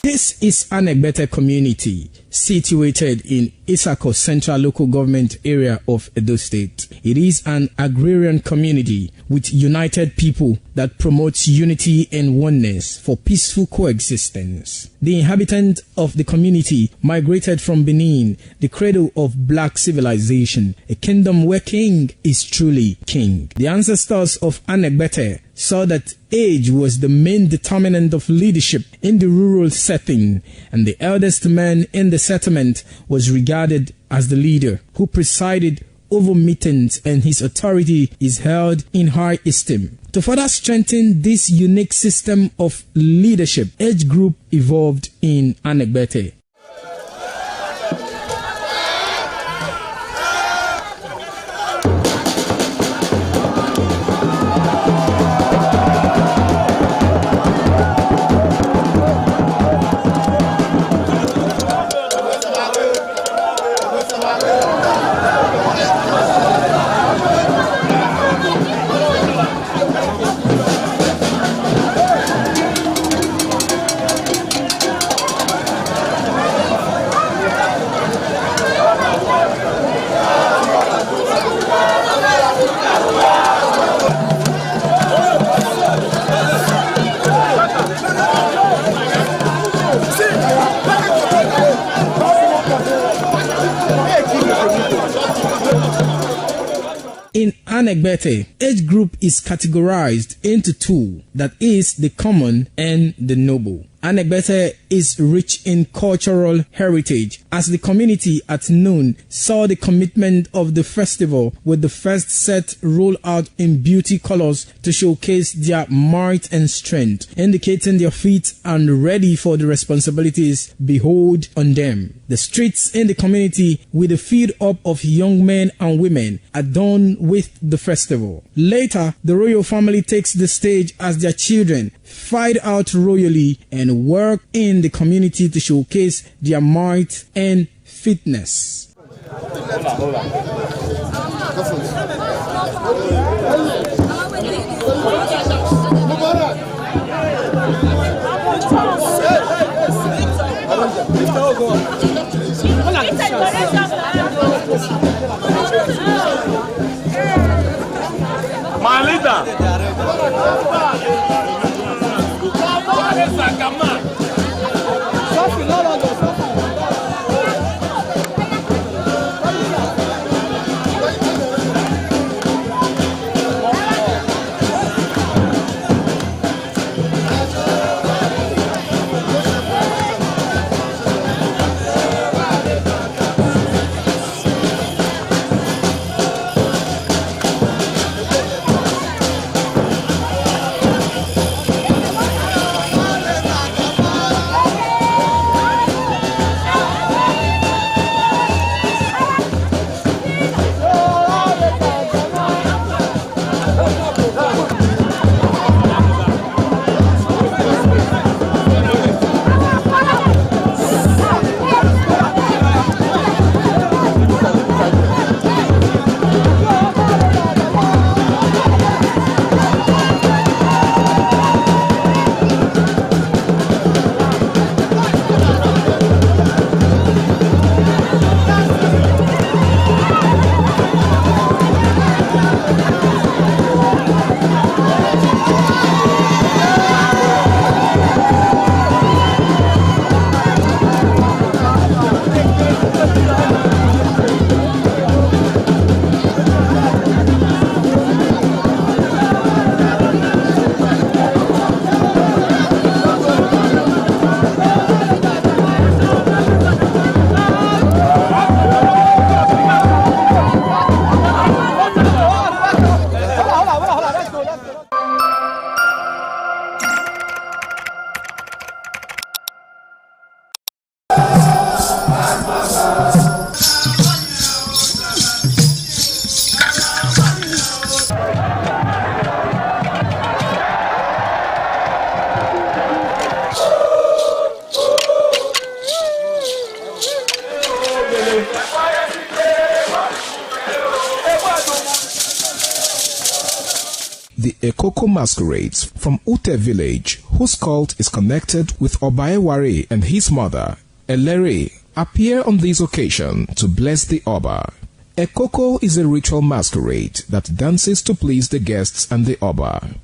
This is Anegbete community, situated in Isako Central Local Government Area of Edo State. It is an agrarian community with united people that promotes unity and oneness for peaceful coexistence. The inhabitants of the community migrated from Benin, the cradle of black civilization, a kingdom where king is truly king. The ancestors of Anegbete saw that age was the main determinant of leadership in the rural setting, and the eldest man in the settlement was regarded as the leader who presided over meetings, and his authority is held in high esteem. To further strengthen this unique system of leadership, age group evolved in Anegbete. In Anegbete, age group is categorized into two, that is the common and the noble. Anegbete is rich in cultural heritage, as the community at noon saw the commitment of the festival with the first set rolled out in beauty colors to showcase their might and strength, indicating their feet and ready for the responsibilities behold on them. The streets in the community with a feed up of young men and women adorned with the festival. Later, the royal family takes the stage as their children fight out royally and work in the community to showcase their might and fitness. My leader. the Ekoko masquerades from Ute village, whose cult is connected with Obaeware and his mother, Elere, appear on this occasion to bless the Oba. Ekoko is a ritual masquerade that dances to please the guests and the Oba.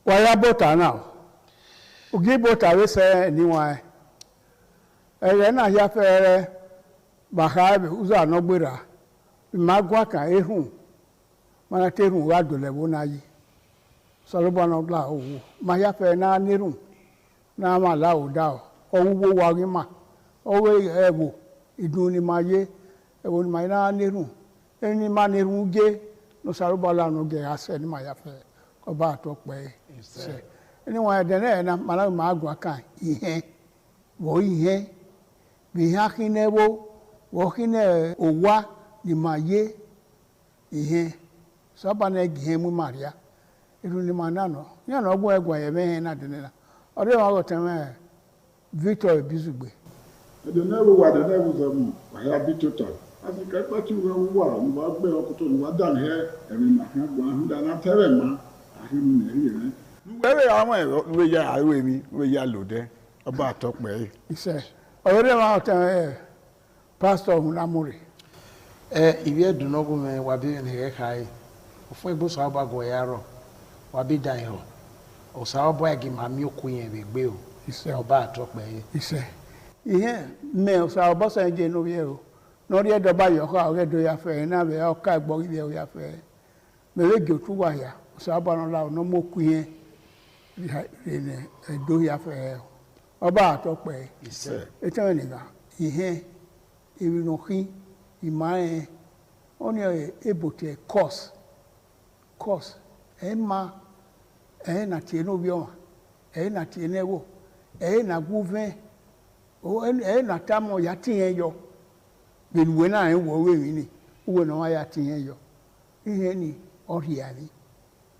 Waya bota now. Ugi bota we say niwa. Na ya fere bahabe uza no gbera. Magwa kan ehun. Mana terun wa dole wo na yi. Solobo no gla owo. Ma ya fere na nirun. Na ma la o da o. Owo wa ri ma. Owe ewo idun ni ma ye. Ewo ni ma na nirun. Eni ma nirun ge no solobo la no ge ase ni ma ya fere. Ọba atọpẹ ṣe anyone then na mala ma agwa kan ihe wo ihe bi ha kinewo wo kine owa ni maye ihe saba na gihe mu maria iru ni manano ya na ogbo egwa ye me na denela ore wa go teme Victor Bizugbe de na wo de na wo zamu ya bi total asika pati wo wa ni wa gbe okoto ni wa dan he emi na ha gwa hu da na tere ma wẹ́rẹ́ àwọn ẹ̀rọ ló yá àárò èmi ló yá lòdẹ́ ọba àtọ́pẹ́ yìí. iṣẹ́ ọ̀rẹ́ wa ọ̀tẹ̀ pásítọ̀ ọ̀hún lámúrè. ìwé ẹ̀dùnọ́gùn mi wà bí ẹnìyẹn ká yìí fún ìgbésọ̀ àbàgọ̀ ẹ̀yà rọ̀ wà bí dàn yìí ọ̀sà ọ̀bọ̀ ẹ̀gì màmí òkú yẹn rè gbé o ọba àtọ́pẹ́ yìí. iṣẹ́ ìyẹn mẹ ọ̀sà ọ̀bọ̀ sẹ́yìn jẹ́ inú yẹ o lórí ẹ̀dọ̀bá yọ̀ọ́ká ọ̀rẹ́ ẹ̀dọ̀ yàfẹ́ náà bẹ̀ ọ̀ká ẹ̀gbọ́n ilẹ̀ yàfẹ́ mẹ̀rẹ́gì òtún wà yà sabanola no mokuye ene edo ya fe oba atope ise etenega ihe ebinoki imae oni ebote course ema na tieno bioma na tienewo na guve o na tamo ya tienyo benwe na enwo we ni uwe no ya tienyo ihe ni oriari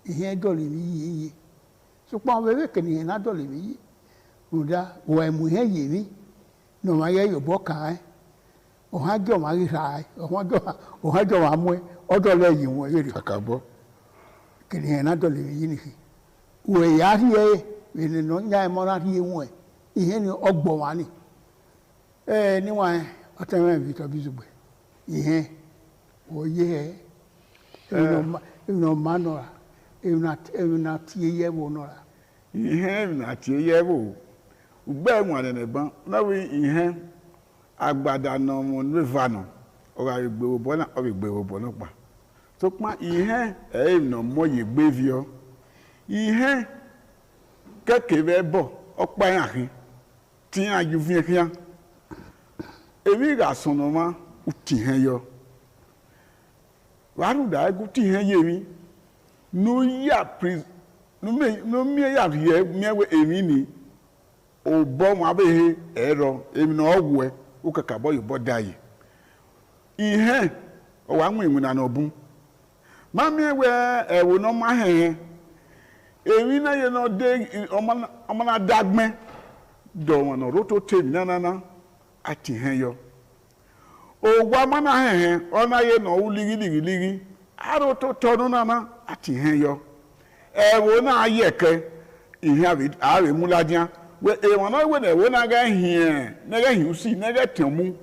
ihe dole mi yi so pa we ke ni na dole mi yi muda wo emu he yi mi no ma ye yobo kan o ha jo ma ri ra o ha jo ma mu o dole yi won ere Akabo. ke ni na dole mi yi ni we ya ri e we ni no nya mo na ri won ihe ni ogbo wa ni ni wa atewe Victor Bizugbe ihe o ye no manora na tie ye wo nora ihe na tie ye wo ugbe enware ne ban na we ihe agbada no mo neva no o ga gbe wo bo na o gbe wo bo no pa to pa ihe no mo ye gbe vio ihe keke be bo o pa yan ti aju fi kian ebi ga sono ma uti hen yo waru da egu ti hen ye mi no ya pris no me ya rie mewe emi ni o bo mo abehe ero emi na ogwe o kaka bo yo bodai ihe o wa nwe na na obun ma mewe ewo no ma he emi na ye no de omo na dagme do won no roto temi na ati hen yo o gwa ma na he ona ye no uligi aro to tonu na ati hen yo ewo na ayeke ihe awe muladian we e won na we na ewo na ga hie na ga hiusi na ga temu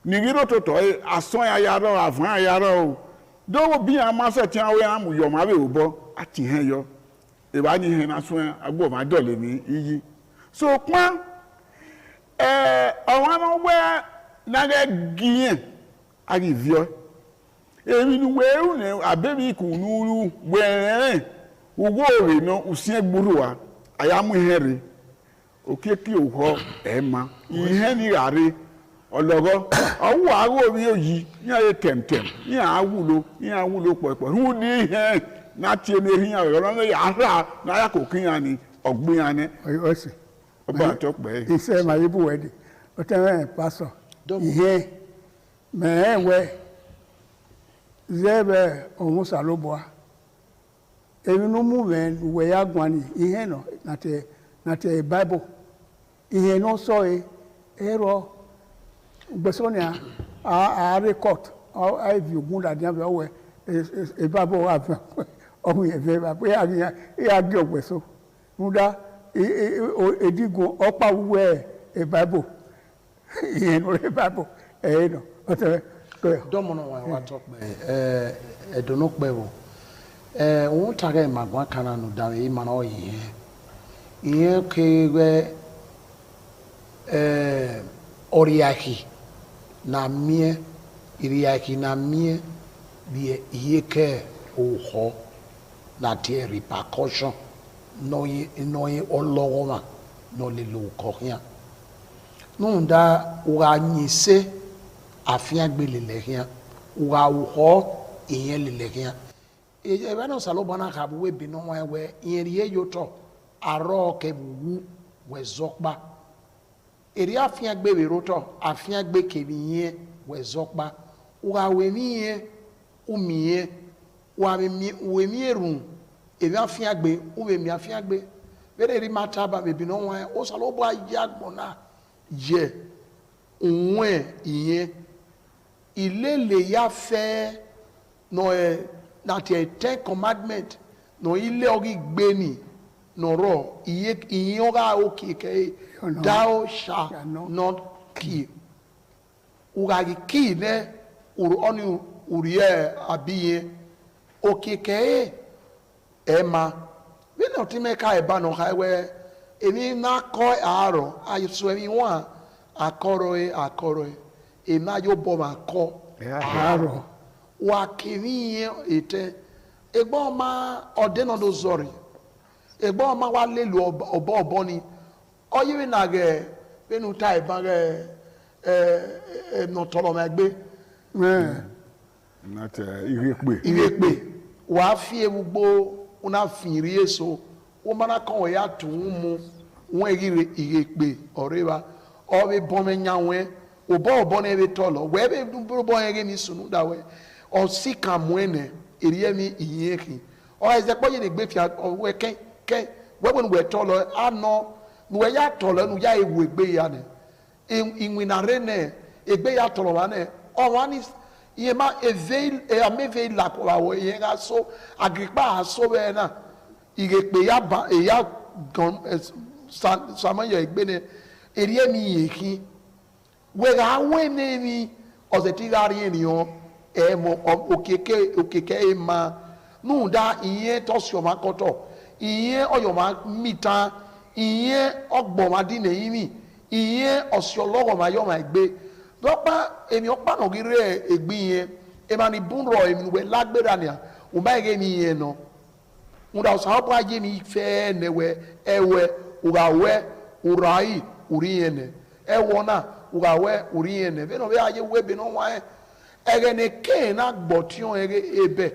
ni giro to ason ya ro avan ya ro do wo bi amase ti awe amu yo ma we obo ati hen yo e ba ni hen na so agbo ma dole mi iyi so kwa ọ̀wọ́n náà wẹ́ náà gíyẹn àrívíọ́ èmi ni wẹ́rù ní àbẹ́bí ìkùnúrú wẹ̀rẹ̀rẹ̀ owó rẹ̀ náà òsì ẹgbúrú wa àyàmú ihe rẹ̀ òkè kí òhọ́ ẹ̀ẹ́mà ihe ní ràrí ọlọ́gọ́ ọwọ́ àárọ̀ orí òyì ní ayé tẹ̀mtẹ̀m ní àwúlò pọ̀pọ̀ hú ní ihe náà tiẹ̀ ní ehin àwẹ̀rọ̀ lọ́nà yàrá náà kò kíyàn ní ọ̀gbìn yàn ní. Ọba àtọ́pẹ́. Iṣẹ́ ma yíbù wẹ́dì, ó tẹ́wẹ́ pásọ̀. Ihe mẹ́ẹ̀wẹ́ zẹ́bẹ̀ òun sàlóbọ̀á. Even no movement we are going ihe no not a Bible. Ihe no so error Besonia a record or I view good at the way a Bible have we have your so Muda a digo upper way a Bible. Ihe no a Bible. No. Domono wa talk e do no pe wo won tare magwa kana no da e ma no ihe ke we oriaki na mie iriaki na mie bi ihe ke o ho na tie repercussion no olowo ma no le lo ko yan no da wa nyise afia gbele lehia wa ho iyen le lehia e ba no salo bana ka bu we bi no wa we iyen ye yoto aro ke bu we zokpa eri afia gbe we roto afia gbe ke biye we zokpa wa we miye umiye wa mi we mierun e ba afia gbe u we mi afia gbe bere ri mata ba be bi no wa o salo bo ajagbona je unwe iyen ilele ya fe no na ti 10 commandment no ile ori gbe ni no ro iye ora okike thou shall not kill ugagi kill ne oni uriye abiye okike ema we no ti meka e ba no highway emi na ko aro ayiso emi wa akoro ema yo bo ma ko aro wa kini ete egbo ma odeno do zori egbo ma wa lelu obo ni oyiwe na ge benu tai ba ge no tolo ma gbe na te irepe wa fi egbo una finri eso o mana kan ya tun mu won irepe oreba o be bon me nyawe obo na ebe tolo we be bo yen mi sunu da we o sika muene eriye mi iyeki o ezepo ye ne gbe fi we ken we won we tolo ano we ya tolo nu ya ewu egbe ya ne inwina rene egbe ya tolo wa ne o wa ni ye ma eveil e ameve la ko wa ye ga so agripa so be na igepe ya ba e ya gon saman ye egbe ne eriye mi iyeki wega wene mi ozetigari eniyan emo okeke ema nunda iye tosio makoto iye oyoma mita iye ogbo madine yimi iye osiologo mayoma egbe dopa emi opa no gire egbe yen e mani bunro emi we lagbera ni o ma ege mi yen no nunda osapo aje mi fe newe ewe ugawe urai uriene ewona ugawe uriene be no be aye we be no wa egene ke na gbotion ebe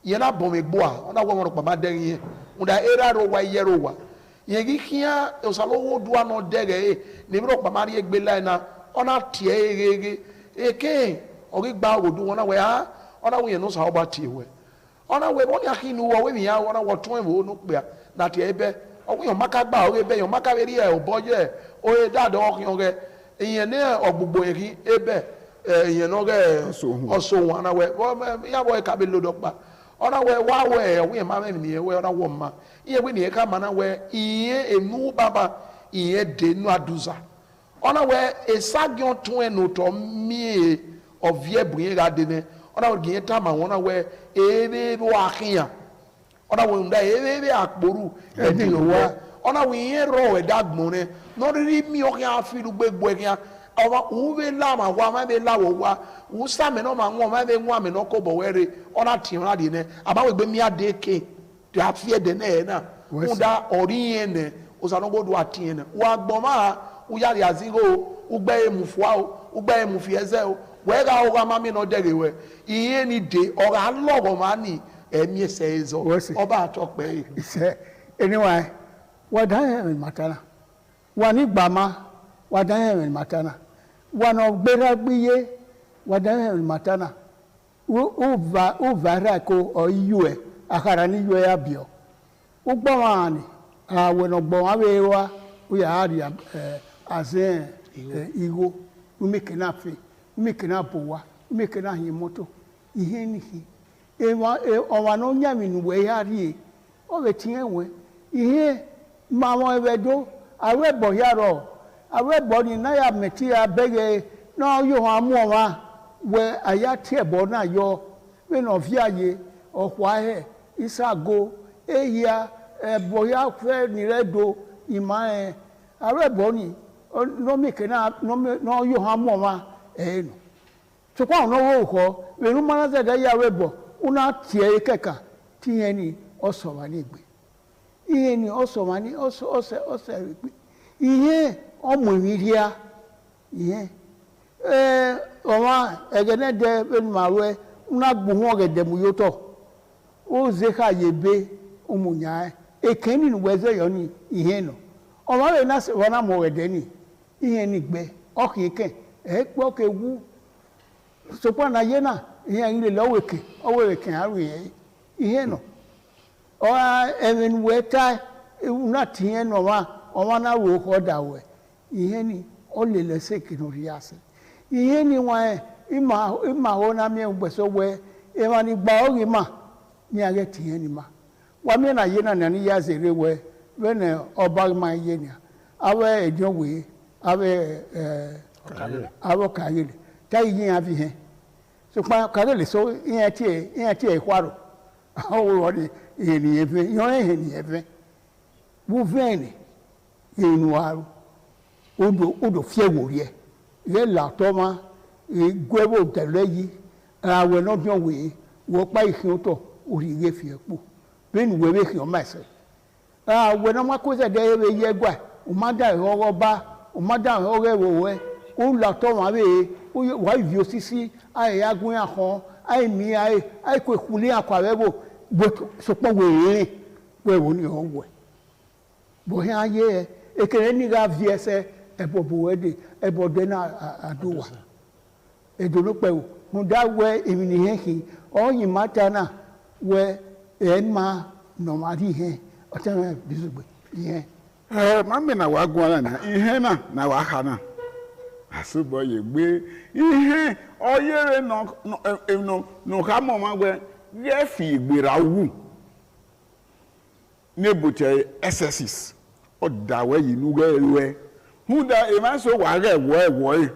ye na bom egboa ona wo mo pa ma den ye unda era ro wa yero wa ye gi kia osalo wo dua no dege ni bro pa ma ri egbe la na ona tie ege eke ori gba odu wona we ha ona wo ye no sa oba tie we ona we bo ni akinu wo we mi ya ona wo tun e wo no pe na tie ebe owo yo maka gba o ebe yo maka be ri e oboje o e dado okun ge iyen ne ogbugbo yin ebe iyen no ge oso won na we ya boy ka be lodo pa ona we wa we we ma me ni we ona wo ma iye we ni e ka ma na we iyen enu baba iyen de nu aduza ona we esagion tun enu to mi ovie buyin ga de ne ona we gin ta ma wona we ebe bo akiyan ona we nda ebe akporu edi wa ona we yen ro we dagbon ne no ri mi o kan afiru gbegbo e kan awa uwe la ma wa ma be la wo wa u sa me no ma won ma be nwa me no ko bo were ona ti ra de ne aba we gbe mi ade ke to afie de ne na unda ori yen ne o sa no go do ati ne wa gbo ma u ya ri azigo u gbe emu fua u gbe emu fi eze o we ga o ga ma mi no dere we iye ni de o ga logo ma ni emi ese ezo oba atope ise anyway wa da matana wa ni gbama wa da matana wa no gbera gbiye wa da matana u va ra ko o yu e akara ni yo ya bio ugbo wani we no gbo wa we wa we ya ri azen igo umeke na fe umeke na bowa umeke na hin moto ihe ni hi owa no nya mi nu we ya ri o be tin enwe ihe ma won ebe do awe bo ya ro awe bo ni na ya meti abege no yo amu wa we aya ti ebo na yo we no fi aye okwa he isago eya ebo ya fe ni redo ima awe bo ni no make na no yo amu wa no so kwa no wo ko we nu mana ze da ya we bo una tie keka tie ni oso wa ni gbe ihe ni oso wa ni oso gbe ihe omo iriya ihe ọwa egene de benmawe una gbuhu ogede mu yoto o ze ka yebe umunya ekeni nu weze yo ni ihe no ọwa we na se wona mo wede ni ihe ni gbe okike po ke wu so pa na ye na ihe ile loweke oweke aru ihe no ọwa even weta una tie no wa ọwa na wo ko dawe ihe ni o le lese kinu riase ihe ni wa ima ho na mi ugbeso we e ma ni gba ori ma ni age tie ni ma wa mi na ye na ni ya zere we ne oba ma ye ni awe ejo we awe awo kayele ta yin afi he so pa kayele so yin tie kwaro awo wo ni ni efe yo ni efe bu veni inu aru odo fie worie ye la toma gwebo teleyi awe no bion we wo pa ihin to ori ye fie po ben we be hin ma se we no ma ko se de ye gwa o ma da ro ba o ma da ro wo we o la toma be wa vi osisi ai agun akon ai mi ai ko kuli akwa webo so po we wo ni o we bo he aye ekere ni ga vi ese ebobo wede ebode na adowa edolo pe o mu da we emi ni he oyin mata na we ma no mari he o te me bizugbe ihe ma me na wa gwan na ihe na wa ha na asubo ye gbe ihe oyere no ha mo ma we ye fi igbera wu nebute SSS o da we yinu we huda e ma so wa re wo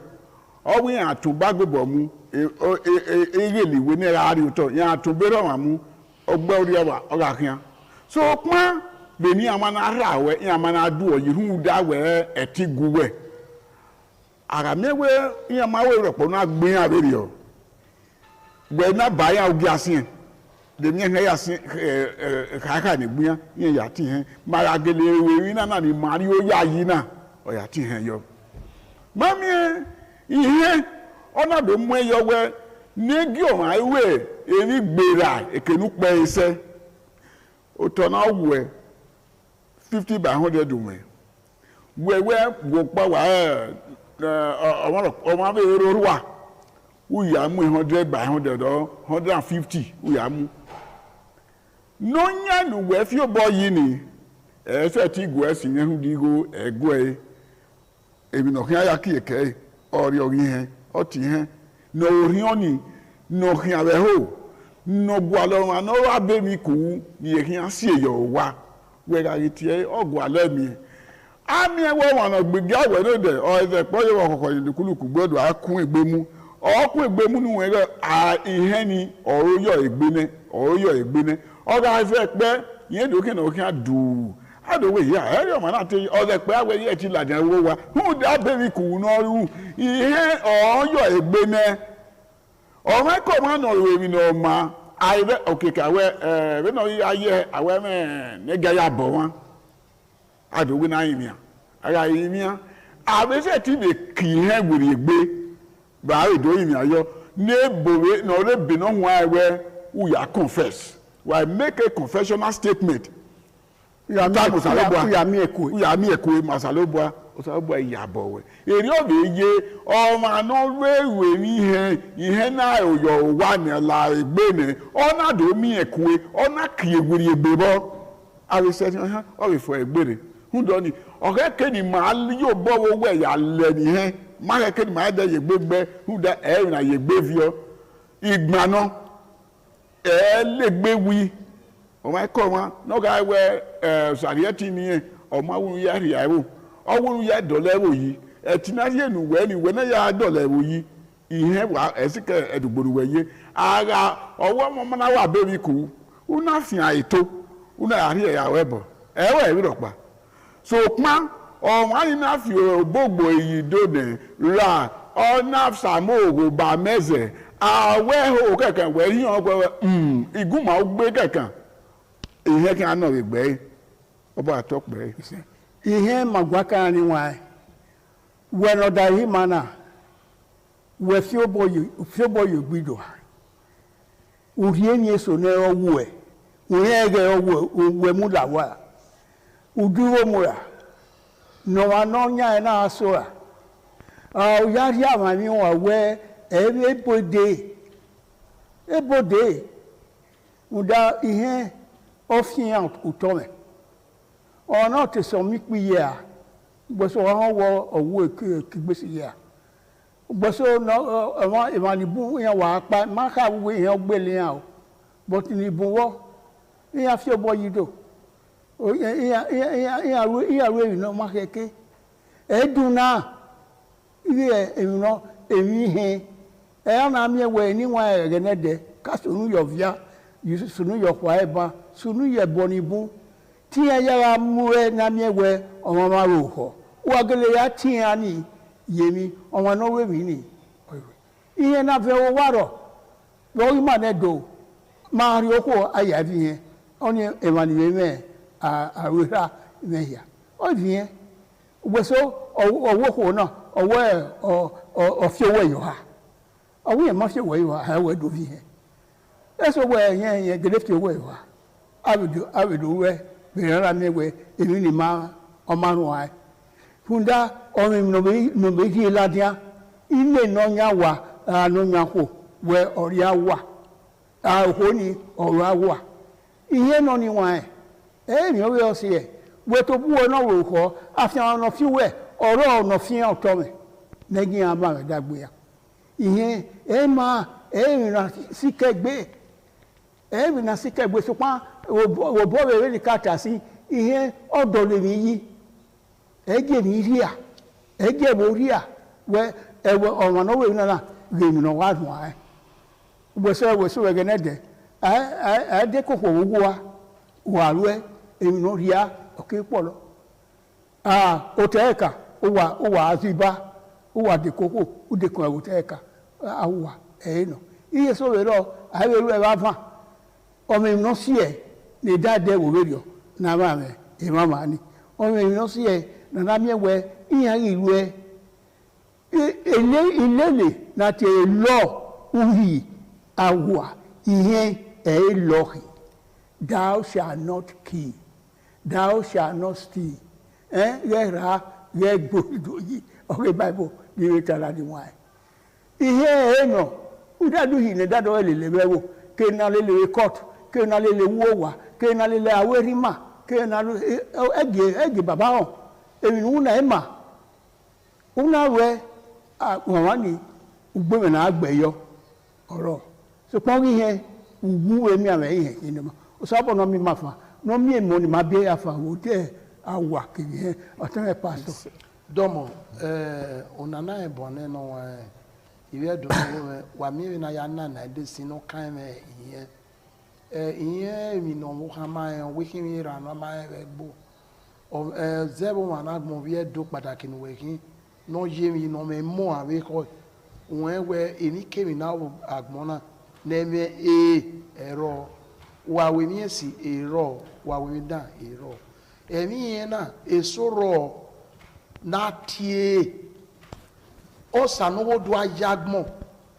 owi atuba gbebo mu eyeliwe ni ra ri to yan atubero wa mu ogbe ori wa o ga kian so pon be ni amana ra we yan amana du o yi huda we etigu we ara mewe yan ma we ropo na gbin aberi o we na ba ya ogi asin de mi na ya sin ka ni gbin yan ya ti hen mara gele we na ni mari o ya yi na o ya ti hen yo mami ihe ona be mu eyo we negi o ma iwe eri gbera ekenu pe ise o to na we 50 by 100 we wo pa wa o ma be ero wa u ya mu 100 by 100 or 150 u ya mu no nya nu we fi obo yi ni e se ti go esin ehun digo ego ebi no kan ya ki eke ori he oti he no ori oni no hin abe ho no gwa lo ma no wa be mi ku ni ehin asi eyo wa we ga ti ogwa le mi ami e wo won no gbege awe no de o eze po ye wo kokko ni kuluku gbodo akun egbemu okun egbemu nu we ihe ni oroyo egbene o ga fe pe yen do kin o kin adu adowe ya eri o ma na te o ze pe awe ye ti ladan wo wa hu da be mi ku no ru ihe oyo egbene o ma ko ma no we mi no ma ai be okeka we be no aye awe me ne ga ya bo won adowe na yimia ara yimia abe se ti be ki he gbori egbe ba edo yimia yo ne bowe no le be no wa we u ya confess why make a confessional statement ya mi eko masalobua osabo yabo we eri obe ye o ma no we mi ihe na oyo wa ne la egbe ne ona do mi ekwe ona kieguri egbebo awe se ha o we fo egbere hu do ni o ke ni ma yo bo wo we ya le ni he ma ke ni ma da ye gbegbe hu da e na ye gbevio igba no e le gbewi o ma ko wa no ga we sariati ni o ma wu ya ri awo o wu ya dole wo yi e tinari enu we ni we na ya dole wo yi ihe wa esike edugboru we ye ara owo mo na wa bebi ku una fi aito una ari ya webo e we ri ropa so pa o wa ni na fi gbogbo yi do ne ra o na samo go ba meze awe ho kankan we ri on pe iguma gbe kankan ihe kan na we gbe oba atokpe ihe magwaka ni wa we no da hi mana we fioboyo gbido urie ni eso na owu e urie ge owu we mu la wa uduro mu ra no wa no nya na aso ra o ya ri ama mi wa we ebode uda ihe ofian utome ona te so mi piye a gboso won wo owu kigbesi ya gboso no imanibu yan wa pa ma ka wo yan gbele yan o but ni bu wo yan fi obo yido o yan ro no ma keke eduna iye emi emi he e na mi we ni wa egenede ka sunu yo via sunu yo kwa eba sunu ye bonibu ti ya muwe na mi we omo ma ro ho wa gele ya ti ani yemi omo no we mi ni iye na fe wo waro wo ma ne do ma ri oko aya bi yen oni emani me a wera me ya o bi yen gbeso owo ko na owo fi owo yo ha owo ma fi owo yo ha we do bi yen eso we yen gele fi owo yo ha abidu we bẹ̀rẹ̀ mi wẹ̀ èmi ni ma ọmọrùn wa fúndà ọmọ no be hi ladia ilé no nya wa no nya ko we oria wa ho ni ora wa iye no ni wa mi o we o se e we to bu no ro ko afian no fi we oro no fi an to me negi aba me dagbe ya iye ma mi na sikegbe mi na sikegbe so pa wo bo we ni kata si ihe odo le mi yi eje ni ria eje bo ria we ewe ọmọ no we na le mi no wa dun ai we so we gene de de koko wo wa ru emi no ria oke polo oteka o wa aziba o wa de koko o de ko oteka awa no iye so we ro ai we ru e ba fa ọmọ mi no si e ni dade wo radio na ba me e mama ni o me no si e na na mi we iyan ilu e ilele na te lo uhi awa ihe e lohi thou shall not kill thou shall not steal ye gbodo yi o bible ni we tara ni wa ihe e no udadu hi ne dado ele bewo ke na le court ke na le wo wa ke na le awerima ke na ege baba ho emi nu na ema una we won ni ugbe me na agbeyo oro so pon ri yen ugu emi ame yen ni mo so bo no mi mafa no mi emo ni ma bi afa wo te awa ke yen o tan e pastor domo onana e bone no wa iwe do wa mi na ya na de sino kan me yen iye mi no mo kama wekin mi ra no ma egbo o zebo mana gbo bi edo pataki no wekin no ye mi no me mo awe ko won we eni kemi na agbona na me ero wa we mi esi ero wa we da ero emi yen na esoro na tie o sanowo do ayagmo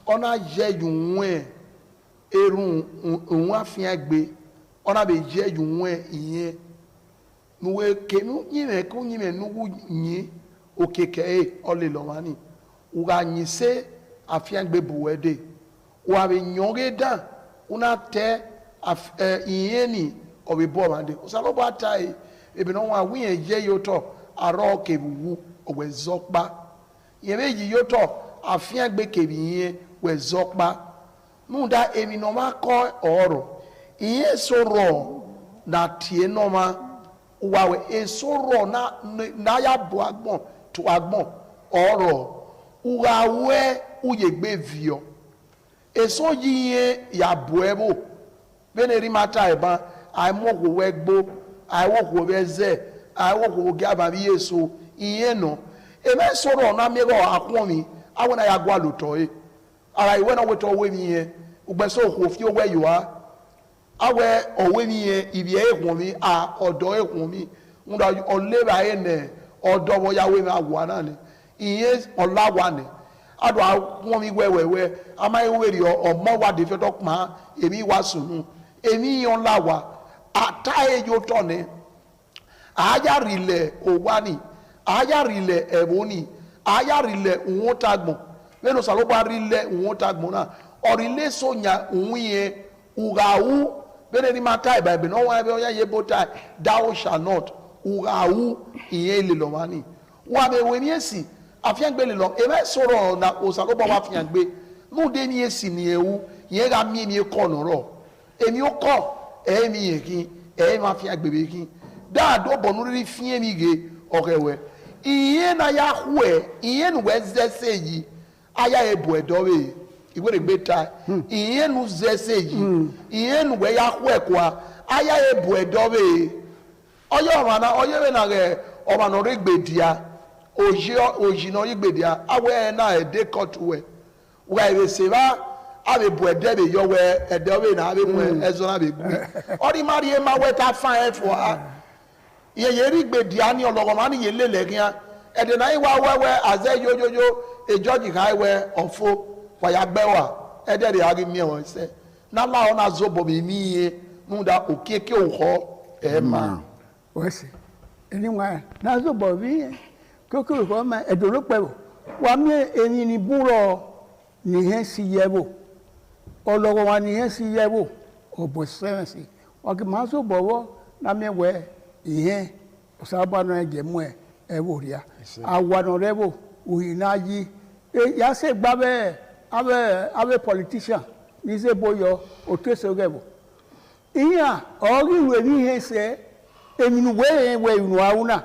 ona ye yunwe erun ohun afian gbe ona be je yunwe iyen nuwe kenu yime ko yime nuwu yin okeke ole lomani uga nyise afiangbe buwede wa be nyonge da una te iyeni obi bo mande usalo ba tai ebi no wa wi ye yoto aro kebu owezokpa yemeji yoto afiangbe kebiye wezokpa nunda emi no ma ko oro iye soro na tie no ma wawe esoro na ya bo agbon to agbon oro ugawe uyegbe vio eso yiye ya bo ebo beneri mata eba aimogo wegbo aiwogo beze aiwogo gaba bi eso iye no eme soro na mego akwon mi awona ya gwa luto e ara iwe na weto we mi ye ugbeso ko fi owe yiwa awe owe mi ye ibi ehun mi a odo ehun mi nda oleba ene odo bo ya we mi agwa na ni iye olawa ni ado awon mi wewewe ama iwe ri omo wa de fe to pa emi wa sunu emi yon lawa atae yo to ni aya rile owani aya rile eboni aya rile won tagbon lẹ́nu sàlọ́gbà rílẹ̀ òun tagbọ̀n náà ọ̀rílẹ̀ sọ̀nyà òun yẹn ùràwù bẹ́ẹ̀ ni máa ká ìbà ìbẹ̀ náà wọ́n ẹbẹ̀ ọ̀yá yẹ bó ta thou shall not ùràwù ìyẹn ilé lọ́wọ́ ni wọ́n abẹ́ wọ́n ní èsì àfihàngbé lè lọ ẹ̀mẹ́ sọ̀rọ̀ ọ̀nà òsàlọ́gbà wà fìhàngbé múdé ní èsì ní ewu ìyẹn ra mí èmi kọ́ nọ̀rọ̀ èmi ó kọ́ ẹ̀ẹ́mi yẹn kí ẹ̀ẹ́ máa fi àgbègbè kí dáàdó bọ̀nú rírí fi èmi gé ọ̀rẹ́wẹ̀ ìyẹn náà yà hù ẹ̀ ìyẹn nù wẹ́ zẹ́sẹ̀ yìí aya ebu edowe igwere gbeta iye nu zese yi iye nu we ya ku ekwa aya ebu edowe oyo mana oyo we na re o ma no regbedia oji no regbedia awe na ede kotuwe wa ebe seba ave bu edebe yo we edowe na ave mu ezo na be gbi ori mari e ma we ta fan e fo a iye ye regbedia ni ologo ma ni ye lele kian ede na iwa wewe aze yoyoyo ejoji highway ofo waya gbewa ede de agi mi won se na la ona zobo mi miye nunda okeke oho e ma wese anyway na zobo bi koko ko ma edoro pewo wa mi eni ni buro ni hen si yebo ologo wa ni hen si yebo obo sense o ki ma zobo wo na mi we ihe osaba no eje mu ewo ria awano rebo uyinaji ya se gbabe abe politician ni se boyo otesogebo iya ori we ni he se eminu we inu awuna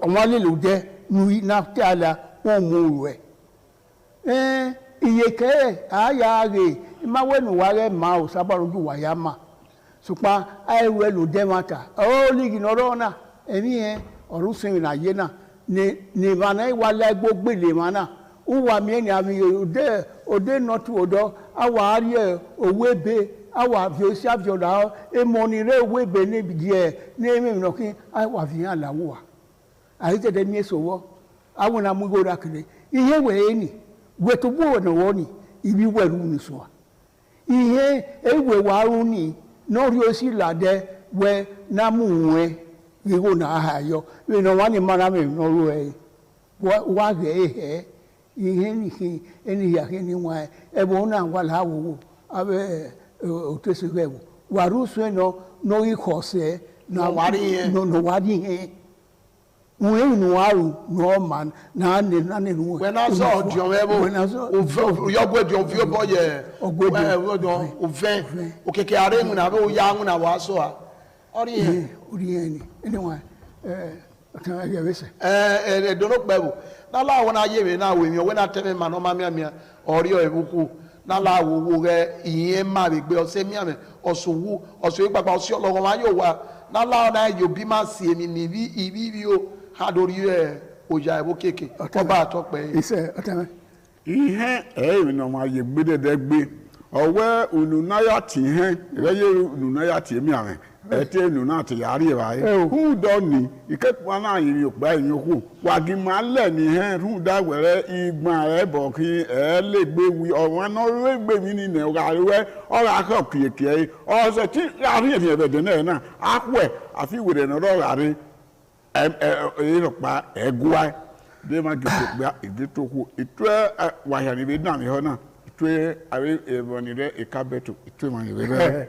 won le lo je nu na tala won mu we iye ke aya re ma we nu wa re ma o sabaroju wa ya ma supa ai we lo de mata o ligi no rona emi e orun sin na ye na ni bana wala gbogbo le mana uwa mi ni ami ode not odo awa ari owebe awa fi osi afioda e moni re owebe ni bidie ni emi no kin awa fi han lawo ayi tede mi esowo awona mu go rakire ihe we ni we to bo no wo ni ibi weru ni so ihe ewe wa ru ni no ri osi lade we na mu we igo na ahayo we no wani mara me no ru e wa ge ihe ni eni ya ke ni wa e bo na wa la wo abe o te se ge wa ru so no i khose na wari no wari he we no waru no man na ne no when I saw John Ebo yo gwe John Fio boye o ven o keke are mu na be o ya mu na wa so a ori ni anyway kan ya wese dono pebu na la wona ye me na we mi o we na teme ma no ma mi ori o ebuku na la wo re iyen ma be gbe o se mi ame osuwu osu ipapa osi ologun ma yo wa na la na yo bi ma si emi ni bi ibi o hadori oja ebo keke oba atope ise otame ihe mi no ma ye gbe de gbe owe ununaya ti he reye ununaya ti mi ame ete nuna ti yari bae hu do ni ikepa na yiri opa yin oku wagi ma le ni he hu da were igban e bo ki e le gbe wi owon no le gbe mi ni ne o ga we o ga ko kieke o se ti yari mi ebe de na akwe afi were no ro yari e ro pa egua de ma gbe ide to ku itwe wa ya ni be na mi ho na itwe are evoni re e kabeto itwe ma ni be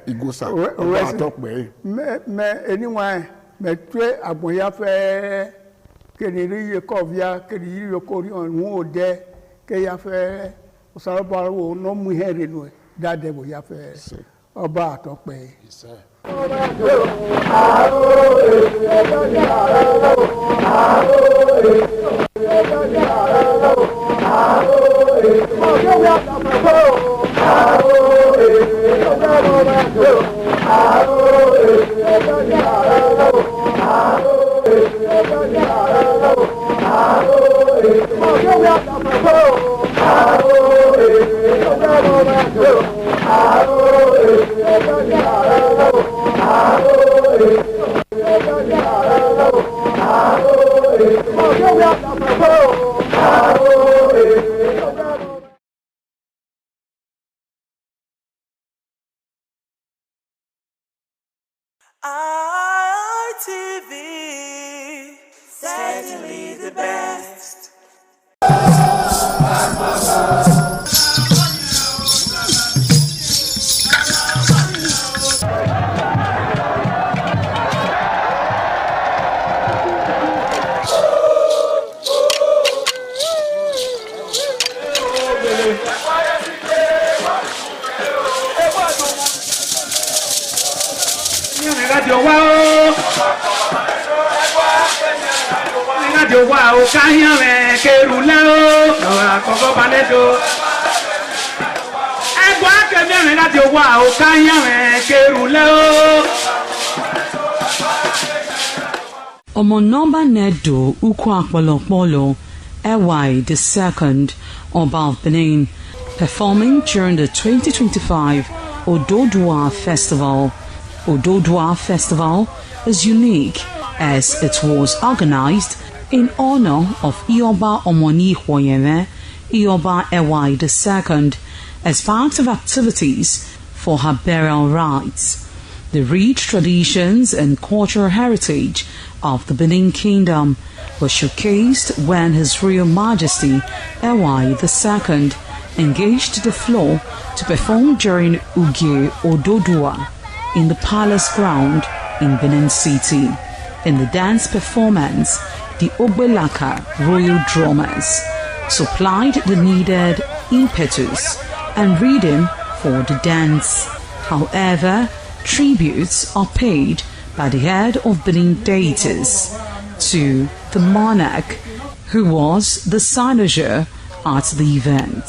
igosa o atokpe me anyone me twe agbonya fe keniri ye kovia keniri yo kori on wo de ke ya fe osaraba wo no mu here no dade bo ya fe oba atokpe ITV, certainly the best. Wow, Kayame, Kerulao, Coco Paneto. I walk again at your wow, Kayame, Kerulao. Omonomba Nedo, Ukwakwalo Polo, Ewai II, Oba of Benin, performing during the 2025 Ododua Festival. Ododua Festival is unique as it was organized in honor of Ioba Omoni Hwoyeme, Ioba Ewai II, as part of activities for her burial rites. The rich traditions and cultural heritage of the Benin Kingdom were showcased when His Royal Majesty Ewai II engaged the floor to perform during Uge Ododua in the palace ground in Benin City. In the dance performance, the Ogbelaka Royal Drummers supplied the needed impetus and rhythm for the dance. However, tributes are paid by the head of Benin deities to the monarch, who was the cynosure at the event.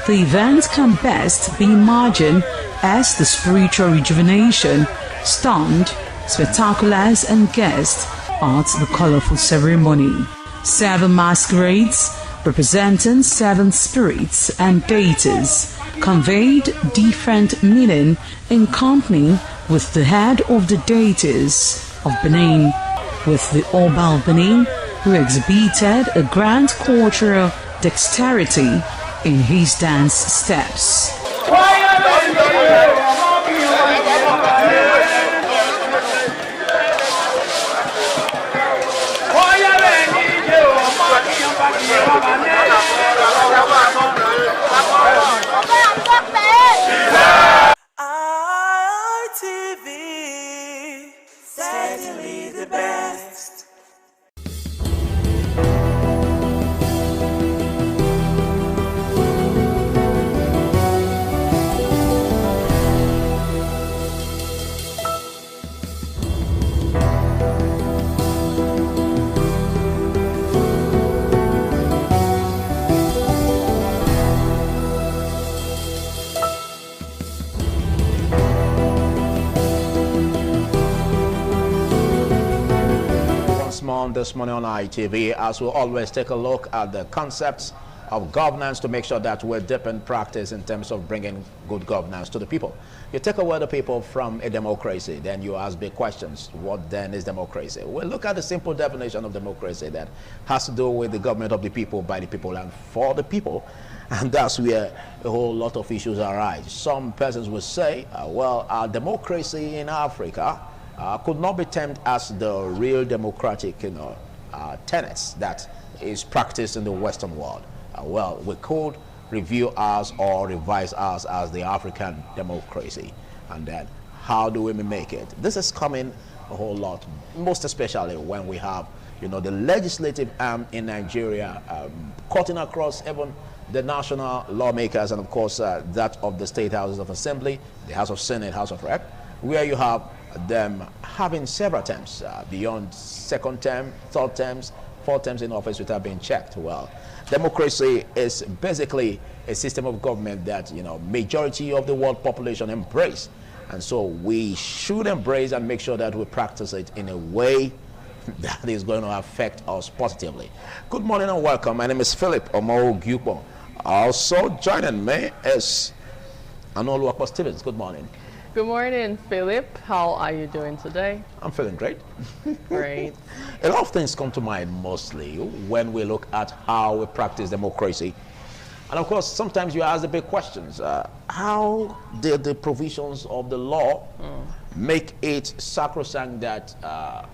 The event can best be imagined as the spiritual rejuvenation, stunned, spectaculars and guests at the colorful ceremony. 7 masquerades representing 7 spirits and deities conveyed different meaning in company with the head of the deities of Benin, with the Oba of Benin, who exhibited a grand cultural dexterity in his dance steps. ITV, certainly the best. This morning on ITV, as we always take a look at the concepts of governance to make sure that we're deep in practice in terms of bringing good governance to the people. You take away the people from a democracy, then you ask big questions. What then is democracy? Well, look at the simple definition of democracy that has to do with the government of the people, by the people, and for the people. And that's where a whole lot of issues arise. Some persons will say, well, our democracy in Africa could not be termed as the real democratic, tenets that is practiced in the Western world. Well, we could review ours or revise ours as the African democracy. And then how do we make it? This is coming a whole lot, most especially when we have, you know, the legislative arm in Nigeria cutting across even the national lawmakers and, of course, that of the state houses of assembly, the House of Senate, House of Rep, where you have them having several terms beyond second term, third terms, fourth terms in office without being checked. Well, democracy is basically a system of government that, you know, majority of the world population embrace. And so we should embrace and make sure that we practice it in a way that is going to affect us positively. Good morning and welcome. My name is Philip Omo-Gyupo. Also joining me is Anoluwakpo Stevens. Good morning. Good morning, Philip. How are you doing today? I'm feeling great. Great. A lot of things come to mind mostly when we look at how we practice democracy. And of course, sometimes you ask the big questions. How did the provisions of the law make it sacrosanct that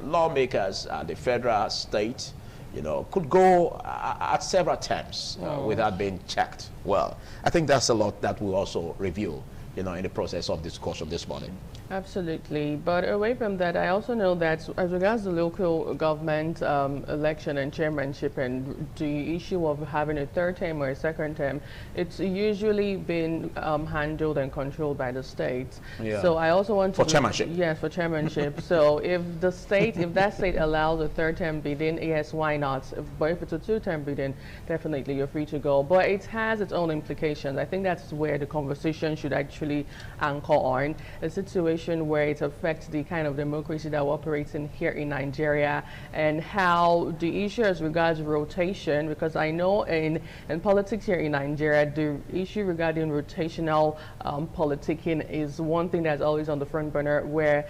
lawmakers at the federal, state, you know, could go at several terms without being checked? Well, I think that's a lot that we also review, you know, in the process of discussion this morning. Absolutely. But away from that, I also know that as regards the local government election and chairmanship and the issue of having a third term or a second term, it's usually been handled and controlled by the states. Yeah. So I also want to... For chairmanship. Yes, for chairmanship. So if the state, if that state allows a third term bidding, yes, why not? But if it's a two-term bidding, definitely you're free to go. But it has its own implications. I think that's where the conversation should actually anchor on. A situation where it affects the kind of democracy that we're operating here in Nigeria, and how the issue as regards rotation, because I know in politics here in Nigeria, the issue regarding rotational politicking is one thing that's always on the front burner, where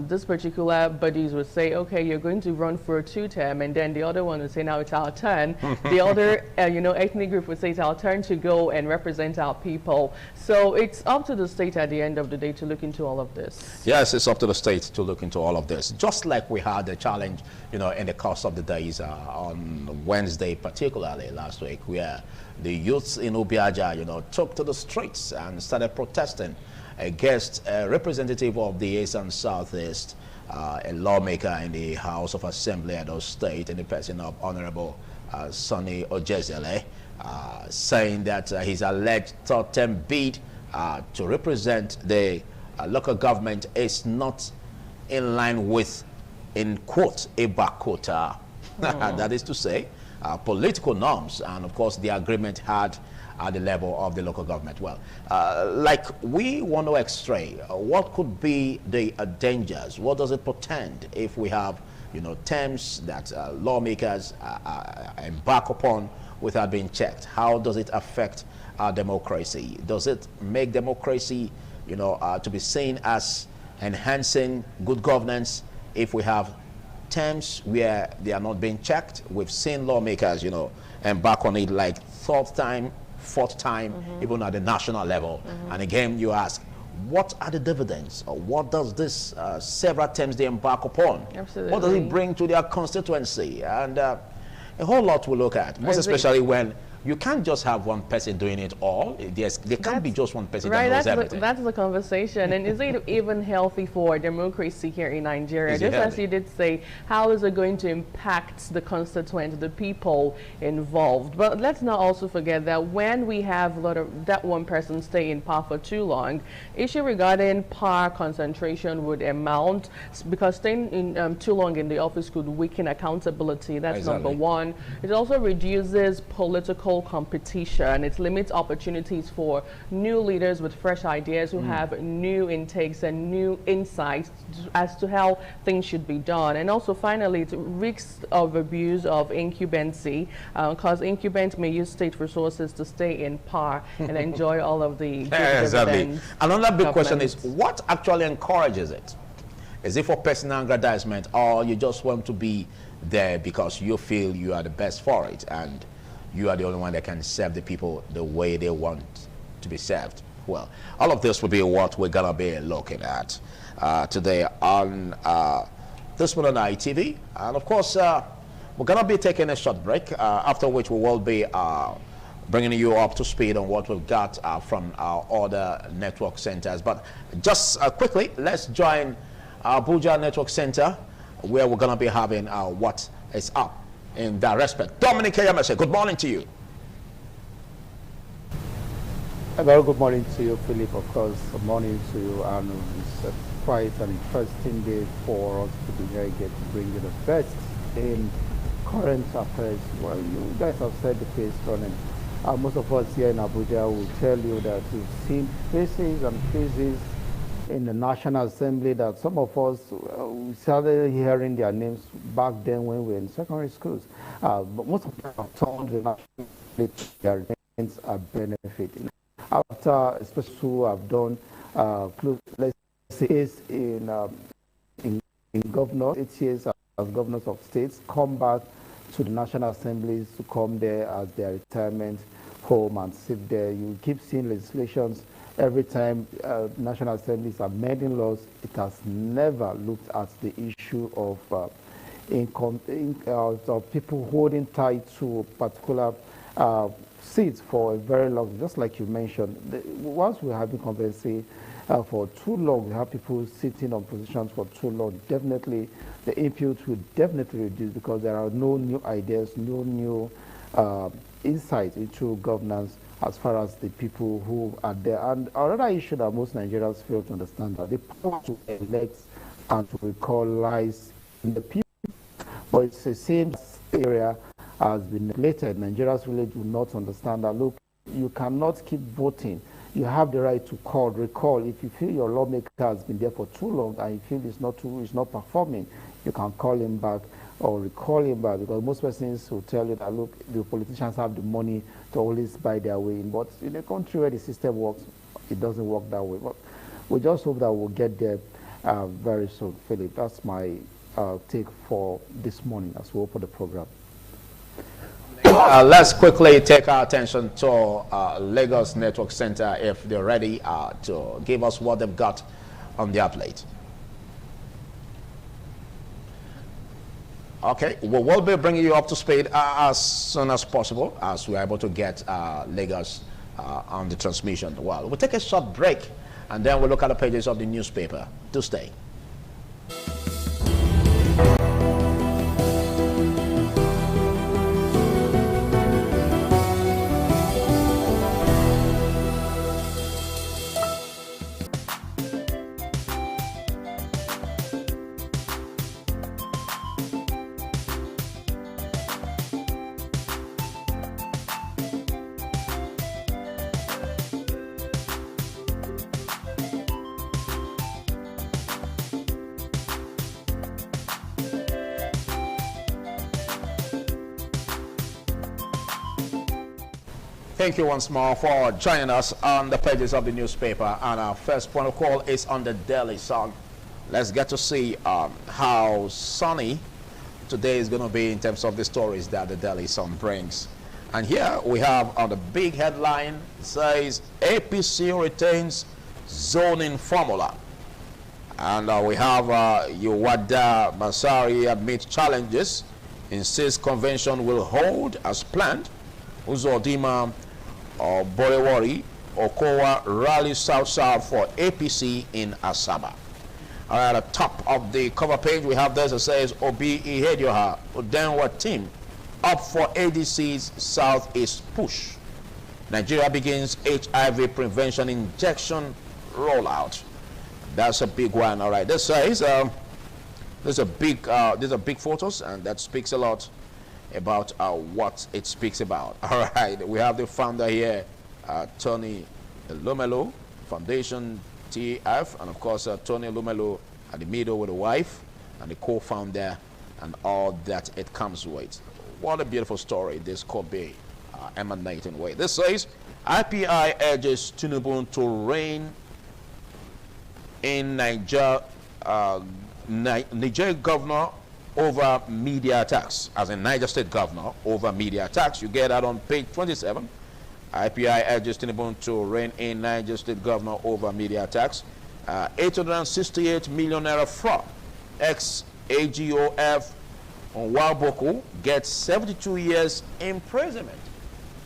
this particular bodies would say, okay, you're going to run for a two-term, and then the other one would say, now it's our turn. The other, you know, ethnic group would say it's our turn to go and represent our people. So it's up to the state at the end of the day to look into all of this. Yes, it's up to the state to look into all of this. Just like we had a challenge, you know, in the course of the days on Wednesday, particularly last week, where the youths in Obiaja, you know, took to the streets and started protesting against a representative of the East and Southeast, a lawmaker in the House of Assembly at those state, in the person of Honorable Sonny Ojezele, saying that his alleged third-term bid to represent the local government is not in line with, in quote, a quota. That is to say, political norms, and of course the agreement had at the level of the local government. Well, like we want to extract what could be the dangers, what does it portend if we have, you know, terms that lawmakers embark upon without being checked? How does it affect our democracy? Does it make democracy, you know, to be seen as enhancing good governance if we have terms where they are not being checked? We've seen lawmakers, you know, embark on it like third time, fourth time, even at the national level. And again, you ask, what are the dividends? Or what does this several terms they embark upon? Absolutely. What does it bring to their constituency? And a whole lot we look at, most especially when you can't just have one person doing it all. There can't be just one person that knows everything. That's the conversation. And is it even healthy for democracy here in Nigeria? Just as you did say, how is it going to impact the constituents, the people involved? But let's not also forget that when we have a lot of that one person stay in power for too long, issue regarding power concentration would amount, because staying in too long in the office could weaken accountability. That's number one. It also reduces political competition. It limits opportunities for new leaders with fresh ideas who have new intakes and new insights as to how things should be done. And also finally, it risks of abuse of incumbency, because incumbents may use state resources to stay in power and enjoy all of the exactly. Another big question is, what actually encourages it? Is it for personal aggrandizement, or you just want to be there because you feel you are the best for it and you are the only one that can serve the people the way they want to be served? Well, all of this will be what we're going to be looking at today on this one on ITV. And of course, We're going to be taking a short break, after which we will be bringing you up to speed on what we've got from our other network centers. But just quickly, let's join Abuja Network Center, where we're going to be having what is up in that respect. Dominic Kayamese, good morning to you. A very good morning to you, Philip. Of course, good morning to you, and it's quite an interesting day for us to be here again to bring you the best in current affairs. Well, you guys have said the face running. Most of us here in Abuja will tell you that we've seen faces and faces in the National Assembly that some of us we started hearing their names back then when we were in secondary schools. But most of them have turned the National Assembly to their remains are benefiting. After, especially who have done let's say in governors, 8 years as governors of states, come back to the National Assemblies to come there as their retirement home and sit there. You keep seeing legislations every time National Assemblies are amending laws. It has never looked at the issue of income, of people holding tight to particular seats for a very long, just like you mentioned. Once we have been conversing for too long, we have people sitting on positions for too long, definitely the input will definitely reduce because there are no new ideas, no new insight into governance as far as the people who are there. And another issue that most Nigerians fail to understand that the power to elect and to recall lies in the people. But it's the same area has been neglected. Nigerians really do not understand that, look, you cannot keep voting. You have the right to recall. If you feel your lawmaker has been there for too long and you feel it's not performing, you can call him back or recall him back, because most persons will tell you that, look, the politicians have the money to always buy their way in. But in a country where the system works, it doesn't work that way. But we just hope that we'll get there very soon. Philip, that's my take for this morning as we open the program. Let's quickly take our attention to Lagos Network Center if they're ready to give us what they've got on their plate. Okay, we will be bringing you up to speed as soon as possible as we're able to get Lagos on the transmission. Well, we'll take a short break and then we'll look at the pages of the newspaper. Do stay. Thank you once more for joining us on the pages of the newspaper. And our first point of call is on the Daily Sun. Let's get to see how sunny today is going to be in terms of the stories that the Daily Sun brings. And here we have on the big headline, it says APC retains zoning formula. And we have Yuwada Masari amid challenges, insists convention will hold as planned. Uzodima Borewari Okowa rally South for APC in Asaba. At the top of the cover page, we have this that says Obi Ihedioha Udenwa team up for ADC's Southeast push. Nigeria begins HIV prevention injection rollout. That's a big one. All right. This says these are big photos, and that speaks a lot about what it speaks about. All right, we have the founder here, Tony Lumelo, Foundation TF, and of course Tony Lumelo at the middle with the wife and the co-founder and all that it comes with. What a beautiful story this could be emanating with. This says IPI urges Tinubu to rein in Niger governor over media attacks, as in Niger State governor over media attacks. You get that on page 27. IPI urges Tinubu to rein in Niger State governor over media attacks. 868 million naira fraud. Ex-AGOF Onwaboku gets 72 years imprisonment.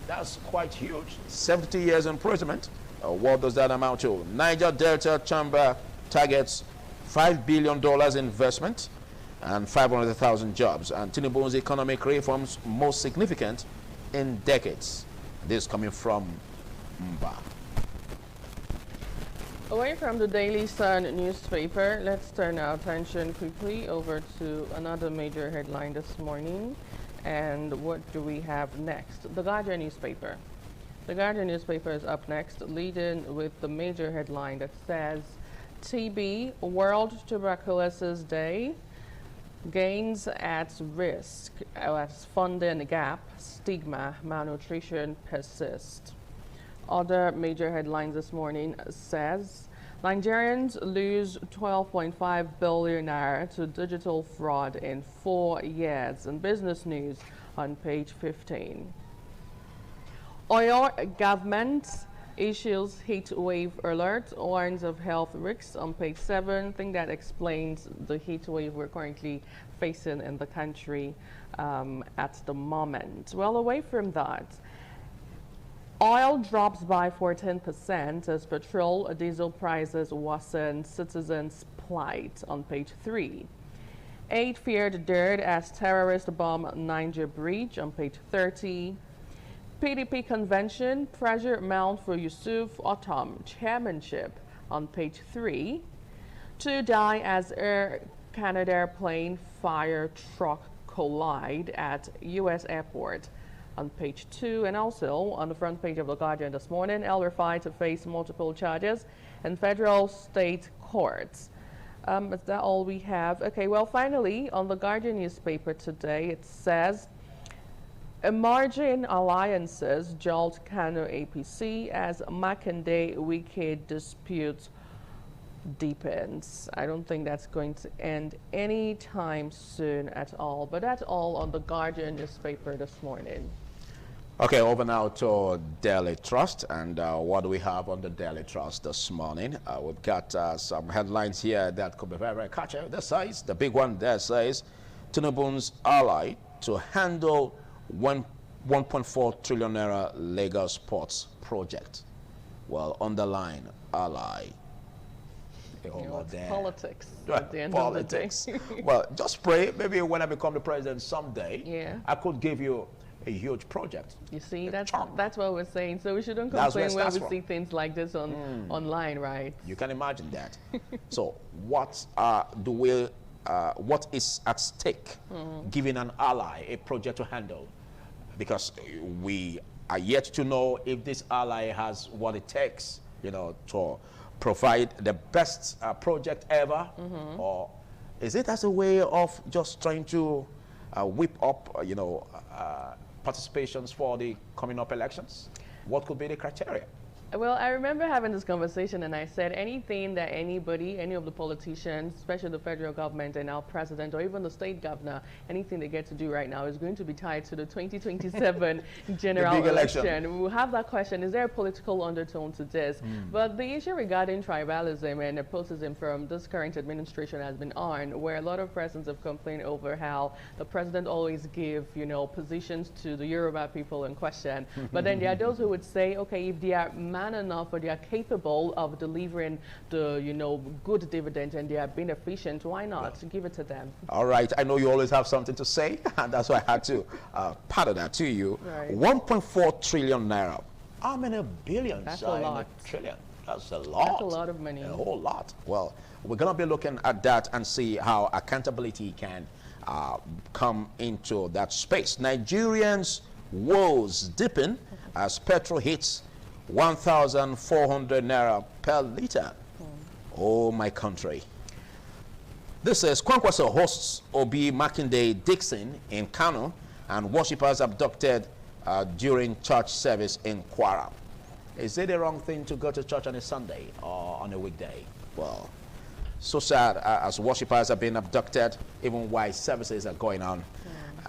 That's quite huge. 72 years imprisonment. What does that amount to? Niger Delta Chamber targets $5 billion investment and 500,000 jobs. And Tinubu's economic reforms most significant in decades. This coming from Mba. Away from the Daily Sun newspaper, let's turn our attention quickly over to another major headline this morning. And what do we have next? The Guardian newspaper. The Guardian newspaper is up next, leading with the major headline that says, TB, World Tuberculosis Day, gains at risk as funding gap, stigma, malnutrition persist. Other major headlines this morning says, Nigerians lose 12.5 billion naira to digital fraud in 4 years. In business news on page 15. Oyo government issues heat wave alert, warns of health risks on page 7. I think that explains the heat wave we're currently facing in the country at the moment. Well, away from that, oil drops by 14% as petrol, diesel prices worsen citizens' plight on page 3. 8 feared dead as terrorists bomb Niger bridge on page 30. PDP convention, pressure mount for Yusuf Autumn chairmanship on page 3. 2 die as Air Canada plane fire truck collide at U.S. airport on page 2. And also on the front page of The Guardian this morning, El Rufai to face multiple charges in federal state courts. Is that all we have? Okay, well, finally, on The Guardian newspaper today, it says, emerging alliances jolt Kano APC as Makinde-Wike dispute deepens. I don't think that's going to end anytime soon at all. But that's all on The Guardian newspaper this morning. Okay, over now to Daily Trust. And what do we have on the Daily Trust this morning? We've got some headlines here that could be very, very catchy. This says, the big one there says, Tinubu's ally to handle 1.4 trillion naira Lagos Ports project. Well, underline ally. Politics. Right, at the end politics. Of the day. Well, just pray. Maybe when I become the president someday, I could give you a huge project. You see, that's what we're saying. So we shouldn't complain when we see things like this on online, right? You can imagine that. So what what is at stake giving an ally a project to handle? Because we are yet to know if this ally has what it takes, you know, to provide the best project ever, or is it as a way of just trying to whip up, you know, participations for the coming up elections? What could be the criteria? Well, I remember having this conversation and I said anything that anybody, any of the politicians, especially the federal government and our president or even the state governor, anything they get to do right now is going to be tied to the 2027 general election. We'll have that question, is there a political undertone to this? But the issue regarding tribalism and nepotism from this current administration has been on, where a lot of persons have complained over how the president always give, you know, positions to the Yoruba people in question. But then there are those who would say, okay, if they are enough or they are capable of delivering the, you know, good dividend and they are being efficient, why not give it to them? All right, I know you always have something to say, and that's why I had to pattern that to you. Right. 1.4 trillion naira. How many billions? That's a lot. Trillion. That's a lot. That's a lot of money. A whole lot. Well, we're going to be looking at that and see how accountability can come into that space. Nigerians' woes deepen as petrol hits 1,400 naira per liter. Oh, my country. This is Kwankwaso hosts Obi Makinde Dixon in Kano and worshippers abducted during church service in Kwara. Is it the wrong thing to go to church on a Sunday or on a weekday? Well, so sad as worshippers are being abducted even while services are going on.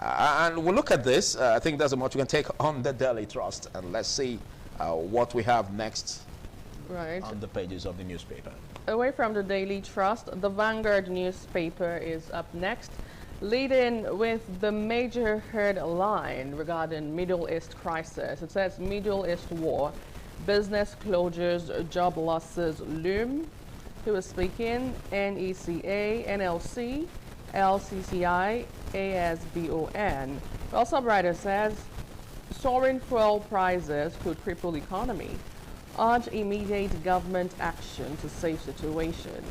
And we'll look at this. I think that's much we can take on the Daily Trust, and let's see what we have next on the pages of the newspaper. Away from the Daily Trust, the Vanguard newspaper is up next. Leading with the major headline regarding Middle East crisis. It says Middle East war, business closures, job losses loom. Who is speaking? NECA, NLC, LCCI, ASBON. Well, subwriter says soaring fuel prices could cripple economy. Urge immediate government action to save situation.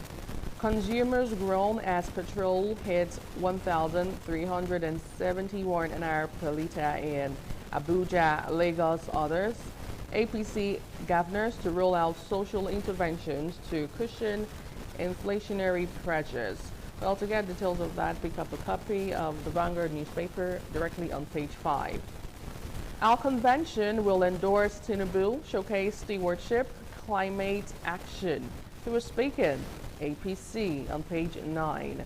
Consumers groan as petrol hits 1,371 naira per litre in Abuja, Lagos, others. APC governors to roll out social interventions to cushion inflationary pressures. Well, to get details of that, pick up a copy of the Vanguard newspaper directly on page 5. Our convention will endorse Tinubu, showcase stewardship, climate action. Who was speaking? APC on page 9.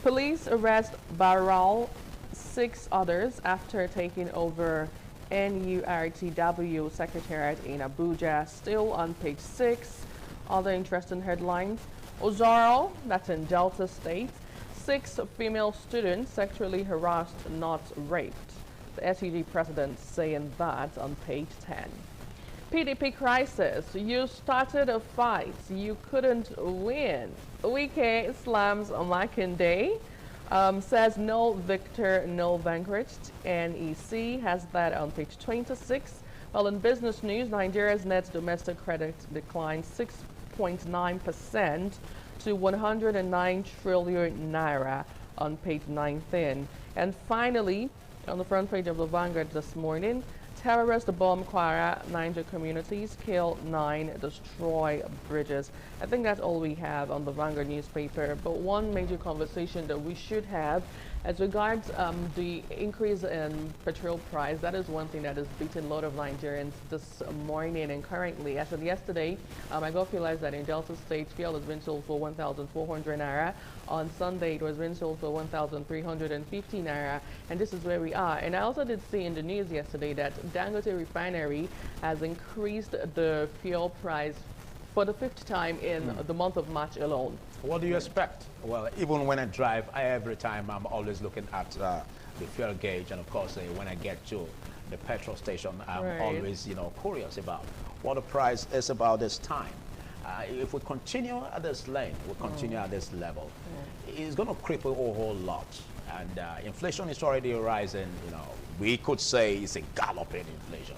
Police arrest Baral, 6 others after taking over NURTW Secretariat in Abuja, still on page 6. Other interesting headlines. Ozaro, that's in Delta State, 6 female students sexually harassed, not raped. The SUG president saying that on page 10. PDP crisis. You started a fight you couldn't win. Wike slams Makinde. Says no victor, no vanquished. NEC has that on page 26. Well, in business news, Nigeria's net domestic credit declined 6.9% to 109 trillion naira on page 19. And finally, on the front page of the Vanguard this morning, terrorists bomb Kwara, Niger communities, kill 9, destroy bridges. I think that's all we have on the Vanguard newspaper. But one major conversation that we should have as regards the increase in petrol price, that is one thing that has beaten a lot of Nigerians this morning and currently. As of yesterday, I got realized that in Delta State, fuel has been sold for 1,400 naira. On Sunday, it was being sold for 1,350 naira, and this is where we are. And I also did see in the news yesterday that Dangote Refinery has increased the fuel price for the 5th time in the month of March alone. What do you expect? Well, even when I drive, every time I'm always looking at the fuel gauge, and of course, when I get to the petrol station, I'm always, curious about what the price is about this time. If we continue at this lane, we continue at this level, it's going to cripple a whole lot. And inflation is already rising. We could say it's a galloping inflation.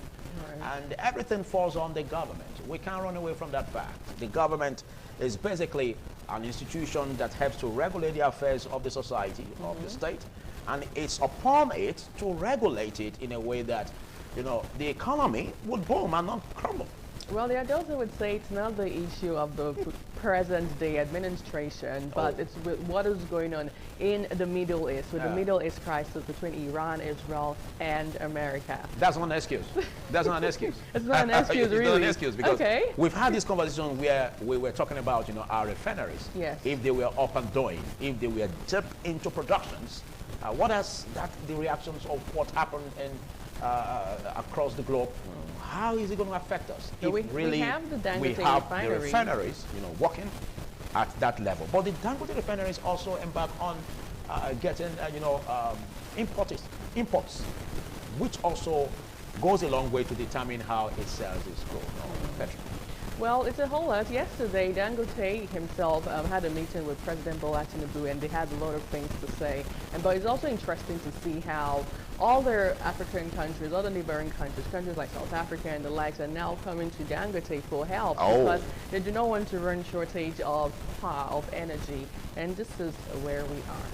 And everything falls on the government. We can't run away from that fact. The government is basically an institution that helps to regulate the affairs of the society, of the state. And it's upon it to regulate it in a way that, the economy would boom and not crumble. Well, the adults would say it's not the issue of the present-day administration, but it's with what is going on in the Middle East, with the Middle East crisis between Iran, Israel, and America. That's not an excuse. That's not an excuse. It's not an excuse, really. It's not an excuse because we've had this conversation where we were talking about, our refineries. Yes. If they were up and doing, if they were deep into productions, what has the reactions of what happened in across the globe? How is it going to affect us? So we have the Dangote refineries, working at that level. But the Dangote refineries also embark on getting, imports, which also goes a long way to determine how it sells its petrol. Well, it's a whole lot. Yesterday, Dangote himself had a meeting with President Bola Tinubu, and they had a lot of things to say. But it's also interesting to see how all their African countries, other neighboring countries like South Africa and the likes, are now coming to Dangote for help because they do not want to run shortage of power, of energy. And this is where we are.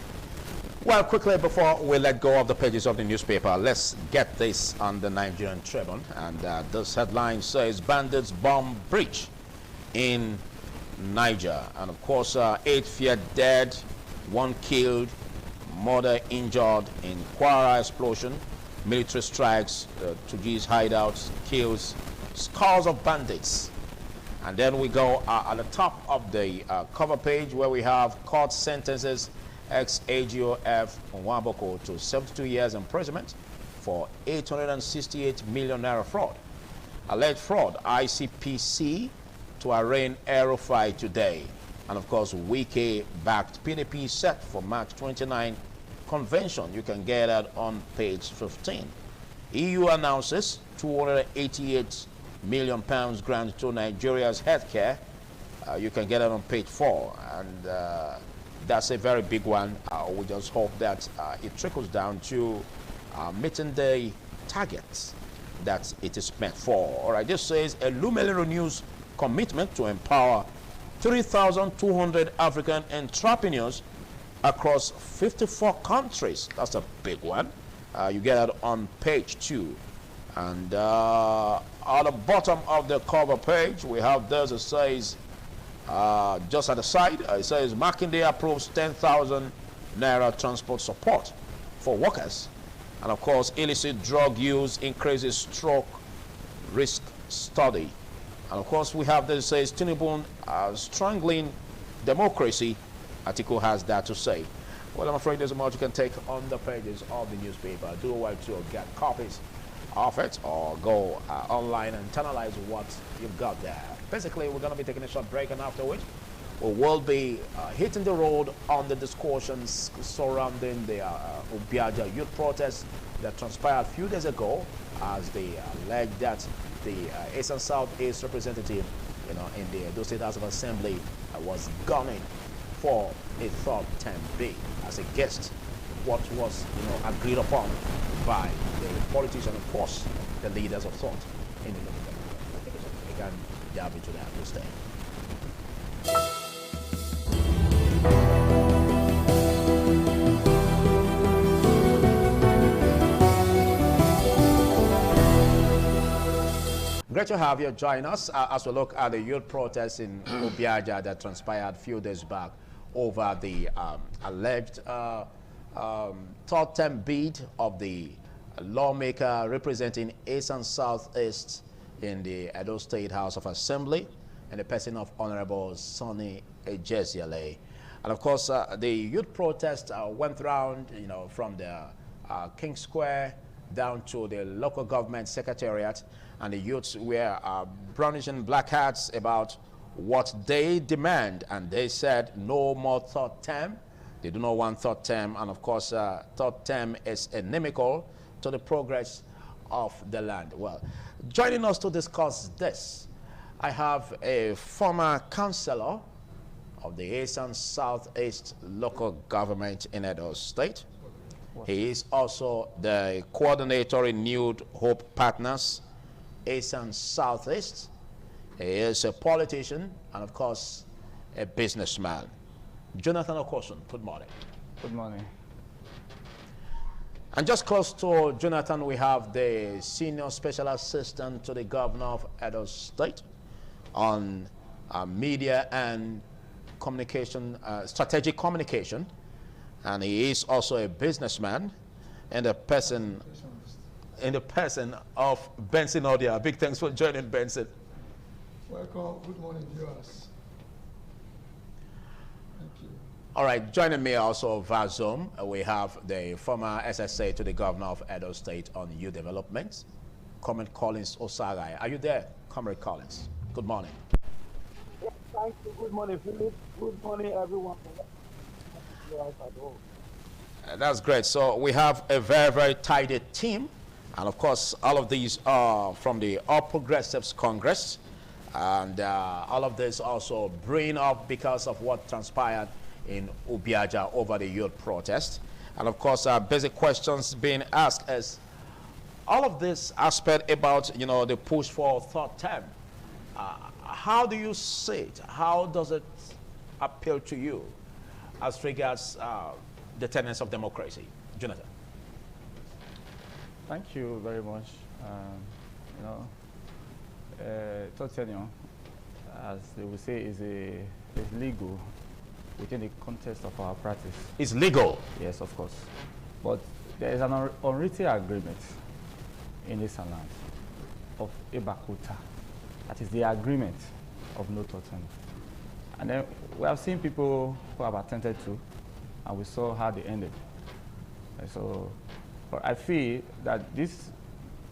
Well, quickly before we let go of the pages of the newspaper, let's get this on the Nigerian Tribune. And this headline says, bandits bomb breach in Niger. And of course, 8 feared dead, 1 killed, murder injured in Kwara explosion. Military strikes to these hideouts, kills scores of bandits. And then we go at the top of the cover page where we have court sentences ex-AGOF Nwaboko to 72 years imprisonment for 868 million naira fraud. Alleged fraud, ICPC to arraign El-Rufai today. And of course, Wike backed PDP set for March 29 Convention. You can get that on page 15. EU announces 288 million pounds grant to Nigeria's healthcare. You can get it on page 4, and that's a very big one. We just hope that it trickles down to meeting the targets that it is meant for. All right, this says Elumelu renews commitment to empower 3,200 African entrepreneurs across 54 countries. That's a big one. You get that on page 2. And at the bottom of the cover page, we have this. It says, just at the side, it says Makinde approves 10,000 naira transport support for workers. And of course, illicit drug use increases stroke risk study. And of course, we have this. Says Tinubu strangling democracy. Article has that to say. Well, I'm afraid there's much you can take on the pages of the newspaper. Do want to get copies of it, or go online and analyze what you've got there. Basically, we're going to be taking a short break, and after which we will be hitting the road on the discussions surrounding the Obiaja youth protest that transpired a few days ago, as they allege that the East and South East representative, in the Edo State House of Assembly was gunning for a third term bid as a guest. What was agreed upon by the politicians, of course, the leaders of thought in the local government. I think we can delve into that this day. Great to have you join us as we look at the youth protests in Obiaja that transpired a few days back over the alleged third term bid of the lawmaker representing East and Southeast in the Edo State House of Assembly, and the person of Honorable Sonny Ejeziele. And of course, the youth protest went round, from the King Square down to the local government secretariat, and the youths were brandishing black hats about what they demand, and they said no more third term. They do not want third term, and of course, third term is inimical to the progress of the land. Well, joining us to discuss this, I have a former councillor of the East and Southeast local government in Edo State. He is also the coordinator in New Hope Partners, East and Southeast. He is a politician and, of course, a businessman. Jonathan Okosun, good morning. Good morning. And just close to Jonathan, we have the Senior Special Assistant to the Governor of Edo State on media and communication, strategic communication. And he is also a businessman, and a person of Benson Odia. Big thanks for joining, Benson. Welcome. Good morning, viewers. Thank you. All right, joining me also via Zoom, we have the former SSA to the Governor of Edo State on youth development, Comrade Collins Osagai. Are you there, Comrade Collins? Good morning. Yes, thank you. Good morning, Philip. Good morning, everyone. That's great. So we have a very, very tidy team. And of course, all of these are from the All Progressives Congress. And all of this also bring up because of what transpired in Obiaja over the youth protest. And of course, basic questions being asked is all of this aspect about, the push for third term. How do you see it? How does it appeal to you as regards the tenets of democracy? Jonathan. Thank you very much. Third tenure, as they will say, is legal within the context of our practice. It's legal? Yes, of course. But there is an unwritten agreement in this land of Ibakuta. That is the agreement of no third tenure. And then we have seen people who have attempted to, and we saw how they ended. And so, but I feel that this,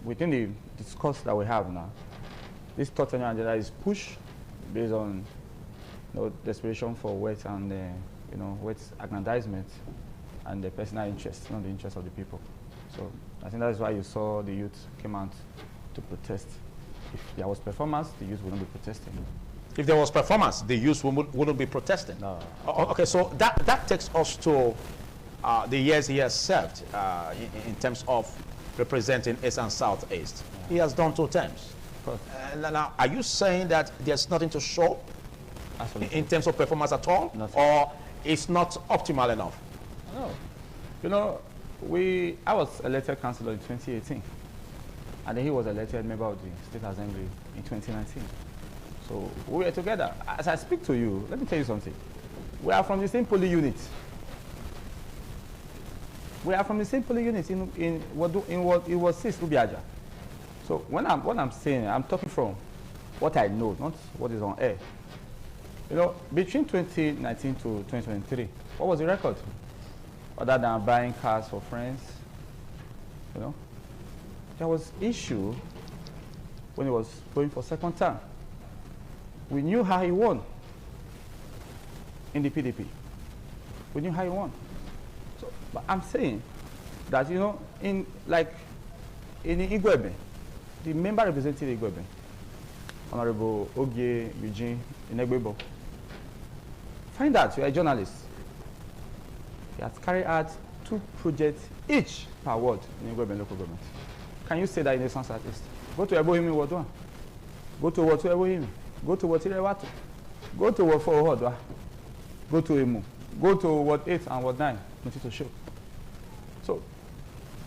within the discourse that we have now, this third tenure agenda is pushed based on desperation for wealth and wealth aggrandizement and the personal interest, not the interest of the people. So I think that's why you saw the youth came out to protest. If there was performance, the youth wouldn't be protesting. If there was performance, the youth wouldn't be protesting. No. Okay, so that takes us to the years he has served in terms of representing East and Southeast. Yeah. He has done 2 terms. Now, are you saying that there's nothing to show in terms of performance at all? Nothing. Or it's not optimal enough? No. You know, I was elected councillor in 2018. And then he was elected member of the State Assembly in 2019. So we were together. As I speak to you, let me tell you something. We are from the same polling unit. We are from the same polling unit in what it was 6 Ubiaja. So what I'm saying, I'm talking from what I know, not what is on air. You know, between 2019 to 2023, what was the record? Other than buying cars for friends, you know, there was issue when he was going for 2nd term. We knew how he won in the PDP. We knew how he won. So, but I'm saying that, you know, in Igwebe, the member representing Igwebe, Honorable Ogie Eugene Inegbebo, find out you are a journalist. He has carried out 2 projects each per ward in Igwebe local government. Can you say that in the Southeast? Go to Ebohimi Ward 1. Go to Ward 2 Ebohimi. Go to Ward 3 Ewatu. Go to Ward 4 Ward. Go to Emu. Go to Ward 8 and Ward 9. Nothing to show. So,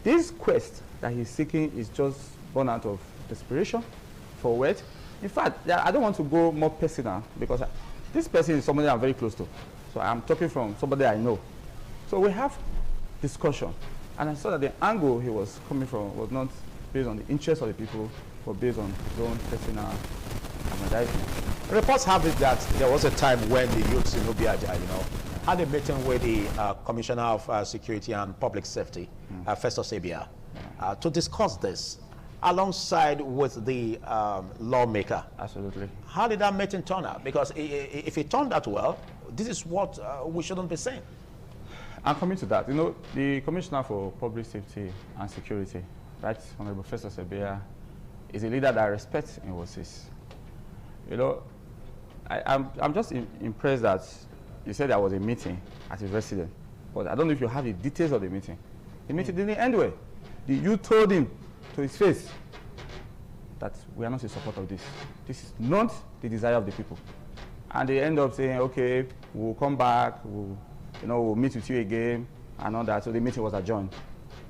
this quest that he's seeking is just born out of desperation for what? In fact, I don't want to go more personal because this person is somebody I'm very close to. So I'm talking from somebody I know. So we have discussion. And I saw that the angle he was coming from was not based on the interests of the people, but based on his own personal aggrandizement. Reports have it that there was a time when the youths in Ubiaja, you know, had a meeting with the Commissioner of Security and Public Safety, Festus Ebia, to discuss this alongside with the lawmaker. Absolutely. How did that meeting turn out? Because if it turned out well, this is what we shouldn't be saying. I'm coming to that. You know, the Commissioner for Public Safety and Security, right, Honorable Festus Ebia, is a leader that I respect in WOSIS. You know, I'm just impressed that you said there was a meeting at his residence, but I don't know if you have the details of the meeting. The meeting didn't end well. You told him to his face that we are not in support of this. This is not the desire of the people. And they end up saying, okay, we'll come back, we'll meet with you again, and all that. So the meeting was adjourned.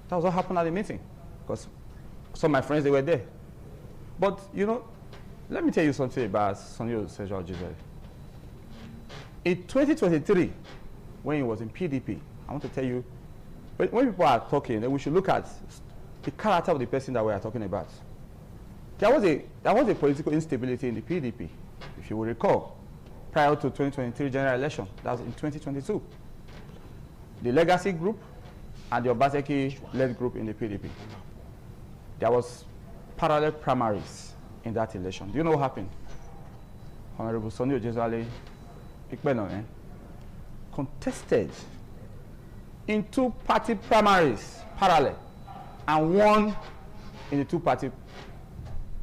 That was what happened at the meeting, because some of my friends, they were there. But, you know, let me tell you something about Sonny Osejo Ojizere. In 2023, when he was in PDP, I want to tell you, when people are talking, then we should look at the character of the person that we are talking about. There was a political instability in the PDP, if you will recall, prior to 2023 general election. That was in 2022. The Legacy group and the Obaseki-led group in the PDP. There was parallel primaries in that election. Do you know what happened? Honorable Sonny Ojizale Ikpenone contested in 2-party primaries, parallel, and won in the 2-party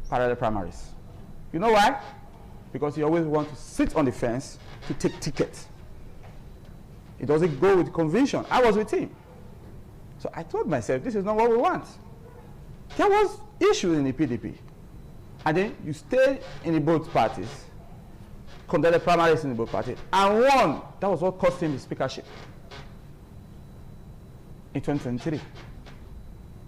parallel primaries. You know why? Because he always wants to sit on the fence to take tickets. He doesn't go with conviction. I was with him. So I told myself, this is not what we want. There was issue in the PDP. And then you stay in the both parties, conducted primaries in the both parties, and won. That was what cost him the speakership in 2023.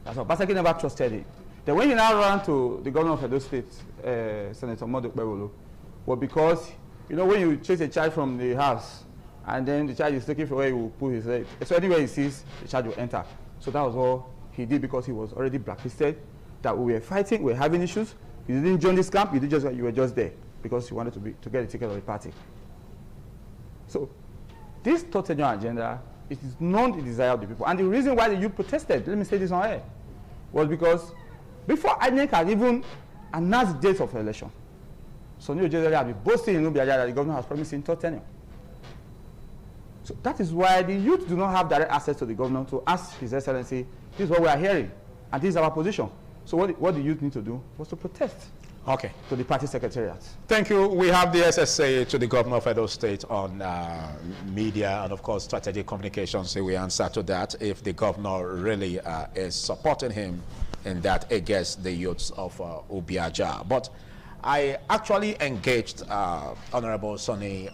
That's why Obaseki never trusted him. Then when he now ran to the governor of Edo State, Senator Modu Okpebholo, was because, you know, when you chase a child from the house, and then the child is looking for where he will put his head, so anywhere he sees, the child will enter. So that was all he did, because he was already blacklisted, that we were fighting, we were having issues. You didn't join this camp, you were just there because you wanted to get a ticket of the party. So this third tenure agenda, it is not the desire of the people. And the reason why the youth protested, let me say this on air, was because before INEC had even announced the date of the election, Sonny Ojizere had been boasting in Ubiaja that the governor has promised in third tenure. So that is why the youth do not have direct access to the governor to ask His Excellency, this is what we are hearing, and this is our position. So what the youth need to do was to protest. Okay. To the party secretariat. Thank you. We have the SSA to the governor of Edo State on media and, of course, strategic communications. So we answer to that if the governor really is supporting him in that against the youths of Ubiaja. But I actually engaged Honorable Sonny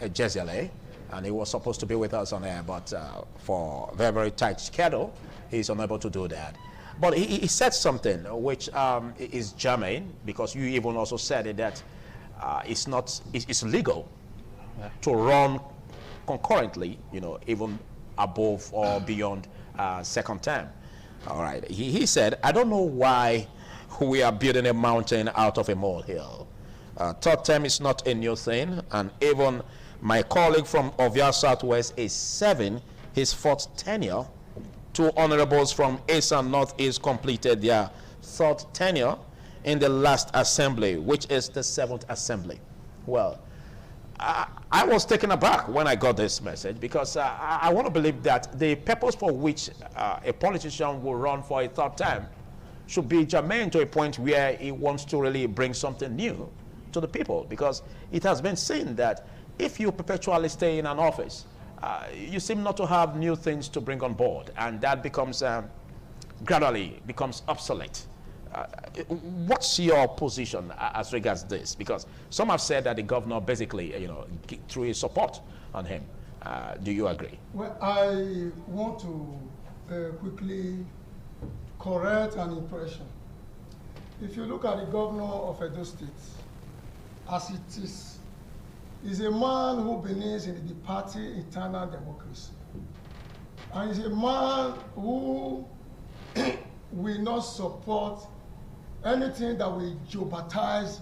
Jezele, and he was supposed to be with us on air, but for a very, very tight schedule, he's unable to do that. But he said something which is germane, because you even also said it, that it's legal to run concurrently, you know, even above or beyond second term. All right. He said, I don't know why we are building a mountain out of a molehill. Third term is not a new thing, and even my colleague from Ovia Southwest is serving his fourth tenure. Two honorables from East and Northeast completed their third tenure in the last assembly, which is the 7th assembly. Well, I was taken aback when I got this message, because I want to believe that the purpose for which a politician will run for a third term should be germane to a point where he wants to really bring something new to the people, because it has been seen that if you perpetually stay in an office, you seem not to have new things to bring on board, and that becomes gradually becomes obsolete. What's your position as regards this? Because some have said that the governor basically, you know, threw his support on him. Do you agree? Well, I want to quickly correct an impression. If you look at the governor of Edo State, as it is a man who believes in the party internal democracy. And is a man who will not support anything that will jeopardize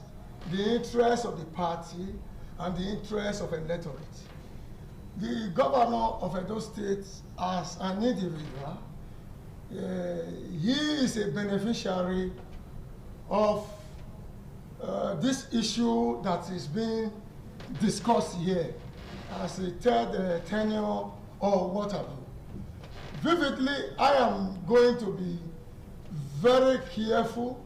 the interests of the party and the interests of electorate. The governor of Edo State, as an individual, he is a beneficiary of this issue that is being discussed here as a third tenure or what have you. Vividly, I am going to be very careful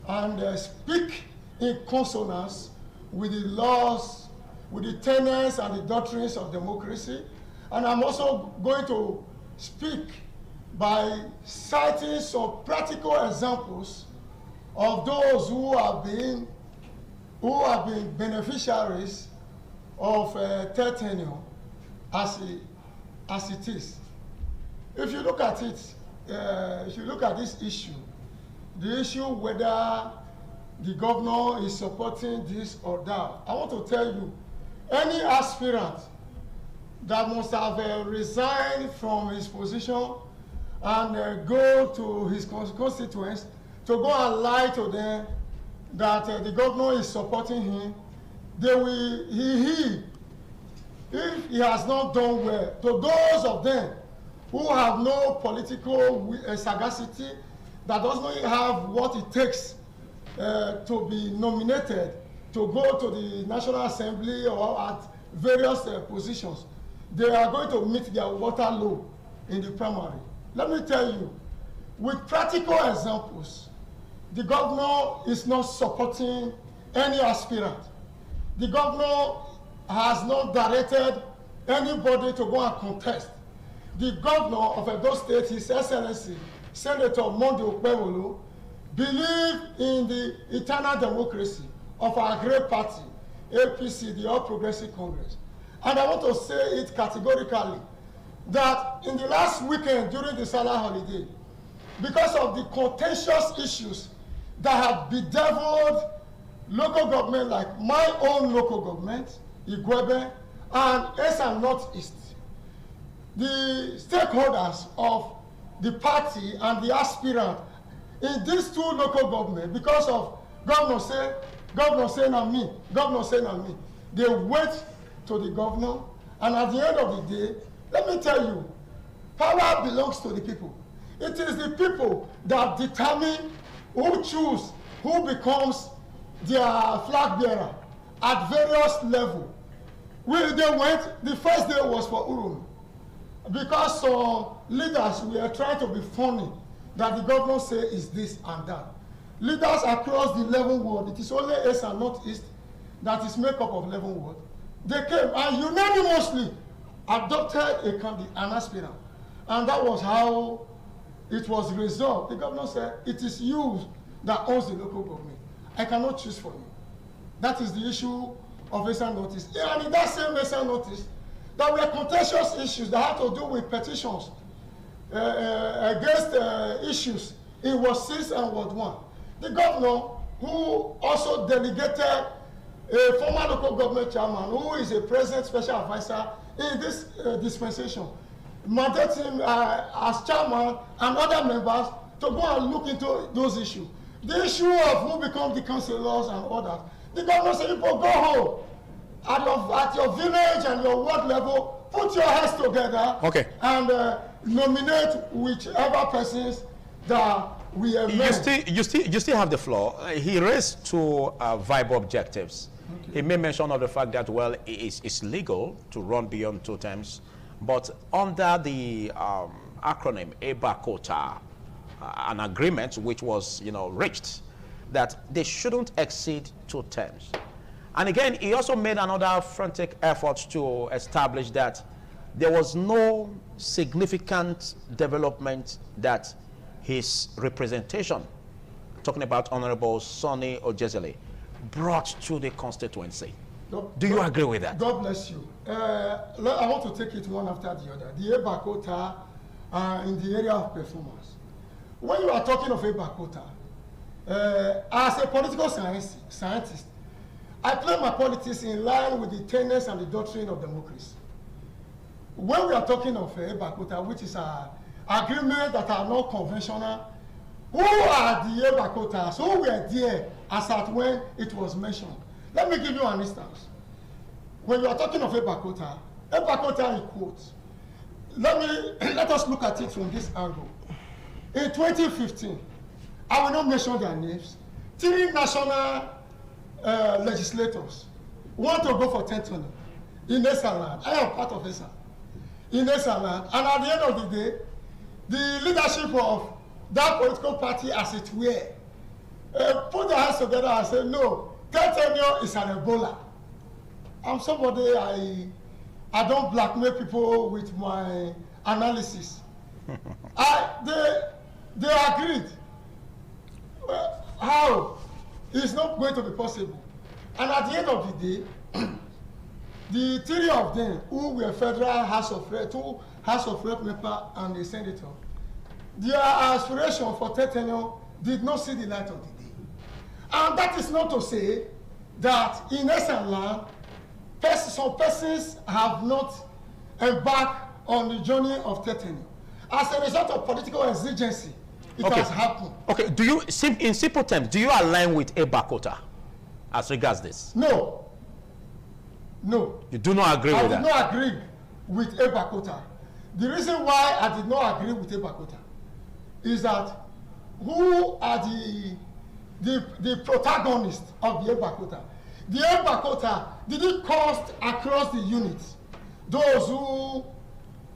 and speak in consonance with the laws, with the tenets and the doctrines of democracy. And I'm also going to speak by citing some practical examples of those who have been beneficiaries of third tenure as it is. If you look at it, if you look at this issue, the issue whether the governor is supporting this or that, I want to tell you, any aspirant that must have resigned from his position and go to his constituents to go and lie to them that the governor is supporting him, they will, if he has not done well, to those of them who have no political sagacity, that does not have what it takes to be nominated to go to the National Assembly or at various positions, they are going to meet their Waterloo in the primary. Let me tell you, with practical examples, the governor is not supporting any aspirant. The governor has not directed anybody to go and contest. The governor of Edo State, His Excellency, Senator Monday Okpebholo, believe in the eternal democracy of our great party, APC, the All Progressive Congress. And I want to say it categorically that in the last weekend during the Salah holiday, because of the contentious issues that have bedeviled local government like my own local government, Igwebe, and East and Northeast, the stakeholders of the party and the aspirant in these two local governments, because of governor say na me, they wait to the governor, and at the end of the day, let me tell you, power belongs to the people. It is the people that determine who choose, who becomes their flag bearer at various levels. They went, the first day was for Urum. Because some leaders were trying to be funny that the governor say is this and that. Leaders across the 11 ward, it is only East and Northeast that is made up of 11 ward. They came and unanimously adopted an aspirant. And that was how it was resolved. The governor said, it is you that owns the local government. I cannot choose for you. That is the issue of Eastern Northeast. And in that same Eastern Northeast, there were contentious issues that had to do with petitions against issues in Ward 6 and Ward 1. The governor, who also delegated a former local government chairman, who is a present special advisor in this dispensation, mandated him as chairman and other members to go and look into those issues. The issue of who becomes the councillors and others, the governor said, people go home. At your village and your ward level, put your heads together and nominate whichever persons that we have made. You still have the floor. He raised two viable objectives. Okay. He made mention of the fact that, well, it's legal to run beyond 2 terms, but under the acronym EBACOTA, an agreement which was, reached, that they shouldn't exceed 2 terms. And again, he also made another frantic effort to establish that there was no significant development that his representation, talking about Honorable Sonny Ojezele, brought to the constituency. Do you agree with that? God bless you. I want to take it one after the other. The EBACOTA in the area of performance. When you are talking of EBACOTA, as a political scientist, I play my politics in line with the tenets and the doctrine of democracy. When we are talking of EBACOTA, which is an agreement that are not conventional, who are the EBACOTAs? Who were there as at when it was mentioned? Let me give you an instance. When you are talking of EBACOTA in quotes, let us look at it from this angle. In 2015, I will not mention their names, 3 national legislators want to go for 10th term in Esaland. I am part of Esaland. In Esaland, and at the end of the day, the leadership of that political party, as it were, put their hands together and say, no, 10th tenure is an Ebola. I'm somebody, I don't blackmail people with my analysis. They agreed. How? It's not going to be possible. And at the end of the day, the 3 of them who were federal House of Rep, 2 House of Rep member and a senator, their aspiration for 10th tenure did not see the light of the day. And that is not to say that in Esaland, some persons have not embarked on the journey of 10th tenure. As a result of political exigency, it has happened. Okay, do you, in simple terms, do you align with EBACOTA as regards this? No. No. You do not agree with that? I do not agree with EBACOTA. The reason why I did not agree with EBACOTA is that who are the protagonists of the EBACOTA? The EBACOTA, did it cost across the units? Those who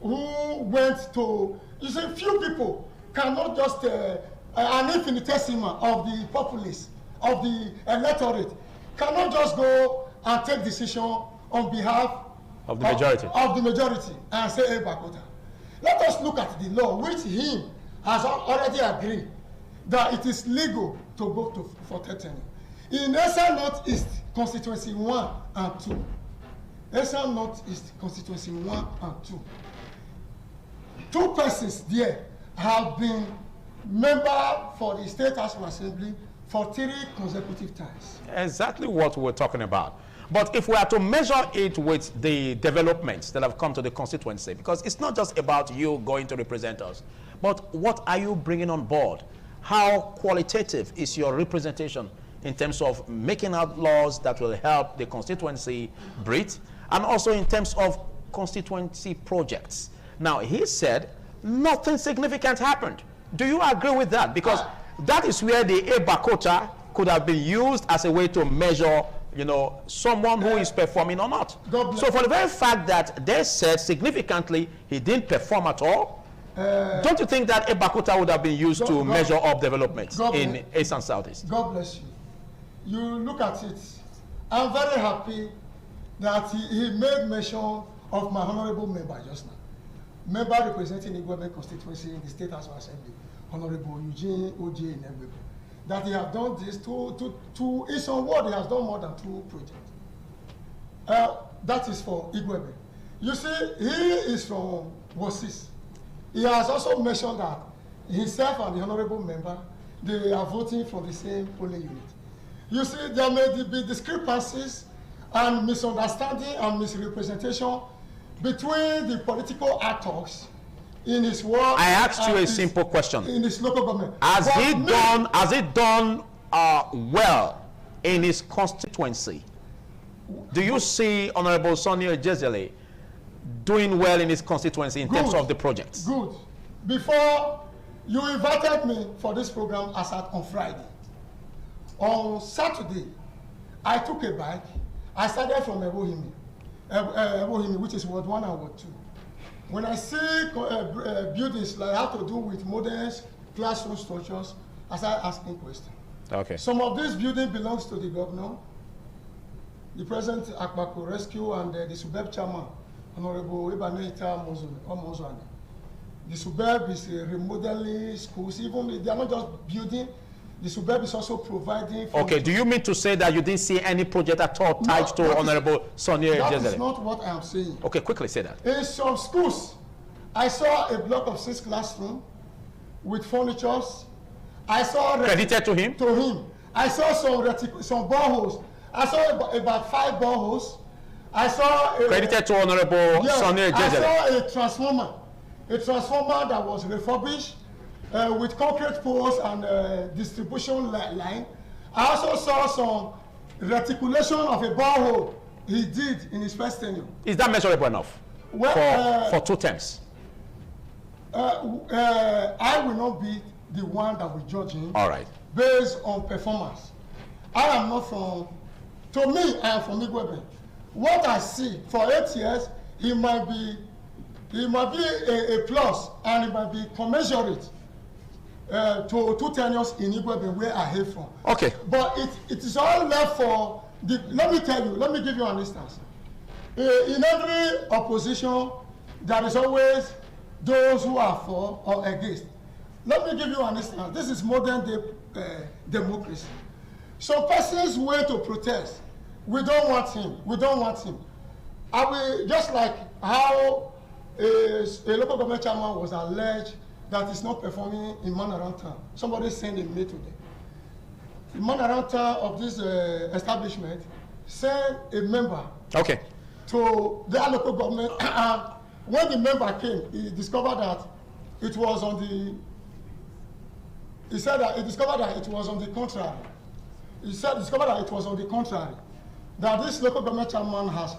went to, you see, few people cannot just, an infinitesimal of the populace, of the electorate, cannot just go and take decision on behalf of the majority. Of the majority and say EBACOTA. Let us look at the law, which he has already agreed that it is legal to go for 10th tenure. In Eastern Northeast Constituency 1 and 2, Eastern Northeast Constituency 1 and 2, 2 persons there have been member for the State House of Assembly for 3 consecutive times. Exactly what we're talking about. But if we are to measure it with the developments that have come to the constituency, because it's not just about you going to represent us, but what are you bringing on board? How qualitative is your representation in terms of making out laws that will help the constituency breathe, and also in terms of constituency projects? Now, he said nothing significant happened. Do you agree with that? Because that is where the EBACOTA could have been used as a way to measure you know, someone who is performing or not. So for the very fact that they said significantly he didn't perform at all, don't you think that Ebakuta would have been used to measure up development in East and Southeast? God bless you. You look at it. I'm very happy that he made mention of my honorable member just now. Member representing Igwebe constituency in the State House of Assembly, Honorable Eugene O.J. Inegwebe. That he has done this in some word, he has done more than 2 projects. That is for Igwebe. You see, he is from Wosis. He has also mentioned that himself and the honorable member, they are voting for the same polling unit. You see, there may be discrepancies and misunderstanding and misrepresentation between the political actors in his work. I asked you a simple question. In his local government. Has he done well in his constituency? Do you see Honorable Sonny Ejezele doing well in his constituency in terms of the projects? Good. Before you invited me for this program on Friday. On Saturday, I took a bike. I started from Ebohimi, which is Ward 1 and Ward 2. When I see buildings that have to do with modern classroom structures, I start asking questions. Okay. Some of these buildings belongs to the governor, the President Akbako Rescue, and the Subeb chairman, Honorable Ebaneita Mozwane. The Subeb is remodeling schools. Even they are not just building. The Subeb is also providing. Okay, do you mean to say that you didn't see any project at all tied to Honorable Sonny Ejezele? That is not what I am saying. Okay, quickly say that. In some schools, I saw a block of 6 classrooms with furnitures. I saw credited to him. I saw some boreholes. I saw about 5 boreholes. I saw credited to Honorable Sonny Ejezele. I saw a transformer that was refurbished. With concrete poles and distribution line. I also saw some reticulation of a borehole he did in his first tenure. Is that measurable enough for 2 terms? I will not be the one that will judge him. All right. Based on performance. I am not from, to me, I am from Igwebe. What I see for 8 years, he might be a plus and it might be commensurate to 2 tenures in Igwebe where I hail from. Okay. But it is all left for the, let me tell you, let me give you an instance. In every opposition, there is always those who are for or against. Let me give you an instance. This is modern day democracy. Some persons went to protest. We don't want him. We don't want him. I will, just like how a local government chairman was alleged that is not performing in man around town. Somebody sent a mail to them. The man around town of this establishment sent a member to their local government. And when the member came, he discovered that it was on the, he said that he discovered that it was on the contrary. Discovered that it was on the contrary. That this local government chairman has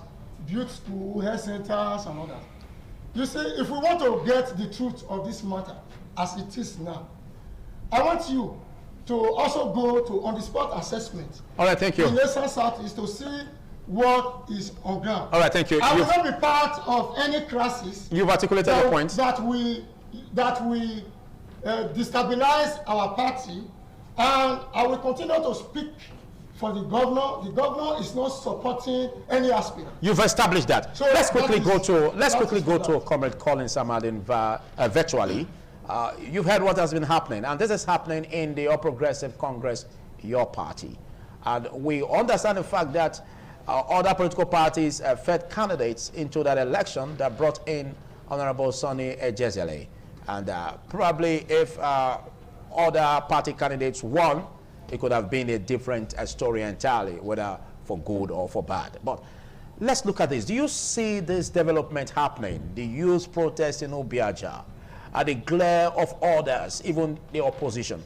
built school, health centers and all that. You see, if we want to get the truth of this matter as it is now, I want you to also go to on-the-spot assessment. All right, thank you. In Eastern Southeast to see what is on ground. All right, thank you. I will not be part of any crisis. You've articulated your point. That we destabilize our party, and I will continue to speak for the governor. The governor is not supporting any aspirant. You've established that. So let's quickly go to Comrade Collins Amadin virtually. You've heard what has been happening, and this is happening in the All Progressive Congress, your party. And we understand the fact that other political parties fed candidates into that election that brought in Honorable Sonny Ejezele. And probably if other party candidates won, it could have been a different story entirely, whether for good or for bad. But let's look at this. Do you see this development happening? The youth protest in Obiaja, the glare of others, even the opposition,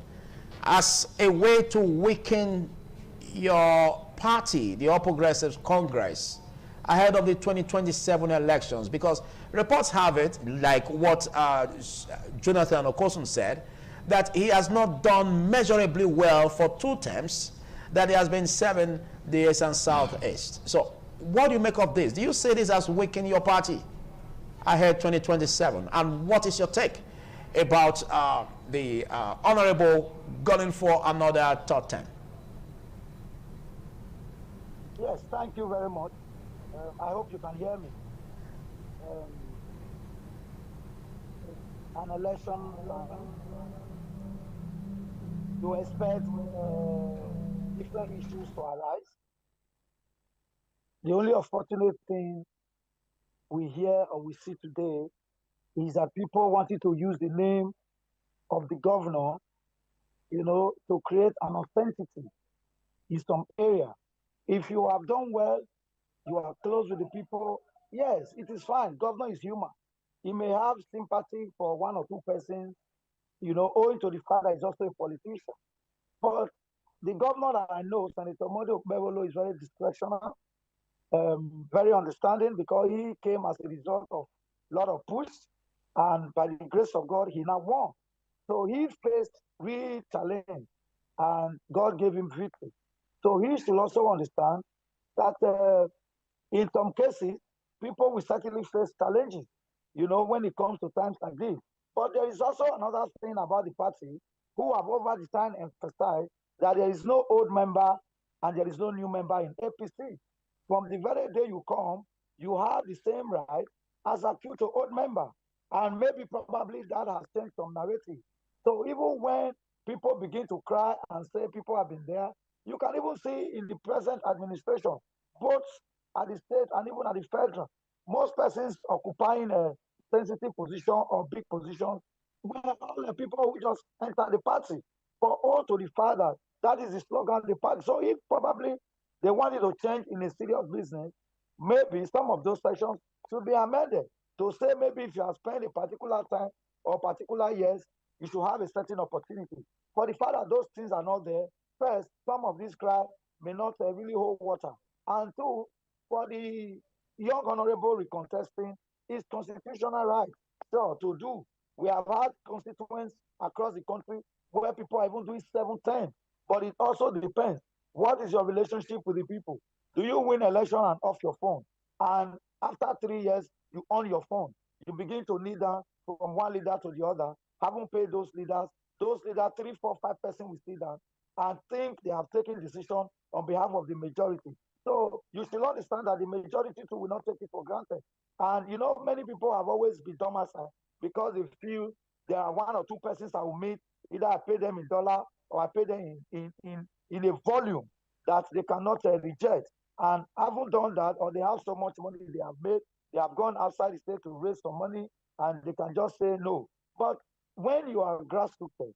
as a way to weaken your party, the All Progressives Congress, ahead of the 2027 elections? Because reports have it, like what Jonathan Okosun said, that he has not done measurably well for 2 terms, that he has been serving the East and Southeast. So what do you make of this? Do you see this as weakening your party ahead 2027? And what is your take about the Honorable gunning for another third term? Yes, thank you very much. I hope you can hear me. An election, you expect different issues to arise. The only unfortunate thing we hear or we see today is that people wanted to use the name of the governor, you know, to create an authenticity in some area. If you have done well, you are close with the people, yes, it is fine. Governor is human. He may have sympathy for one or two persons, you know, owing to the fact that he's also a politician. But the governor that I know, Senator Monday Okpebholo, is very discretional, very understanding, because he came as a result of a lot of push, and by the grace of God, he now won. So he faced real challenge, and God gave him victory. So he should also understand that in some cases, people will certainly face challenges, you know, when it comes to times like this. But there is also another thing about the party who have over the time emphasized that there is no old member and there is no new member in APC. From the very day you come, you have the same right as a future old member. And maybe probably that has changed some narrative. So even when people begin to cry and say people have been there, you can even see in the present administration, both at the state and even at the federal, most persons occupying a sensitive position or big position were all the people who just enter the party. For all to the father, that is the slogan of the party. So if probably they wanted to change in a serious business, maybe some of those sections should be amended to say maybe if you have spent a particular time or particular years, you should have a certain opportunity. For the fact that those things are not there, first, some of these cries may not really hold water. And two, for the young honorable recontesting, is constitutional right, sure, to do. We have had constituents across the country where people are even doing 7-10, but it also depends. What is your relationship with the people? Do you win election and off your phone? And after 3 years, you on your phone. You begin to kneel down from one leader to the other, haven't paid those leaders. Those leaders, 3, 4, 5 persons will sit down and think they have taken decision on behalf of the majority. So you should understand that the majority too will not take it for granted. And you know, many people have always been domiciled because they feel there are 1 or 2 persons I will meet, either I pay them in dollar or I pay them in a volume that they cannot reject. And haven't done that, or they have so much money they have made, they have gone outside the state to raise some money and they can just say no. But when you are grassroots,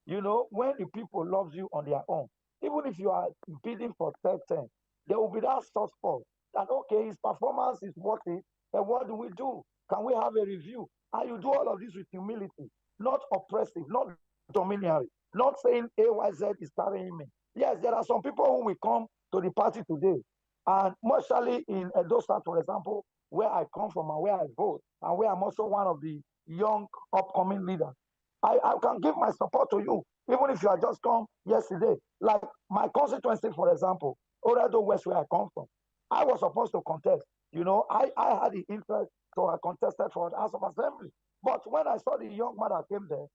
you know, when the people love you on their own, even if you are bidding for third term, there will be that soft spot that, okay, his performance is worth it, and what do we do? Can we have a review? And you do all of this with humility, not oppressive, not domineering, not saying AYZ is carrying me. Yes, there are some people who will come to the party today, and mostly in Edo State, for example, where I come from and where I vote, and where I'm also one of the young upcoming leaders. I can give my support to you, even if you have just come yesterday. Like my constituency, for example, Oredo West, where I come from, I was supposed to contest. You know, I had the interest to have contested for the House of Assembly. But when I saw the young man that came there,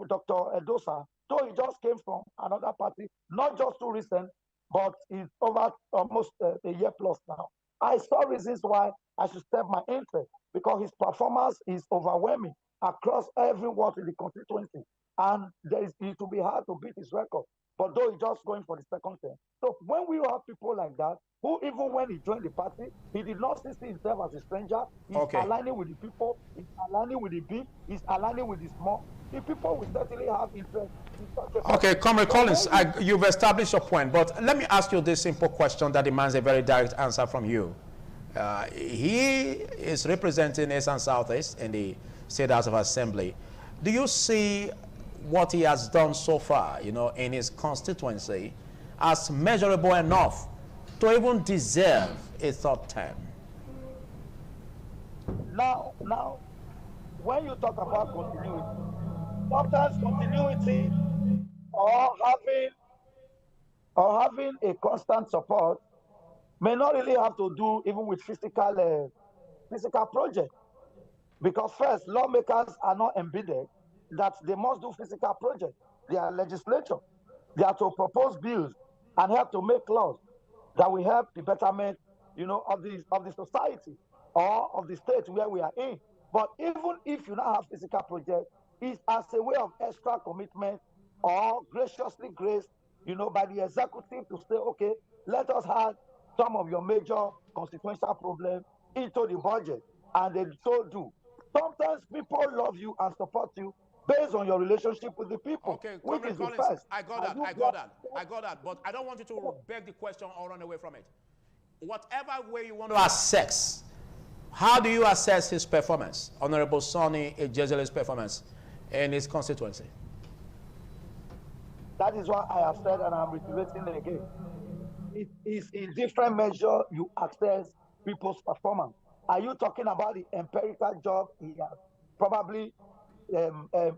Dr. Edosa, though he just came from another party, not just too recent, but he's over almost a year plus now. I saw reasons why I should step my interest, because his performance is overwhelming across every ward in the constituency. And it will be hard to beat his record. But though he's just going for the second term. So when we have people like that, who even when he joined the party, he did not see himself as a stranger. He's aligning with the people, he's aligning with the big, he's aligning with the small. The people will certainly have interest in such a Okay, Comrade Collins, you've established your point, but let me ask you this simple question that demands a very direct answer from you. He is representing East and Southeast in the State House of Assembly. Do you see what he has done so far, you know, in his constituency as measurable enough to even deserve a third term? Now, when you talk about continuity, sometimes continuity or having or having a constant support may not really have to do even with physical project. Because first, lawmakers are not embedded that they must do physical project. They are legislature. They are to propose bills and help to make laws that will help the betterment, of the society or of the state where we are in. But even if you not have physical project, it's as a way of extra commitment or graciously graced, by the executive to say, okay, let us have some of your major consequential problems into the budget, and they so do. Sometimes people love you and support you based on your relationship with the people. Okay, which Comrade is the Collins, first. I got that, but I don't want you to beg the question or run away from it. Whatever way you want to assess, how do you assess his performance, Honorable Sonny Ejezele's performance in his constituency? That is what I have said, and I'm reiterating again. It is in different measure you assess people's performance. Are you talking about the empirical job he has, probably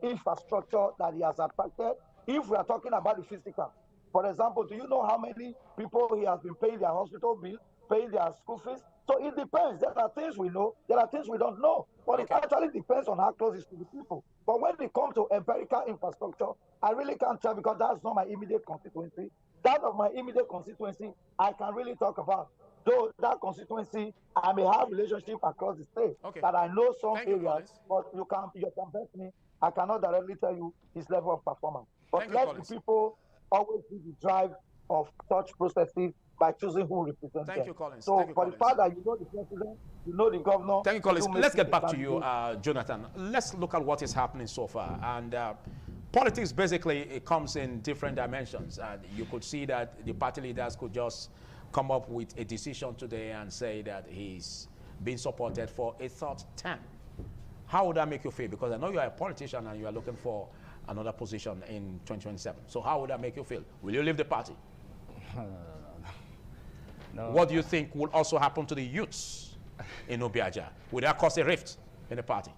infrastructure that he has attracted? If we are talking about the physical, for example, do you know how many people he has been paying their hospital bill, paying their school fees? So it depends. There are things we know, there are things we don't know. But it actually depends on how close it is to the people. But when it comes to empirical infrastructure, I really can't tell because that's not my immediate constituency. That of my immediate constituency, I can really talk about. Though that constituency, I may have relationship across the state that I know some areas, but you can bet me, I cannot directly tell you his level of performance. But let the people always be the drive of such processes by choosing who represents them. Thank you, Collins. So Thank you, for Collins. the fact that you know the president, you know the governor. Thank you, Collins. Let's get back to you, Jonathan. Let's look at what is happening so far. And politics, basically, it comes in different dimensions. And you could see that the party leaders could just come up with a decision today and say that he's being supported for a third term. How would that make you feel? Because I know you are a politician and you are looking for another position in 2027. So how would that make you feel? Will you leave the party? No. What do you think will also happen to the youths in Obiaja? Will that cause a rift in the party?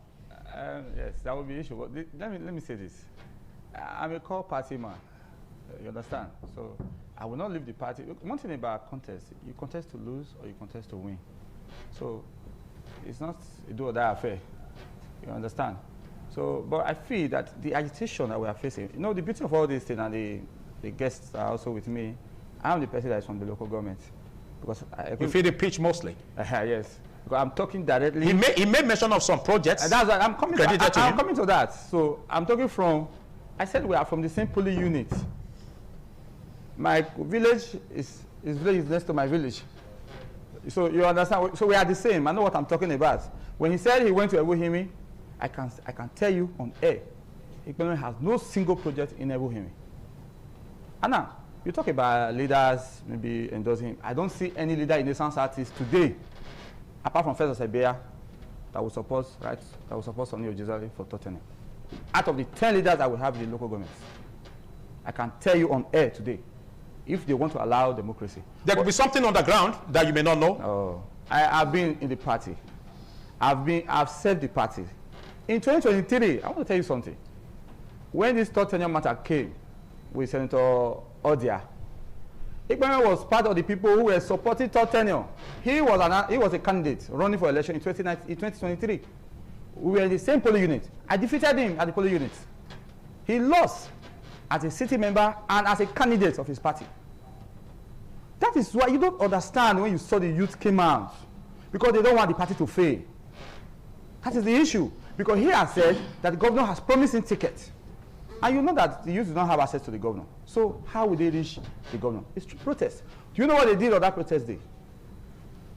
Yes, that would be an issue. But let me say this. I'm a core party man. You understand? So I will not leave the party. One thing about contest, you contest to lose or you contest to win. So it's not a do or die affair. You understand? So, but I feel that the agitation that we are facing, the beauty of all this thing, and the guests are also with me, I am the person that is from the local government. Because you feel the pitch mostly? Yes. Because I'm talking directly. He made mention of some projects. That's right. I'm coming to that. So I'm talking from, I said we are from the same polling unit. My village is next to my village. So you understand? So we are the same. I know what I'm talking about. When he said he went to Ewohimi, I can tell you on air, Ekpememe has no single project in Ewohimi. And now, you talk about leaders maybe endorsing him. I don't see any leader in the South Southeast today, apart from Festus Ebea, that will support Sonny Ejezele for Tottenham. Out of the 10 leaders that we have in the local governments, I can tell you on air today, if they want to allow democracy. There could be something on the ground that you may not know. Oh, I've been in the party. I've served the party. In 2023, I want to tell you something. When this third tenure matter came with Senator Odia, Ekpememe was part of the people who were supporting third tenure. He was a candidate running for election in 2023. We were in the same polling unit. I defeated him at the polling unit. He lost as a city member and as a candidate of his party. That is why you don't understand when you saw the youth came out, because they don't want the party to fail. That is the issue. Because he has said that the governor has promised him tickets. And you know that the youth do not have access to the governor. So how will they reach the governor? It's through protest. Do you know what they did on that protest day?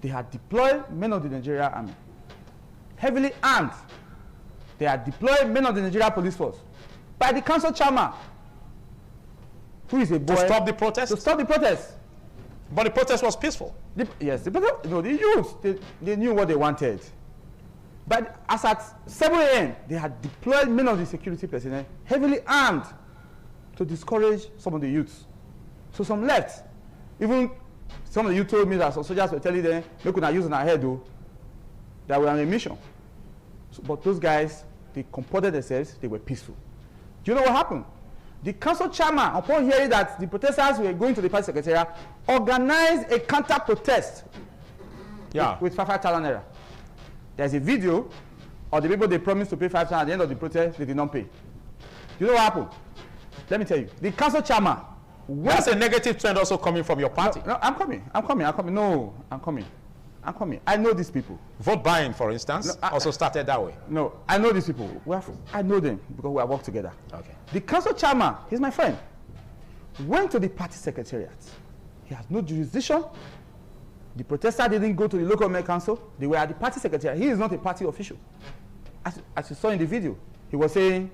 They had deployed men of the Nigeria army, heavily armed. They had deployed men of the Nigeria police force by the council chairman, who is a boy. To stop the protest? To stop the protest. But the protest was peaceful. The youth, they knew what they wanted. But as at 7 a.m., they had deployed men of the security personnel, heavily armed, to discourage some of the youths. So some left. Even some of the youth told me that some soldiers were telling them, they could not use in our head, though, that we were on a mission. So, but those guys, they comported themselves, they were peaceful. Do you know what happened? The council chairman, upon hearing that the protesters were going to the party secretariat, organized a counter-protest with 5,000 naira. There's a video of the people they promised to pay 5,000 at the end of the protest, they did not pay. You know what happened? Let me tell you. The council chairman. That's a negative trend also coming from your party. No, I'm coming. No, I'm coming. I know these people. Vote buying, for instance, also started that way. No, I know these people. I know them because we have worked together. Okay. The council chairman, he's my friend, went to the party secretariat. He has no jurisdiction. The protester didn't go to the local mayor council. They were at the party secretariat. He is not a party official. As you saw in the video, he was saying,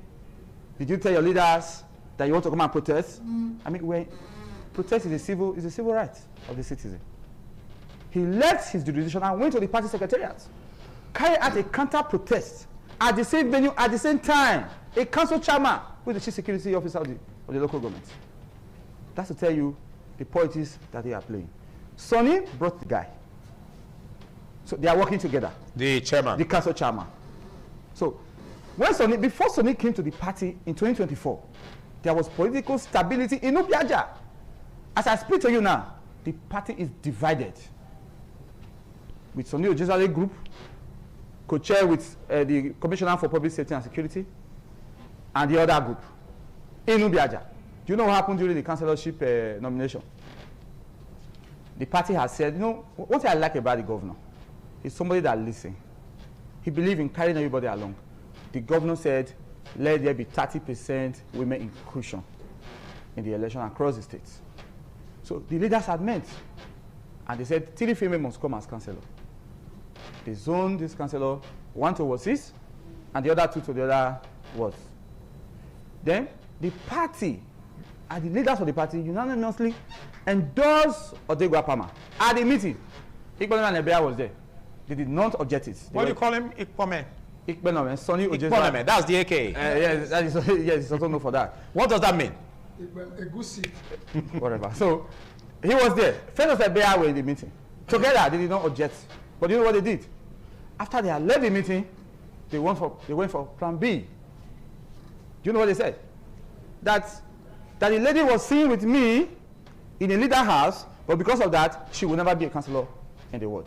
did you tell your leaders that you want to come and protest? I mean, protest is a civil right of the citizen. He left his jurisdiction and went to the party secretariat, carried out a counter-protest at the same venue, at the same time, a council chairman with the chief security officer of the local government. That's to tell you the politics that they are playing. Sonny brought the guy. So they are working together. The chairman. The council chairman. So before Sonny came to the party in 2024, there was political stability in Ubiaja. As I speak to you now, the party is divided. With Sonny Ojezale Group, co-chair with the Commissioner for Public Safety and Security, and the other group in Ubiaja. Do you know what happened during the councillorship nomination? The party has said, you know, what I like about the governor is somebody that listens. He believes in carrying everybody along. The governor said, let there be 30% women inclusion in the election across the states. So the leaders had met, and they said 3 females must come as councillor. They zoned this councillor, 1 to Ward 6, and the other 2 to the other wards. Then the party, and the leaders of the party unanimously endorsed Odegwu Apama. At the meeting, Ikpenome and Ebea was there. They did not object it. What do you call him? Ikpenome? Ikpenome, Sonny Ojezale. Ikpenome, that's the AK. Yes, that is, yes, it's also known for that. What does that mean? Egusi. Whatever. So he was there. Fellows Ebea were in the meeting. Together, they did not object. But you know what they did? After they had left the meeting, they went for plan B. Do you know what they said? That the lady was seen with me in a leader house, but because of that, she will never be a councillor in the ward.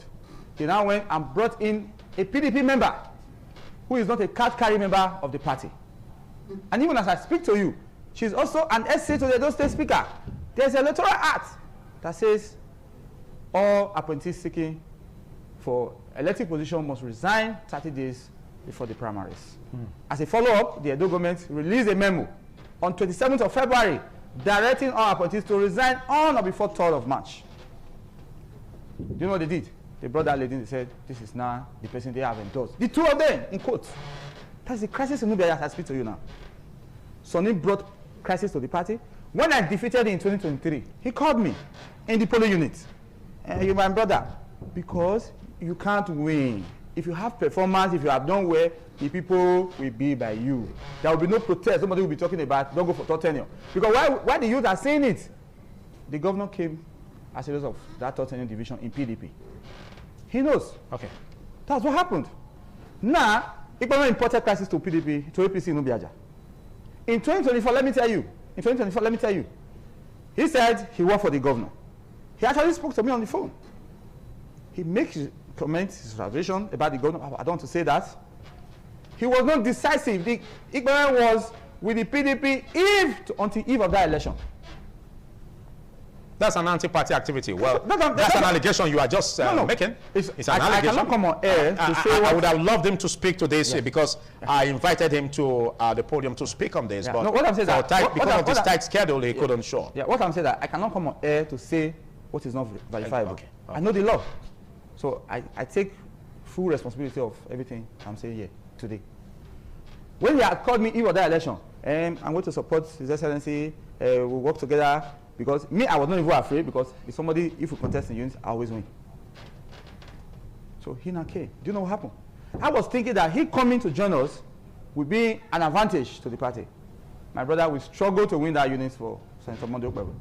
They now went and brought in a PDP member who is not a card-carrying member of the party. And even as I speak to you, she's also an SA to the Edo State Speaker. There's a electoral act that says all appointees seeking for elected position must resign 30 days before the primaries. As a follow-up, the Edo government released a memo on 27th of February directing all appointees to resign on or before 3rd of March. Do you know what they did? They brought that lady and they said, this is now the person they have endorsed. The 2 of them, in quotes. That's the crisis in Nubia as I speak to you now. Sonny brought crisis to the party. When I defeated him in 2023, he called me in the polling unit. You're my brother. Because you can't win. If you have performance, if you have done well, the people will be by you. There will be no protest. Somebody will be talking about, don't go for third tenure. Because why the youth are saying it? The governor came as a result of that third tenure division in PDP. He knows. Okay. That's what happened. Now, Ikpenome imported crisis to PDP, to APC in Ubiaja. In 2024, let me tell you, he said he worked for the governor. He actually spoke to me on the phone. He makes his comments, his reservation about the governor. I don't want to say that. He was not decisive. Ikpenome was with the PDP until eve of that election. That's an anti-party activity. Well, that's an allegation you are just making. It's an allegation. I cannot come on air to say I would have loved him to speak to this because I invited him to the podium to speak on this. But what I'm saying because of this tight schedule, he couldn't show. Yeah, what I'm saying that I cannot come on air to say what is not verifiable. Okay. I know the law. So I take full responsibility of everything I'm saying here today. When he had called me eve of that election, I'm going to support His Excellency, we'll work together. Because me, I was not even afraid because if we contest in units, I always win. So he now came. Do you know what happened? I was thinking that he coming to join us would be an advantage to the party. My brother will struggle to win that unit for Senator Monday Okpebholo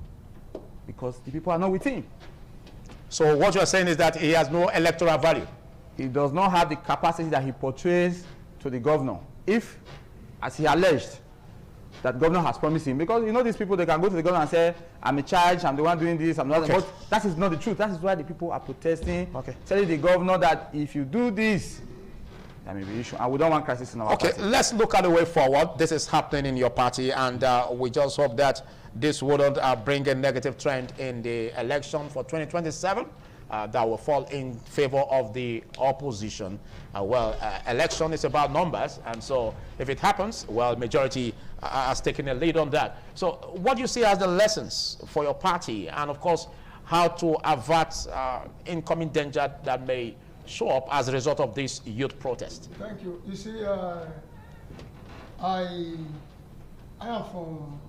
because the people are not with him. So what you are saying is that he has no electoral value? He does not have the capacity that he portrays to the governor. If, as he alleged, that the governor has promised him. Because you know these people, they can go to the governor and say, I'm in charge, I'm the one doing this, I'm the one. But that is not the truth. That is why the people are protesting, telling the governor that if you do this, there may be issue. And we don't want crisis in our party. Let's look at the way forward. This is happening in your party, and we just hope that this wouldn't bring a negative trend in the election for 2027. That will fall in favor of the opposition. Election is about numbers, and so if it happens, well, majority has taken a lead on that. So what do you see as the lessons for your party, and of course, how to avert incoming danger that may show up as a result of this youth protest? Thank you. You see, I am from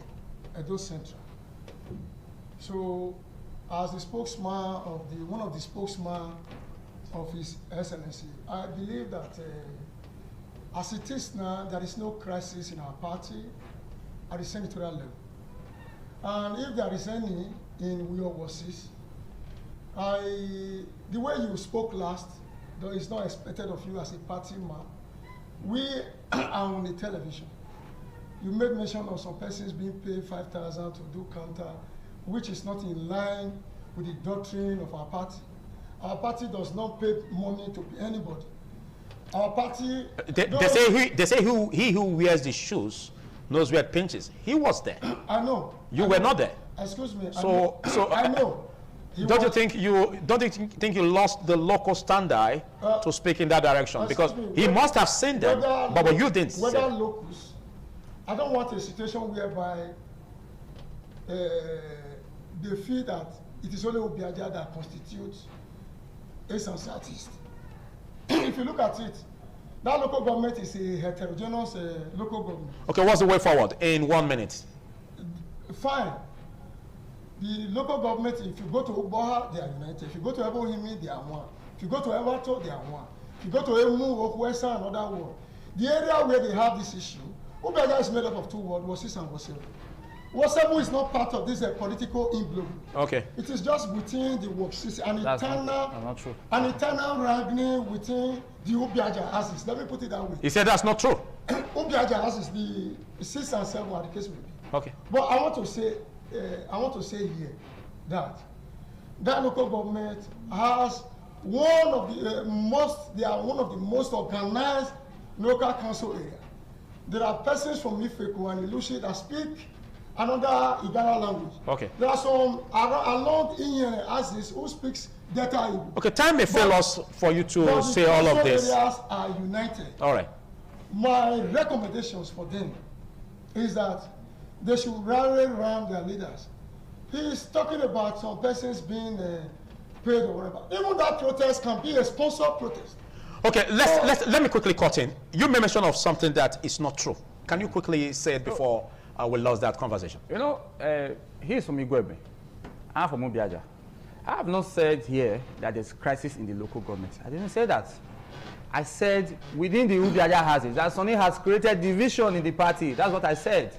Edo Central. So as the spokesman of one of the spokesmen of His Excellency, I believe that as it is now, there is no crisis in our party at the senatorial level. And if there is any in Uyo Wasis, the way you spoke last, though it's not expected of you as a party man, we are on the television. You made mention of some persons being paid 5,000 to do counter, which is not in line with the doctrine of our party. Our party does not pay money to anybody. Our party... They say he who wears the shoes knows where it pinches. He was there. I know. You were not there. Excuse me. I know. Don't you think you lost the local standby to speak in that direction? Because he must have seen them, but you didn't. Whether locals, I don't want a situation whereby they feel that it is only Obiaja that constitutes a societist. If you look at it, that local government is a heterogeneous local government. Okay, what's the way forward in 1 minute? Fine. The local government, if you go to Uboha, they are united. If you go to Ebohimi, they are one. If you go to Evato, they are one. If you go to Emu, Okwesa, another one. The area where they have this issue, Ubiaja is made up of two words, Wasis and Wasebu. Wasebu is not part of this political imbloom. Okay. It is just within the Wasis, an internal wrangling within the Ubiaja axis. Let me put it that way. He said that's not true. Ubiaja axis, the 6 and 7 are the case may be. Okay. But I want to say here that local government has one of the most organized local council area. There are persons from Ifeku and Ilushi that speak another Igala language. Okay. There are some along Inyan Aziz who speaks Delta Igbo. Okay, time may fail us for you to say all of this. The areas are united. All right. My recommendations for them is that they should rally around their leaders. He is talking about some persons being paid or whatever. Even that protest can be a sponsored protest. Okay, let me quickly cut in. You made mention of something that is not true. Can you quickly say it before we lost that conversation? You know, he is from Igwebe. I'm from Ubiaja. I have not said here that there's crisis in the local government. I didn't say that. I said within the Ubiaja houses that Sonny has created division in the party. That's what I said.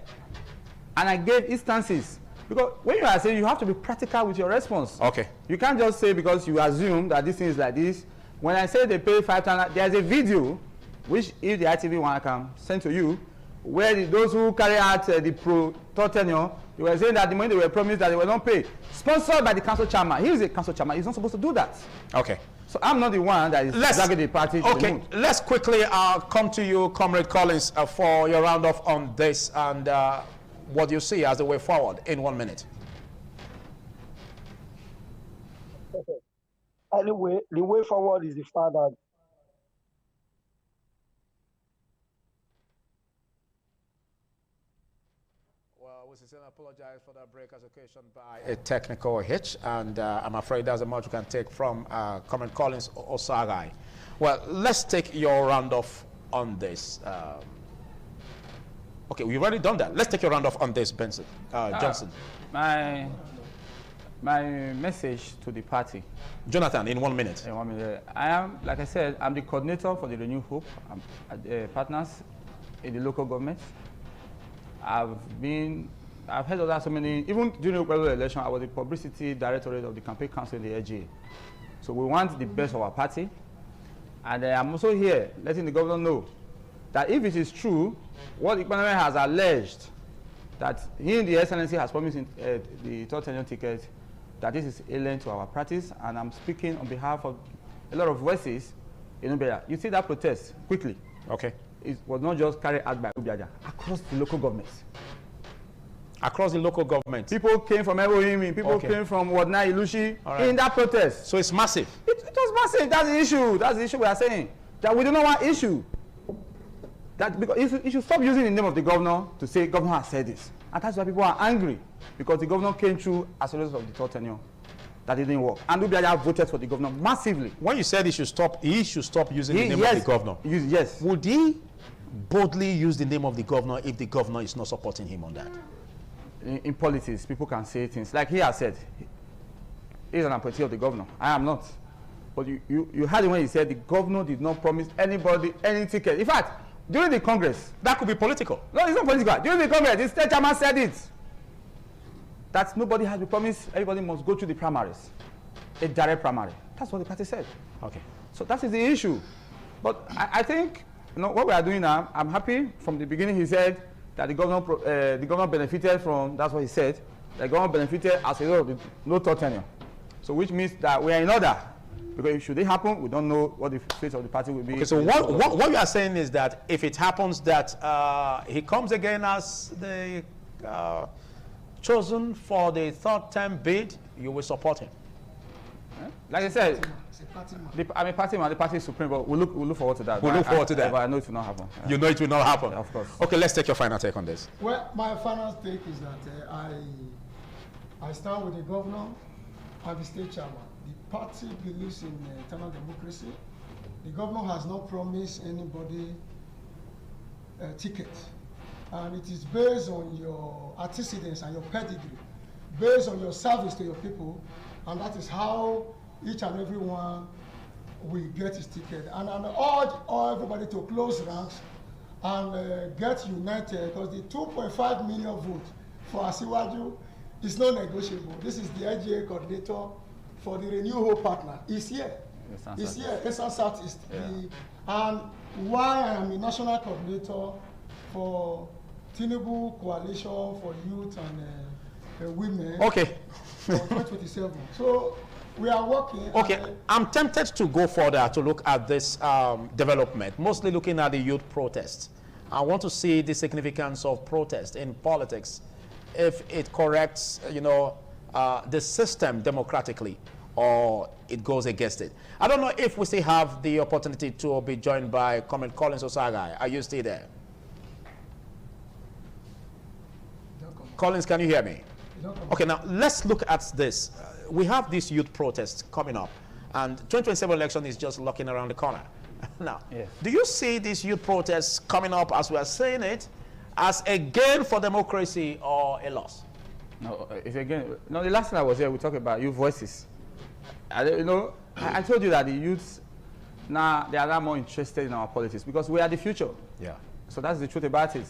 And I gave instances. Because when you are saying, you have to be practical with your response. Okay. You can't just say because you assume that this thing is like this. When I say they pay 5,000, there's a video, which if the ITV one I can send to you, where those who carry out the pro-third tenure, they were saying that the money they were promised that they were not paid. Sponsored by the council chairman. He is a council chairman. He's not supposed to do that. Okay. So I'm not the one that is dragging the party to the moon. Let's quickly come to you, Comrade Collins, for your roundoff on this and what you see as the way forward in 1 minute. Okay. Anyway, the way forward is the fact that we sincerely apologize for that break as occasioned by a technical hitch, and I'm afraid that's as much we can take from Comrade Collins Osagai. Well, let's take your roundoff on this. Okay, we've already done that. Let's take your roundoff on this, Benson Johnson. My message to the party. Jonathan, in 1 minute. In 1 minute. I am, like I said, I'm the coordinator for the Renew Hope partners in the local government. I've heard of that so many, even during the presidential election, I was the publicity directorate of the campaign council in the LGA. So we want the best of our party. And I'm also here letting the governor know that if it is true, what the economy has alleged, that he in the Excellency has promised the third tenure ticket, that this is alien to our practice, and I'm speaking on behalf of a lot of voices in Ubiaja. You see that protest quickly. Okay. It was not just carried out by Ubiaja, across the local governments. Across the local government. People came from Ewohimi, people came from Wadna Ilushi in that protest. So it's massive. It was massive. That's the issue. That's the issue we are saying. That we do not want issue. That because you should stop using the name of the governor to say governor has said this. And that's why people are angry, because the governor came through as a result of the third tenure. That didn't work. And Ubiaja voted for the governor massively. When you said he should stop using the name of the governor. Yes. Would he boldly use the name of the governor if the governor is not supporting him on that? In politics, people can say things like he has said. He's an appointee of the governor. I am not. But you heard him when he said the governor did not promise anybody any ticket. In fact, during the Congress, that could be political. No, it's not political. During the Congress, the state chairman said it. That nobody has been promised. Everybody must go through the primaries, a direct primary. That's what the party said. Okay. So that is the issue. But I think what we are doing now. I'm happy. From the beginning, he said that the governor benefited from. That's what he said. The governor benefited as a result of the no third tenure. So which means that we are in order. Because should it happen, we don't know what the fate of the party will be. Okay, so what you are saying is that if it happens that he comes again as the chosen for the third term bid, you will support him? Like I said, I'm a party man, the party is supreme, but we'll look forward to that. We'll look forward to that. But I know it will not happen. You know it will not happen? Yeah, of course. Okay, let's take your final take on this. Well, my final take is that I stand with the governor and the state chairman. The party believes in internal democracy. The governor has not promised anybody a ticket. And it is based on your antecedents and your pedigree, based on your service to your people, and that is how each and every one will get his ticket. And I urge everybody to close ranks and get united, because the 2.5 million votes for Asiwaju is not negotiable. This is the IGA coordinator for the Renew Hope partner. He's here. He's here, Eastern Southeast. Yeah. And why I am the national coordinator for Tinubu Coalition for Youth and Women. Okay. For 2027. So we are working. Okay, I'm tempted to go further to look at this development, mostly looking at the youth protests. I want to see the significance of protest in politics, if it corrects, the system democratically, or it goes against it. I don't know if we still have the opportunity to be joined by Comrade Collins Osagai. Are you still there? Collins, can you hear me? Okay, now let's look at this. We have this youth protest coming up, and 2027 election is just looking around the corner. Now, do you see these youth protests coming up, as we are saying it, as a gain for democracy or a loss? No, it's again. No, the last time I was here, we talked about youth voices. I told you that the youths now they are now more interested in our politics because we are the future. Yeah. So that's the truth about it.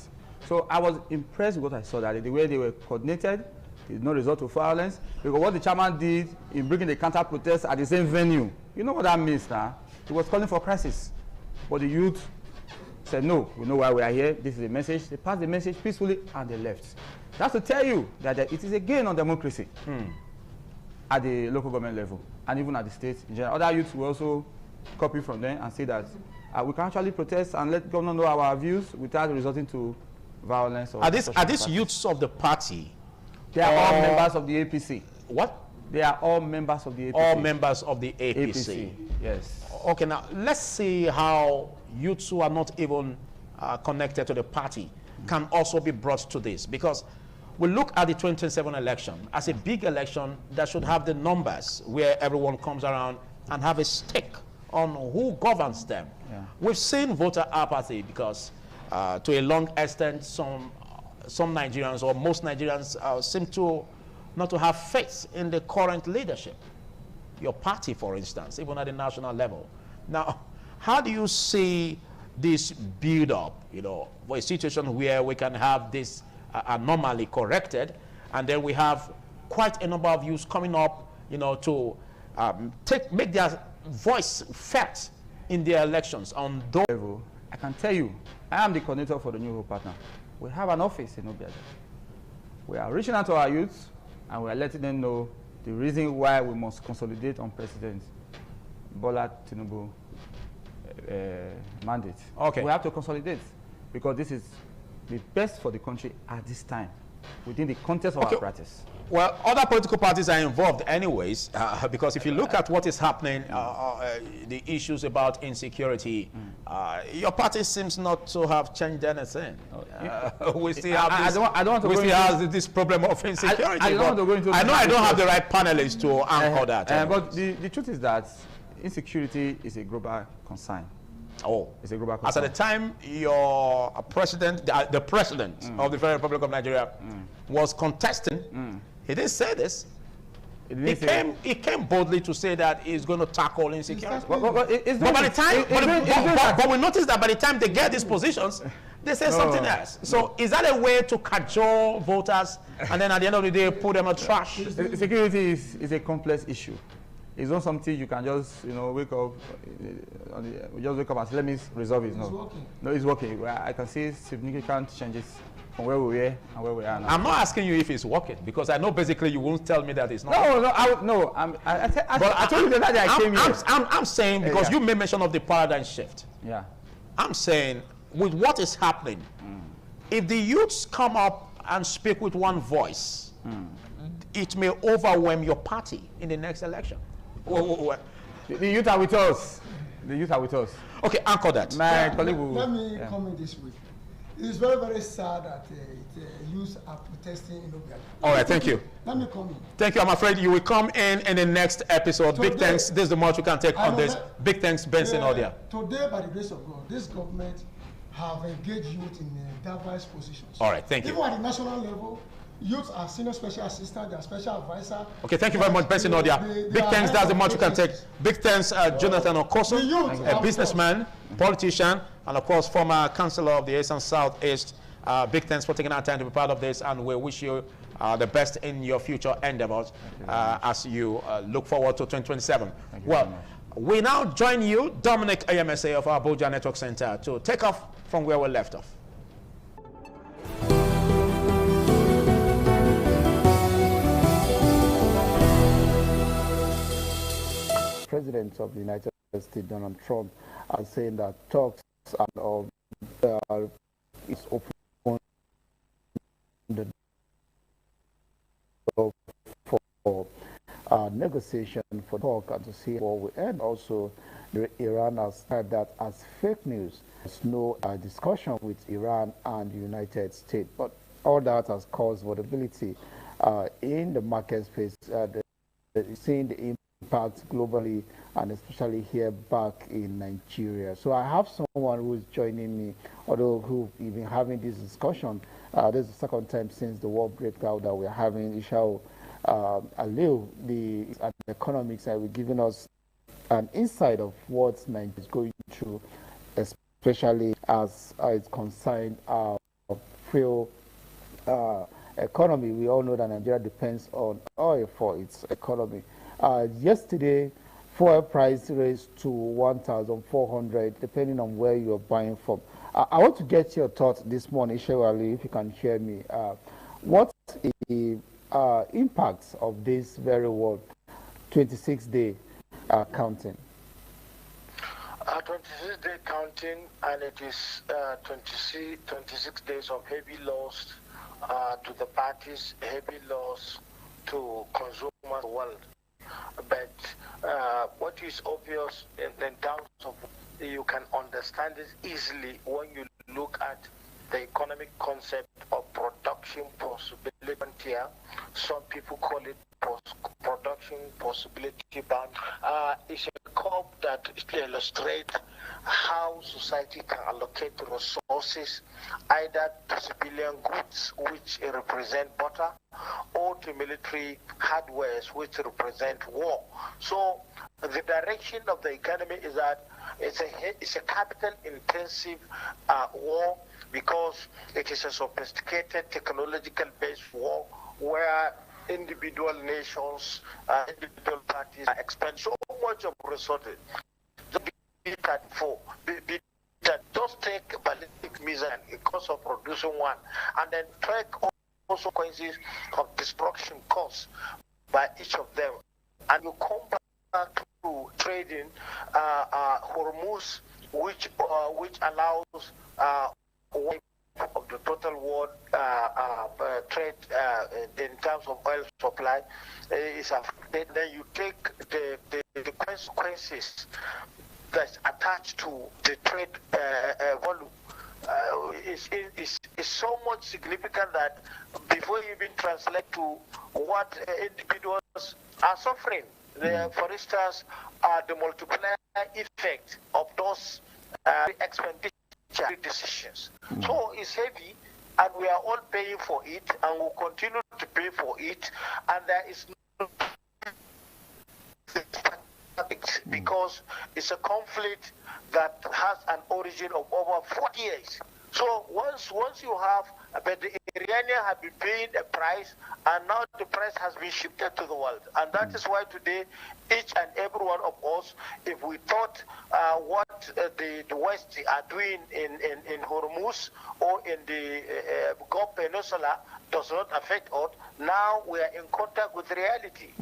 So I was impressed with what I saw, that the way they were coordinated, did not result to violence. Because what the chairman did in bringing the counter protests at the same venue, you know what that means now? He was calling for crisis, but the youth said no. We know why we are here. This is the message. They passed the message peacefully and they left. That's to tell you that it is a gain on democracy at the local government level and even at the state in general. Other youths will also copy from them and say that we can actually protest and let government know our views without resorting to violence. Or are these youths of the party? They are all members of the APC. What? They are all members of the APC. All members of the APC. Yes. Okay, now let's see how youths who are not even connected to the party can also be brought to this, because we look at the 2027 election as a big election that should have the numbers where everyone comes around and have a stake on who governs them. Yeah. We've seen voter apathy because to a long extent some Nigerians or most Nigerians seem to not to have faith in the current leadership. Your party, for instance, even at the national level. Now, how do you see this build up, for a situation where we can have this anomaly corrected, and then we have quite a number of youths coming up, to make their voice felt in their elections on those level? I can tell you, I am the coordinator for the New Hope partner. We have an office in Ubiaja. We are reaching out to our youth, and we are letting them know the reason why we must consolidate on President Bola Tinubu mandate. Okay. We have to consolidate because this is the best for the country at this time within the context of our practice. Well, other political parties are involved anyways, because if you look at what is happening, the issues about insecurity, your party seems not to have changed anything. We still have this problem of insecurity. I know I don't have the right panelists to anchor that. But the truth is that insecurity is a global concern. Oh, it's a global concern. As at the time your president, the president of the Federal Republic of Nigeria was contesting, he didn't say this. He came boldly to say that he's going to tackle insecurity. But by the time, but we notice that by the time they get these positions, they say something else. So is that a way to cajole voters and then at the end of the day put them in trash? Security is a complex issue. It's not something you can just, wake up, just wake up and say, let me resolve it. No, it's working. I can see significant changes from where we were and where we are now. I'm not asking you if it's working because I know basically you won't tell me that it's not. I told you that I came here. I'm saying because you made mention of the paradigm shift. Yeah. I'm saying with what is happening, if the youths come up and speak with one voice, it may overwhelm your party in the next election. The youth are with us. The youth are with us. Okay, anchor that. My colleague will. Let me comment this way. It's very, very sad that youth are protesting in Obiaga. All right, thank you. Let me come in. Thank you. I'm afraid you will come in the next episode. Today, big thanks. This is the much we can take on this. Big thanks, Benson Odia. Today, by the grace of God, this government have engaged youth in diverse positions. All right, thank you. Even at the national level, youth are senior special assistant, they are special advisor. Okay, thank you very much, Benson Odia. Big thanks, that's the much we can take. Big thanks, Jonathan Okoso, a businessman, politician, and of course, former councillor of the East and South East. Big thanks for taking our time to be part of this, and we wish you the best in your future endeavors as you look forward to 2027. Well, we now join you, Dominic AMSA of our Abuja Network Center, to take off from where we left off. President of the United States, Donald Trump, are saying that talks and is open the door for negotiation for talk and to see what we end. Also, Iran has said that as fake news. There's no discussion with Iran and the United States, but all that has caused volatility in the market space. Seeing the impact globally and especially here back in Nigeria. So I have someone who is joining me, although who've been having this discussion. This is the second time since the war breakout that we're having. Ishao Aliu, the economics side, will giving us an insight of what Nigeria is going through, especially as it's concerned fuel economy. We all know that Nigeria depends on oil for its economy. Yesterday, fuel price raised to 1,400, depending on where you're buying from. I want to get your thoughts this morning, Shewali, if you can hear me. What's the impacts of this very world 26-day counting? 26-day counting, and it is 26 days of heavy loss to the parties, heavy loss to consumers in the world. But what is obvious in terms of you can understand this easily when you look at the economic concept of production possibility here. Some people call it production possibility bound. It's a curve that illustrates how society can allocate resources either to civilian goods, which represent butter, or to military hardwares, which represent war. So the direction of the economy is that it's a capital-intensive war, because it is a sophisticated, technological-based war where individual nations, individual parties expend so much of resources. Just take ballistic missile, a cost of producing one, and then take consequences of destruction caused by each of them. And you come back to trading Hormuz, which allows one of the total world trade in terms of oil supply is affected. Then you take the consequences that's attached to the trade volume. Is so much significant that before you even translate to what individuals are suffering, for instance, the multiplier effect of those expenditure decisions. So it's heavy, and we are all paying for it, and we'll continue to pay for it, and there is no because it's a conflict that has an origin of over 40 years. So once you have, but the Iranians have been paying a price, and now the price has been shifted to the world. And that is why today, each and every one of us, if we thought what the West are doing in Hormuz or in the Gulf Peninsula does not affect us, now we are in contact with reality.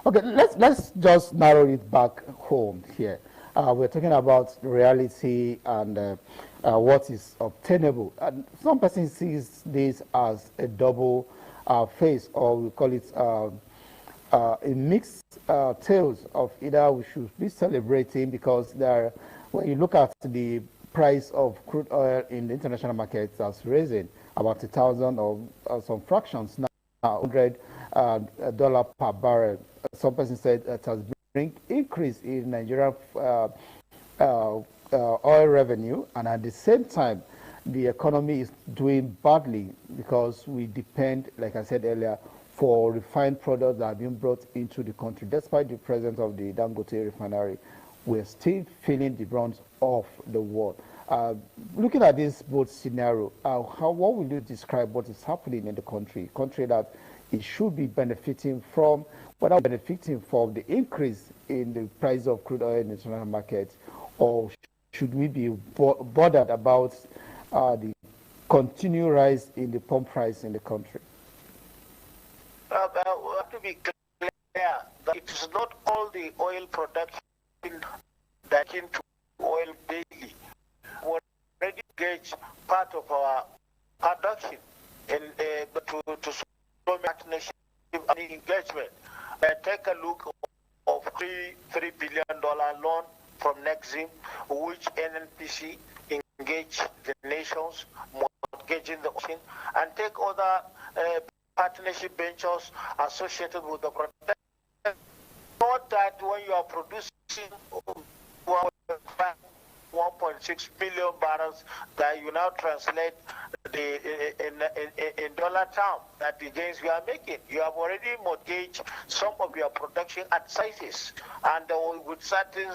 Okay, let's just narrow it back home here. We're talking about reality and what is obtainable. And some person sees this as a double face, or we call it a mixed tales of either we should be celebrating because there, when you look at the price of crude oil in the international market, that's raising about 1,000 or some fractions now, $100 per barrel. Some person said it has bring increase in Nigerian oil revenue, and at the same time, the economy is doing badly because we depend, like I said earlier, for refined products that are being brought into the country. Despite the presence of the Dangote refinery, we're still feeling the brunt of the war. Looking at this both scenario, what will you describe what is happening in the country? Country that it should be benefiting from, whether benefiting from the increase in the price of crude oil in the international market, or should we be bothered about the continued rise in the pump price in the country? We have to be clear that it is not all the oil production that into oil daily. We already engage part of our production in to partnership and engagement. Take a look of $3 billion loan from Nexim, which NNPC engage the nations, mortgaging the ocean, and take other partnership ventures associated with the production. Not that when you are producing 1.6 billion barrels, that you now translate in dollar term that the gains you are making. You have already mortgaged some of your production at sizes and with certain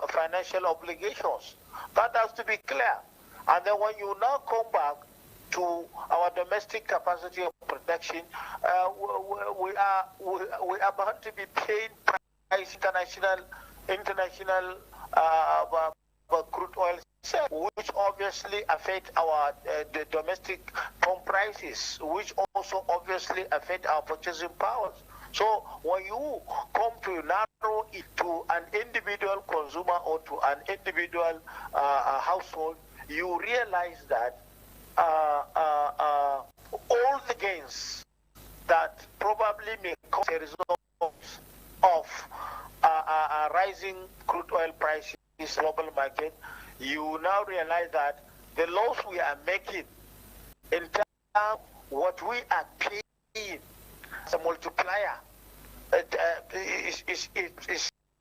financial obligations. That has to be clear. And then when you now come back to our domestic capacity of production, we are bound to be paying price international crude oil, which obviously affect our the domestic pump prices, which also obviously affect our purchasing powers. So when you come to narrow it to an individual consumer or to an individual household, you realize that all the gains that probably may come as a result of rising crude oil prices in the global market, you now realize that the loss we are making in terms of what we are paying as a multiplier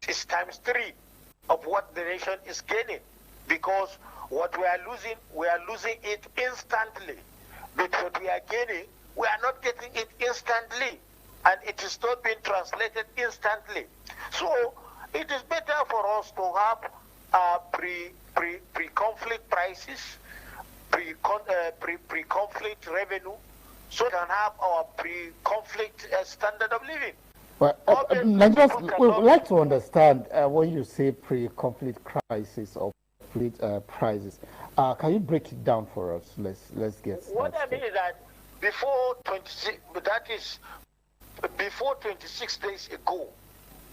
is times 3 of what the nation is gaining, because what we are losing it instantly, but what we are gaining, we are not getting it instantly, and it is not being translated instantly. So it is better for us to have pre-conflict prices, pre-conflict revenue, so we can have our pre-conflict standard of living. Well, Nigerians would like to understand when you say pre-conflict crisis or prices. Can you break it down for us? Let's get started. What I mean is that before 26, that is before 26 days ago,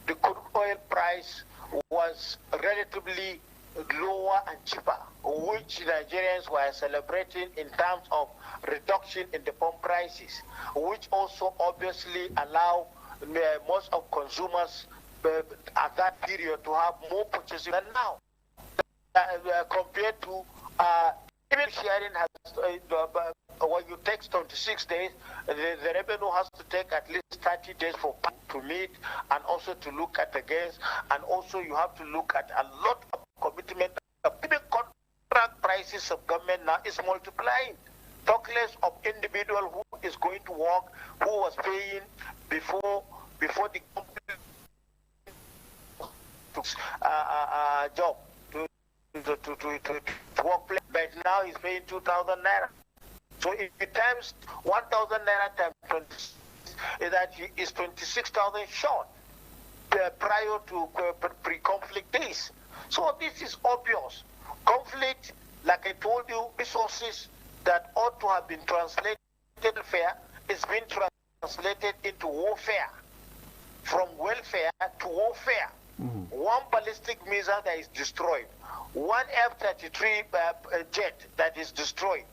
the crude oil price was relatively lower and cheaper, which Nigerians were celebrating in terms of reduction in the pump prices, which also obviously allow most of consumers at that period to have more purchasing than now. Compared to even sharing has, when you take 26 days, the revenue has to take at least 30 days for to meet, and also to look at the gains, and also you have to look at a lot of commitment. Even contract prices of government now is multiplying. Talk less of individual who is going to work, who was paying before the job to workplace, but now he's paying 2,000 naira. So if it times 1,000 naira times 20, that is 26,000 short prior to pre-conflict days. So this is obvious. Conflict, like I told you, resources that ought to have been translated fair is being translated into warfare, from welfare to warfare. One ballistic missile that is destroyed, one F-33 jet that is destroyed,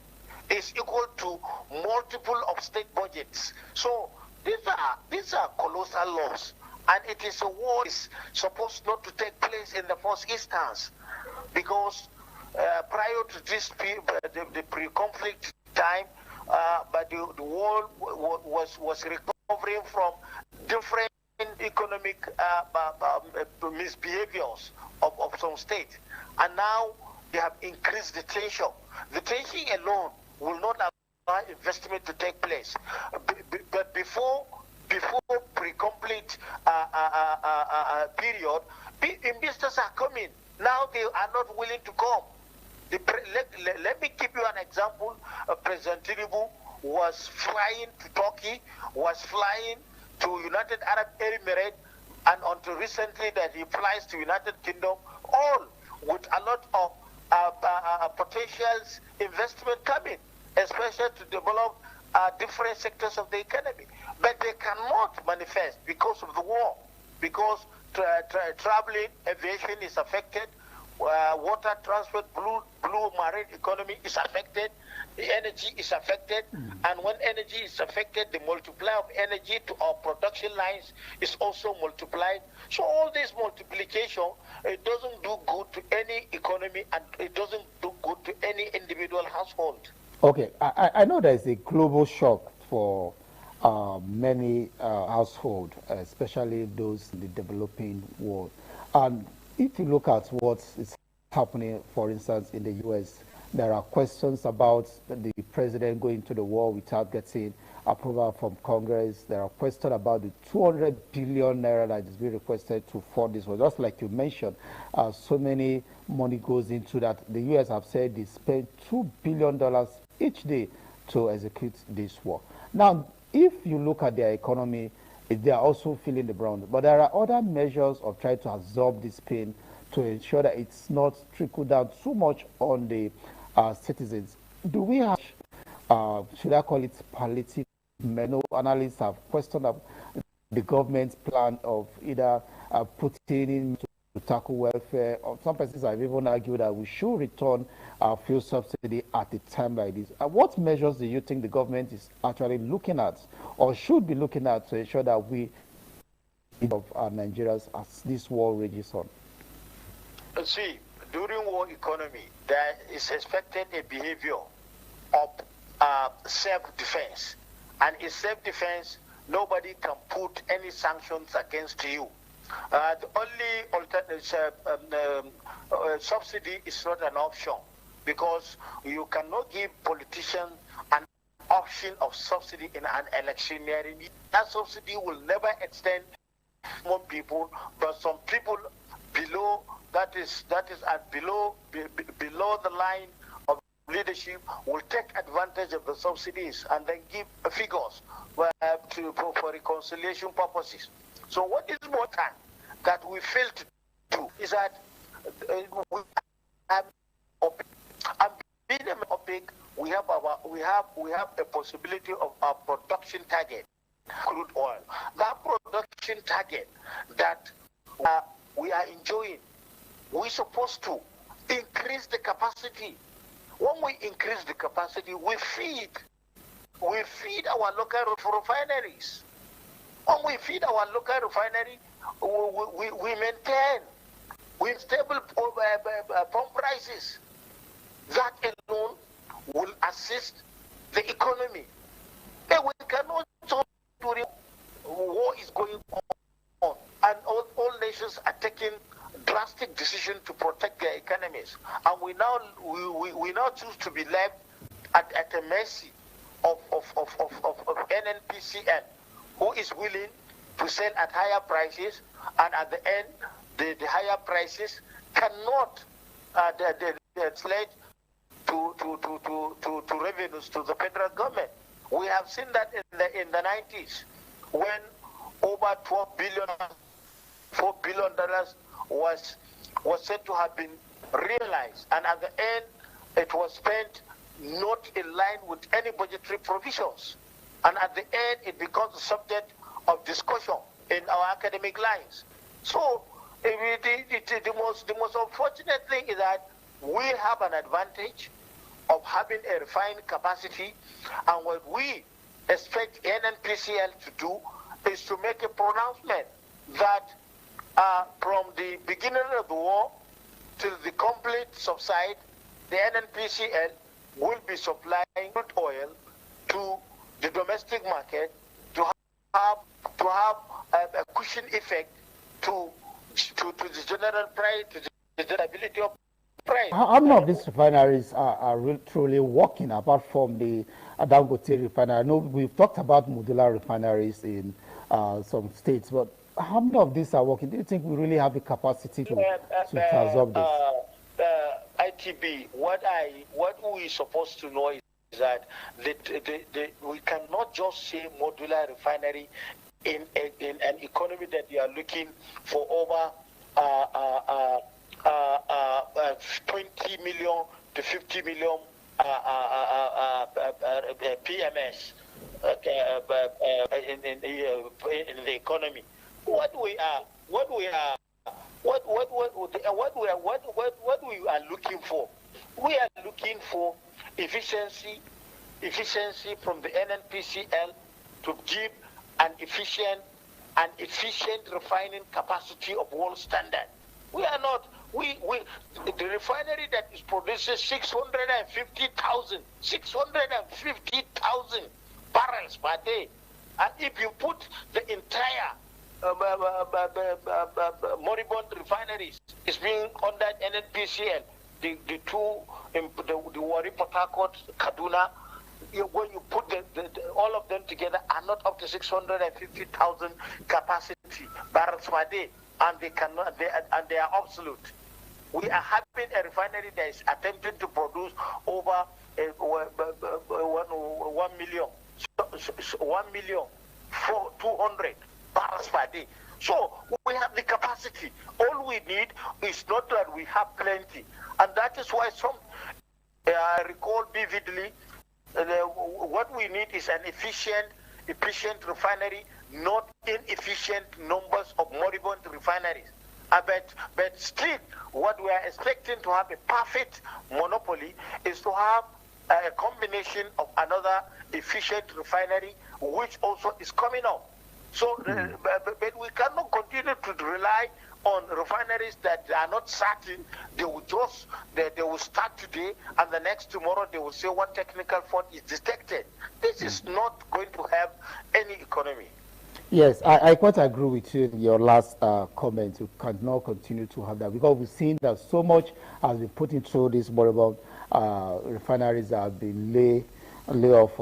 is equal to multiple of state budgets. So these are colossal loss, and it is a war is supposed not to take place in the first instance, because prior to this the pre-conflict time, but the world was recovering from different economic misbehaviors of some states, and now they have increased the tension. The tension alone will not allow investment to take place. But before pre-complete period, investors are coming. Now they are not willing to come. Let me give you an example. President Tinubu was flying to Turkey, was flying to United Arab Emirates, and until recently that he flies to United Kingdom, all with a lot of potential investment coming, especially to develop different sectors of the economy. But they cannot manifest because of the war, because traveling, aviation is affected, water transport, blue marine economy is affected, the energy is affected, and when energy is affected, the multiply of energy to our production lines is also multiplied. So all this multiplication, it doesn't do good to any economy, and it doesn't do good to any individual household. Okay, I know there is a global shock for many households, especially those in the developing world. And if you look at what is happening, for instance, in the U.S., there are questions about the president going to the war without getting approval from Congress. There are questions about the 200 billion naira that is being requested to fund this war. Just like you mentioned, so many money goes into that. The U.S. have said they spend $2 billion each day to execute this war. Now, if you look at their economy, they are also feeling the brunt. But there are other measures of trying to absorb this pain to ensure that it's not trickled down too much on the citizens. Do we have, should I call it palliative? Many analysts have questioned the government's plan of either putting in to tackle welfare, or some persons have even argued that we should return our fuel subsidy at a time like this. What measures do you think the government is actually looking at, or should be looking at, to ensure that we of our Nigerians as this war rages on? See, during war economy, there is expected a behavior of self-defense. And in self-defense, nobody can put any sanctions against you. The only alternative subsidy is not an option, because you cannot give politicians an option of subsidy in an electioneering. That subsidy will never extend to more people, but some people below that is at below the line of leadership will take advantage of the subsidies and then give figures for reconciliation purposes. So what is important that we fail to do is that we have being opaque we have a possibility of our production target, crude oil. That production target that we are enjoying, we're supposed to increase the capacity. When we increase the capacity, we feed our local refineries. When we feed our local refinery, we maintain with stable pump prices. That alone will assist the economy. And we cannot talk during war is going on, and all nations are taking drastic decisions to protect their economies, and we now choose to be left at the mercy of NNPCL, who is willing to sell at higher prices, and at the end, the higher prices cannot translate to revenues to the federal government. We have seen that in the 90s, when over $4 billion was said to have been realized, and at the end, it was spent not in line with any budgetary provisions, and at the end, it becomes a subject of discussion in our academic lines. So, the most unfortunate thing is that we have an advantage of having a refined capacity, and what we expect NNPCL to do is to make a pronouncement that from the beginning of the war till the complete subside, the NNPCL will be supplying crude oil to the domestic market to have a cushion effect to the general price, to the stability of price. How many of these refineries are truly working apart from the Dangote refinery? I know we've talked about modular refineries in some states, but how many of these are working? Do you think we really have the capacity to absorb this? ITB, what we're supposed to know is that we cannot just say modular refinery in an economy that you are looking for over 20 million to 50 million PMS in the economy. What we are looking for? We are looking for efficiency from the NNPCL to give an efficient refining capacity of world standard. We are not. The refinery that is producing 650,000 barrels per day, and if you put the entire moribund refineries is being under NNPCL, the two, the Warri, Port Harcourt, Kaduna, when you put all of them together, are not up to 650,000 capacity barrels per day, and they are obsolete. We are having a refinery that is attempting to produce over 1 million for 200 barrels per day. So we have the capacity. All we need is not that we have plenty, and that is why I recall vividly, what we need is an efficient refinery, not inefficient numbers of moribund refineries. But still, what we are expecting to have a perfect monopoly is to have a combination of another efficient refinery, which also is coming up. So, but we cannot continue to rely on refineries that are not certain. They will start today, and the next tomorrow they will say one technical fault is detected. This is not going to have any economy. Yes, I quite agree with you in your last comment. You cannot continue to have that, because we've seen that so much has been put into these moribund refineries that have been lay off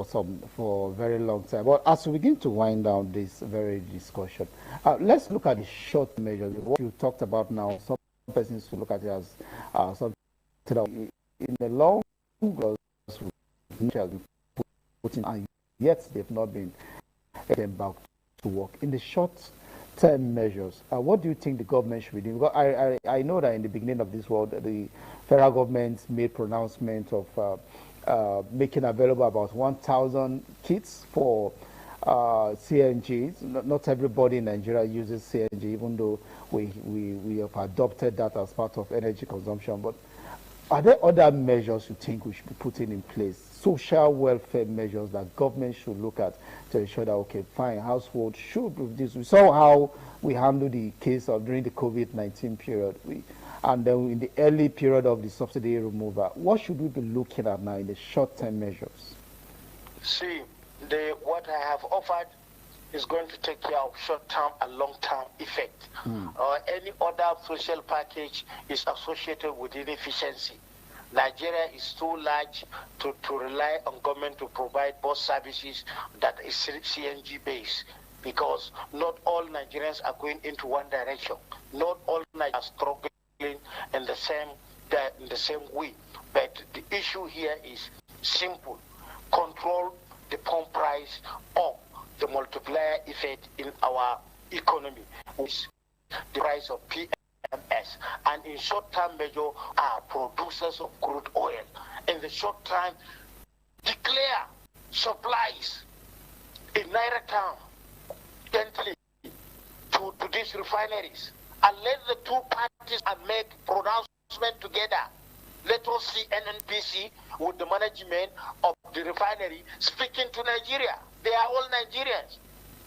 for a very long time. But as we begin to wind down this very discussion, let's look at the short measures. What you talked about now, some persons will look at it as something in the long run, which has been put in, and yet they've not been back to work. In the short-term measures, what do you think the government should be doing? Because I know that in the beginning of this world, the federal government made pronouncement of making available about 1,000 kits for CNGs. Not everybody in Nigeria uses CNG, even though we have adopted that as part of energy consumption. But are there other measures you think we should be putting in place, social welfare measures that government should look at to ensure that, okay, fine, households should do this? We saw how we handled the case of during the COVID-19 period. And then in the early period of the subsidy removal, what should we be looking at now in the short-term measures? See, what I have offered is going to take care of short-term and long-term effect. Any other social package is associated with inefficiency. Nigeria is too large to rely on government to provide bus services that is CNG based, because not all Nigerians are going into one direction. Not all Nigerians are struggling in the same way. But the issue here is simple: control the pump price or the multiplier effect in our economy, which is the price of PMS. And in short-term measure, are producers of crude oil. In the short time, declare supplies in Naira town gently to these refineries, and let the two parties make pronouncement together. Let us see NNPC with the management of the refinery speaking to Nigeria. They are all Nigerians.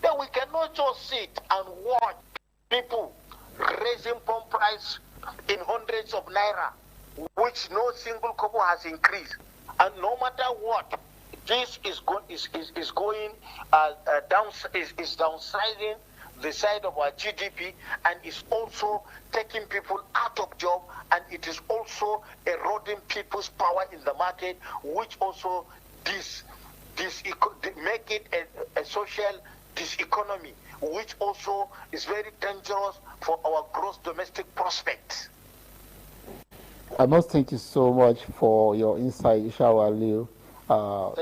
Then we cannot just sit and watch people raising pump price in hundreds of naira, which no single kobo has increased. And no matter what, this is downsizing the side of our GDP, and is also taking people out of job, and it is also eroding people's power in the market, which also make it a social diseconomy, which also is very dangerous for our gross domestic prospects. I must thank you so much for your insight, Ishawa Aliu,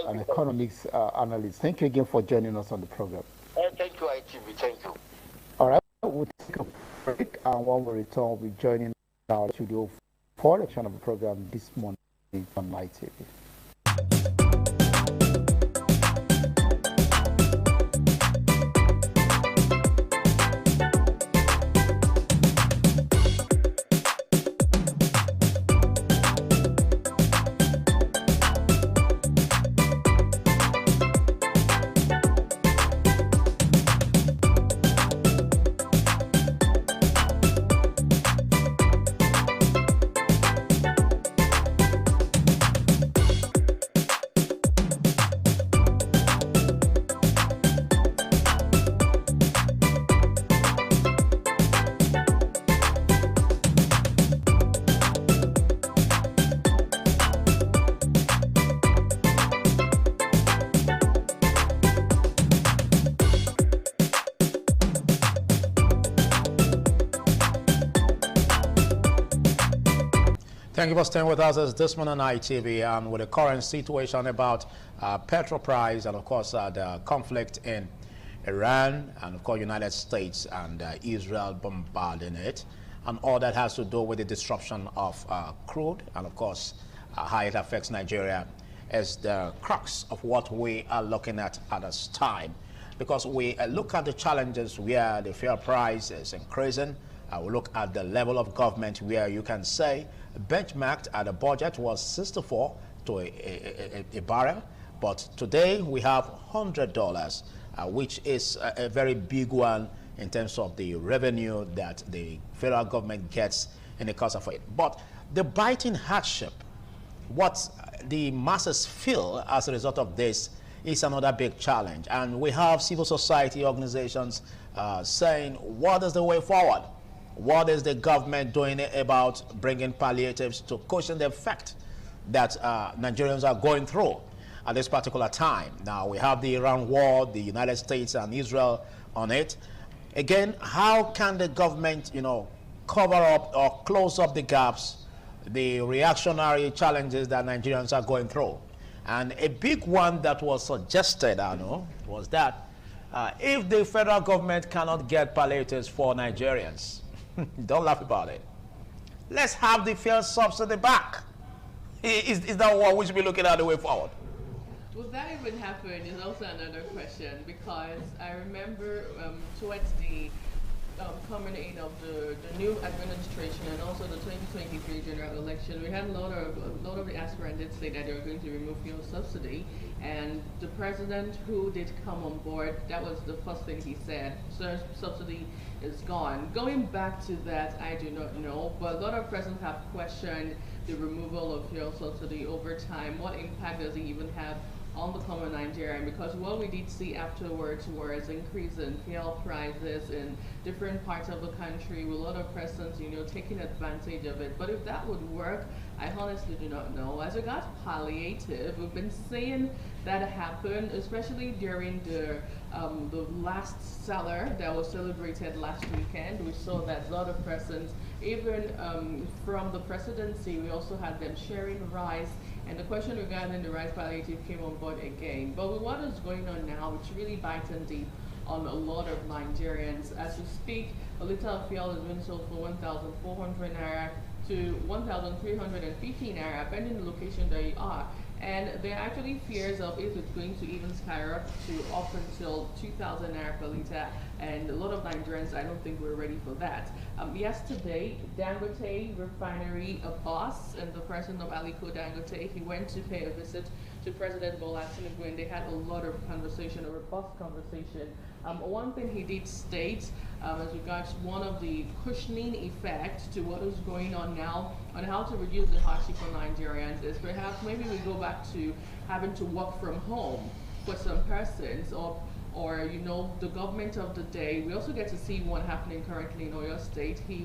an economics analyst. Thank you again for joining us on the program. Thank you, ITV. Thank you. All right, we'll take a break, and when we return, we'll be joining our studio for the of the program this morning on my TV. Thank you for staying with us this morning on ITV, and with the current situation about petrol price and of course the conflict in Iran and of course United States and Israel bombarding it, and all that has to do with the disruption of crude and of course how it affects Nigeria is the crux of what we are looking at this time, because we look at the challenges where the fuel price is increasing. We look at the level of government where you can say benchmarked at a budget was 64 to a barrel, but today we have $100, which is a very big one in terms of the revenue that the federal government gets in the course of it. But the biting hardship, what the masses feel as a result of this, is another big challenge. And we have civil society organizations saying, what is the way forward? What is the government doing about bringing palliatives to cushion the effect that Nigerians are going through at this particular time? Now, we have the Iran war, the United States and Israel on it. Again, how can the government, cover up or close up the gaps, the reactionary challenges that Nigerians are going through? And a big one that was suggested, was that if the federal government cannot get palliatives for Nigerians, don't laugh about it, let's have the fuel subsidy back. Is that what we should be looking at the way forward? Will that even happen is also another question, because I remember towards the coming in of the new administration and also the 2023 general election, we had a lot of the aspirants did say that they were going to remove fuel subsidy, and the president who did come on board, that was the first thing he said: so subsidy is gone. Going back to that, I do not know, but a lot of persons have questioned the removal of fuel subsidy over time. What impact does it even have on the common Nigerian? Because what we did see afterwards was increase in fuel prices in different parts of the country, with a lot of persons, taking advantage of it. But if that would work, I honestly do not know. As regards palliative, we've been seeing that happen, especially during the last seller that was celebrated last weekend. We saw that a lot of persons, even from the presidency, we also had them sharing rice. And the question regarding the rice palliative came on board again. But with what is going on now, it's really biting deep on a lot of Nigerians. As we speak, a liter of fuel is being sold for 1,400 naira to 1,350 naira, depending on the location that you are. And there are actually fears of if it's going to even skyrocket to up until 2,000 naira per liter. And a lot of Nigerians, I don't think we're ready for that. Yesterday, Dangote refinery, a boss and the president of Aliko Dangote, he went to pay a visit to President Bola Tinubu, and they had a lot of conversation, a robust conversation. One thing he did state, as regards one of the cushioning effects to what is going on now on how to reduce the hardship for Nigerians is perhaps maybe we go back to having to work from home for some persons, or the government of the day. We also get to see one happening currently in Oyo State. The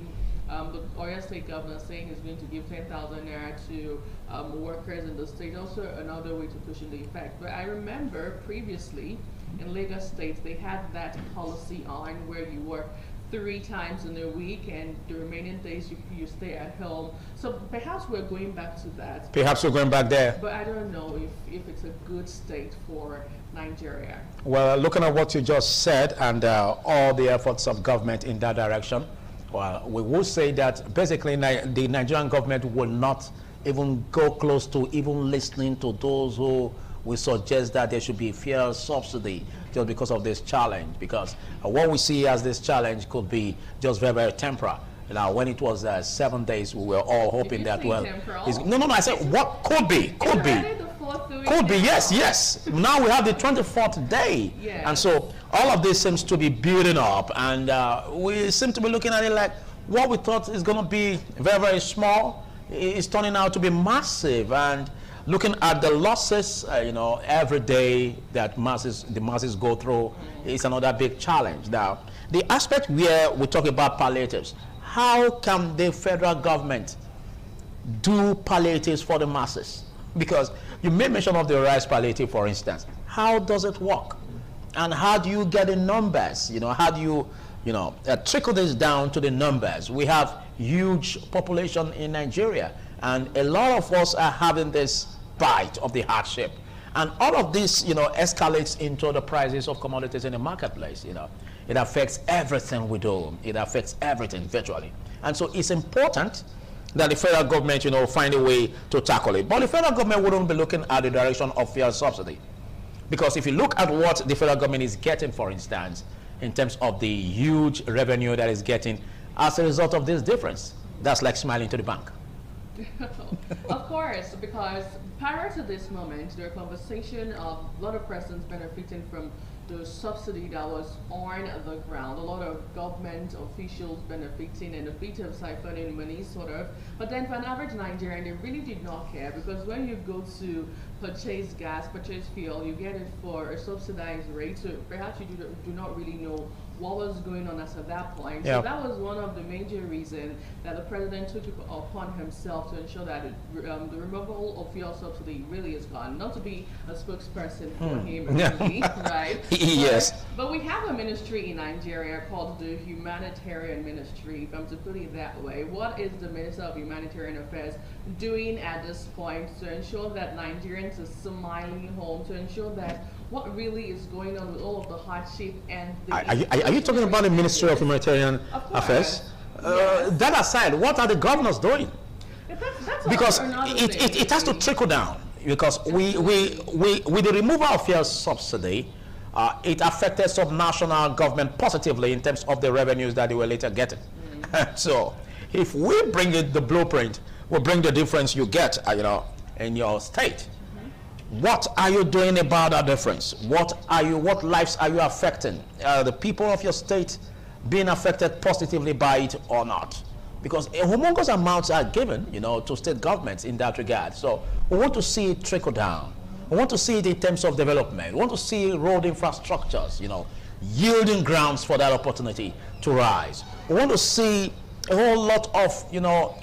Oyo State governor saying he's going to give 10,000 naira to workers in the state, also another way to cushion the effect. But I remember previously in Lagos State, they had that policy on where you work 3 times in a week, and the remaining days you stay at home. So perhaps we're going back to that. Perhaps we're going back there. But I don't know if it's a good state for Nigeria. Well, looking at what you just said and all the efforts of government in that direction, well, we will say that basically the Nigerian government will not even go close to even listening to those who will suggest that there should be fuel subsidy just because of this challenge. Because what we see as this challenge could be just very, very temporary. Now, when it was 7 days, we were all hoping that, well, no, I said what could be. Could be, yes. Now we have the 24th day. Yeah. And so all of this seems to be building up, and we seem to be looking at it like what we thought is going to be very, very small is turning out to be massive. And looking at the losses, every day that the masses go through is another big challenge. Now, the aspect where we talk about palliatives, how can the federal government do palliatives for the masses? Because you made mention of the rice palliative, for instance. How does it work? And how do you get the numbers? How do you, trickle this down to the numbers? We have huge population in Nigeria, and a lot of us are having this bite of the hardship. And all of this, escalates into the prices of commodities in the marketplace. It affects everything we do. It affects everything virtually. And so it's important that the federal government, find a way to tackle it. But the federal government wouldn't be looking at the direction of fuel subsidy. Because if you look at what the federal government is getting, for instance, in terms of the huge revenue that is getting as a result of this difference, that's like smiling to the bank. Of course, because prior to this moment, there are conversation of a lot of persons benefiting from the subsidy that was on the ground, a lot of government officials benefiting and a bit of siphoning money, sort of. But then for an average Nigerian, they really did not care, because when you go to purchase gas, purchase fuel, you get it for a subsidized rate, so perhaps you do not really know what was going on as at that point. Yep. So that was one of the major reasons that the president took it upon himself to ensure that the removal of fuel subsidy really is gone. Not to be a spokesperson for him, really, right? Yes. But we have a ministry in Nigeria called the Humanitarian Ministry, if I'm to put it that way. What is the Minister of Humanitarian Affairs doing at this point to ensure that Nigerians are smiling home, to ensure that what really is going on with all of the hardship and the... Are you talking about the Ministry of Humanitarian Affairs? Yes. That aside, what are the governors doing? because it has to trickle down. Because with the removal of fuel subsidy, it affected subnational government positively in terms of the revenues that they were later getting. So if we bring it, the blueprint, we bring the difference you get, in your state. What are you doing about that difference? What lives are you affecting? The people of your state being affected positively by it or not? Because humongous amounts are given, to state governments in that regard. So we want to see it trickle down. We want to see it in terms of development. We want to see road infrastructures, yielding grounds for that opportunity to rise. We want to see a whole lot of,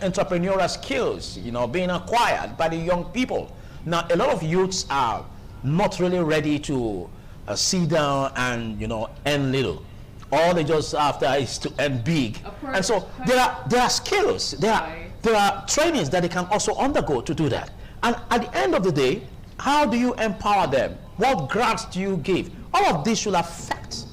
entrepreneurial skills, being acquired by the young people. Now, a lot of youths are not really ready to sit down and, earn little. All they just after is to earn big. And so there are skills, there are trainings that they can also undergo to do that. And at the end of the day, how do you empower them? What grants do you give? All of this should affect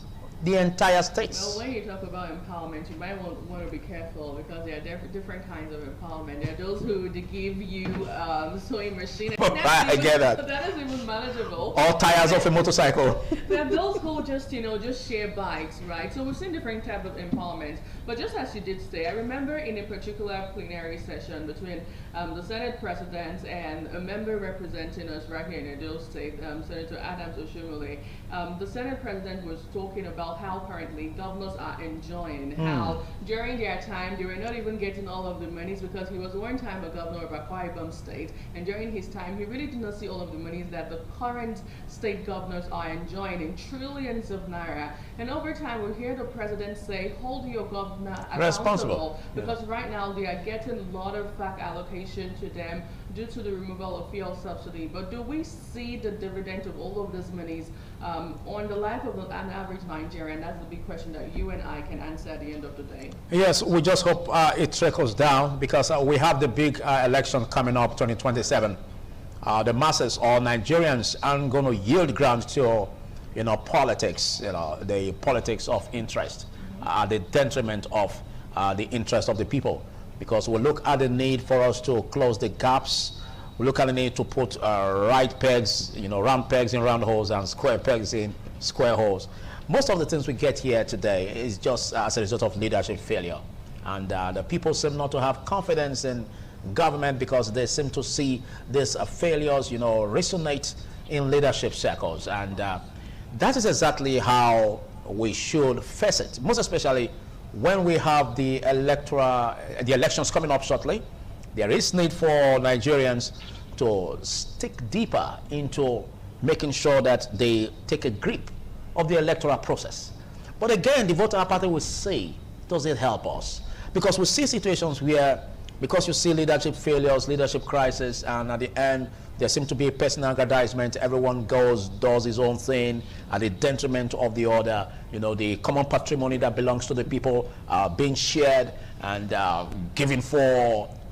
the entire states. Well, when you talk about empowerment, you might want to be careful because there are different kinds of empowerment. There are those who give you sewing machine. I get that. That is even manageable. Or tires of a motorcycle. There are those who just share bikes, right? So we've seen different types of empowerment. But just as you did say, I remember in a particular plenary session between the Senate President and a member representing us right here in Edo State, Senator Adams Oshomole, the Senate President was talking about how currently governors are enjoying, how during their time they were not even getting all of the monies because he was one time a governor of Akwa Ibom State, and during his time he really did not see all of the monies that the current state governors are enjoying in trillions of naira. And over time we hear the president say, hold your governor accountable, because right now they are getting a lot of back allocation to them due to the removal of fuel subsidy. But do we see the dividend of all of these monies on the life of an average Nigerian? That's the big question that you and I can answer at the end of the day. Yes, we just hope it trickles down, because we have the big election coming up, 2027. The masses or Nigerians aren't going to yield ground to, politics, the politics of interest, the detriment of the interest of the people. Because we look at the need for us to close the gaps. We look at the need to put right pegs, round pegs in round holes and square pegs in square holes. Most of the things we get here today is just as a result of leadership failure. And the people seem not to have confidence in government because they seem to see these failures, resonate in leadership circles. And that is exactly how we should face it, most especially when we have the elections coming up shortly. There is need for Nigerians to stick deeper into making sure that they take a grip of the electoral process. But again, the voter apathy will say, does it help us? Because we see situations where, because you see leadership failures, leadership crisis, and at the end, there seems to be a personal aggrandizement. Everyone does his own thing at the detriment of the other. The common patrimony that belongs to the people being shared and given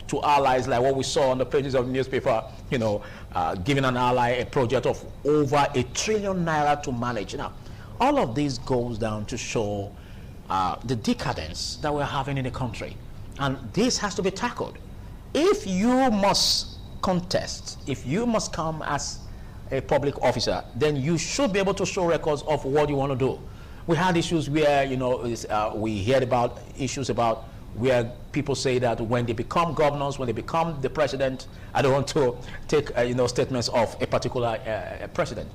to allies, like what we saw on the pages of the newspaper, giving an ally a project of over ₦1 trillion to manage. Now, all of this goes down to show the decadence that we're having in the country. And this has to be tackled. If you must contest, if you must come as a public officer, then you should be able to show records of what you want to do. We had issues where, we heard about issues about where people say that when they become governors, when they become the president, I don't want to take, statements of a particular president.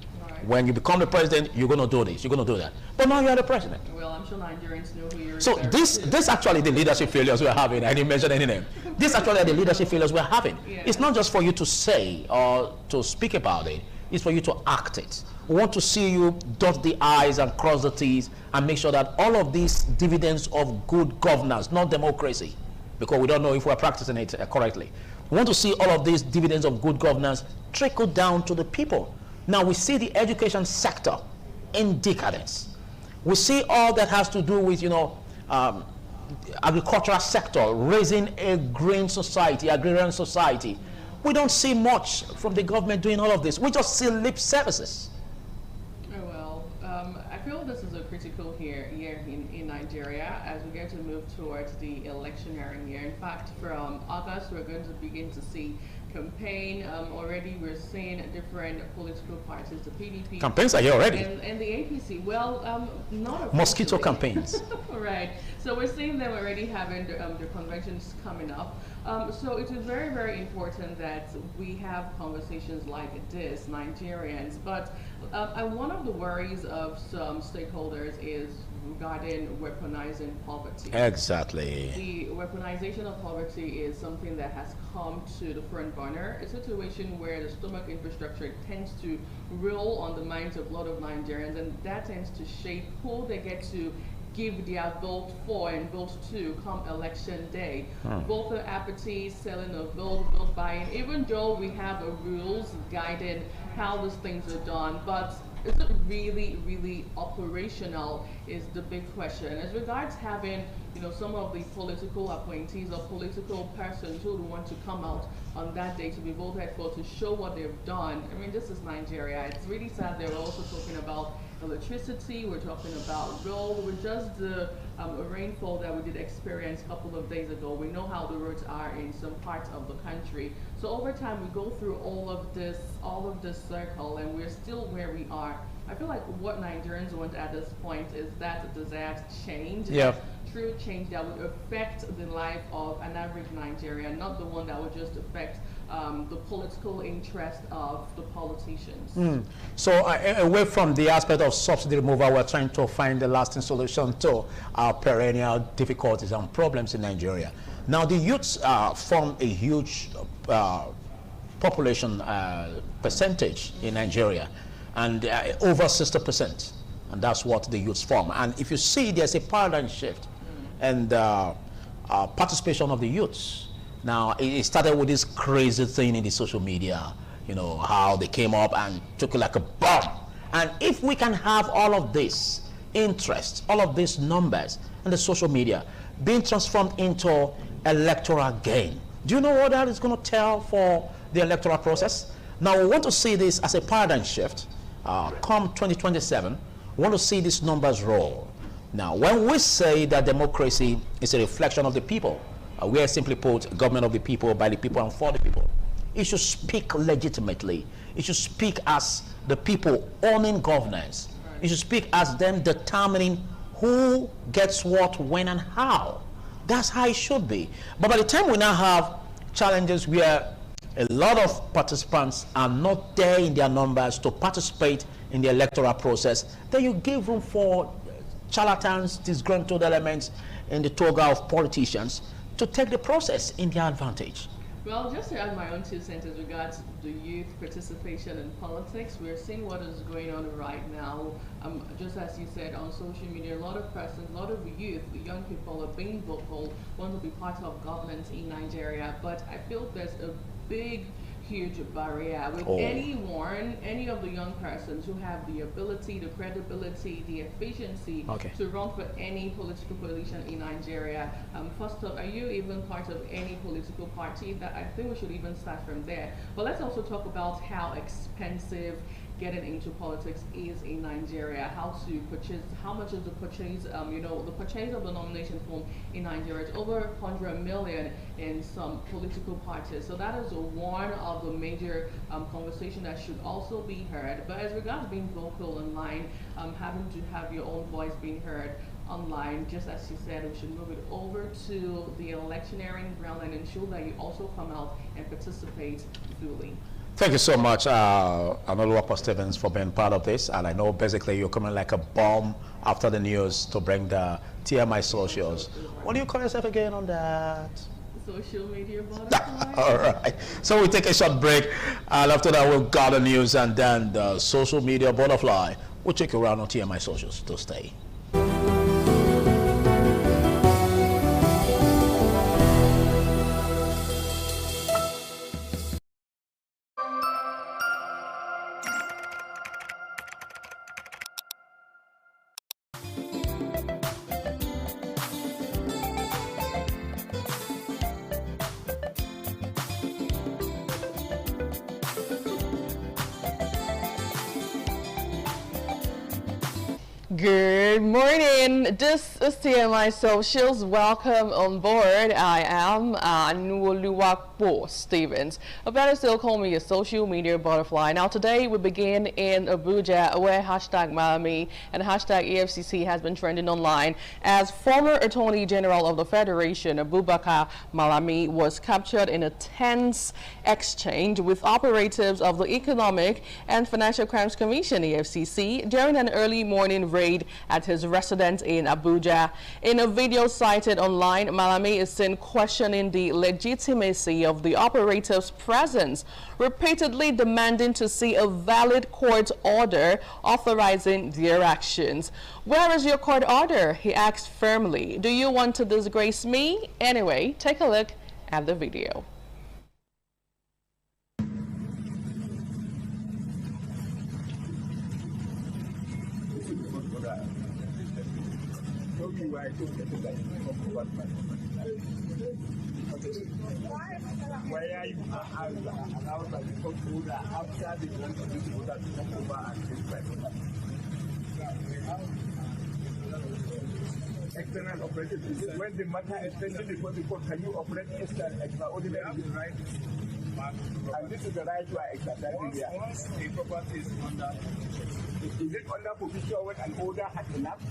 When you become the president, you're going to do this, you're going to do that. But now you're the president. Well, I'm sure Nigerians know who you're. So this actually the leadership failures we're having. I didn't mention any name. This actually are the leadership failures we're having. Yeah. It's not just for you to say or to speak about it. It's for you to act it. We want to see you dot the I's and cross the T's and make sure that all of these dividends of good governance, not democracy, because we don't know if we're practicing it correctly. We want to see all of these dividends of good governance trickle down to the people. Now we see the education sector in decadence. We see all that has to do with, agricultural sector, raising a agrarian society. We don't see much from the government doing all of this. We just see lip services. I feel this is a critical year in in Nigeria as we get to move towards the electioneering year. In fact, from August, we're going to begin to see campaign. Already we're seeing different political parties, the PDP. Campaigns are here already. And the APC. Well, not mosquito officially. campaigns. Right. So we're seeing them already having the conventions coming up. So it is very, very important that we have conversations like this, Nigerians. But one of the worries of some stakeholders is regarding weaponizing poverty. Exactly. The weaponization of poverty is something that has come to the front burner, a situation where the stomach infrastructure tends to rule on the minds of a lot of Nigerians, and that tends to shape who they get to give their vote for and vote to come election day. Voter apathy, selling of vote buying, even though we have rules guiding how these things are done, but is it really, really operational is the big question. As regards having, some of the political appointees or political persons who want to come out on that day to be voted for to show what they've done. I mean, this is Nigeria. It's really sad. They're also talking about electricity, we're talking about road, with just the rainfall that we did experience a couple of days ago. We know how the roads are in some parts of the country. So over time, we go through all of this circle, and we're still where we are. I feel like what Nigerians want at this point is that desired change. Yeah. True change that would affect the life of an average Nigerian, not the one that would just affect the political interest of the politicians. So away from the aspect of subsidy removal, we're trying to find a lasting solution to our perennial difficulties and problems in Nigeria. Now, the youths form a huge population percentage in Nigeria, and over 60%, and that's what the youths form. And if you see, there's a paradigm shift and participation of the youths. Now, it started with this crazy thing in the social media, how they came up and took it like a bomb. And if we can have all of this interest, all of these numbers in the social media being transformed into electoral gain, do you know what that is going to tell for the electoral process? Now, we want to see this as a paradigm shift. Come 2027, we want to see these numbers roll. Now, when we say that democracy is a reflection of the people, we are simply put, government of the people, by the people, and for the people. It should speak legitimately. It should speak as the people owning governance. It should speak as them determining who gets what, when, and how. That's how it should be. But by the time we now have challenges where a lot of participants are not there in their numbers to participate in the electoral process, then you give room for charlatans, disgruntled elements in the toga of politicians to take the process in their advantage. Well, just to add my own 2 cents as regards the youth participation in politics, we're seeing what is going on right now. Just as you said, on social media, a lot of persons, a lot of youth, the young people are being vocal, want to be part of government in Nigeria, but I feel there's a big, huge barrier with anyone, any of the young persons who have the ability, the credibility, the efficiency to run for any political position in Nigeria. First off, are you even part of any political party? That I think we should even start from there. But let's also talk about how expensive getting into politics is in Nigeria, how to purchase, how much is the purchase, the purchase of the nomination form in Nigeria is over 100 million in some political parties. So that is one of the major conversation that should also be heard. But as regards being vocal online, having to have your own voice being heard online, just as you said, we should move it over to the electioneering ground and ensure that you also come out and participate fully. Thank you so much, Anoluwapo Stevens, for being part of this. And I know basically you're coming like a bomb after the news to bring the TMI socials. What do you call yourself again on that? Social media butterfly. All right. So we'll take a short break. And after that, we'll gather news, and then the social media butterfly. We'll check you around on TMI socials to stay. Good morning. This This is TMI Socials. Welcome on board. I am Nuoluwakpo Stevens. Or better still, call me a social media butterfly. Now today we begin in Abuja, where hashtag Malami and hashtag EFCC has been trending online as former Attorney General of the Federation, Abubakar Malami, was captured in a tense exchange with operatives of the Economic and Financial Crimes Commission, EFCC, during an early morning raid at his residence in Abuja. In a video cited online, Malami is seen questioning the legitimacy of the operatives' presence, repeatedly demanding to see a valid court order authorizing their actions. "Where is your court order?" he asked firmly. "Do you want to disgrace me?" Anyway, take a look at the video. Why are you allowed by the court order after the grant of this order to come over and take back? External operatives. When the matter is pending before the court, can you operate extraordinary right? And this is the right you are exercising here. Once the property is under, is it under provision when an order has elapsed?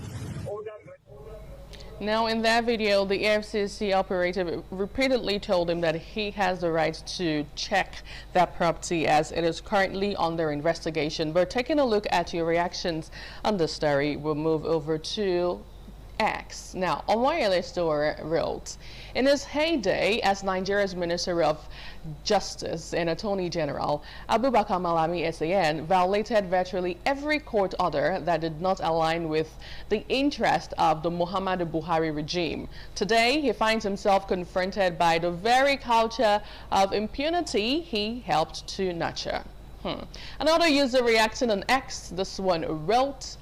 Now, in that video, the EFCC operative repeatedly told him that he has the right to check that property as it is currently under investigation. But taking a look at your reactions on the story, we'll move over to X. Now, Omoyele Store wrote, in his heyday as Nigeria's Minister of Justice and Attorney General, Abubakar Malami SAN violated virtually every court order that did not align with the interest of the Muhammadu Buhari regime. Today, he finds himself confronted by the very culture of impunity he helped to nurture. Another user reacting on X, this one wrote,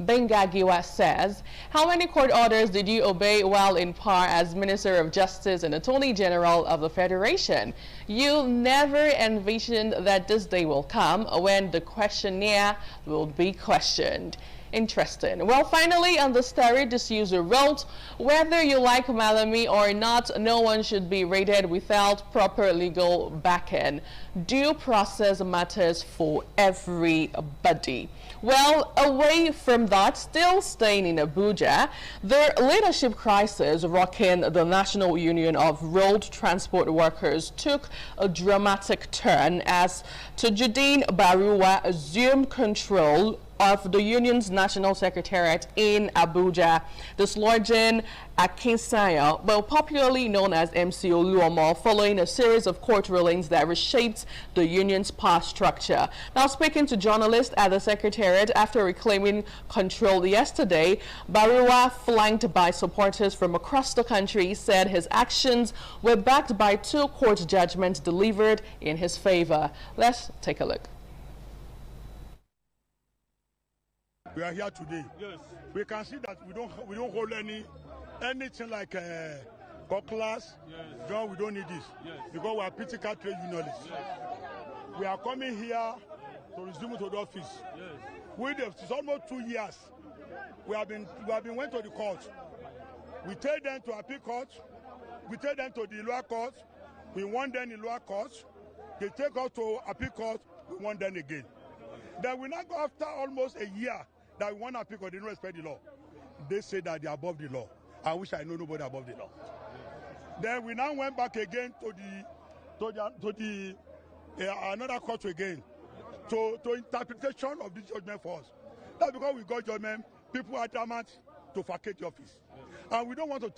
Bengagiwa says, how many court orders did you obey while in power as Minister of Justice and Attorney General of the Federation? You never envisioned that this day will come when the questionnaire will be questioned. Interesting. Well, finally, on the story, this user wrote, whether you like Malami or not, no one should be raided without proper legal backing. Due process matters for everybody. Well, away from that, still staying in Abuja, the leadership crisis rocking the National Union of Road Transport Workers took a dramatic turn as Tajudeen Baruwa assumed control of the union's national secretariat in Abuja, dislodging Akinsanya, well, popularly known as MC Oluomo, following a series of court rulings that reshaped the union's power structure. Now, speaking to journalists at the secretariat after reclaiming control yesterday, Baruwa, flanked by supporters from across the country, said his actions were backed by 2 court judgments delivered in his favor. Let's take a look. We are here today. Yes. We can see that we don't hold anything like cutlass. Yes. John, we don't need this. Yes. Because we are critical trade unionists. Yes. We are coming here to resume to the office. Yes. It's almost 2 years. We have been went to the court. We take them to appeal court. We take them to the lower court. We won them in lower court. They take us to appeal court. We won them again. Then we now go after almost a year that we want to appeal court. They don't respect the law. They say that they are above the law. I wish I know nobody above the law. Then we now went back again to the another court again to interpretation of this judgment for us. That's because we got judgment. People are adamant to vacate the office, and we don't want to.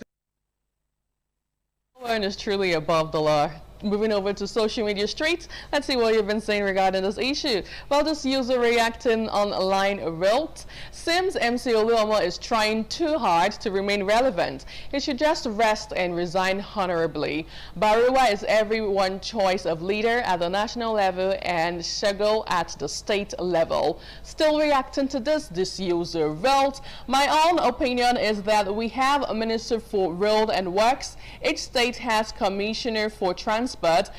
No one is truly above the law. Moving over to social media streets, let's see what you've been saying regarding this issue. Well, this user reacting online wrote, seems MC Oluomo is trying too hard to remain relevant. He should just rest and resign honorably. Baruwa is everyone's choice of leader at the national level and Shego at the state level. Still reacting to this user wrote, my own opinion is that we have a minister for road and works. Each state has commissioner for transport transport.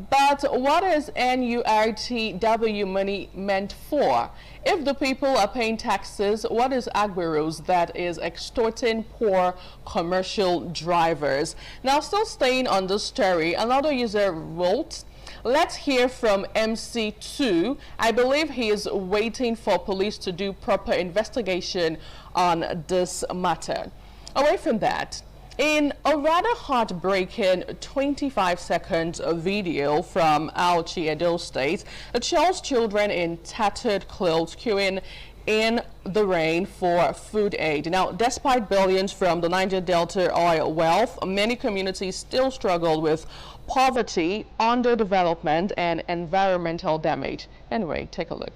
But what is NURTW money meant for? If the people are paying taxes, what is Agberos that is extorting poor commercial drivers? Now, still staying on the story, another user wrote, let's hear from MC2. I believe he is waiting for police to do proper investigation on this matter. Away from that, in a rather heartbreaking 25-second video from Auchi, Edo State, it shows children in tattered clothes queuing in the rain for food aid. Now, despite billions from the Niger Delta oil wealth, many communities still struggle with poverty, underdevelopment, and environmental damage. Anyway, take a look.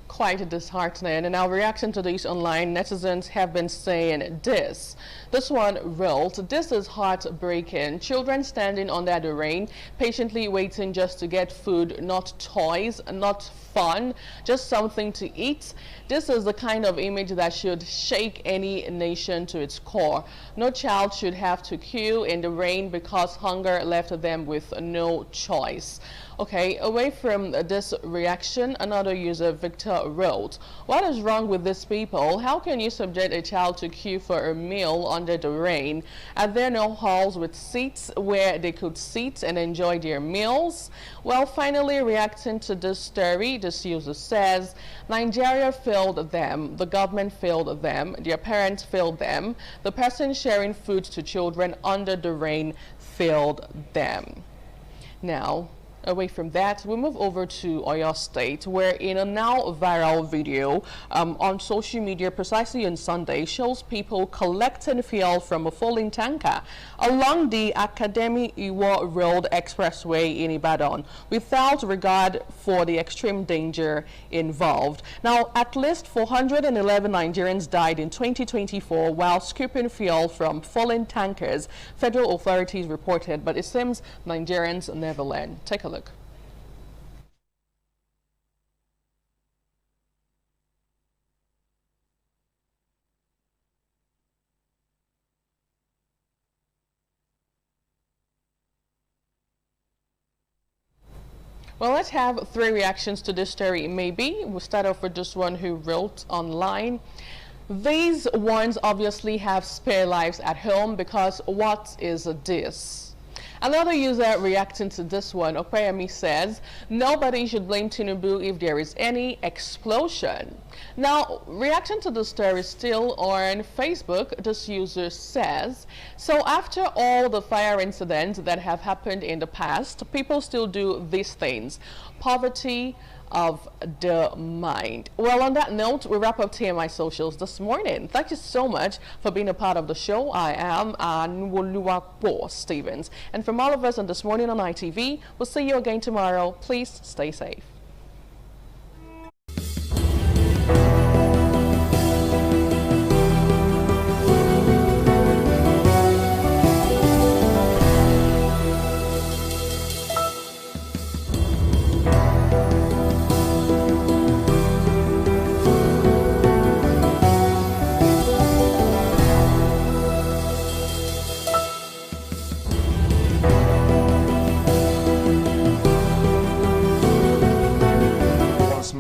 Quite disheartening. And our reaction to these online, netizens have been saying this. This one wrote, this is heartbreaking. Children standing under the rain, patiently waiting just to get food, not toys, not fun, just something to eat. This is the kind of image that should shake any nation to its core. No child should have to queue in the rain because hunger left them with no choice. Okay, away from this reaction, another user, Victor, wrote, what is wrong with these people? How can you subject a child to queue for a meal under the rain? Are there no halls with seats where they could sit and enjoy their meals? Well, finally reacting to this story, this user says, Nigeria failed them, the government failed them, their parents failed them, the person sharing food to children under the rain failed them. Now, away from that, we move over to Oyo State, where in a now viral video on social media, precisely on Sunday, shows people collecting fuel from a falling tanker along the Academy Iwo Road Expressway in Ibadan, without regard for the extreme danger involved. Now, at least 411 Nigerians died in 2024 while scooping fuel from fallen tankers, federal authorities reported, but it seems Nigerians never learn. Take a look. Well, let's have three reactions to this story. Maybe we'll start off with this one who wrote online. These ones obviously have spare lives at home because what is this? Another user reacting to this one, Opeyemi, says, nobody should blame Tinubu if there is any explosion. Now, reacting to the story still on Facebook, this user says, so after all the fire incidents that have happened in the past, people still do these things. Poverty of the mind. Well, on that note, we wrap up TMI Socials this morning. Thank you so much for being a part of the show. I am Anwoluwapo Stevens. And from all of us on This Morning on ITV, we'll see you again tomorrow. Please stay safe.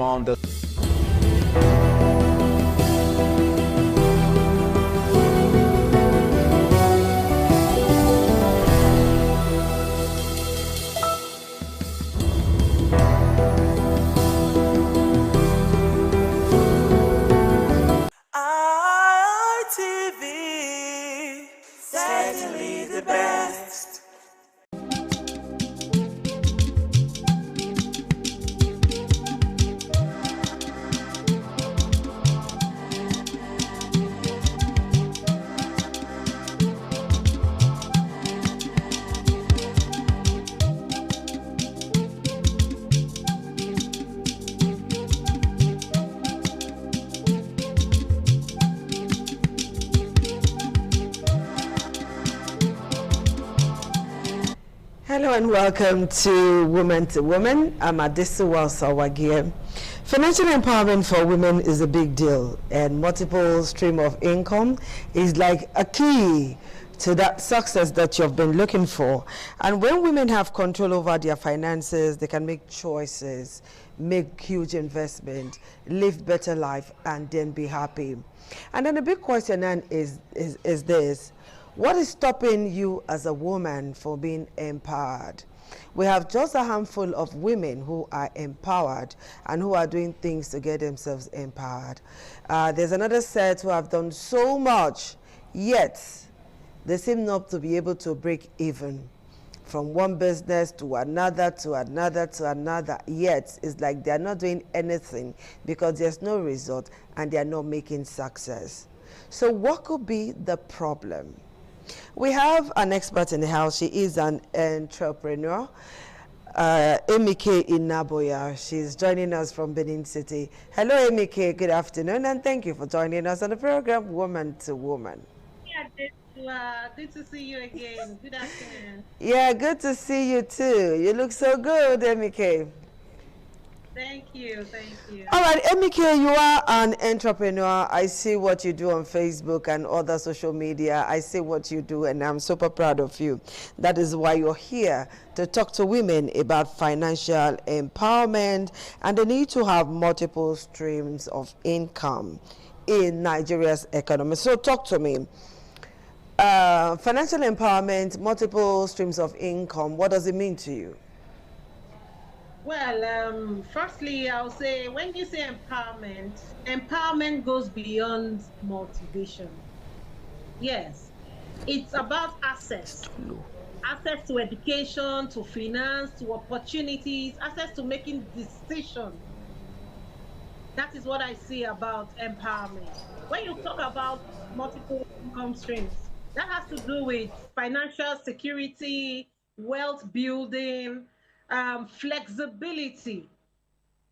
On the ITV, certainly the best. Hello and welcome to Woman. I'm Adesu Wasawagie. Financial empowerment for women is a big deal, and multiple stream of income is like a key to that success that you've been looking for. And when women have control over their finances, they can make choices, make huge investment, live better life, and then be happy. And then the big question then is this: what is stopping you as a woman from being empowered? We have just a handful of women who are empowered and who are doing things to get themselves empowered. There's another set who have done so much, yet they seem not to be able to break even from one business to another, to another, to another. Yet it's like they're not doing anything because there's no result and they're not making success. So what could be the problem? We have an expert in the house. She is an entrepreneur, Emike Inaboya. She's joining us from Benin City. Hello, Emike. Good afternoon, and thank you for joining us on the program Woman to Woman. Yeah, good to see you again. Good afternoon. Yeah, good to see you too. You look so good, Emike. Thank you, thank you. All right, Emike, you are an entrepreneur. I see what you do on Facebook and other social media. I see what you do, and I'm super proud of you. That is why you're here, to talk to women about financial empowerment and the need to have multiple streams of income in Nigeria's economy. So talk to me. Financial empowerment, multiple streams of income, what does it mean to you? Well, firstly, I'll say when you say empowerment, empowerment goes beyond motivation. Yes, it's about access. Access to education, to finance, to opportunities, access to making decisions. That is what I see about empowerment. When you talk about multiple income streams, that has to do with financial security, wealth building, flexibility.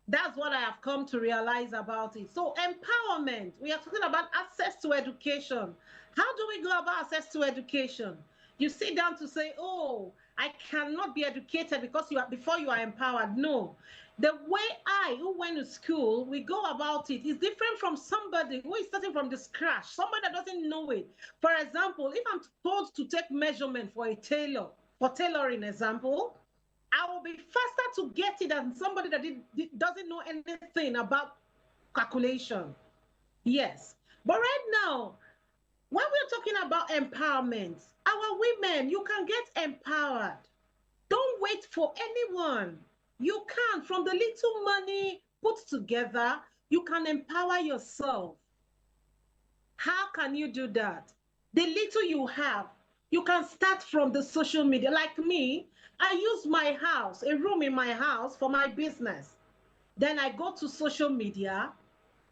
That's what I have come to realize about it. So empowerment, we are talking about access to education. How do we go about access to education? You sit down to say, oh, I cannot be educated because before you are empowered. No. The way who went to school, we go about it is different from somebody who is starting from the scratch, somebody that doesn't know it. For example, if I'm told to take measurement for a tailor, for tailoring example, I will be faster to get it than somebody that doesn't know anything about calculation. Yes. But right now, when we're talking about empowerment, our women, you can get empowered. Don't wait for anyone. You can, from the little money put together, you can empower yourself. How can you do that? The little you have, you can start from the social media. Like me, I use my house, a room in my house for my business. Then I go to social media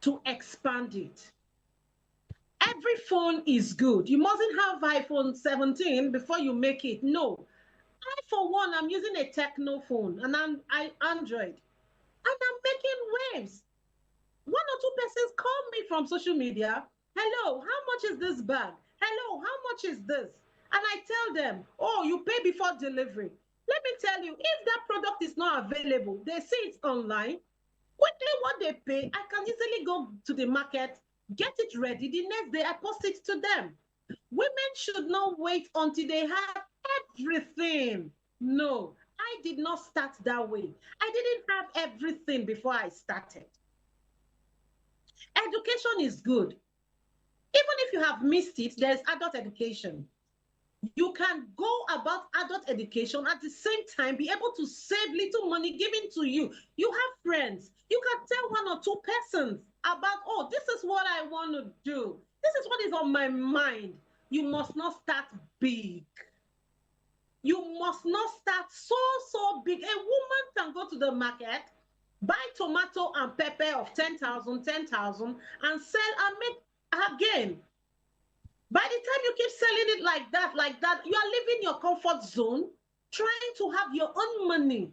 to expand it. Every phone is good. You mustn't have iPhone 17 before you make it. No. I, for one, I'm using a Techno phone and I'm Android. And I'm making waves. One or two persons call me from social media. Hello, how much is this bag? Hello, how much is this? And I tell them, oh, you pay before delivery. Let me tell you, if that product is not available, they see it's online, quickly what they pay, I can easily go to the market, get it ready. The next day, I post it to them. Women should not wait until they have everything. No, I did not start that way. I didn't have everything before I started. Education is good. Even if you have missed it, there's adult education. You can go about adult education at the same time, be able to save little money given to you. You have friends. You can tell one or two persons about, oh, this is what I want to do. This is what is on my mind. You must not start big. You must not start so big. A woman can go to the market, buy tomato and pepper of 10,000, and sell and make again. By the time you keep selling it like that, you are leaving your comfort zone, trying to have your own money.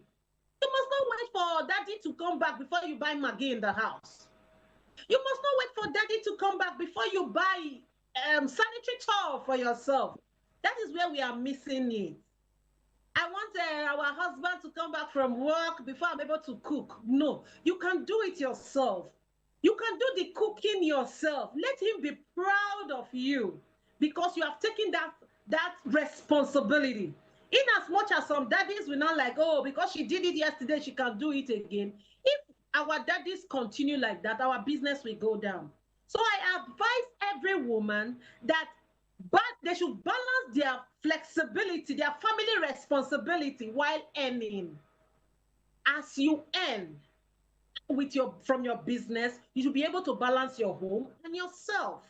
You must not wait for daddy to come back before you buy Maggi in the house. You must not wait for daddy to come back before you buy sanitary towel for yourself. That is where we are missing it. I want our husband to come back from work before I'm able to cook. No, you can do it yourself. You can do the cooking yourself. Let him be proud of you because you have taken that responsibility. In as much as some daddies will not like, oh, because she did it yesterday, she can do it again. If our daddies continue like that, our business will go down. So I advise every woman that they should balance their flexibility, their family responsibility while earning. As you earn from your business, you should be able to balance your home and yourself.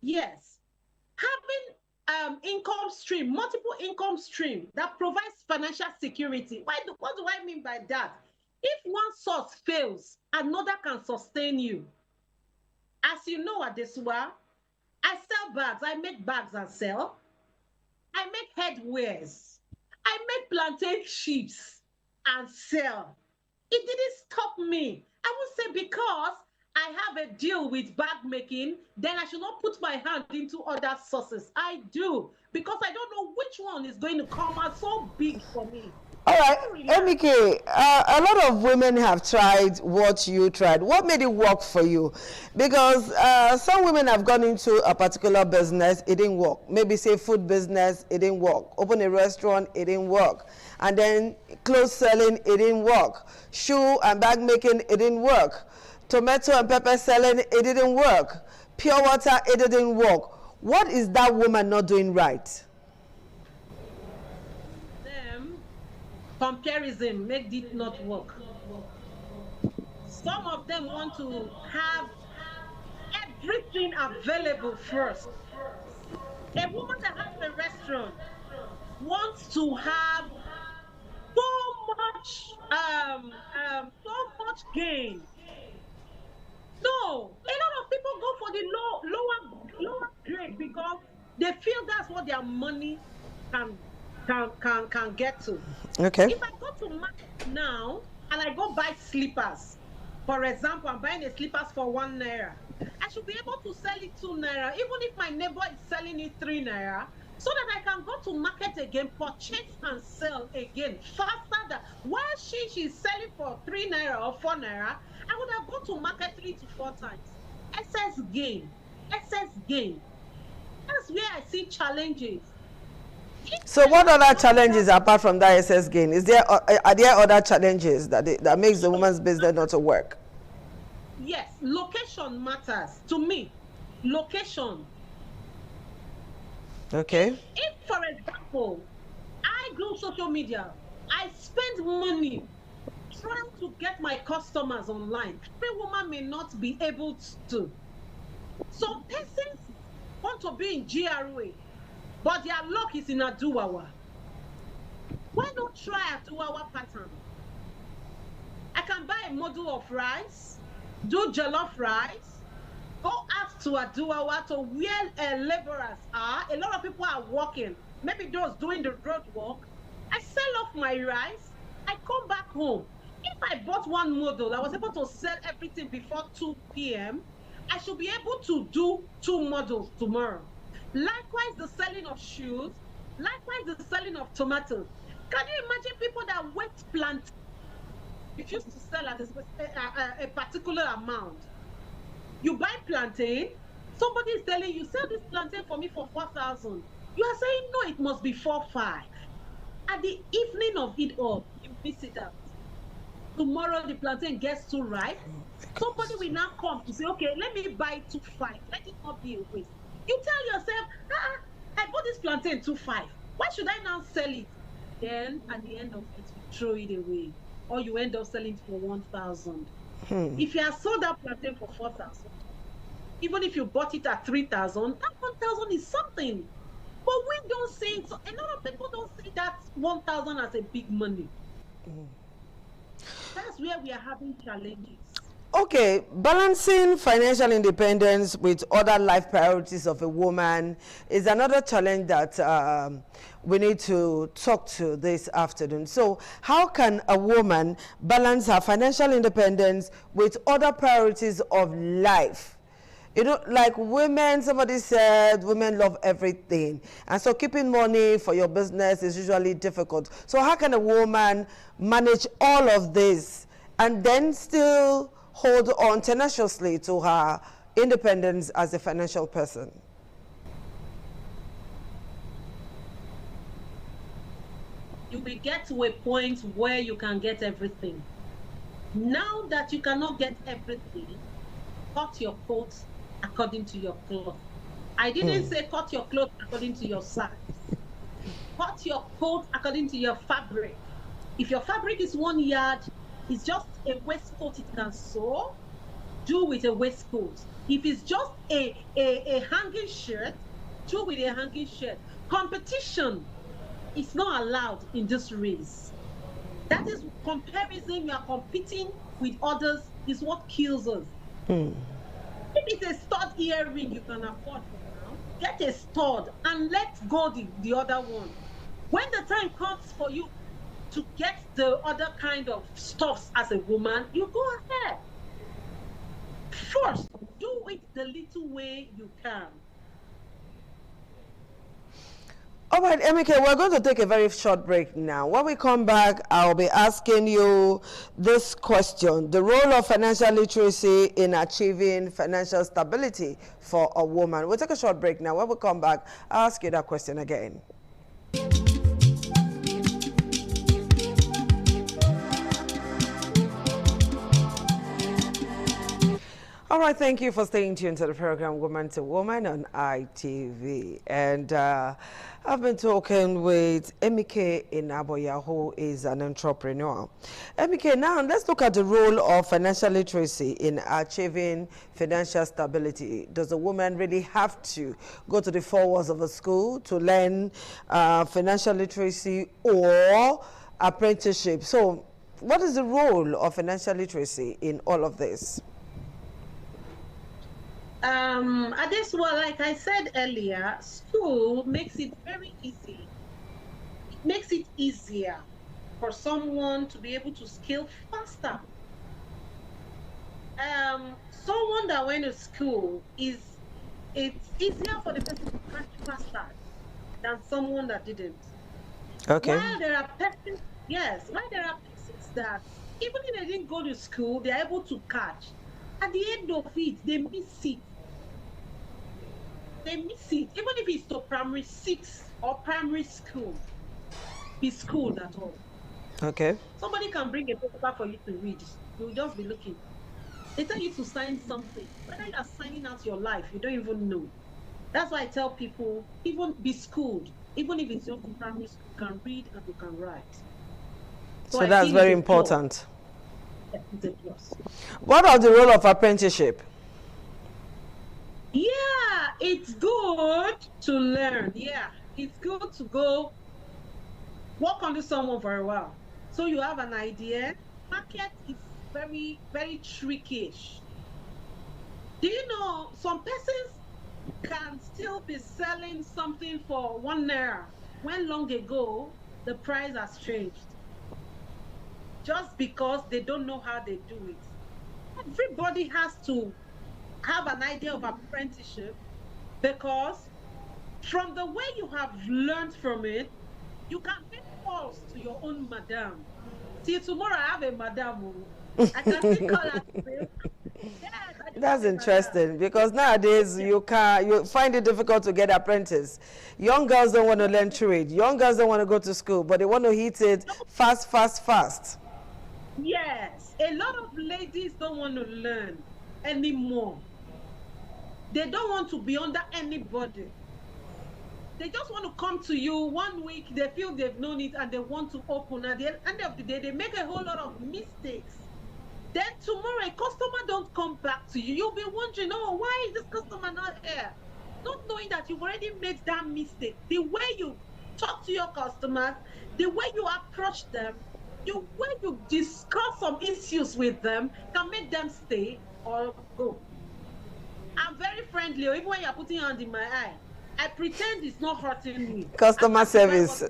Yes. Having income stream, multiple income stream that provides financial security. What do I mean by that? If one source fails, another can sustain you. As you know, Adesua, I sell bags. I make bags and sell. I make headwears. I make plantain sheets and sell. It didn't stop me. I would say because I have a deal with bag making, then I should not put my hand into other sources. I do, because I don't know which one is going to come out so big for me. All right, Emike, a lot of women have tried what you tried. What made it work for you? Because some women have gone into a particular business, it didn't work. Maybe say food business, it didn't work. Open a restaurant, it didn't work. And then clothes selling, it didn't work. Shoe and bag making, it didn't work. Tomato and pepper selling, it didn't work. Pure water, it didn't work. What is that woman not doing right? Comparison made it not work. Some of them want to have everything available first. A woman that has a restaurant wants to have so much gain. No, a lot of people go for the lower grade because they feel that's what their money can get to. Okay. If I go to market now and I go buy slippers, for example, I'm buying the slippers for 1 naira. I should be able to sell it 2 naira, even if my neighbor is selling it 3 naira, so that I can go to market again, purchase and sell again faster than while she's selling for 3 naira or 4 naira, I would have gone to market 3 to 4 times. Excess gain. That's where I see challenges. So what other challenges apart from that excess gain? Are there other challenges that makes the woman's business not to work? Yes, location matters to me. Location. Okay. If for example, I do social media, I spend money trying to get my customers online. Every woman may not be able to. Some persons want to be in GRA, but their luck is in Aduwawa. Why not try Aduwawa pattern? I can buy a model of rice, do jollof rice, go out to Aduwawa to where laborers are. A lot of people are working. Maybe those doing the road work. I sell off my rice. I come back home. If I bought one model, I was able to sell everything before 2 p.m. I should be able to do 2 models tomorrow. Likewise, the selling of shoes. Likewise, the selling of tomatoes. Can you imagine people that wait plantain? If you used to sell at a particular amount, you buy plantain. Somebody is telling you, sell this plantain for me for 4,000. You are saying no, it must be 4,500. At the evening of it all, you miss it out. Tomorrow the plantain gets too ripe. Somebody will now come to say, okay, let me buy 2,500. Let it not be a waste. You tell yourself, I bought this plantain 2,500. Why should I now sell it? Then at the end of it, you throw it away, or you end up selling it for 1,000. If you have sold that plantain for 4,000, even if you bought it at 3,000, that 1,000 is something. But we don't see it. So a lot of people don't see that 1,000 as a big money. That's where we are having challenges. Okay, balancing financial independence with other life priorities of a woman is another challenge that we need to talk to this afternoon. So how can a woman balance her financial independence with other priorities of life? You know, like women, somebody said women love everything. And so keeping money for your business is usually difficult. So how can a woman manage all of this and then still hold on tenaciously to her independence as a financial person? You will get to a point where you can get everything. Now that you cannot get everything, cut your coat according to your cloth. I didn't say cut your clothes according to your size. Cut your coat according to your fabric. If your fabric is 1 yard, it's just a waistcoat it can sew, do with a waistcoat. If it's just a hanging shirt, do with a hanging shirt. Competition is not allowed in this race. That is comparison. We are competing with others is what kills us. If it's a stud earring you can afford for now, get a stud and let go the other one. When the time comes for you to get the other kind of stuffs as a woman, you go ahead. First, do it the little way you can. All right, Emike, we're going to take a very short break now. When we come back, I'll be asking you this question: the role of financial literacy in achieving financial stability for a woman. We'll take a short break now. When we come back, I'll ask you that question again. All right, thank you for staying tuned to the program Woman to Woman on ITV. And I've been talking with Emike Inaboya, who is an entrepreneur. Emike, now let's look at the role of financial literacy in achieving financial stability. Does a woman really have to go to the four walls of a school to learn financial literacy or apprenticeship? So what is the role of financial literacy in all of this? Well, like I said earlier, school makes it very easy. It makes it easier for someone to be able to scale faster. Someone that went to school it's easier for the person to catch faster than someone that didn't. Okay. While there are persons, while there are persons that even if they didn't go to school, they're able to catch. At the end of it, they miss it. They miss it. Even if it's to primary 6 or primary school, be schooled at all. Okay. Somebody can bring a paper for you to read. You'll just be looking. They tell you to sign something. Whether you are signing out your life, you don't even know. That's why I tell people, even be schooled. Even if it's your primary school, you can read and you can write. So that's very important. It's a plus. What about the role of apprenticeship? Yeah, it's good to learn. Yeah, it's good to go work under someone for a while. So you have an idea. Market is very, very trickish. Do you know some persons can still be selling something for 1 naira when long ago the price has changed? Just because they don't know how they do it. Everybody has to have an idea of apprenticeship, because from the way you have learned from it, you can make calls to your own madam. Till tomorrow I have a madam. I can still call her today. That's interesting, because nowadays you find it difficult to get apprentice. Young girls don't want to learn trade. Young girls don't want to go to school, but they want to hit it fast, fast, fast. Yes, a lot of ladies don't want to learn anymore. They don't want to be under anybody. They just want to come to you 1 week, they feel they've known it and they want to open. At the end of the day, they make a whole lot of mistakes. Then tomorrow a customer don't come back to you. You'll be wondering, oh, why is this customer not here? Not knowing that you've already made that mistake. The way you talk to your customers, the way you approach them, the way you discuss some issues with them can make them stay or go. I'm very friendly, even when you're putting your hand in my eye. I pretend it's not hurting me. Customer service.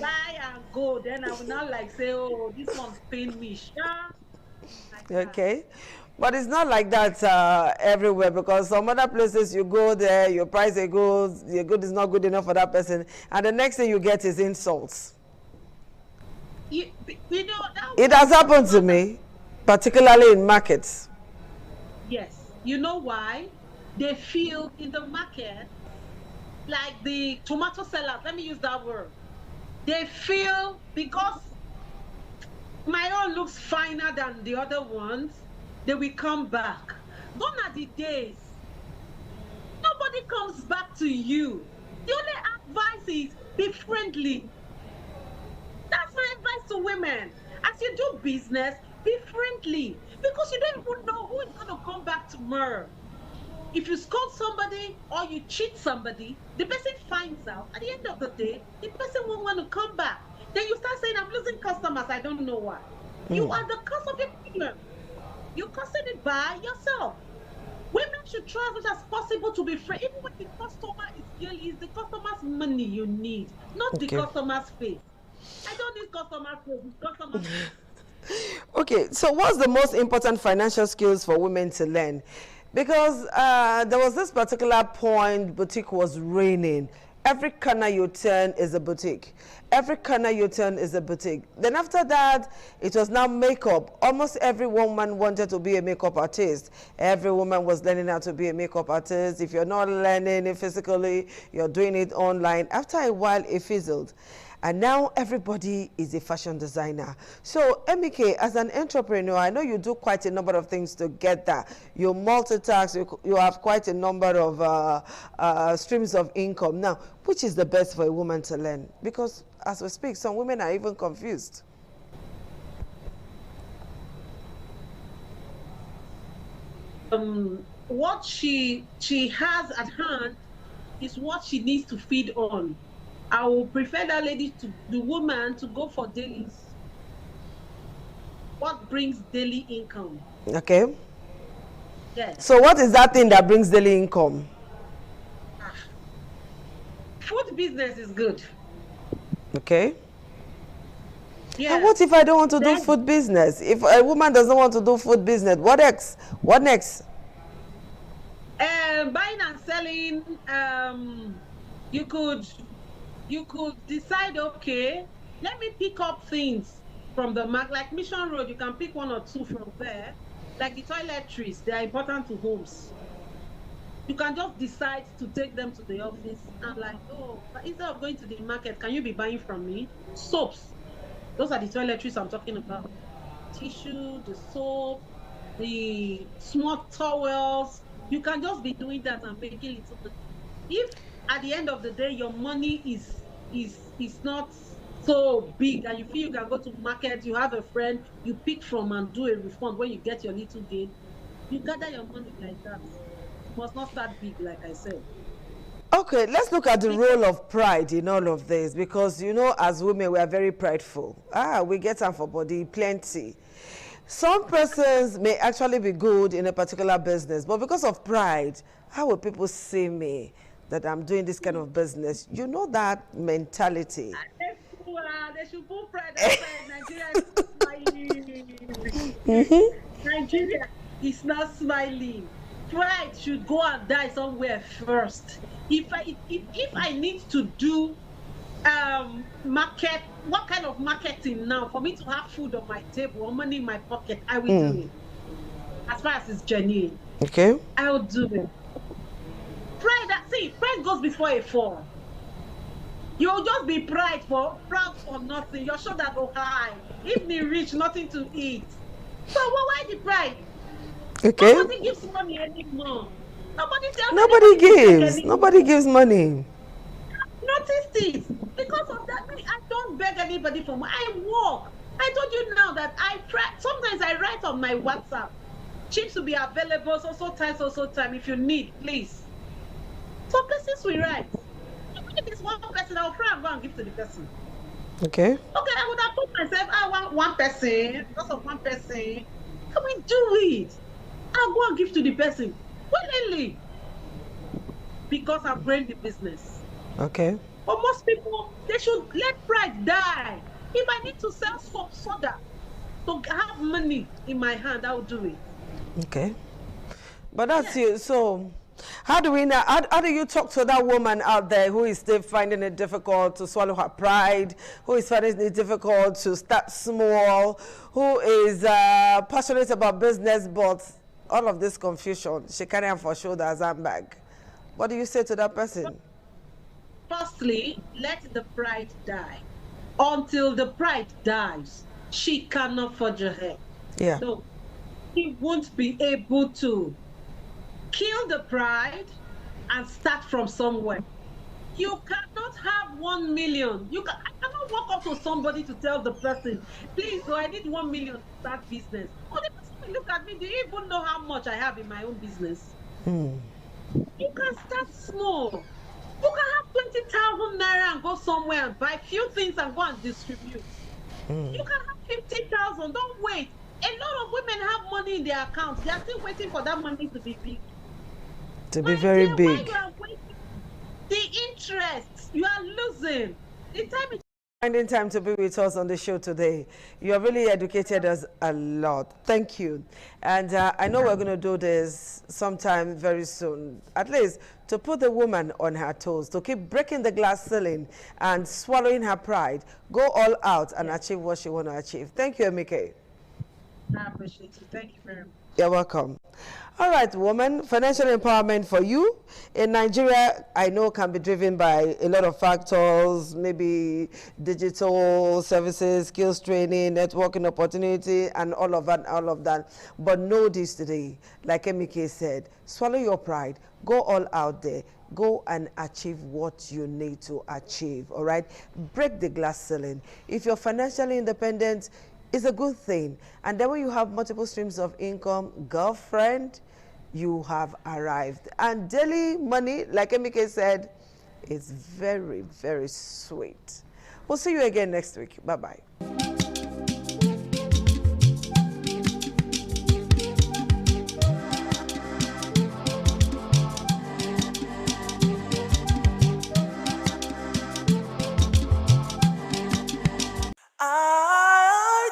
Buy and go, then I will not like say, oh, this one's paying me. Okay. But it's not like that everywhere, because some other places you go there, your price your good is not good enough for that person, and the next thing you get is insults. You know, It has happened to me, particularly in markets. yes. You know why? They feel in the market, like the tomato sellers, let me use that word. They feel because my own looks finer than the other ones, they will come back. Gone are the days. Nobody comes back to you. The only advice is be friendly. That's my advice to women. As you do business, be friendly. Because you don't even know who is going to come back tomorrow. If you scold somebody or you cheat somebody, the person finds out. At the end of the day, the person won't want to come back. Then you start saying, I'm losing customers, I don't know why. You are the cause of the problem. You're causing it by yourself. Women should try as much as possible to be free. Even when the customer is really, it's the customer's money you need, not the customer's face. I don't need customer's face, it's customer's face. Okay, so what's the most important financial skills for women to learn? Because there was this particular point, boutique was raining. Every corner you turn is a boutique. Every corner you turn is a boutique. Then after that, it was now makeup. Almost every woman wanted to be a makeup artist. Every woman was learning how to be a makeup artist. If you're not learning it physically, you're doing it online. After a while, it fizzled. And now everybody is a fashion designer. So, Emike, as an entrepreneur, I know you do quite a number of things to get that. You multitask, you have quite a number of streams of income. Now, which is the best for a woman to learn? Because as we speak, some women are even confused. What she has at hand is what she needs to feed on. I will prefer that lady the woman to go for dailies. What brings daily income? Okay. Yes. So what is that thing that brings daily income? Food business is good. Okay. Yeah. And what if I don't want to do food business? If a woman doesn't want to do food business, what next? What next? Buying and selling. You could decide, okay, let me pick up things from the market, like Mission Road, you can pick one or two from there. Like the toiletries, they are important to homes. You can just decide to take them to the office and like, oh, instead of going to the market, can you be buying from me? Soaps. Those are the toiletries I'm talking about. Tissue, the soap, the small towels. You can just be doing that and making little bit. If at the end of the day your money is not so big and you feel you can go to market, you have a friend you pick from and do a refund when you get your little gain, you gather your money like that. You must not start big, like I said. Okay, let's look at the role of pride in all of this, because you know, as women we are very prideful. We get time for body plenty. Some persons may actually be good in a particular business, but because of pride, how will people see me that I'm doing this kind of business? You know that mentality. They should put pride outside. Nigeria is smiling. Nigeria is not smiling. Pride should go and die somewhere first. If I need to do market, what kind of marketing now for me to have food on my table or money in my pocket, I will do it. As far as it's genuine. Okay. I will do it. Pride goes before a fall. You'll just be proud for nothing. Your shoulder go high. If they reach, nothing to eat. So why the pride? Okay. Nobody gives money anymore. Nobody gives money. Notice this. Because of that, I don't beg anybody for money. I work. I told you now that I try. Sometimes I write on my WhatsApp. Chips will be available so time. If you need, please. Some places we write. Even if it's one person, I'll try and go and give to the person. Okay. Okay, I would have put myself, I want one person, because of one person. Can we do it? I'll go and give to the person. Willingly. Because I'm growing the business. Okay. But most people, they should let pride die. If I need to sell soap soda to have money in my hand, I'll do it. Okay. But that's you. So how do we now, how do you talk to that woman out there who is still finding it difficult to swallow her pride, who is finding it difficult to start small, who is passionate about business, but all of this confusion, she carry on for shoulders and bag? What do you say to that person? Firstly, let the pride die. Until the pride dies, she cannot forge ahead. Yeah. So he won't be able to kill the pride and start from somewhere. You cannot have 1 million. I cannot walk up to somebody to tell the person, please, I need 1 million to start business. Oh, the person will look at me, do you even know how much I have in my own business? You can start small. You can have 20,000 naira and go somewhere and buy few things and go and distribute. You can have 50,000. Don't wait. A lot of women have money in their accounts. They are still waiting for that money to be big. To be very big. You are waiting, the interest, you are losing. The time is Finding time to be with us on the show today. You have really educated us a lot. Thank you. And I know we're going to do this sometime very soon, at least to put the woman on her toes, to keep breaking the glass ceiling and swallowing her pride, go all out and achieve what she want to achieve. Thank you, Emike. I appreciate you. Thank you very much. You're welcome. All right, woman, financial empowerment for you in Nigeria, I know can be driven by a lot of factors, maybe digital services, skills training, networking opportunity, and all of that. But know this today, like Emike said, swallow your pride, go all out there, go and achieve what you need to achieve, all right? Break the glass ceiling. If you're financially independent, it's a good thing. And then when you have multiple streams of income, girlfriend, you have arrived. And daily money, like Emike said, is very, very sweet. We'll see you again next week. Bye-bye.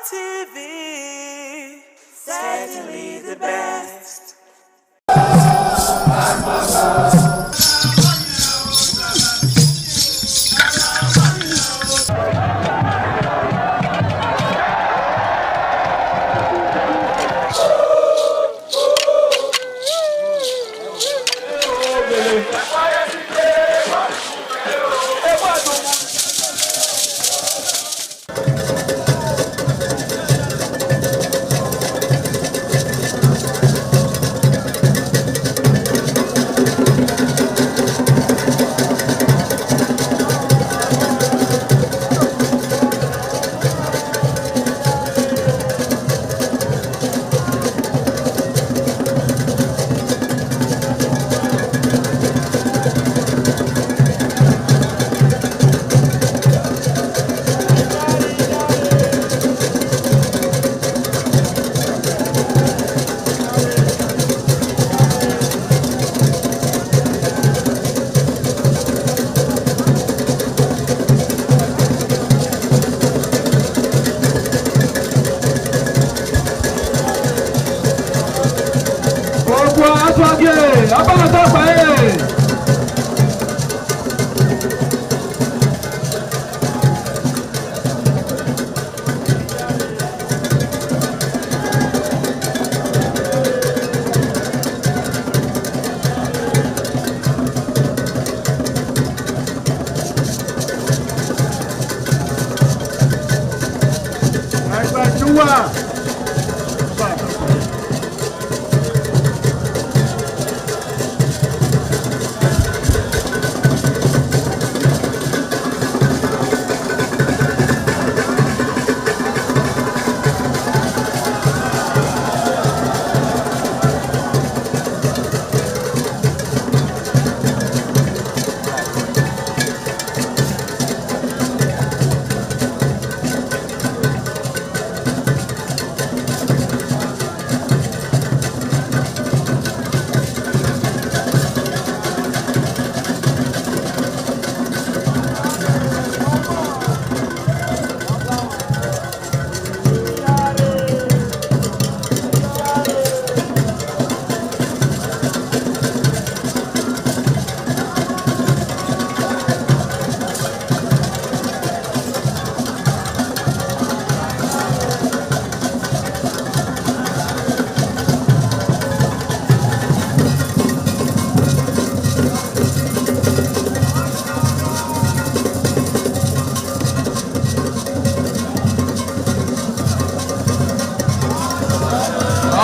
ITV, certainly the best.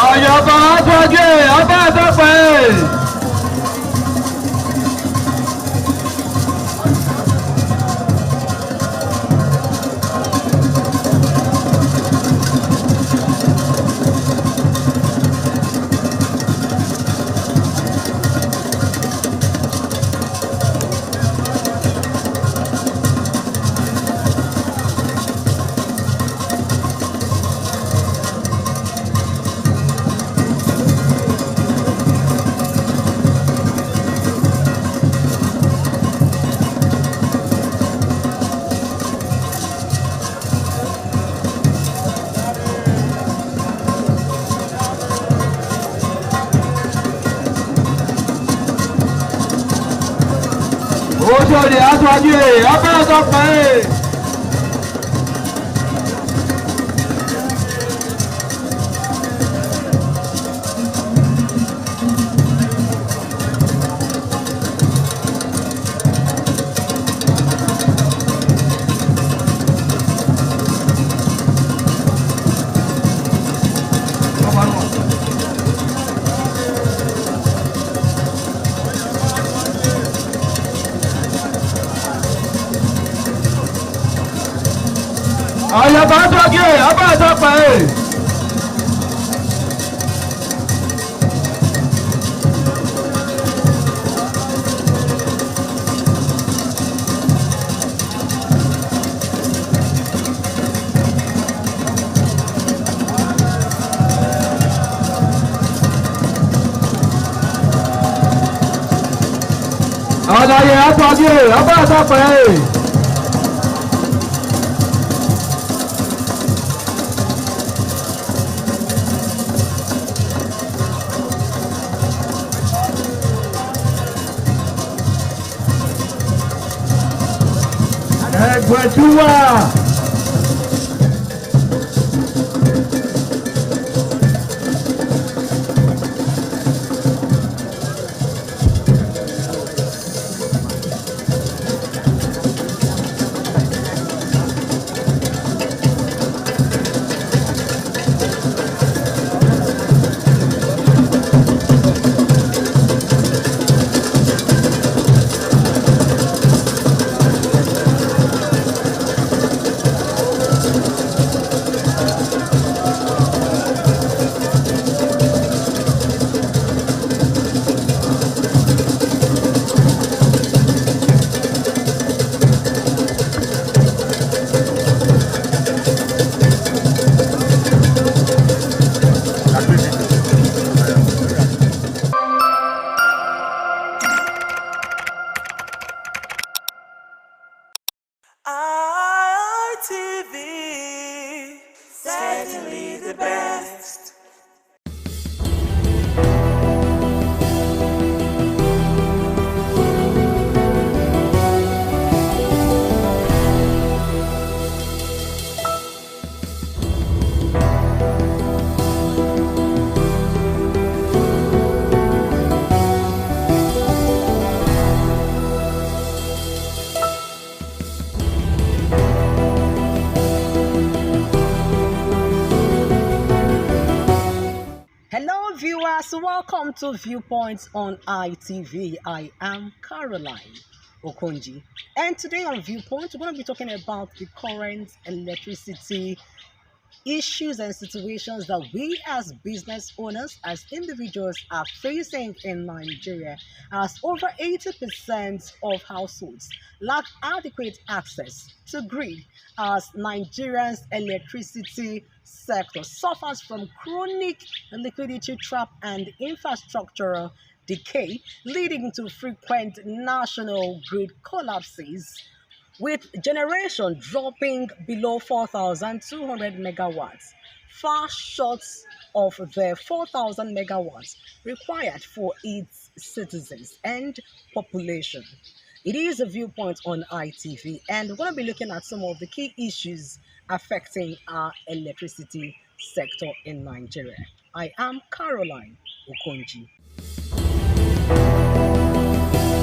Ọ̀yọ̀bọ̀ àtọ́jú ọba àtọ́pẹ́. Oṣòdì aṣáájú ọba àtọ́pẹ́. Ọ̀yọ̀bọ̀ àtọ́jú ọba àtọ́pẹ́. Ọ̀dàyẹ àtọ́jú ọba àtọ́pẹ́. Ẹgbẹ̀túwà. ITV, certainly the best. Viewers, welcome to Viewpoints on ITV. I am Caroline Okonji, and today on Viewpoints, we're going to be talking about the current electricity issues and situations that we as business owners, as individuals, are facing in Nigeria, as over 80% of households lack adequate access to grid, as Nigeria's electricity sector suffers from chronic liquidity trap and infrastructural decay, leading to frequent national grid collapses, with generation dropping below 4,200 megawatts, far short of the 4,000 megawatts required for its citizens and population. It is a Viewpoint on ITV, and we're going to be looking at some of the key issues affecting our electricity sector in Nigeria. I am Caroline Okonji.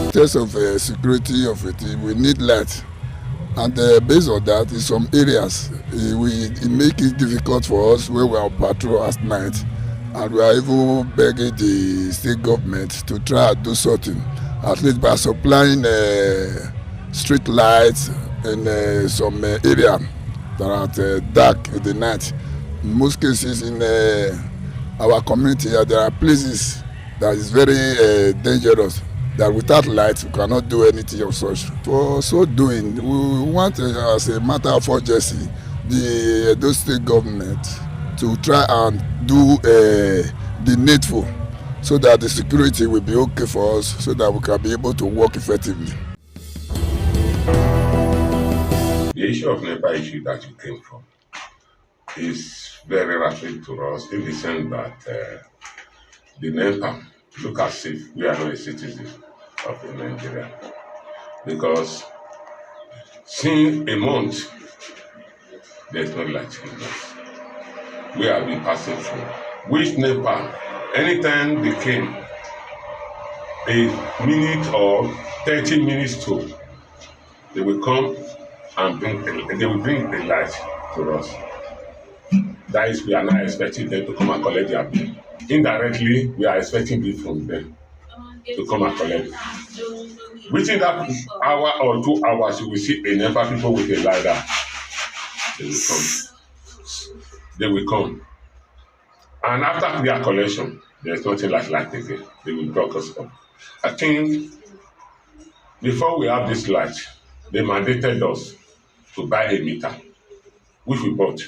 In terms of security of it, we need light. And based on that, in some areas, it makes it difficult for us when we are on patrol at night And we are even begging the state government to try and do something, at least by supplying street lights in some area that are dark in the night. In most cases in our community, there are places that is very dangerous, that without lights we cannot do anything of such. For so doing, we want, as a matter of urgency, the Edo State government to try and do the needful so that the security will be okay for us, so that we can be able to work effectively. The issue of NEPA issue that you came from is very rapid to us in the sense that the NEPA look as if we are not a citizen of Nigeria, because since a month there's no light in us. We have been passing through. Which NEPA, anytime they came, a minute or 30 minutes to, they will come and bring the light to us. That is, we are not expecting them to come and collect their bill. Indirectly, we are expecting bill from them to come and collect it. Within that hour or 2 hours, you will see a number of people with a LiDAR. They will come. They will come. And after their collection, there's nothing like light again. They will block us up. I think before we have this light, they mandated us to buy a meter, which we bought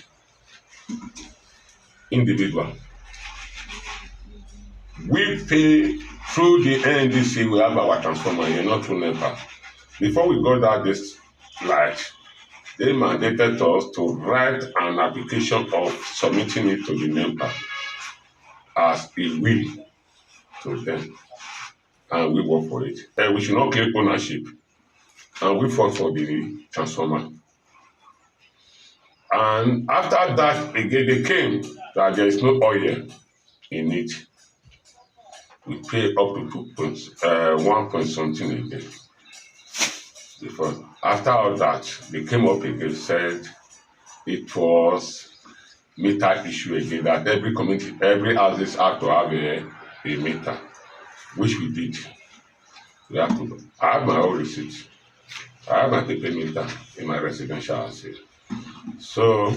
individual. We pay through the NDC, we have our transformer, you're not through NEPA. Before we got out this light, they mandated us to write an application of submitting it to the NEPA as a will to them. And we work for it. We should not claim ownership. And we fought for the transformer. And after that, again, they came that there is no oil in it. We pay up to 1 point something again. Before, after all that, they came up again, said it was meter issue again, that every community, every houses have to have a meter, which we did. We have to, I have my own receipt. I have my paper meter in my residential house here. So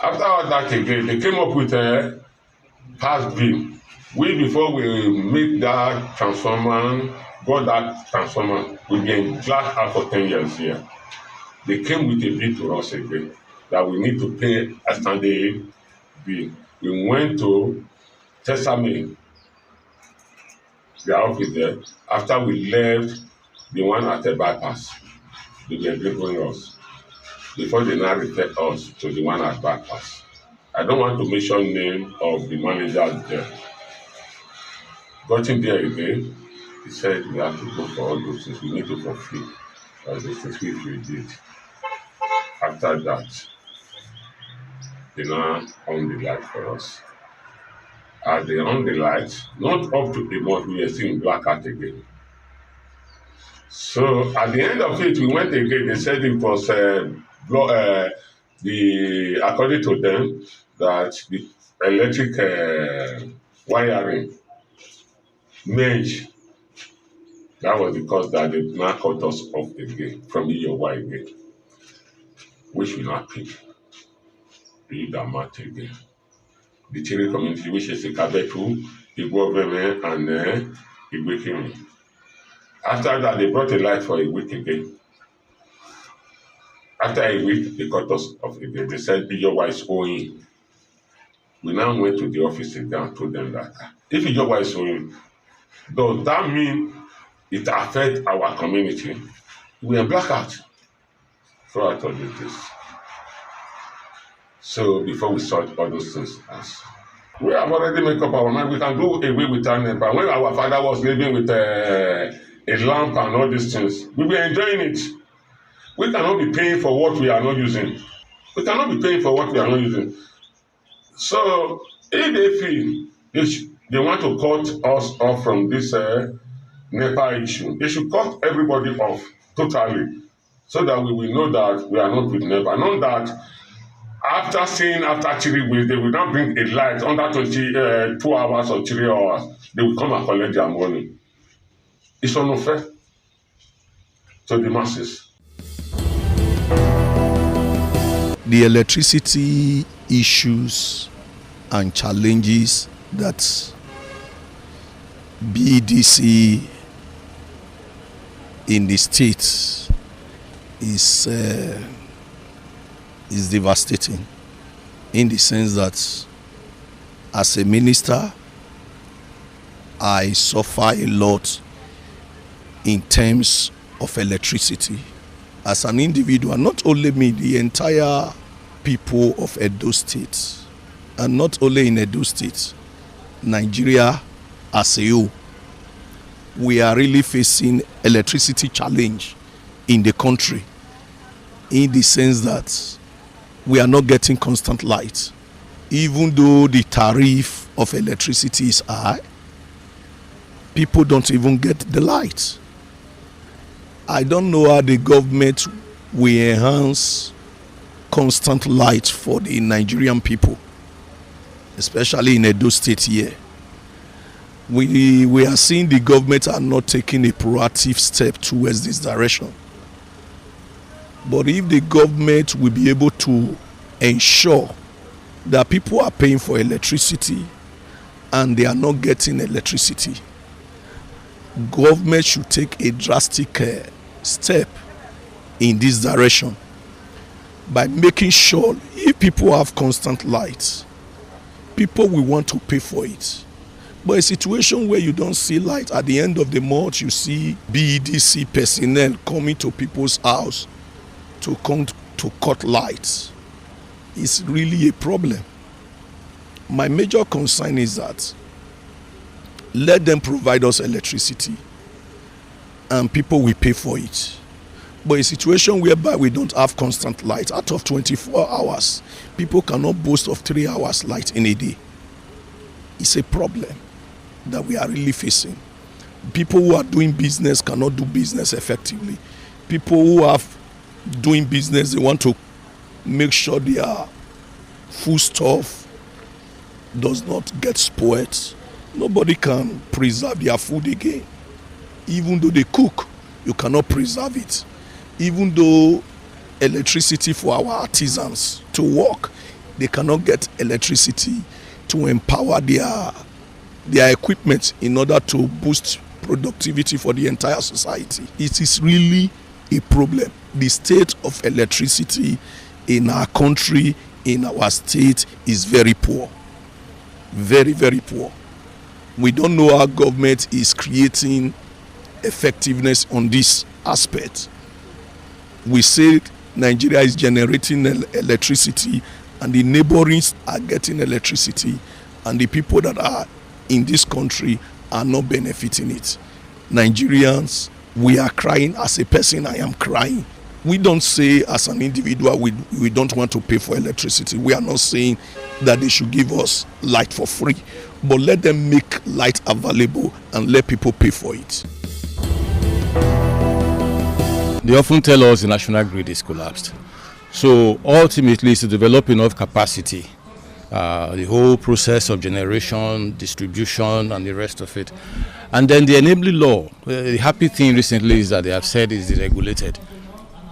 after all that again, they came up with a past bill. We, before we make that transformer, got that transformer, we've been black out for 10 years here. They came with a bill to us again that we need to pay a standing bill. We went to Tessame, their office there. After we left the one at the bypass, they were delivering us before they now refer us to the one at bypass. I don't want to mention name of the manager there. Got in there again, he said we have to go for all those things. We need to fulfill all those things which we did. After that, they now on the light for us. As they on the light, not up to a month, we were seeing black out again. So at the end of it, we went again. They said it was according to them, that the electric wiring merge. That was because that they now cut us off again from EOY again, which we not pay. Pay that amount again. The Chile community, which is Ikabetu, Igbo and Igwekimi. After that, they brought a light for a week again. After a week, they cut us off again. They said, EOY is owing. We now went to the office again and told them that if EOY is owing, does that mean it affects our community? We are blackout. So I told you this. So before we sort all those things out, we have already made up our mind. We can do away with our NEPA. When our father was living with a lamp and all these things, we were enjoying it. We cannot be paying for what we are not using. We cannot be paying for what we are not using. So if they feel they want to cut us off from this NEPA issue, they should cut everybody off totally, so that we will know that we are not with NEPA. Not that After 3 weeks, they will now bring a light under 2 hours or 3 hours. They will come and collect their money. It's unfair to the masses. The electricity issues and challenges that BEDC in the state is devastating, in the sense that as a minister I suffer a lot in terms of electricity. As an individual, not only me, the entire people of Edo State, and not only in Edo State, Nigeria as a whole, we are really facing electricity challenge in the country, in the sense that we are not getting constant light. Even though the tariff of electricity is high, people don't even get the light. I don't know how the government will enhance constant light for the Nigerian people, especially in Edo State here. We are seeing the government are not taking a proactive step towards this direction. But if the government will be able to ensure that people are paying for electricity and they are not getting electricity, government should take a drastic step in this direction by making sure if people have constant light, people will want to pay for it. But a situation where you don't see light, at the end of the month you see BEDC personnel coming to people's house to come to cut lights, is really a problem. My major concern is that let them provide us electricity and people will pay for it. But a situation whereby we don't have constant light, out of 24 hours, people cannot boast of 3 hours light in a day. It's a problem that we are really facing. People who are doing business cannot do business effectively. People who are doing business, they want to make sure their food stuff does not get spoiled. Nobody can preserve their food again. Even though they cook, you cannot preserve it. Even though electricity for our artisans to work, they cannot get electricity to empower their equipment in order to boost productivity for the entire society. It is really a problem. The state of electricity in our country, in our state, is very poor. Very, very poor. We don't know how government is creating effectiveness on this aspect. We say Nigeria is generating electricity and the neighboring are getting electricity, and the people that are in this country are not benefiting it. Nigerians, we are crying. As a person, I am crying. We don't say as an individual we don't want to pay for electricity. We are not saying that they should give us light for free, but let them make light available and let people pay for it. They often tell us the national grid is collapsed. So ultimately it's to develop enough capacity, the whole process of generation, distribution and the rest of it. And then the enabling law, the happy thing recently is that they have said is deregulated.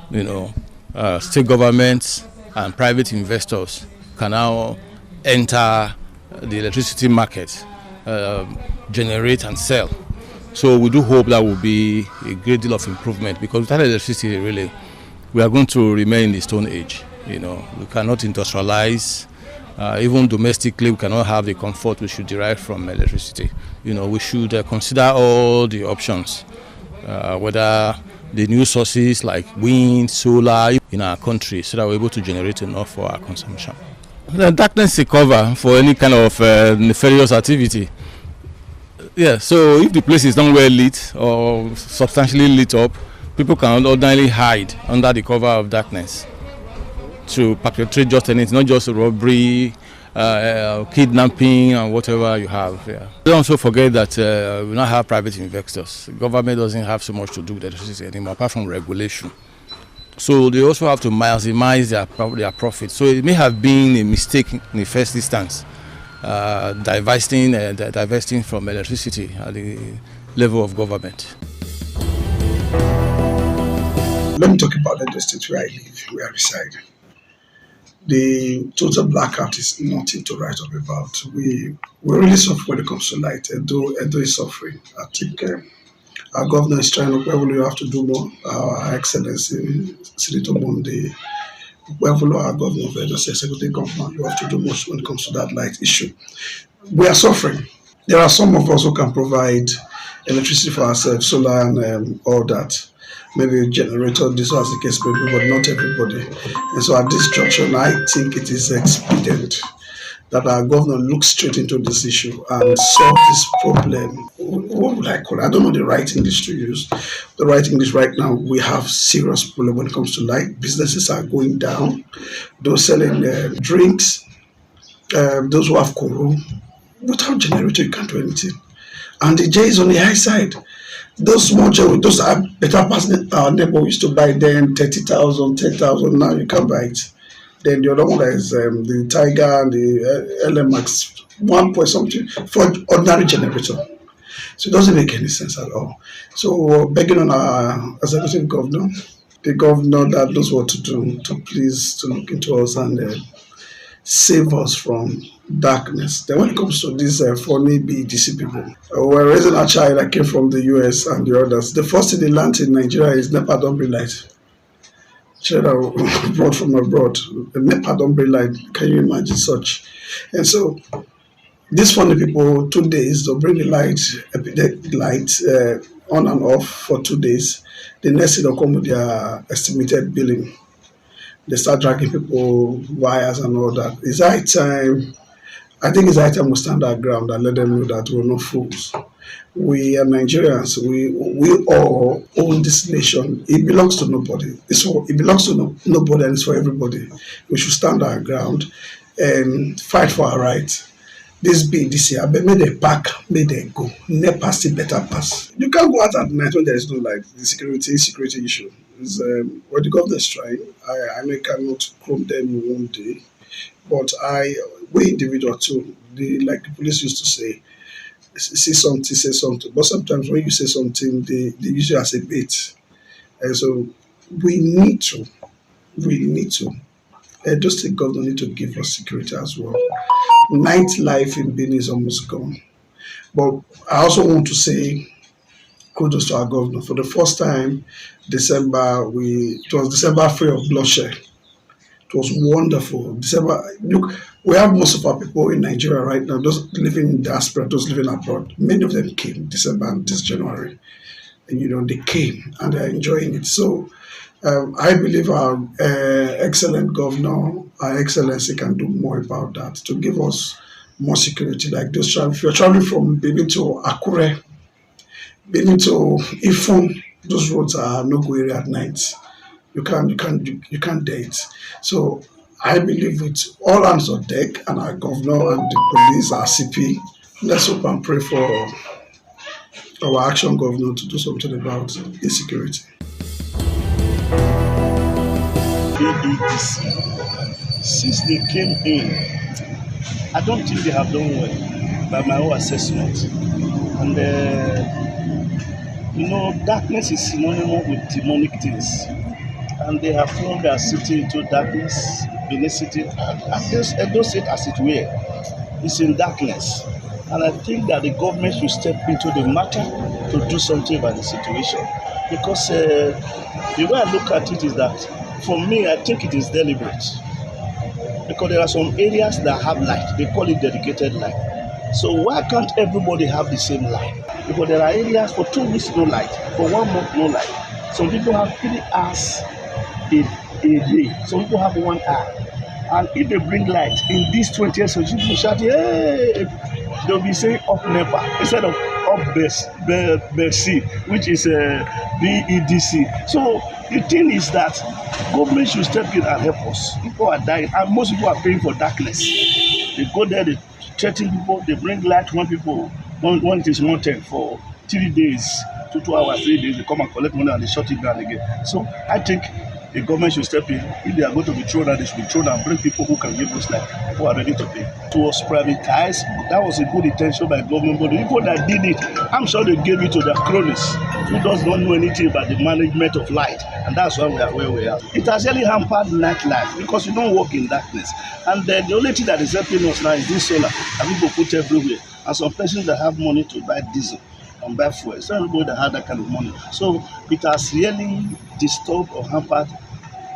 You know, state governments and private investors can now enter the electricity market, generate and sell. So we do hope that will be a great deal of improvement, because without electricity, really, we are going to remain in the Stone Age. You know, we cannot industrialize. Even domestically, we cannot have the comfort we should derive from electricity. You know, we should consider all the options, whether the new sources like wind, solar in our country, so that we're able to generate enough for our consumption. The darkness is a cover for any kind of nefarious activity. Yeah, so if the place is not well lit or substantially lit up, people can ordinarily hide under the cover of darkness to perpetrate just anything, not just robbery, kidnapping and whatever you have. Yeah. Don't also forget that we now have private investors. The government doesn't have so much to do with electricity anymore, apart from regulation. So they also have to maximize their profit. So it may have been a mistake in the first instance, divesting from electricity at the level of government. Let me talk about the state where I live, where I reside. The total blackout is nothing to write up about. We really suffer when it comes to light. Edo is suffering. I think our governor is trying to, we have to do more. Our Excellency, Senator Monde, our governor of Edo State, executive governor, you have to do more when it comes to that light issue. We are suffering. There are some of us who can provide electricity for ourselves, solar and all that. Maybe a generator, this was the case, but not everybody. And so at this junction, I think it is expedient that our governor looks straight into this issue and solve this problem. What would I call it? I don't know the right English to use. The right English right now, we have serious problem when it comes to light. Businesses are going down. Those selling drinks, those who have koro, without generator, you can't do anything. And the J is on the high side. Those small J, those are better passing our neighbor used to buy then 30,000, 10,000. Now you can't buy it. Then the other one is the Tiger and the LMX, 1 point something for ordinary generator. So it doesn't make any sense at all. So we're begging on our executive governor, the governor that knows what to do, to please to look into us and save us from darkness. Then when it comes to these funny BDC people, we're raising a child that came from the US and the others. The first thing they learned in Nigeria is NEPA don't bring light. Children brought from abroad. The NEPA don't bring light. Can you imagine such? And so these funny people, 2 days, they'll bring the light on and off for 2 days. The next thing they'll come with their estimated billing. They start dragging people, wires and all that. It's high time. I think it's high time we stand our ground and let them know that we're not fools. We are Nigerians. We all own this nation. It belongs to nobody. It belongs to nobody and it's for everybody. We should stand our ground and fight for our rights. This BDC, I bet may they pack, may they go. NEPA still better pass. You can't go out at night when there is no light. The security issue. Is what the government is trying. I may cannot chrome them in one day, but we individual too. Like the police used to say, see something, say something. But sometimes when you say something, they use it as a bait. And so we need to. Edo State government need to give us security as well. Nightlife in Benin is almost gone. But I also want to say kudos to our governor. For the first time, December free of bloodshed. It was wonderful. Look, we have most of our people in Nigeria right now, those living in diaspora, those living abroad. Many of them came December and this January. And they came and they're enjoying it. So I believe our excellent governor, our excellency can do more about that to give us more security. Like those if you're traveling from Benin to Akure, Benin to Ifon, those roads are no-go area at night. You can't date. So I believe with all hands on deck and our governor and the police, our CP, let's hope and pray for our action governor to do something about insecurity. ADDC, since they came in, I don't think they have done well by my own assessment. And darkness is synonymous with demonic things. And they have thrown their city into darkness, Benin City, Edo State as it were, is in darkness. And I think that the government should step into the matter to do something about the situation. Because the way I look at it is that, for me, I think it is deliberate. Because there are some areas that have light, they call it dedicated light. So why can't everybody have the same light? Because there are areas for 2 weeks no light, for 1 month no light. Some people have 3 hours a day. Some people have 1 hour. And if they bring light in this 20th century, people shout, hey! They'll be saying up NEPA instead of up BEC, which is BEDC. So the thing is that government should step in and help us. People are dying, and most people are paying for darkness. They go there, they threaten people, they bring light when it is wanted for 3 days, 2 hours, 3 days, they come and collect money and they shut it down again. So I think the government should step in. If they are going to be thrown out, they should be thrown and bring people who can give us light, who are ready to pay. It was privatized. That was a good intention by government, but the people that did it, I'm sure they gave it to their cronies who does not know anything about the management of light, and that's why we are where we are. It has really hampered nightlife because you don't work in darkness, and then the only thing that is helping us now is this solar that people put everywhere, and some persons that have money to buy diesel and buy fuel. It's not everybody that have that kind of money, so it has really disturbed or hampered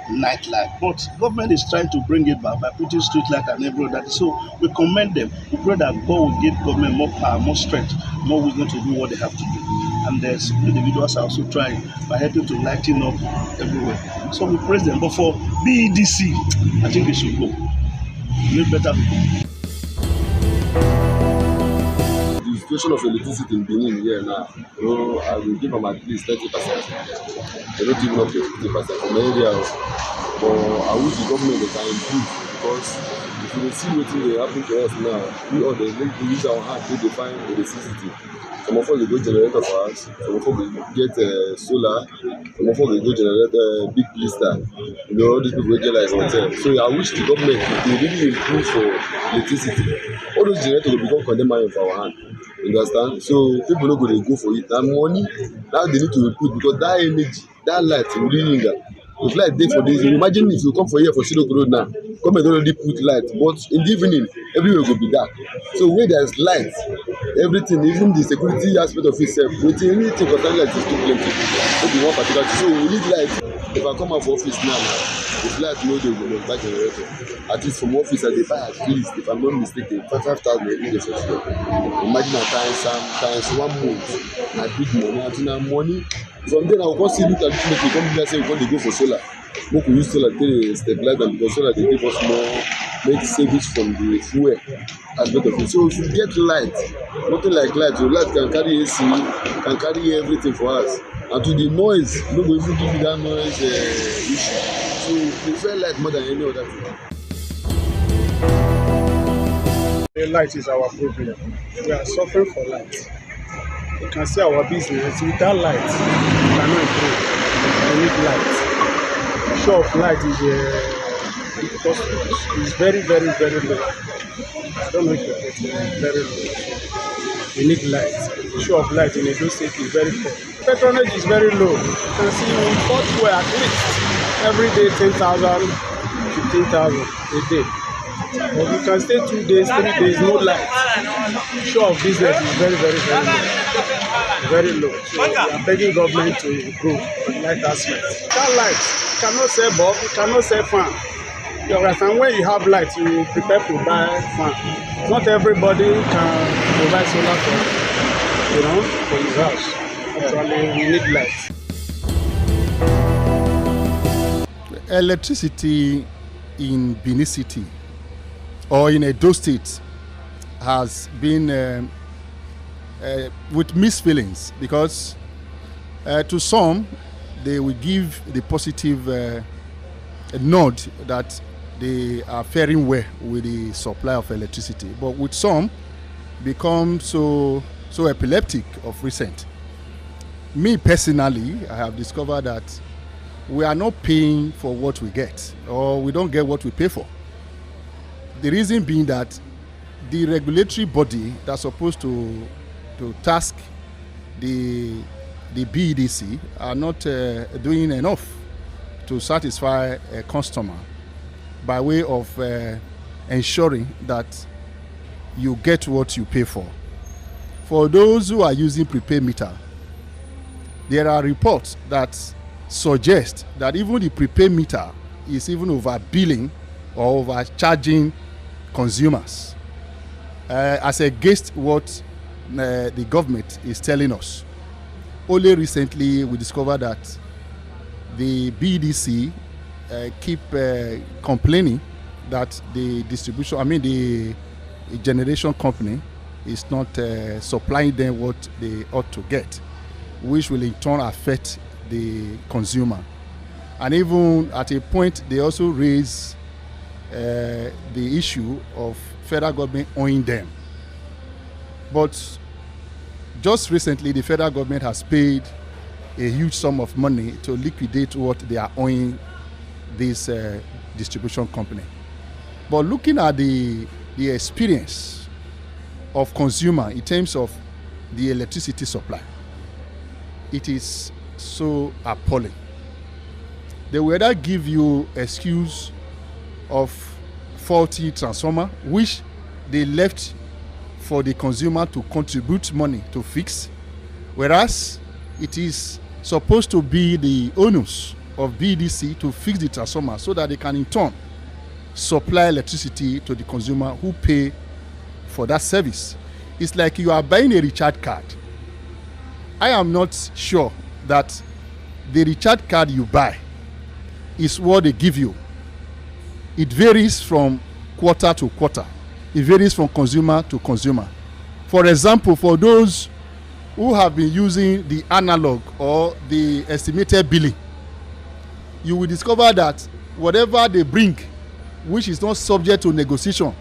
nightlife. But government is trying to bring it back by putting street light and every other. So we commend them. We pray that God will give government more power, more strength, more wisdom to do what they have to do. And there's individuals are also trying by helping to lighten up everywhere. So we praise them. But for BEDC, I think they should go. We need better people. The situation of electricity in Benin here now, so I will give them at least 30%. They don't even up to 50% from areas. But I wish the government can improve, because if you see what will happen to us now, we all they use our hand to define electricity. Some of us they go generator for us, some of us they get solar, some of us they go generate big blister. You know, all these people get like hotel. So I wish the government they really improve for electricity. All those generators will become condemned money for our hand. You understand? So people no go they go for it. And money now they need to put, because that energy, that light will really linger. If light dey for this, imagine if you come for here for Sidok Road now, government already put light, but in the evening everywhere will be dark. So where there is light, everything, even the security aspect of itself, waiting anything for light is too plenty. Maybe one particular. So we need light. If I come out for office now, if light no dey, we must buy generator. At least from office I dey buy at least, if I'm not mistaken, 5,000 every day for sure. Imagine times 1 month, na big money. Until now money. From then I will come see look at this make we come here say we come dey go for solar. Make we use solar take stabilize am, because solar dey give us more, make savings from the fuel aspect of it. So if you get light, nothing like light, your light can carry AC, can carry everything for us. And to the noise, no go even give you that noise issue. So we prefer light more than any other thing. The light is our problem. We are suffering for light. You can see our business without light, we cannot improve. We need light. The show of light is very, very, very low. I don't know if you're getting very low. We need light. The show of light in Edo State is very poor. Patronage is very low. You can see we import fuel at least every day 10,000, 15,000 a day. But you can stay 2 days, 3 days, no light. The show of business is very, very, very low. Very low. So we are begging government to improve on light aspect. That light, you cannot sell bulb, you cannot sell fan. You understand? When you have light, you prepare to buy fan. Not everybody can provide solar for his house. Actually, we need light. Electricity in Benin City or in Edo State has been with mixed feelings, because to some they will give the positive nod that they are faring well with the supply of electricity, but with some become so epileptic of recent. Me personally, I have discovered that we are not paying for what we get, or we don't get what we pay for. The reason being that the regulatory body that's supposed to task the BEDC are not doing enough to satisfy a customer by way of ensuring that you get what you pay for. For those who are using prepaid meter, there are reports that suggest that even the prepaid meter is even overbilling or overcharging consumers as against what the government is telling us. Only recently we discovered that the BEDC keep complaining that the generation company is not supplying them what they ought to get, which will in turn affect the consumer. And even at a point they also raise the issue of federal government owing them. But just recently the federal government has paid a huge sum of money to liquidate what they are owing this distribution company. But looking at the experience of consumer in terms of the electricity supply, it is so appalling. They will either give you excuse of faulty transformer, which they left for the consumer to contribute money to fix, whereas it is supposed to be the onus of BDC to fix the transformer so that they can in turn supply electricity to the consumer who pay for that service. It's like you are buying a recharge card. I am not sure that the recharge card you buy is what they give you. It varies from quarter to quarter. It varies from consumer to consumer. For example, for those who have been using the analog or the estimated billing, you will discover that whatever they bring, which is not subject to negotiation,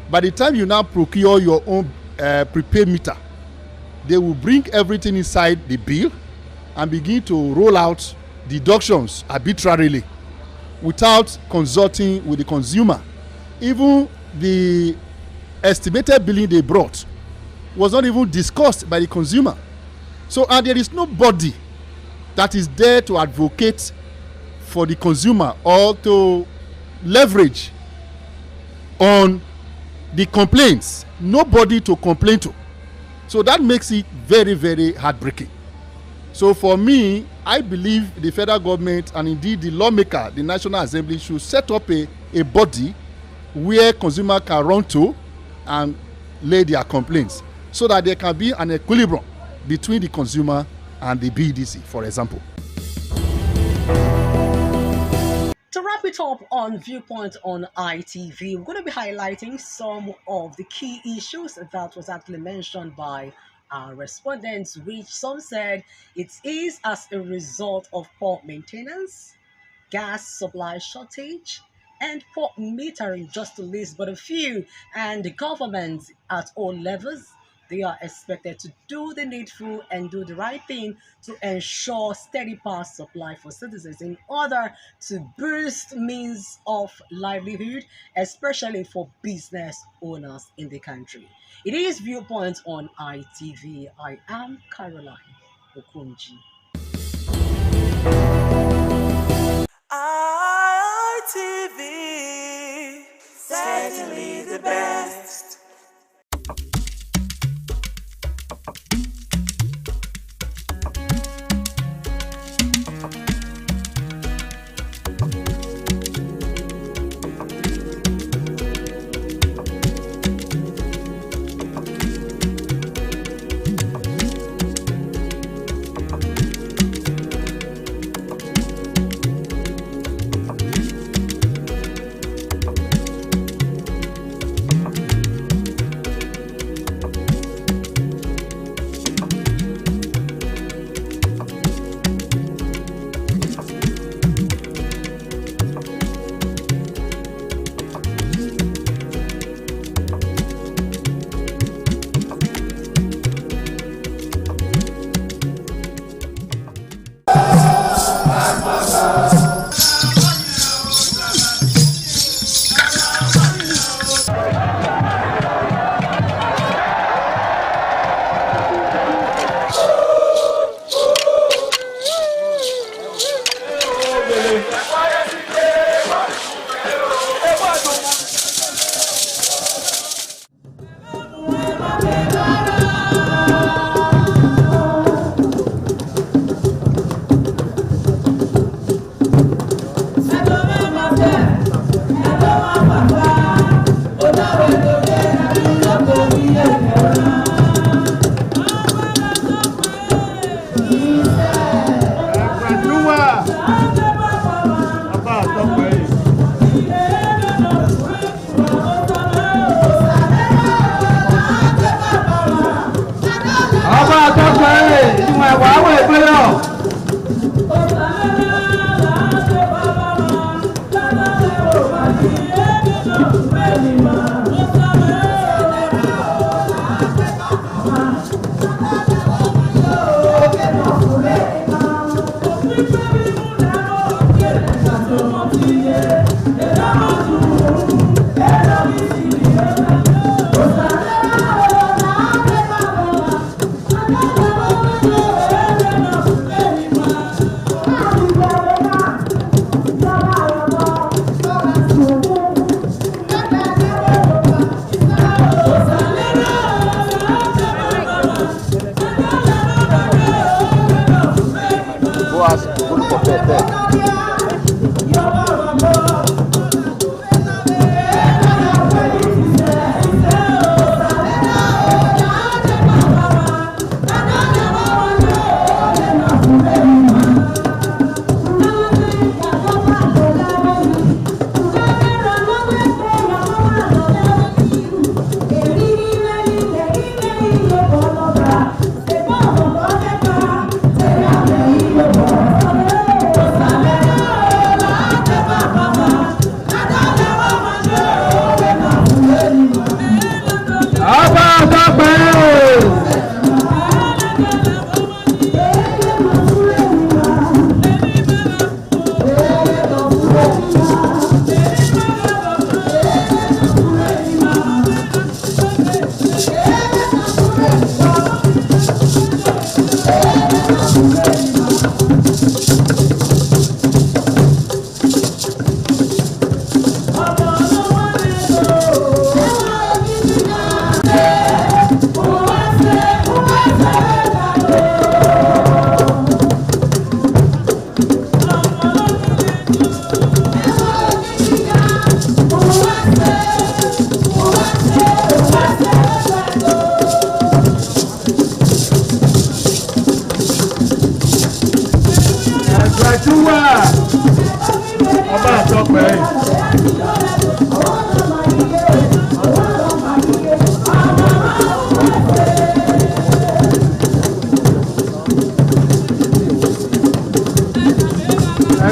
by the time you now procure your own prepaid meter, they will bring everything inside the bill and begin to roll out deductions arbitrarily without consulting with the consumer. Even the estimated billing they brought was not even discussed by the consumer. So, and there is nobody that is there to advocate for the consumer or to leverage on the complaints. Nobody to complain to. So that makes it very, very heartbreaking. So for me, I believe the federal government and indeed the lawmaker, the National Assembly, should set up a body where consumer can run to and lay their complaints so that there can be an equilibrium between the consumer and the BDC, for example. To wrap it up on Viewpoint on ITV, we're going to be highlighting some of the key issues that was actually mentioned by our respondents, which some said it is as a result of poor maintenance, gas supply shortage, and poor metering, just to list but a few. And the government at all levels, they are expected to do the needful and do the right thing to ensure steady power supply for citizens in order to boost means of livelihood, especially for business owners in the country. It is Viewpoints on ITV. I am Caroline Okunji. ITV, certainly the best.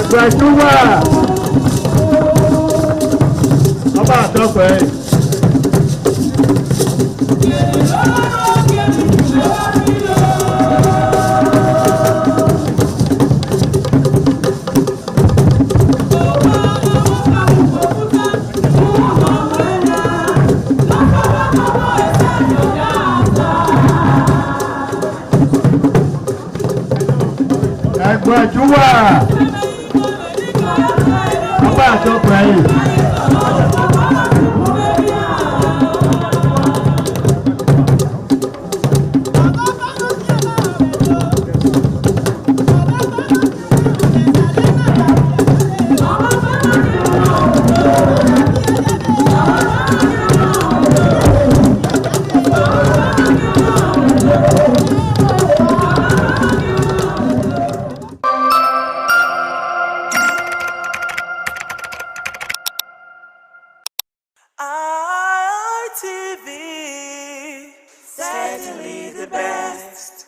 Ẹ̀gbẹ́júwà ọba àtọ́pẹ́. Ẹ̀gbẹ́júwà ọba àtọ́pẹ́ yìí. ITV, certainly the best.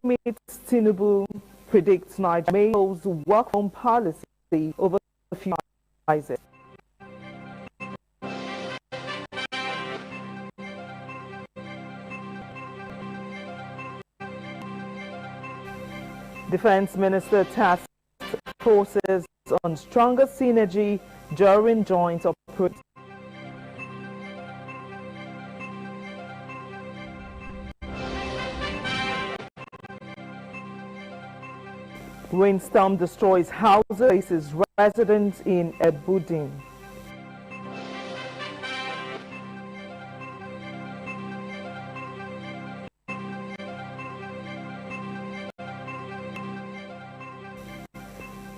Meets Tinubu predicts Nigeria may hold work from policy over a few crises. Defense Minister tasked forces on stronger synergy during joint operations. Rainstorm destroys houses, places residents in Ebudin.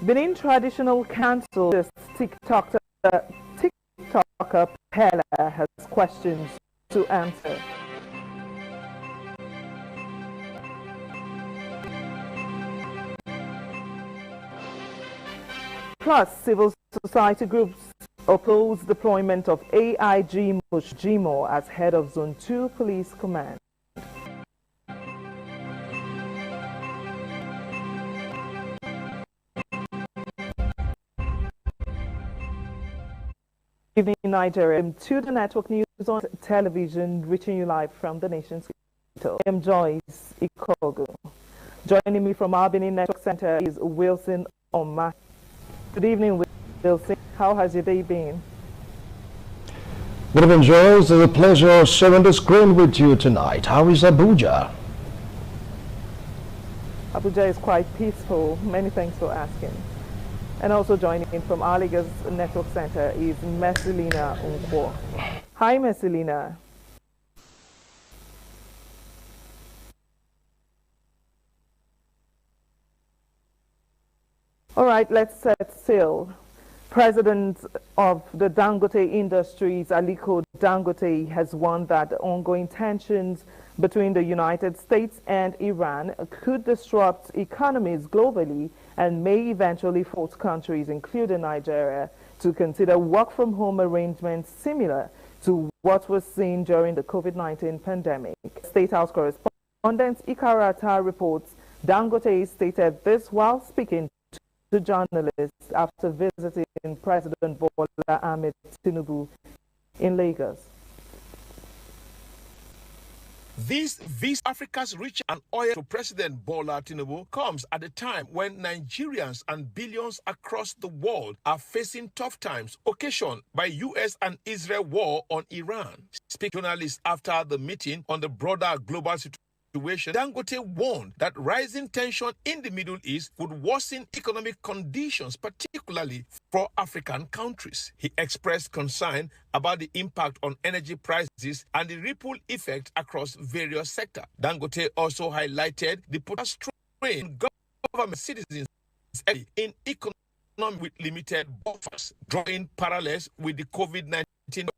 Benin Traditional Council TikToker Pella has questions to answer. Plus, civil society groups oppose deployment of AIG Mushjimo as head of Zone 2 Police Command. Good evening, Nigeria. To the network news on television, reaching you live from the nation's capital. I'm Joyce Ikogu. Joining me from our Benin Network Center is Wilson Omar. Good evening, Wilson. How has your day been? Good evening, Joyce. It's a pleasure sharing the screen with you tonight. How is Abuja? Abuja is quite peaceful. Many thanks for asking. And also joining in from our Lagos Network Center is Messilina Unkwo. Hi, Messilina. All right, let's set sail. President of the Dangote Industries, Aliko Dangote, has warned that ongoing tensions between the United States and Iran could disrupt economies globally and may eventually force countries, including Nigeria, to consider work-from-home arrangements similar to what was seen during the COVID-19 pandemic. State House correspondent Ikarata reports Dangote stated this while speaking to journalists after visiting President Bola Ahmed Tinubu in Lagos. This Africa's reach and oil to President Bola Tinubu comes at a time when Nigerians and billions across the world are facing tough times occasioned by U.S. and Israel war on Iran. Speaking to journalists after the meeting on the broader global situation, Dangote warned that rising tension in the Middle East would worsen economic conditions, particularly for African countries. He expressed concern about the impact on energy prices and the ripple effect across various sectors. Dangote also highlighted the potential strain government citizens in economy with limited buffers, drawing parallels with the COVID-19.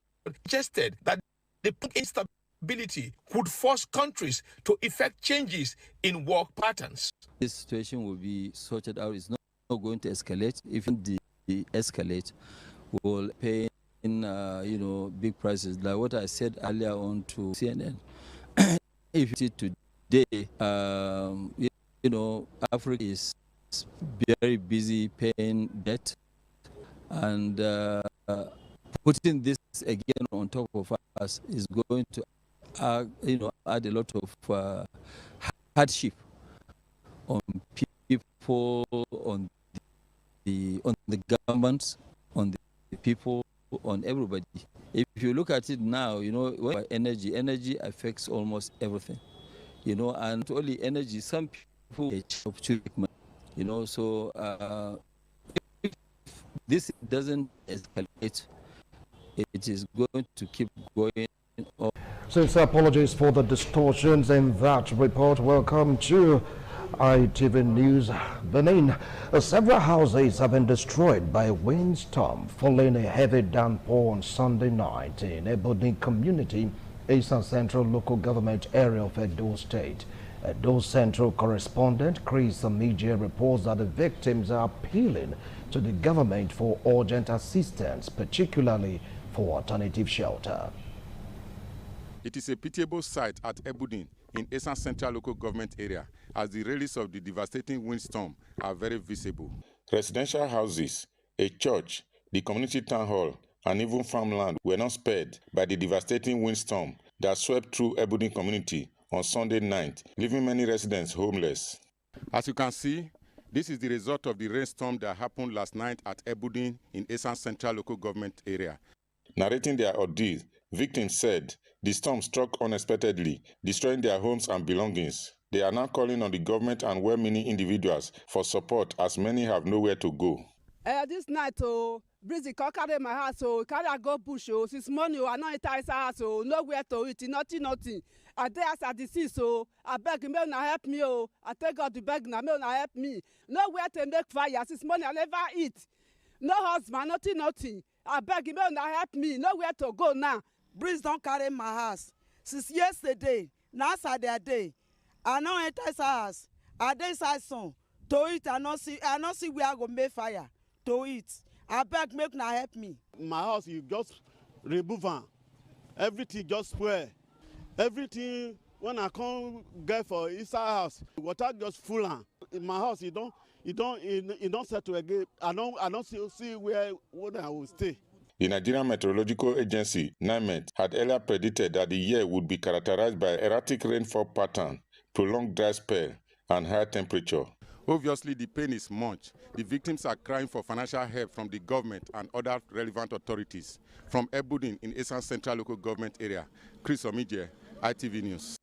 Suggested that the instability ability could force countries to effect changes in work patterns. This situation will be sorted out. It's not going to escalate. If the escalate, will pay in big prices. Like what I said earlier on to CNN. If you see today, Africa is very busy paying debt, and putting this again on top of us is going to add a lot of hardship on people, on the governments, on the people, on everybody. If you look at it now, energy affects almost everything, and not only energy, some people get opportunity, so if this doesn't escalate, it is going to keep going up. Since apologies for the distortions in that report, welcome to ITV News. Benin. Several houses have been destroyed by a windstorm following a heavy downpour on Sunday night in Ebony community, Eastern Central local government area of Edo State. Edo Central correspondent Chris Amije reports that the victims are appealing to the government for urgent assistance, particularly for alternative shelter. It is a pitiable sight at Ebudin in Eastern Central local government area, as the relics of the devastating windstorm are very visible. Residential houses, a church, the community town hall, and even farmland were not spared by the devastating windstorm that swept through Ebudin community on Sunday night, leaving many residents homeless. As you can see, this is the result of the rainstorm that happened last night at Ebudin in Eastern Central local government area. Narrating their ordeal, victims said the storm struck unexpectedly, destroying their homes and belongings. They are now calling on the government and well-meaning individuals for support, as many have nowhere to go. This night, breezy carry my house, carry I go bush, since morning, I know it is house, nowhere to eat, nothing. I dey as I see, so I beg me na help me, I tell God to beg na help me. Nowhere to make fire, since morning I never eat. No husband, nothing. I beg me na help me, nowhere to go now. Breeze don't carry my house. Since yesterday, now Saturday day, I no enter his house. I dey inside son. To eat, I not see where I go make fire. To eat. I beg make na help me. My house, you just remove am. Everything just spoil. Everything when I come get for inside house, water just full am. In my house, you don't settle again. I don't see where I will stay. The Nigerian Meteorological Agency, NIMET, had earlier predicted that the year would be characterized by erratic rainfall pattern, prolonged dry spell, and high temperature. Obviously, the pain is much. The victims are crying for financial help from the government and other relevant authorities. From Ebudin in Eastern Central local government area, Chris Omije, ITV News.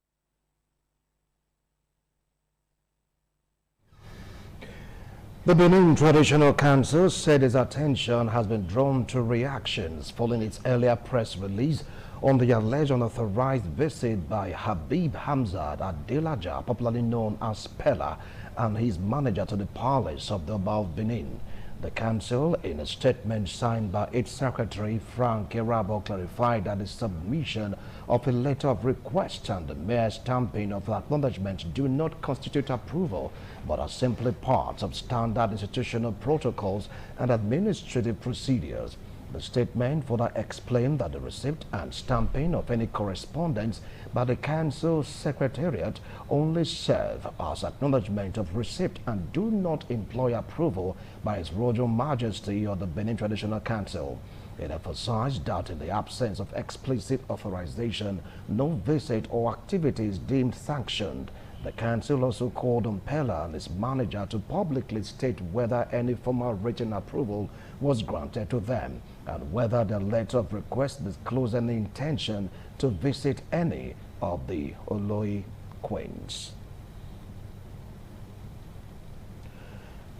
The Benin Traditional Council said its attention has been drawn to reactions following its earlier press release on the alleged unauthorized visit by Habib Hamzat Adelaja, popularly known as Pella, and his manager to the palace of the Oba of Benin. The council, in a statement signed by its secretary, Frank Erabo, clarified that the submission of a letter of request and the mere stamping of acknowledgement do not constitute approval, but are simply parts of standard institutional protocols and administrative procedures. The statement further explained that the receipt and stamping of any correspondence by the Council Secretariat only serve as acknowledgement of receipt and do not employ approval by His Royal Majesty or the Benin Traditional Council. It emphasized that in the absence of explicit authorization, no visit or activity is deemed sanctioned. The council also called on Pella and his manager to publicly state whether any formal written approval was granted to them and whether the letter of request disclosed any intention to visit any of the Oloi queens.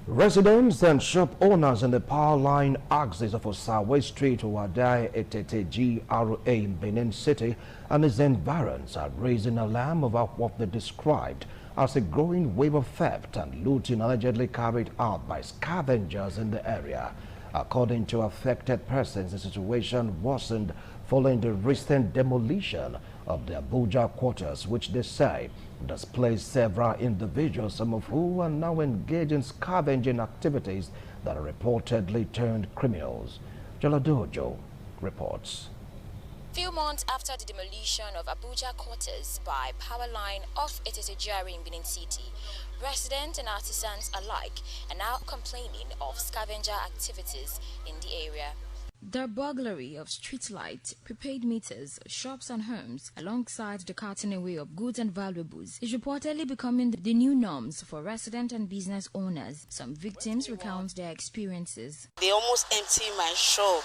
Residents and shop owners in the power line axis of Osawe Street, Wadai Etete GRA in Benin City and its environs are raising alarm about what they described as a growing wave of theft and looting allegedly carried out by scavengers in the area. According to affected persons, the situation worsened following the recent demolition of the Abuja quarters, which they say displaced several individuals, some of who are now engaged in scavenging activities that are reportedly turned criminals. Jaladojo reports. Few months after the demolition of Abuja quarters by Powerline off Etesejari in Benin City, residents and artisans alike are now complaining of scavenger activities in the area. The burglary of streetlights, prepaid meters, shops and homes, alongside the carting away of goods and valuables, is reportedly becoming the new norms for resident and business owners. Some victims recount their experiences. They almost emptied my shop.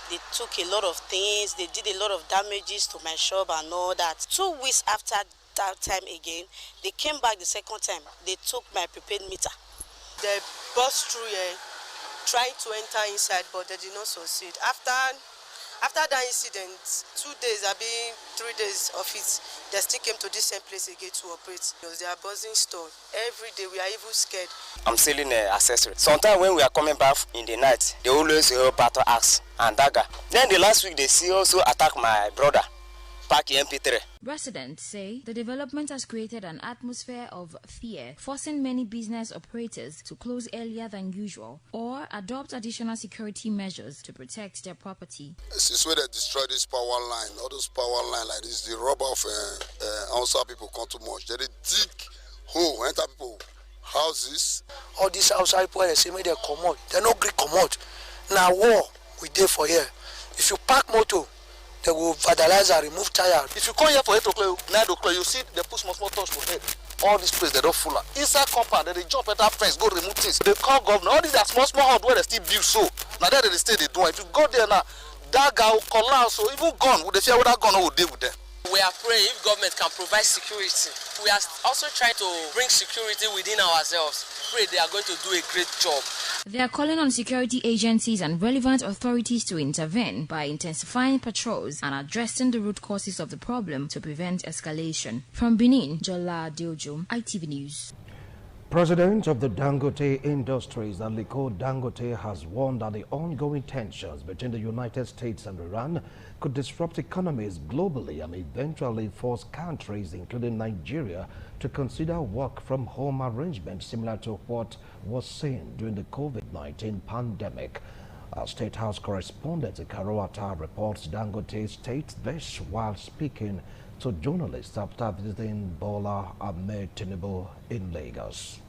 They took a lot of things. They did a lot of damages to my shop and all that. 2 weeks after that time again, they came back the second time. They took my prepaid meter. They burst through here, tried to enter inside, but they did not succeed. After that incident, 2 days, 3 days of it, they still came to this same place again to operate. Because they are buzzing store. Every day we are even scared. I'm selling accessories. Sometimes when we are coming back in the night, they always hear battle axe and dagger. Then the last week they see also attack my brother. MP3. Residents say the development has created an atmosphere of fear, forcing many business operators to close earlier than usual or adopt additional security measures to protect their property. Since when they destroy this power line, all those power line like this, the rubber of outside people come too much. They dig hole, enter people houses. All these outside people, they say, they come out. They no agree come out. Now war, we there for here. If you park motor, they will vandalize and remove tire. If you come here for 8 o'clock, 9 o'clock, you see they put small touch for head. All this place they don't full up. Inside compound, they jump at that fence, go remove things. They call governor. All these are small house where they still build so. Now there they stay, they do. If you go there now, that guy will call out. So even gun, would they fear what that gun will deal with them? We are praying if government can provide security. We are also trying to bring security within ourselves. Pray they are going to do a great job. They are calling on security agencies and relevant authorities to intervene by intensifying patrols and addressing the root causes of the problem to prevent escalation. From Benin, Jola Diojo, ITV News. President of the Dangote Industries, Aliko Dangote, has warned that the ongoing tensions between the United States and Iran could disrupt economies globally and eventually force countries, including Nigeria, to consider work-from-home arrangements similar to what was seen during the COVID-19 pandemic. Our State House correspondent Ikaro Atta reports Dangote states this while speaking to journalists after visiting Bola Ahmed Tinubu in Lagos.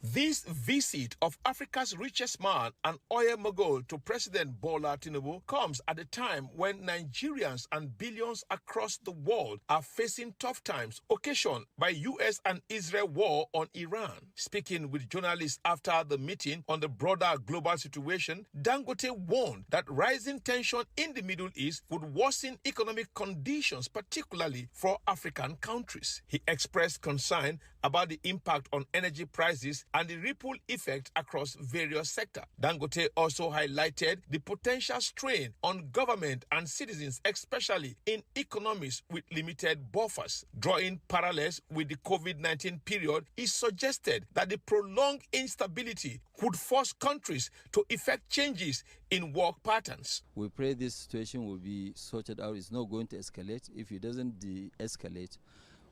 This visit of Africa's richest man and oil mogul to President Bola Tinubu comes at a time when Nigerians and billions across the world are facing tough times occasioned by U.S. and Israel war on Iran. Speaking with journalists after the meeting on the broader global situation, Dangote warned that rising tension in the Middle East would worsen economic conditions, particularly for African countries. He expressed concern about the impact on energy prices and the ripple effect across various sectors. Dangote also highlighted the potential strain on government and citizens, especially in economies with limited buffers. Drawing parallels with the COVID-19 period, he suggested that the prolonged instability could force countries to effect changes in work patterns. We pray this situation will be sorted out. It's not going to escalate. If it doesn't de-escalate,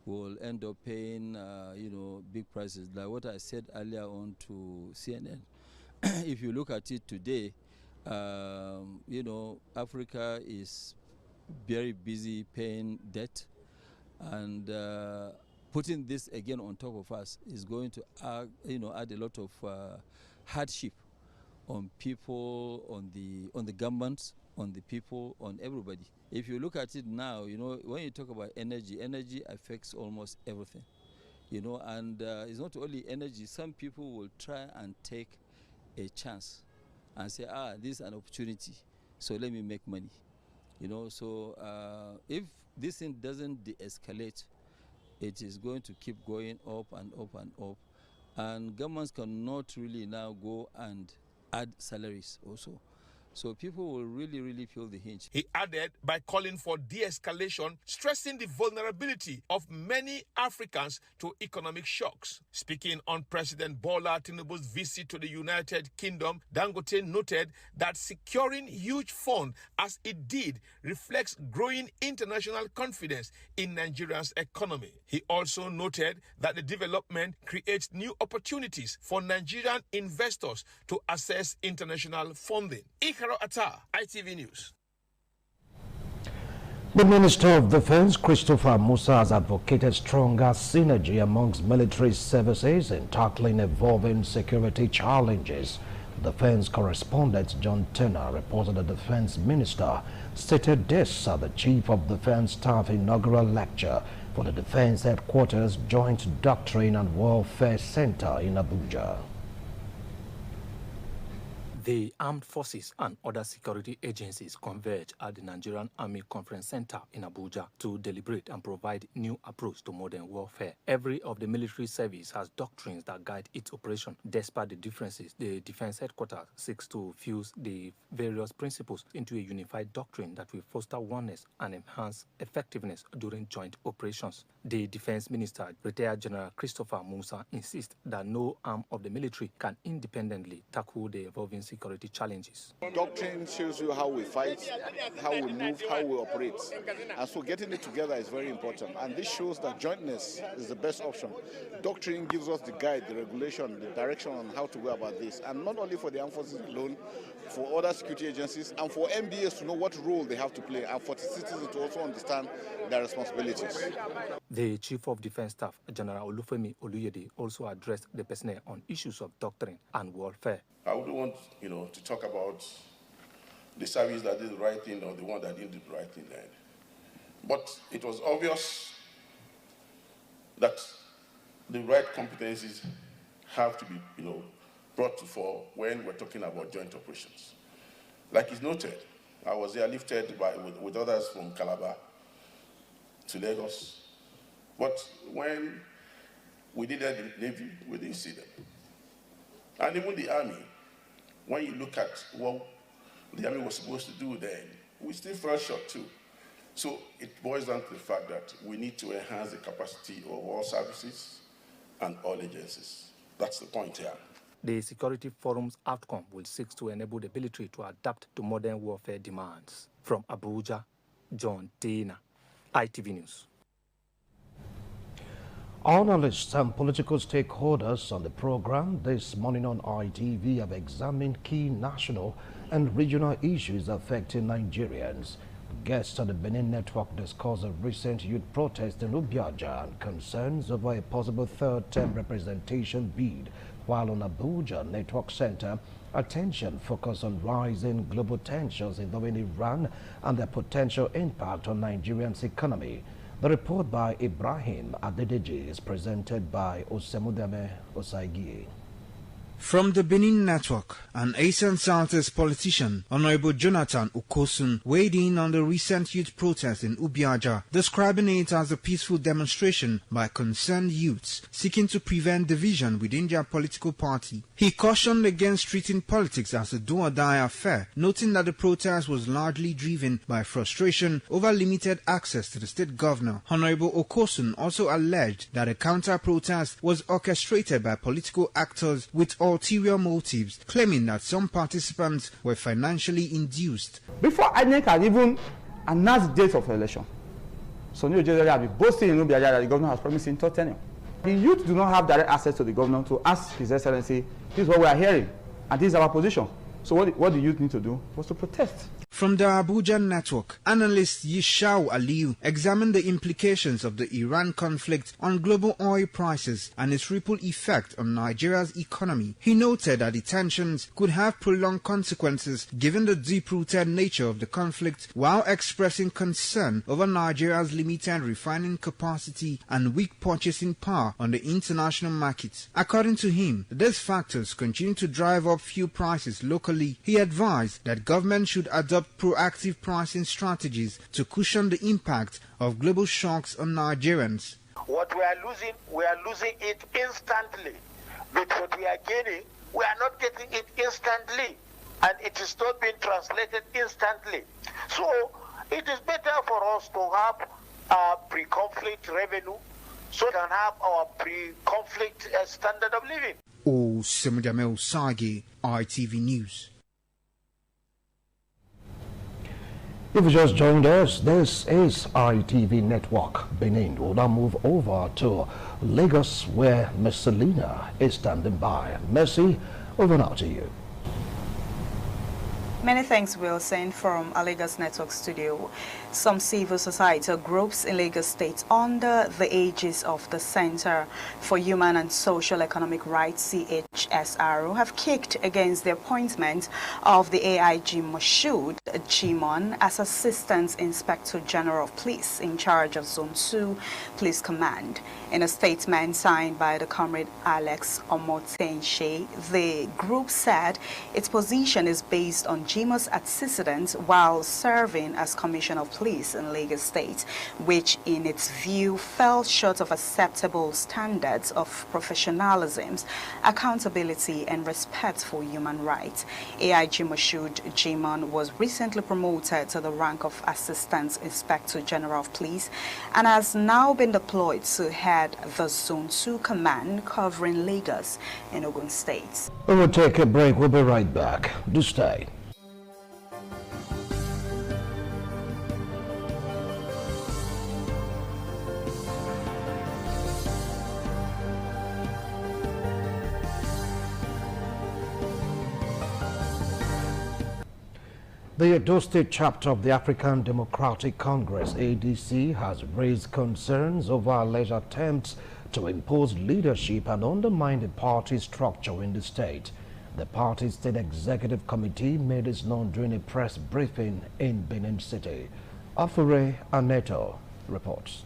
will end up paying, big prices. Like what I said earlier on to CNN. If you look at it today, Africa is very busy paying debt, and putting this again on top of us is going to add a lot of hardship on people, on the governments, on the people, on everybody. If you look at it now, when you talk about energy affects almost everything, and it's not only energy. Some people will try and take a chance and say, this is an opportunity, so let me make money, So if this thing doesn't de-escalate, it is going to keep going up and up and up, and governments cannot really now go and add salaries also. So people will really, really feel the hinge. He added by calling for de-escalation, stressing the vulnerability of many Africans to economic shocks. Speaking on President Bola Tinubu's visit to the United Kingdom, Dangote noted that securing huge funds as it did reflects growing international confidence in Nigeria's economy. He also noted that the development creates new opportunities for Nigerian investors to access international funding. Ikaro Atta, ITV News. The Minister of Defense, Christopher Musa, has advocated stronger synergy amongst military services in tackling evolving security challenges. Defense correspondent John Turner reported the Defense Minister stated this at the Chief of Defense Staff inaugural lecture for the Defense Headquarters Joint Doctrine and Warfare Center in Abuja. The armed forces and other security agencies converge at the Nigerian Army Conference Center in Abuja to deliberate and provide new approach to modern warfare. Every of the military service has doctrines that guide its operation. Despite the differences, the Defense Headquarters seeks to fuse the various principles into a unified doctrine that will foster oneness and enhance effectiveness during joint operations. The Defense Minister, retired General Christopher Musa, insists that no arm of the military can independently tackle the evolving security challenges. Doctrine shows you how we fight, how we move, how we operate. And so getting it together is very important. And this shows that jointness is the best option. Doctrine gives us the guide, the regulation, the direction on how to go about this. And not only for the armed forces alone, for other security agencies, and for MBAs to know what role they have to play, and for the citizens to also understand their responsibilities. The Chief of Defense Staff, General Olufemi Oluyede, also addressed the personnel on issues of doctrine and warfare. I wouldn't want, to talk about the service that did the right thing or the one that didn't do the right thing then. But it was obvious that the right competencies have to be, brought to fore when we're talking about joint operations. Like it's noted, I was there lifted with others from Calabar to Lagos. But when we did the Navy, we didn't see them. And even the Army, when you look at what the Army was supposed to do then, we still fell short too. So it boils down to the fact that we need to enhance the capacity of all services and all agencies. That's the point here. The Security Forum's outcome will seek to enable the military to adapt to modern warfare demands. From Abuja, John Dana, ITV News. Analysts and political stakeholders on the program this morning on ITV have examined key national and regional issues affecting Nigerians. Guests on the Benin Network discussed a recent youth protest in Ubiaja and concerns over a possible third-term representation bid, while on Abuja Network Center, attention focused on rising global tensions involving Iran and their potential impact on Nigeria's economy. The report by Ibrahim Adedeji is presented by Osemudeme Osaigi. From the Benin Network, an Asian Southeast politician, Honorable Jonathan Okosun, weighed in on the recent youth protest in Ubiaja, describing it as a peaceful demonstration by concerned youths seeking to prevent division within their political party. He cautioned against treating politics as a do-or-die affair, noting that the protest was largely driven by frustration over limited access to the state governor. Honorable Okosun also alleged that a counter-protest was orchestrated by political actors with ulterior motives, claiming that some participants were financially induced. Before INEC had even announced the date of election, Sonny Ojedere had been boasting in Ubiaja that the governor has promised in third tenure. The youth do not have direct access to the governor to ask His Excellency, this is what we are hearing, and this is our position. So what the youth need to do was to protest. From the Abuja Network, analyst Yishau Aliu examined the implications of the Iran conflict on global oil prices and its ripple effect on Nigeria's economy. He noted that the tensions could have prolonged consequences given the deep-rooted nature of the conflict, while expressing concern over Nigeria's limited refining capacity and weak purchasing power on the international market. According to him, these factors continue to drive up fuel prices locally. He advised that government should adopt proactive pricing strategies to cushion the impact of global shocks on Nigerians. What we are losing it instantly. But what we are gaining, we are not getting it instantly. and it is not being translated instantly. So it is better for us to have pre-conflict revenue so we can have our pre-conflict standard of living. Osemudamel Sagi, ITV News. If you just joined us, this is ITV Network. Benin will now move over to Lagos, where Ms. Selina is standing by. Mercy, over now to you. Many thanks, Wilson, from our Lagos Network studio. Some civil society groups in Lagos State under the aegis of the Center for Human and Social Economic Rights, CHSRO, have kicked against the appointment of the AIG Moshood Jimon as Assistant Inspector General of Police in charge of Zone 2 Police Command. In a statement signed by the Comrade Alex Omotense, the group said its position is based on Jimon's antecedents while serving as Commissioner of Police in Lagos State, which in its view fell short of acceptable standards of professionalism, accountability and respect for human rights. AIG Moshood Jimon was recently promoted to the rank of Assistant Inspector General of Police and has now been deployed to head the Zone 2 Command covering Lagos and Ogun State. We will take a break. We'll be right back. Do stay. The Edo State chapter of the African Democratic Congress, ADC, has raised concerns over alleged attempts to impose leadership and undermine the party structure in the state. The party's state executive committee made this known during a press briefing in Benin City. Afure Aneto reports.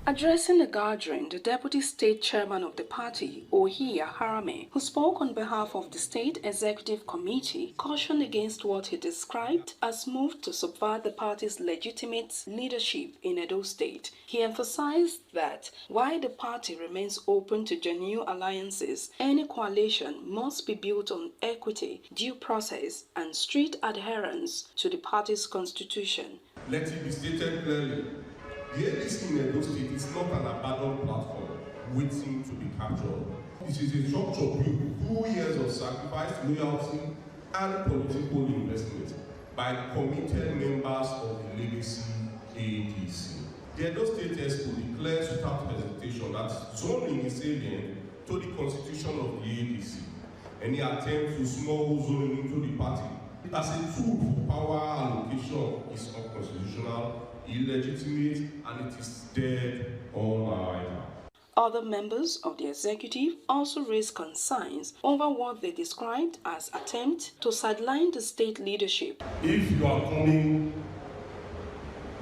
Addressing the gathering, the Deputy State Chairman of the party, Ohia Harame, who spoke on behalf of the State Executive Committee, cautioned against what he described as move to subvert the party's legitimate leadership in Edo State. He emphasized that while the party remains open to genuine alliances, any coalition must be built on equity, due process, and strict adherence to the party's constitution. Let it be stated clearly. The ADC in Edo State is not an abandoned platform waiting to be captured. It is a structure built through years of sacrifice, loyalty, and political investment by committed members of the legacy ADC. The Edo State Expo declares without hesitation that zoning is alien to the constitution of the ADC. Any attempt to smuggle zoning into the party as a tool for power allocation is unconstitutional, illegitimate, and it is dead on arrival. Other members of the executive also raised concerns over what they described as attempt to sideline the state leadership. If you are coming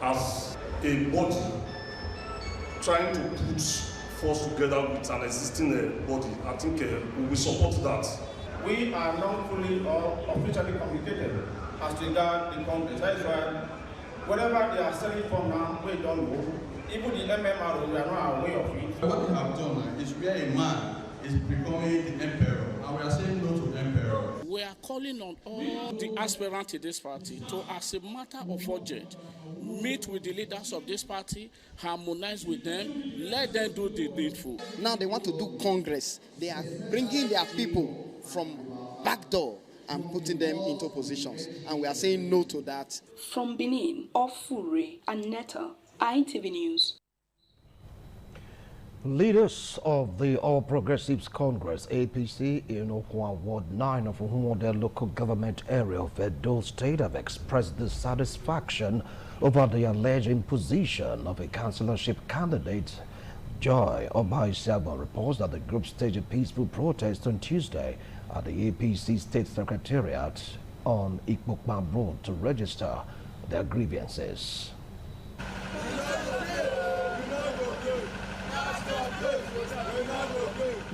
as a body trying to put force together with an existing body, I think we will support that. We are not fully or officially communicated as regards the Congress. That is why whatever they are selling for now, we don't know. Even the MMRO, we are not aware of it. What they have done is where a man is becoming the emperor, and we are saying no to emperor. We are calling on all the aspirants in this party to, as a matter of urgent, meet with the leaders of this party, harmonize with them, let them do the needful. Now they want to do Congress. They are bringing their people from back door and putting them into positions. And we are saying no to that. From Benin, Afure Aneto, ITV News. Leaders of the All Progressives Congress, APC, in Okwa Ward 9 of Umuode local government area of Edo State have expressed dissatisfaction over the alleged imposition of a councillorship candidate. Joy Obaisiagba reports that the group staged a peaceful protest on Tuesday at the APC State Secretariat on Ikpokpa Road to register their grievances.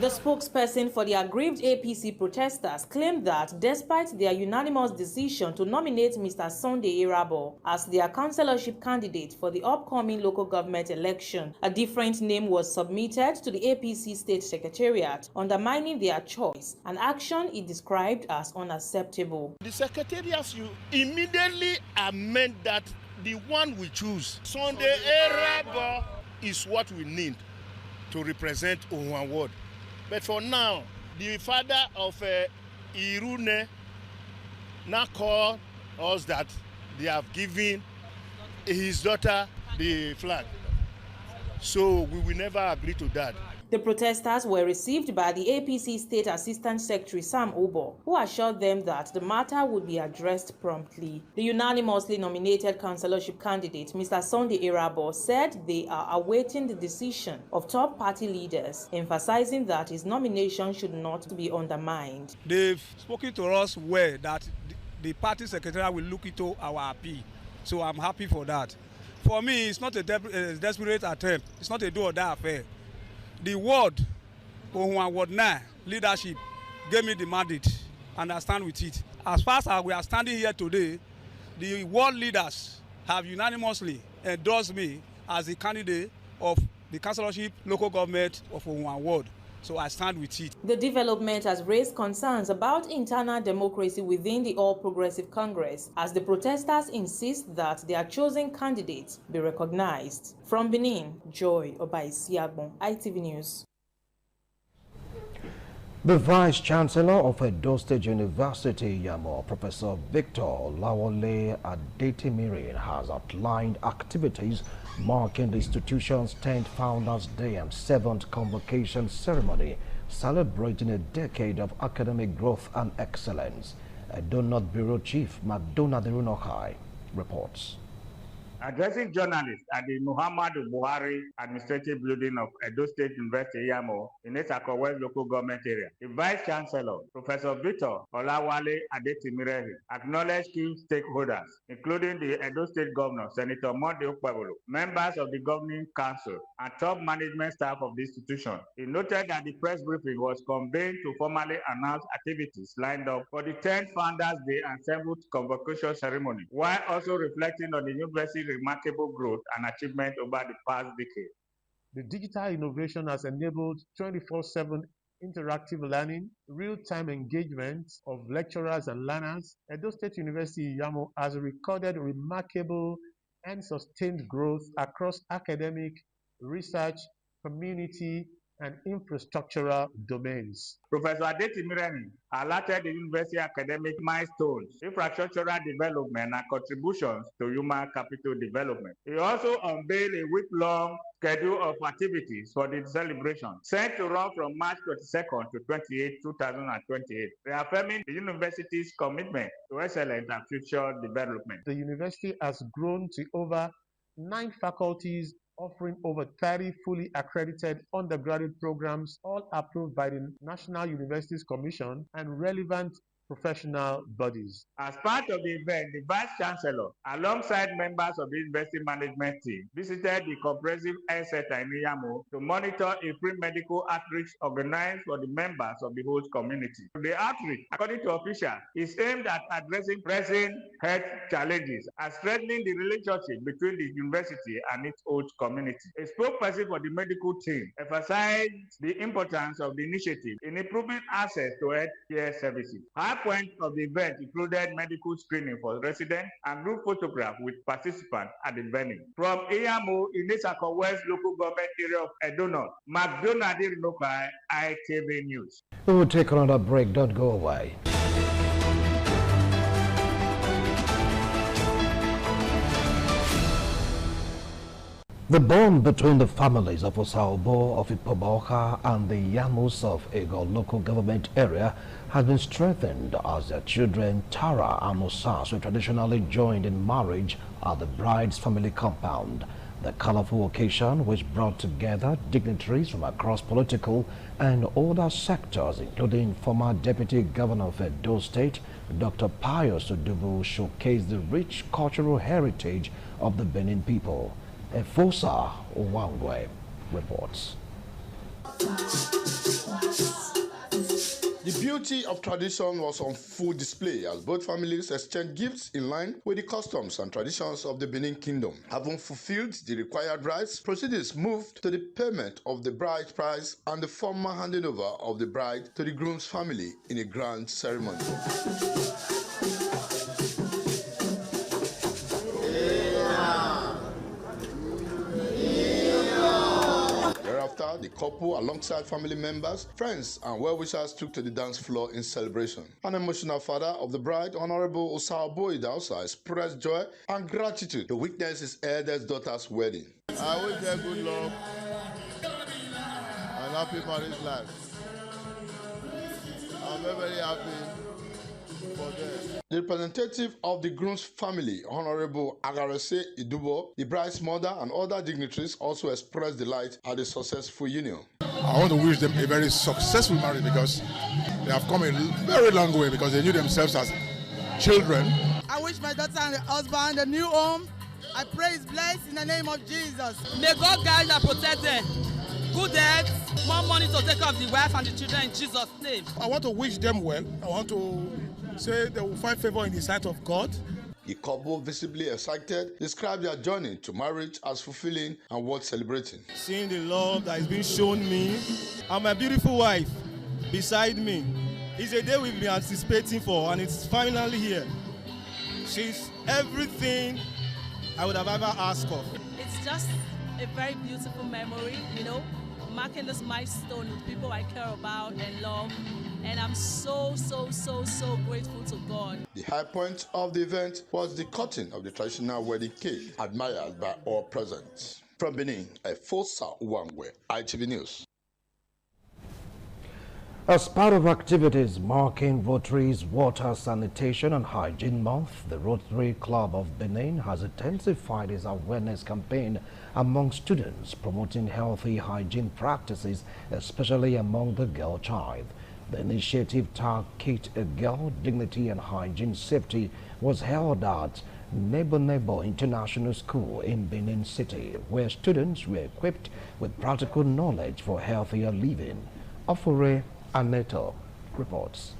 The spokesperson for the aggrieved APC protesters claimed that despite their unanimous decision to nominate Mr. Sunday Irabor as their councillorship candidate for the upcoming local government election, a different name was submitted to the APC State Secretariat, undermining their choice, an action it described as unacceptable. The Secretariat should immediately amend that the one we choose, Sunday Irabor, is what we need to represent Ohuan Ward. But for now, the father of Irune now called us that they have given his daughter the flag. So we will never agree to that. The protesters were received by the APC State Assistant Secretary Sam Obo, who assured them that the matter would be addressed promptly. The unanimously nominated councillorship candidate, Mr. Sunday Irabor, said they are awaiting the decision of top party leaders, emphasizing that his nomination should not be undermined. They've spoken to us well that the party secretary will look into our appeal, so I'm happy for that. For me, it's not a desperate attempt. It's not a do-or-die affair. The ward, Ohuan Ward 9 leadership, gave me the mandate, and I stand with it. As far as we are standing here today, the ward leaders have unanimously endorsed me as the candidate of the councillorship local government of Ohuan Ward. So I stand with it. The development has raised concerns about internal democracy within the All Progressive Congress, as the protesters insist that their chosen candidates be recognized. From Benin, Joy Obaisiagbon, ITV News. The Vice-Chancellor of Edo State University, Yamo, Professor Victor Lawole Adetimirin, has outlined activities marking the institution's 10th Founders Day and 7th Convocation Ceremony, celebrating a decade of academic growth and excellence. Edo North Bureau Chief Madonna Derunokai reports. Addressing journalists at the Muhammadu Buhari Administrative Building of Edo State University, Yamo, in Esako West Local Government Area, the Vice Chancellor, Professor Victor Olawale Adetimirehi, acknowledged key stakeholders, including the Edo State Governor, Senator Monday Okpebolo, members of the Governing Council, and top management staff of the institution. He noted that the press briefing was convened to formally announce activities lined up for the 10th Founders Day and 7th Convocation Ceremony, while also reflecting on the university's remarkable growth and achievement over the past decade. The digital innovation has enabled 24/7 interactive learning, real-time engagement of lecturers and learners. Edo State University Yamo has recorded remarkable and sustained growth across academic, research, community, and infrastructural domains. Professor Adetimirehi highlighted the university academic milestones, infrastructural development, and contributions to human capital development. He also unveiled a week-long schedule of activities for the celebration, set to run from March 22nd to 28, 2028, reaffirming the university's commitment to excellence and future development. The university has grown to over 9 faculties, offering over 30 fully accredited undergraduate programs, all approved by the National Universities Commission and relevant professional bodies. As part of the event, the Vice Chancellor, alongside members of the university management team, visited the comprehensive health center in Yamo to monitor a free medical outreach organized for the members of the host community. The outreach, according to officials, is aimed at addressing pressing health challenges and strengthening the relationship between the university and its host community. A spokesperson for the medical team emphasized the importance of the initiative in improving access to health care services. High point of the event included medical screening for residents and group photograph with participants at the venue. From Iyamo in Esako West Local Government Area of Edo North, McDonald Irunokai, ITV News. We will take another break. Don't go away. The bond between the families of Osaobo of Ipoboka and the Yamus of Ego local government area has been strengthened as their children Tara and Osas were traditionally joined in marriage at the bride's family compound. The colorful occasion, which brought together dignitaries from across political and other sectors, including former Deputy Governor of Edo State, Dr. Pius Odubu, showcased the rich cultural heritage of the Benin people. Efosa Owangwe reports. The beauty of tradition was on full display as both families exchanged gifts in line with the customs and traditions of the Benin Kingdom. Having fulfilled the required rites, proceedings moved to the payment of the bride price and the formal handing over of the bride to the groom's family in a grand ceremony. The couple, alongside family members, friends, and well-wishers, took to the dance floor in celebration. An emotional father of the bride, Honorable Osao Boydausa, expressed joy and gratitude to witness his eldest daughter's wedding. I wish them good luck and happy marriage life. I'm very happy for them. The representative of the groom's family, Honorable Agarese Idubo, the bride's mother, and other dignitaries also expressed delight at the successful union. I want to wish them a very successful marriage because they have come a very long way because they knew themselves as children. I wish my daughter and her husband a new home. I pray it's blessed in the name of Jesus. May God guide and protect them. Good health, more money to take care of the wife and the children in Jesus' name. I want to wish them well. I want to say they will find favor in the sight of God. The couple, visibly excited, described their journey to marriage as fulfilling and worth celebrating. Seeing the love that is being shown me and my beautiful wife beside me is a day we've been anticipating for, and it's finally here. She's everything I would have ever asked of. It's just a very beautiful memory, you know, marking this milestone with people I care about and love. And I'm so grateful to God. The high point of the event was the cutting of the traditional wedding cake, admired by all present. From Benin, Efosa Uwangwe, ITV News. As part of activities marking Rotary's Water, Sanitation and Hygiene Month, the Rotary Club of Benin has intensified its awareness campaign among students, promoting healthy hygiene practices, especially among the girl child. The initiative tagged Kate a Girl, Dignity and Hygiene Safety was held at Nebo International School in Benin City, where students were equipped with practical knowledge for healthier living. Afure Aneto reports.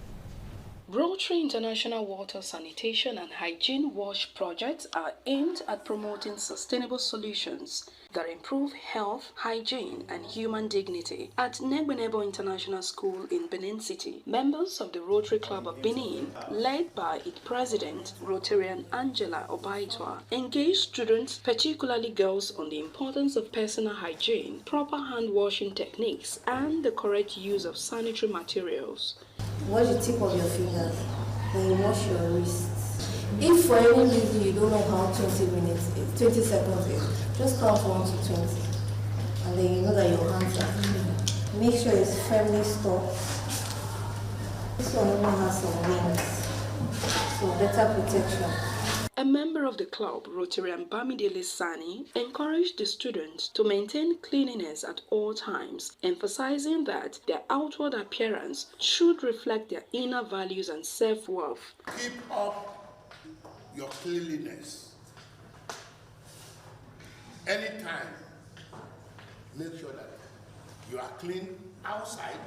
Rotary International Water, Sanitation and Hygiene Wash projects are aimed at promoting sustainable solutions that improve health, hygiene and human dignity. At Nebo International School in Benin City, members of the Rotary Club of Benin, led by its president, Rotarian Angela Obaitwa, engaged students, particularly girls, on the importance of personal hygiene, proper hand washing techniques and the correct use of sanitary materials. Wash the tip of your fingers, then you wash your wrists. If for any reason you don't know how 20 seconds is, just count 1 to 20. And then you know that your hands are clean. Make sure it's firmly stopped. This one even has some wings, so better protection. A member of the club, Rotarian Bamidele Sani, encouraged the students to maintain cleanliness at all times, emphasizing that their outward appearance should reflect their inner values and self-worth. Keep up your cleanliness. Anytime, make sure that you are clean outside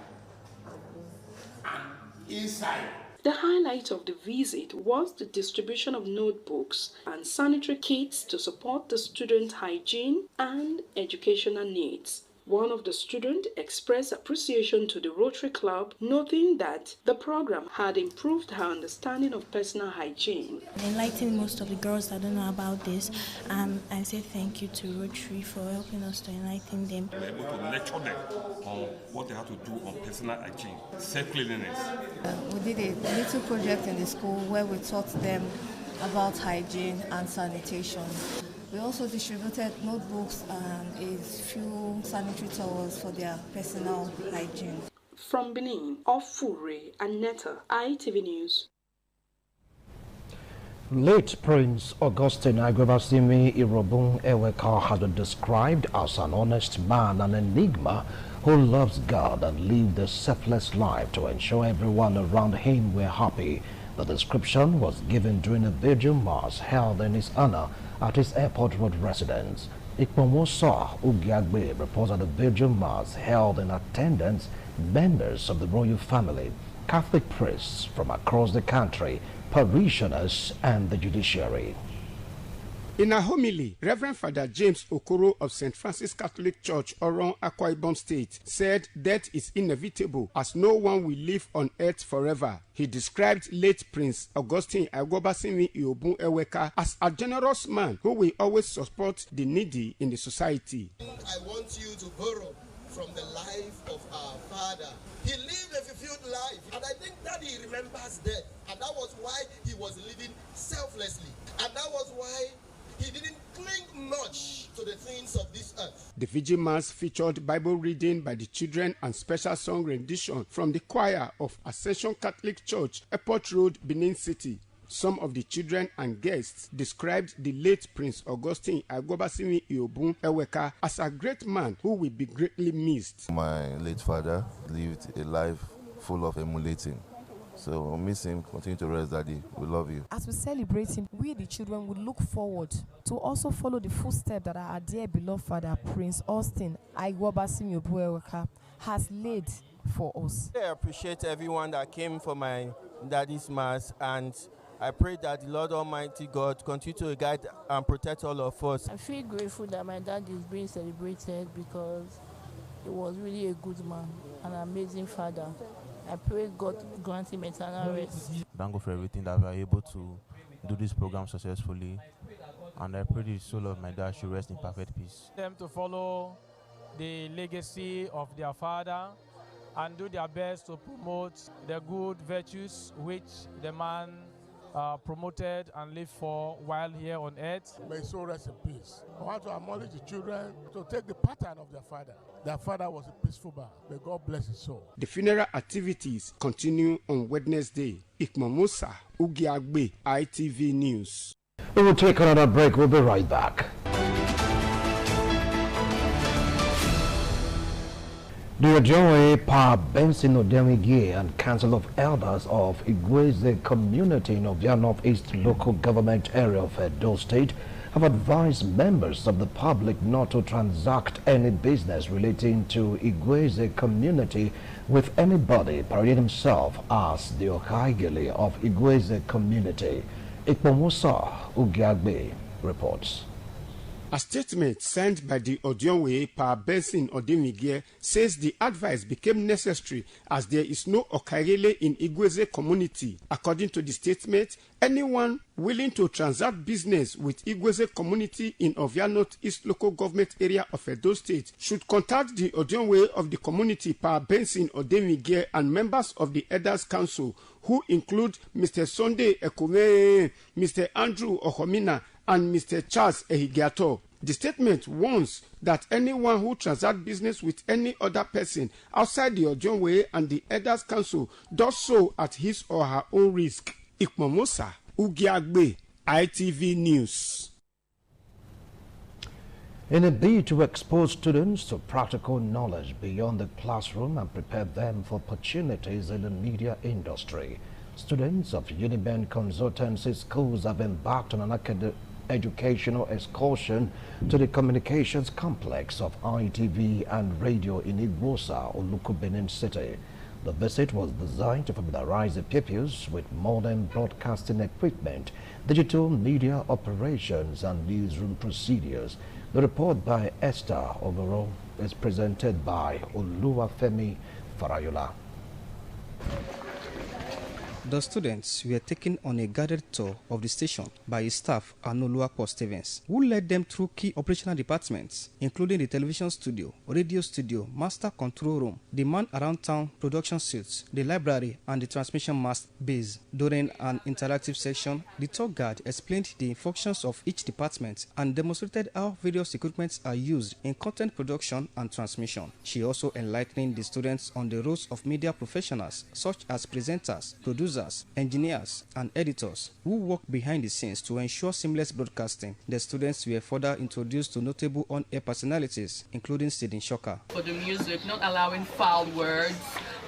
and inside. The highlight of the visit was the distribution of notebooks and sanitary kits to support the student hygiene and educational needs. One of the students expressed appreciation to the Rotary Club, noting that the program had improved her understanding of personal hygiene. Enlightening most of the girls that don't know about this, I say thank you to Rotary for helping us to enlighten them. We're able to lecture them on what they have to do on personal hygiene, self-cleanliness. We did a little project in the school where we taught them about hygiene and sanitation. We also distributed notebooks and a few sanitary towels for their personal hygiene. From Benin, Afure Aneta, ITV News. Late Prince Augustine Agwabasimi Irobun Eweka has been described as an honest man, an enigma who loves God and lived a selfless life to ensure everyone around him were happy. The description was given during a vigil mass held in his honor at his Airport Road residence. Ikpomosa Ugiagbe reports that the Virgin Mass held in attendance members of the royal family, Catholic priests from across the country, parishioners, and the judiciary. In a homily, Reverend Father James Okoro of St. Francis Catholic Church, Oron, Akwa Ibom State, said death is inevitable as no one will live on earth forever. He described late Prince Augustine Agwabasimi Iobun Eweka as a generous man who will always support the needy in the society. I want you to borrow from the life of our father. He lived a fulfilled life, and I think that he remembers death, and that was why he was living selflessly, and that was why he didn't cling much to the things of this earth. The Virgin Mass featured Bible reading by the children and special song rendition from the choir of Ascension Catholic Church, Airport Road, Benin City. Some of the children and guests described the late Prince Augustine Agwabasimi Iobun Eweka as a great man who will be greatly missed. My late father lived a life full of emulating. So miss him, continue to rest, Daddy. We love you. As we celebrate him, we the children will look forward to also follow the footsteps that our dear beloved father, Prince Austin Agwabasimi Iobun Eweka, has laid for us. I appreciate everyone that came for my daddy's mass, and I pray that the Lord Almighty God continue to guide and protect all of us. I feel grateful that my dad is being celebrated because he was really a good man, an amazing father. I pray God grant him eternal rest. Thank God for everything that we are able to do this program successfully, and I pray the soul of my dad should rest in perfect peace. Them to follow the legacy of their father and do their best to promote the good virtues which the man promoted and lived for while here on earth. May his soul rest in peace. I want to acknowledge the children to take the pattern of their father. Their father was a peaceful man. May God bless his soul. The funeral activities continue on Wednesday. Ikmomosa Ugiagbe, ITV News. We will take another break. We'll be right back. The Ojoe Pa Benson Odemwingie and Council of Elders of Igweze community in Ovia Northeast local government area of Edo State have advised members of the public not to transact any business relating to Igweze community with anybody parading himself as the Okaigele of Igweze community. Ikpomosa Ugiagbe reports. A statement sent by the Odionwe Pa Benson Odemwingie says the advice became necessary as there is no Okaigele in Igweze community. According to the statement, anyone willing to transact business with Igweze community in Ovia Northeast local government area of Edo State should contact the Odionwe of the community Pa Benson Odemwingie and members of the Elders Council, who include Mr. Sunday Ekome, Mr. Andrew Ohomina, and Mr. Charles Ehigiato. The statement warns that anyone who transacts business with any other person outside the Ojonwe and the Elders Council does so at his or her own risk. Ikmomosa Ugiagbe, ITV News. In a bid to expose students to practical knowledge beyond the classroom and prepare them for opportunities in the media industry, students of Uniben Consultancy Schools have embarked on an educational excursion to the communications complex of ITV and radio in Igbosa, Oluku, Benin City. The visit was designed to familiarize the pupils with modern broadcasting equipment, digital media operations, and newsroom procedures. The report by Esther Overo is presented by Oluwafemi Farayola. The students were taken on a guided tour of the station by his staff, Anoluwapo Stevens, who led them through key operational departments, including the television studio, radio studio, master control room, the man-around-town production suites, the library, and the transmission mast base. During an interactive session, the tour guide explained the functions of each department and demonstrated how various equipments are used in content production and transmission. She also enlightened the students on the roles of media professionals, such as presenters, producers, engineers, and editors who work behind the scenes to ensure seamless broadcasting. The students were further introduced to notable on-air personalities, including Sidin Shoka. For the music, not allowing foul words,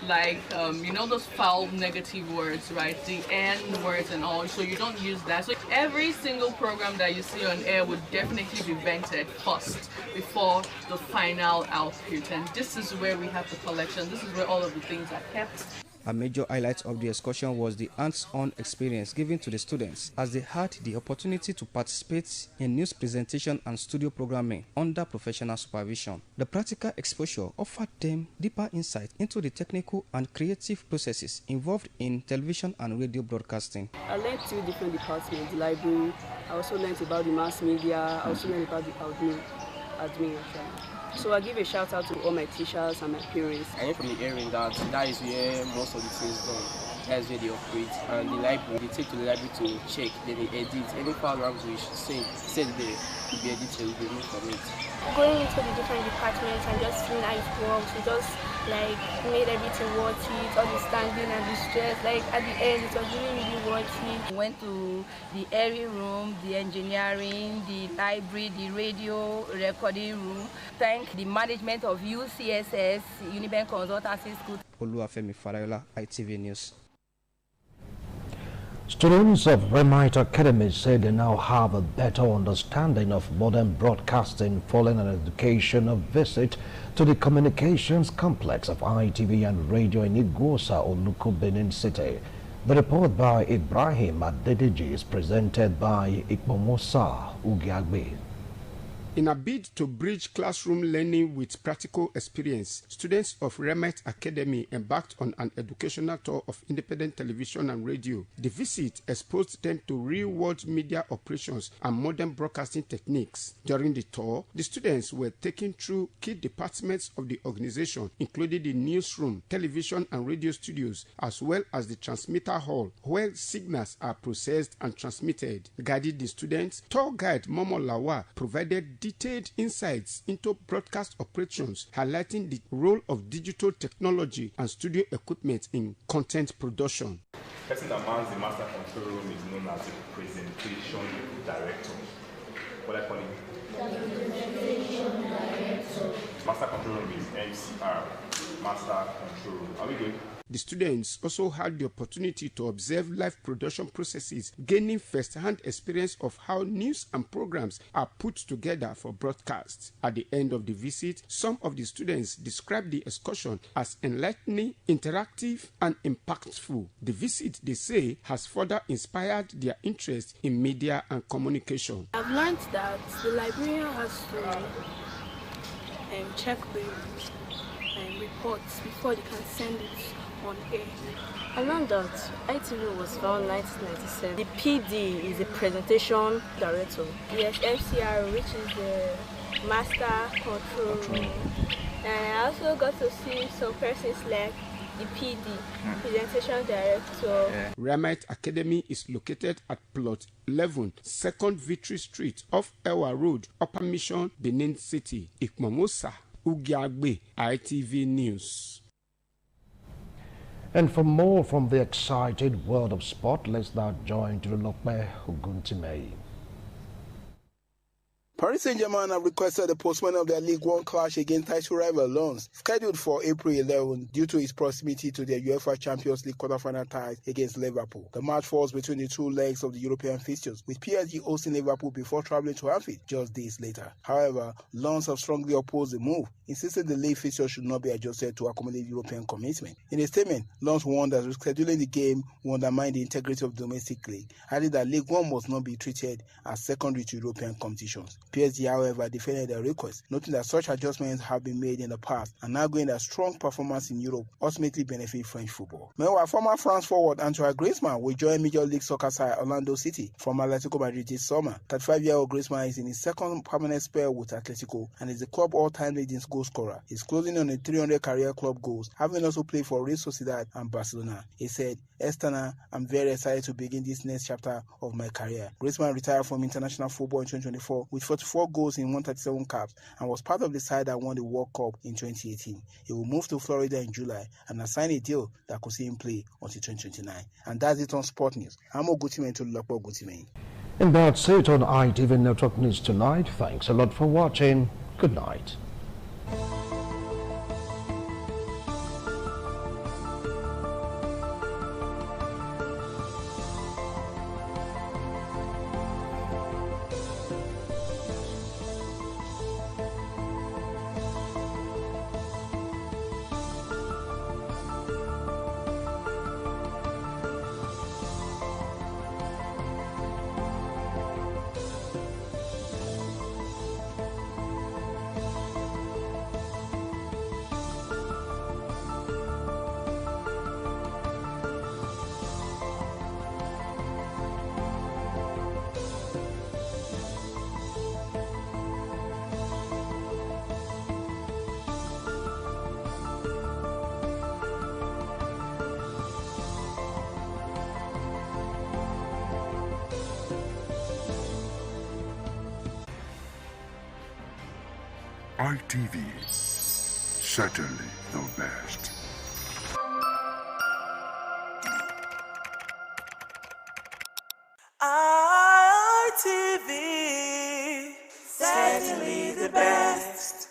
like those foul negative words, right? The N words and all, so you don't use that. So every single program that you see on air would definitely be vetted first before the final output, and this is where we have the collection. This is where all of the things are kept. A major highlight of the excursion was the hands-on experience given to the students as they had the opportunity to participate in news presentation and studio programming under professional supervision. The practical exposure offered them deeper insight into the technical and creative processes involved in television and radio broadcasting. I learned 2 different departments, the library. I also learned about the mass media. I also learned about the admin. So I give a shout out to all my teachers and my parents. I am from the area that is where most of the things done. That's where they operate. And the library, they take to the library to check, then they edit. Any foul language said there to be edited, will be removed from it. Going into the different departments and just seeing how it works, we just made everything worth it, all the standing and the stress. At the end, it was really worth it. We went to the airing room, the engineering, the library, the radio recording room. Thank the management of UCSS, Unibank Consultancy School. Oluwafemi Farayola, ITV News. Students of Remite Academy say they now have a better understanding of modern broadcasting following an educational visit to the communications complex of ITV and radio in Igosa, Oluku, Benin City. The report by Ibrahim Adedeji is presented by Ikpomosa Ugiagbe. In a bid to bridge classroom learning with practical experience, students of Remite Academy embarked on an educational tour of independent television and radio. The visit exposed them to real-world media operations and modern broadcasting techniques. During the tour, the students were taken through key departments of the organization, including the newsroom, television and radio studios, as well as the transmitter hall, where signals are processed and transmitted. Guiding the students, tour guide Momo Lawa provided detailed insights into broadcast operations, highlighting the role of digital technology and studio equipment in content production. The person that mans the master control room is known as the presentation director. What I call it? Master control room is MCR, master control room. Are we good? The students also had the opportunity to observe live production processes, gaining first-hand experience of how news and programs are put together for broadcasts. At the end of the visit, some of the students described the excursion as enlightening, interactive, and impactful. The visit, they say, has further inspired their interest in media and communication. I've learned that the librarian has to check the reports before they can send it on air. I learned that ITV was founded in 1997. The PD is the presentation director. Yes, FCR, which is the master control room. And I also got to see some persons like the PD, presentation director. Remite Academy is located at plot 11, 2nd Victory Street, off Ewa Road, Upper Mission, Benin City. Ikmomosa Ugiagbe, ITV News. And for more from the excited world of sport, let's now join Tirulokpe Oguntimei. Paris Saint-Germain have requested the postponement of their League One clash against title rival Lens, scheduled for April 11 due to its proximity to their UEFA Champions League quarter-final ties against Liverpool. The match falls between the two legs of the European fixtures, with PSG hosting Liverpool before travelling to Anfield just days later. However, Lens have strongly opposed the move, insisting the league fixture should not be adjusted to accommodate European commitment. In a statement, Lens warned that rescheduling the game will undermine the integrity of the domestic league, adding that League One must not be treated as secondary to European competitions. PSG, however, defended their request, noting that such adjustments have been made in the past and arguing that strong performance in Europe ultimately benefit French football. Meanwhile, former France forward Antoine Griezmann will join Major League Soccer side Orlando City from Atletico Madrid this summer. 35-year-old Griezmann is in his second permanent spell with Atletico and is the club all-time leading goal scorer. He's closing on a 300 career club goals, having also played for Real Sociedad and Barcelona. He said, "Estana, I'm very excited to begin this next chapter of my career." Griezmann retired from international football in 2024 with 44 goals in 137 caps and was part of the side that won the World Cup in 2018. He will move to Florida in July and has signed a deal that could see him play until 2029. And that's it on Sport News. I'm Ogutimei to Lopo Ogutimei. And that's it on ITV Network News tonight. Thanks a lot for watching. Good night. ITV, certainly the best. ITV, certainly the best.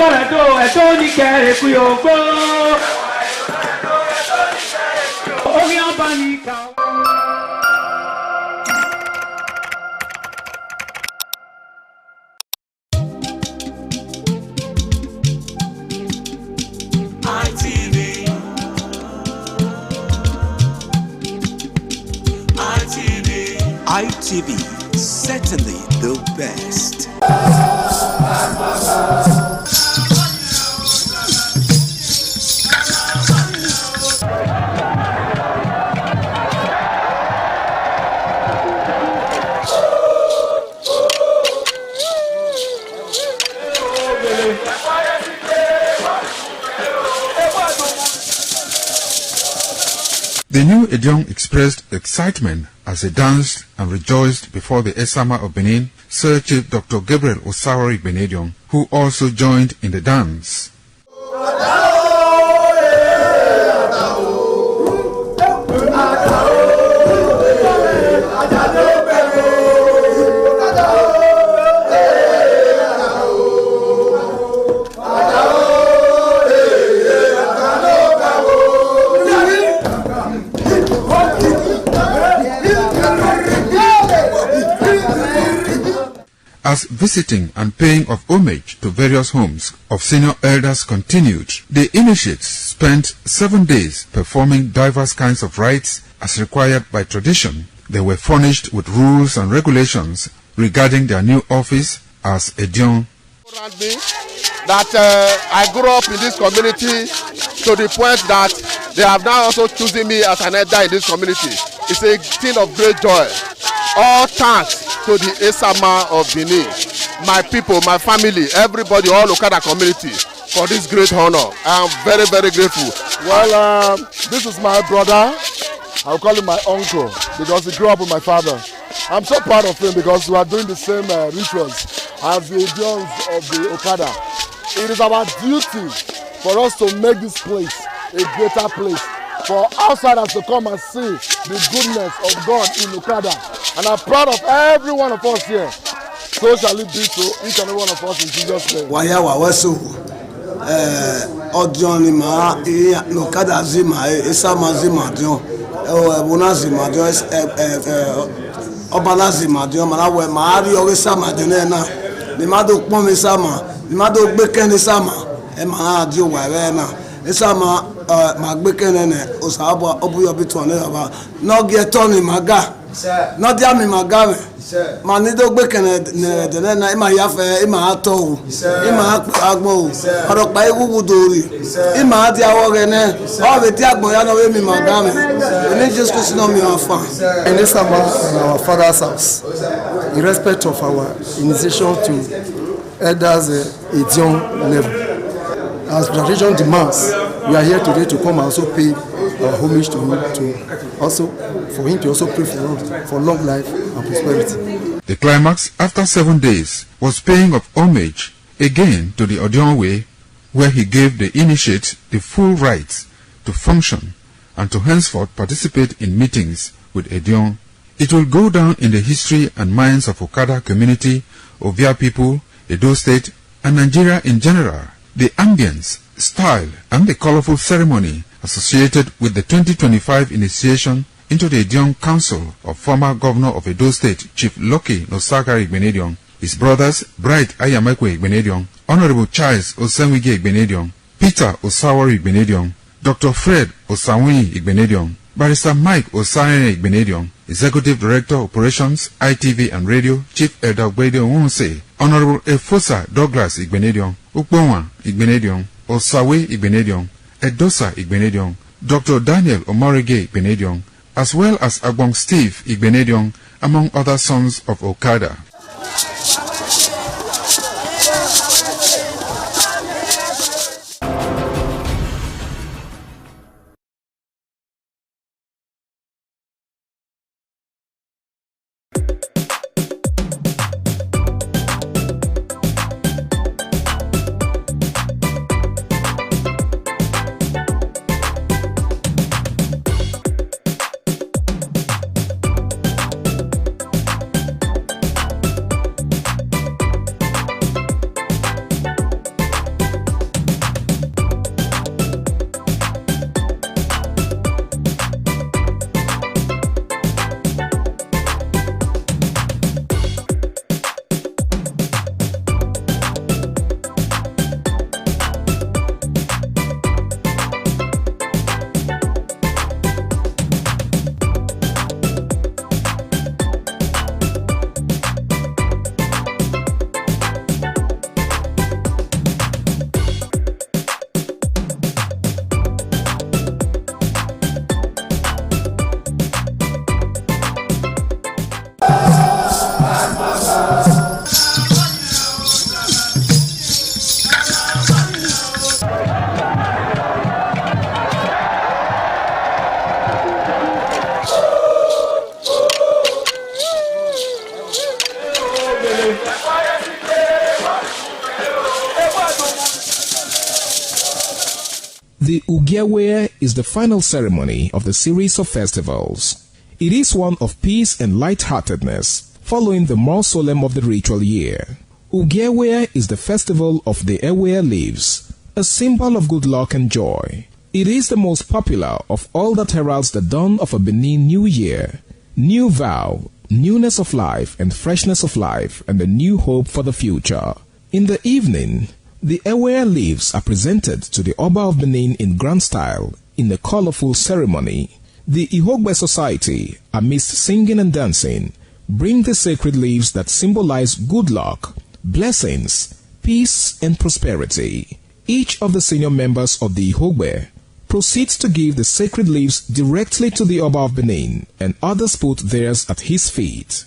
kọ́lẹ̀ tó ẹ̀tọ́ ní kẹrẹ̀ kú yóò gbó. Orí ọba ní ìka. ITV, certainly the best. The new Edion expressed excitement as they danced and rejoiced before the Esama of Benin, Sir Chief Dr. Gabriel Osawari Benedion, who also joined in the dance. As visiting and paying of homage to various homes of senior elders continued, the initiates spent 7 days performing diverse kinds of rites as required by tradition. They were furnished with rules and regulations regarding their new office as Edion. That I grew up in this community to the point that they have now also chosen me as an elder in this community. It's a thing of great joy. All thanks to the Esama of Benin, my people, my family, everybody, all Okada community for this great honor. I am very, very grateful. Well, this is my brother. I'll call him my uncle because he grew up with my father. I'm so proud of him because we are doing the same rituals as the Edions of the Okada. It is our duty for us to make this place a greater place, for outsiders to come and see the goodness of God in Okada. And I'm proud of every one of us here. So shall it be to each and every one of us in Jesus' name. Odion ma Okada zima Esama zima dion Bona zima dion Obala zima dion Malawe ma Ari Esama dion na ni ma do pon mi sama ni ma do gbe ken sama e ma adi o wa re na Esama ma gbe ken ne o sa abo obuyo bi to ne baba no get on ni maga no dia mi maga me ma ni do gbe ken ne de na e ma ya fe e ma ato o e ma agbon o oro pa ewu dori e ma adi awo re ne o be ti agbon ya no we mi maga me ni just Christ no mi afa in Esama in our father's house in respect of our initiation to elders Edion level. As tradition demands, we are here today to come and also pay our homage to him, to also for him to also pray for us for long life and prosperity. The climax after 7 days was paying of homage again to the Edion way, where he gave the initiate the full rights to function and to henceforth participate in meetings with Edion. It will go down in the history and minds of Okada community, Ovia people, Edo State, and Nigeria in general. The ambience, style, and the colorful ceremony associated with the 2025 initiation into the Edion Council of former Governor of Edo State, Chief Lucky Nosagari Benedion, his brothers Bright Ayamakwe Benedion, Honorable Charles Osenwige Benedion, Peter Osawari Benedion, Dr. Fred Osawuni Benedion, Barrister Mike Osane Benedion, Executive Director Operations, ITV and Radio, Chief Elder Gbedio Wunse, Honorable Efosa Douglas Igbenedion, Ukbonwa Igbenedion, Osawe Igbenedion, Edosa Igbenedion, Dr. Daniel Omorige Igbenedion, as well as Agbong Steve Igbenedion, among other sons of Okada. The Ugewe is the final ceremony of the series of festivals. It is one of peace and lightheartedness, following the more solemn of the ritual year. Ugewe is the festival of the Ewe leaves, a symbol of good luck and joy. It is the most popular of all that heralds the dawn of a Benin New Year, new vow, newness of life and freshness of life, and a new hope for the future. In the evening, the Ewe leaves are presented to the Oba of Benin in grand style in a colorful ceremony. The Ihogbe Society, amidst singing and dancing, bring the sacred leaves that symbolize good luck, blessings, peace, and prosperity. Each of the senior members of the Ihogbe proceeds to give the sacred leaves directly to the Oba of Benin, and others put theirs at his feet.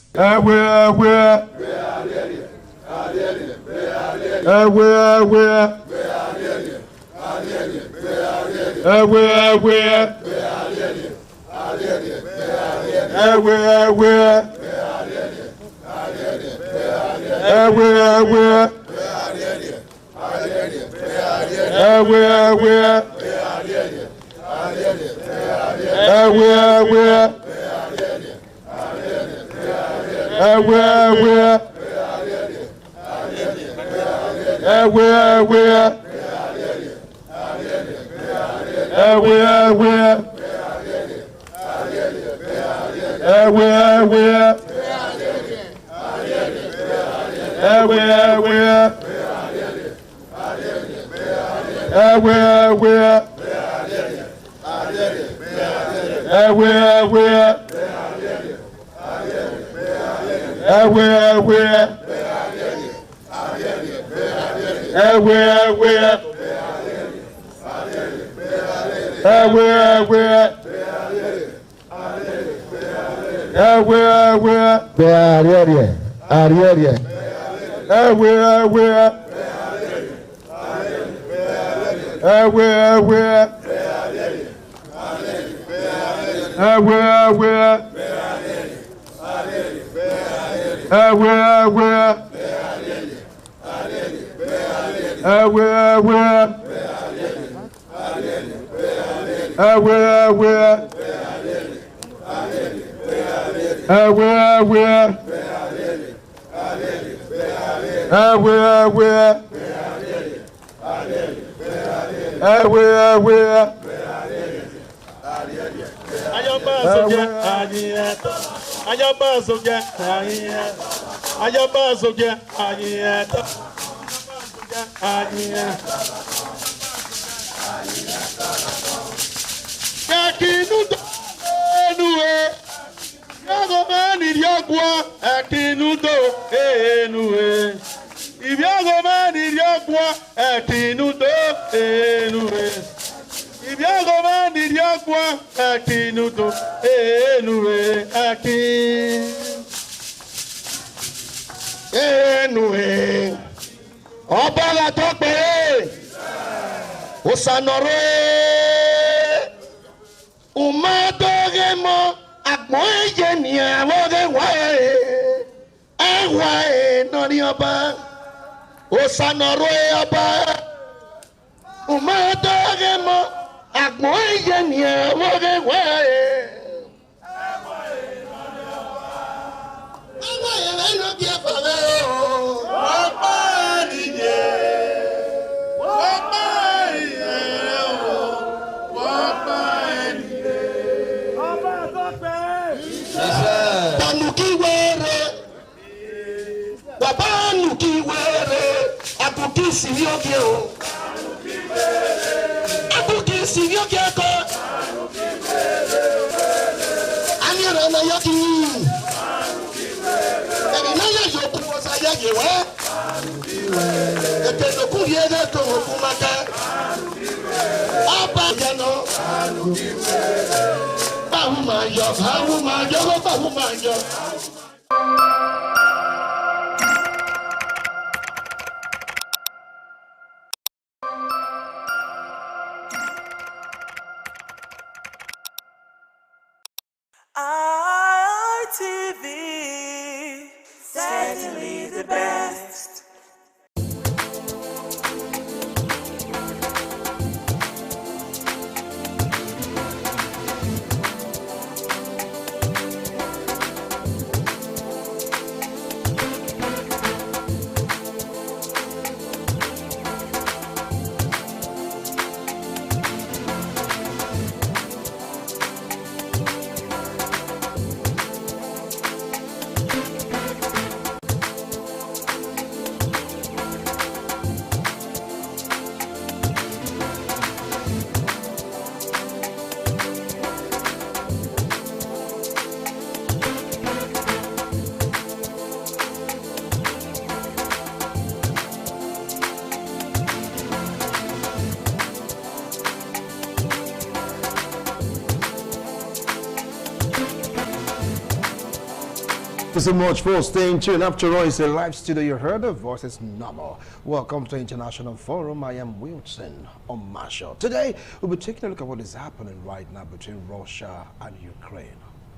Thank you so much for staying tuned. After all, it's a live studio. You heard the voice is normal. Welcome to International Forum. I am Wilson Omasho. Today, we'll be taking a look at what is happening right now between Russia and Ukraine.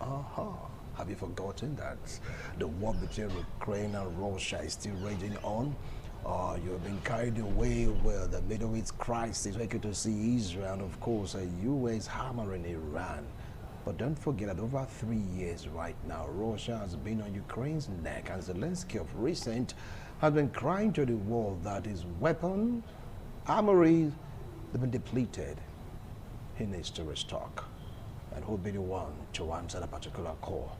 Have you forgotten that the war between Ukraine and Russia is still raging on? You've been carried away with the Middle East crisis. We're going to see Israel and, of course, the U.S. hammering Iran. But don't forget that over 3 years right now, Russia has been on Ukraine's neck, and Zelensky of recent has been crying to the world that his weapon armory has been depleted. He needs to restock. And who'll be the one to answer the particular call?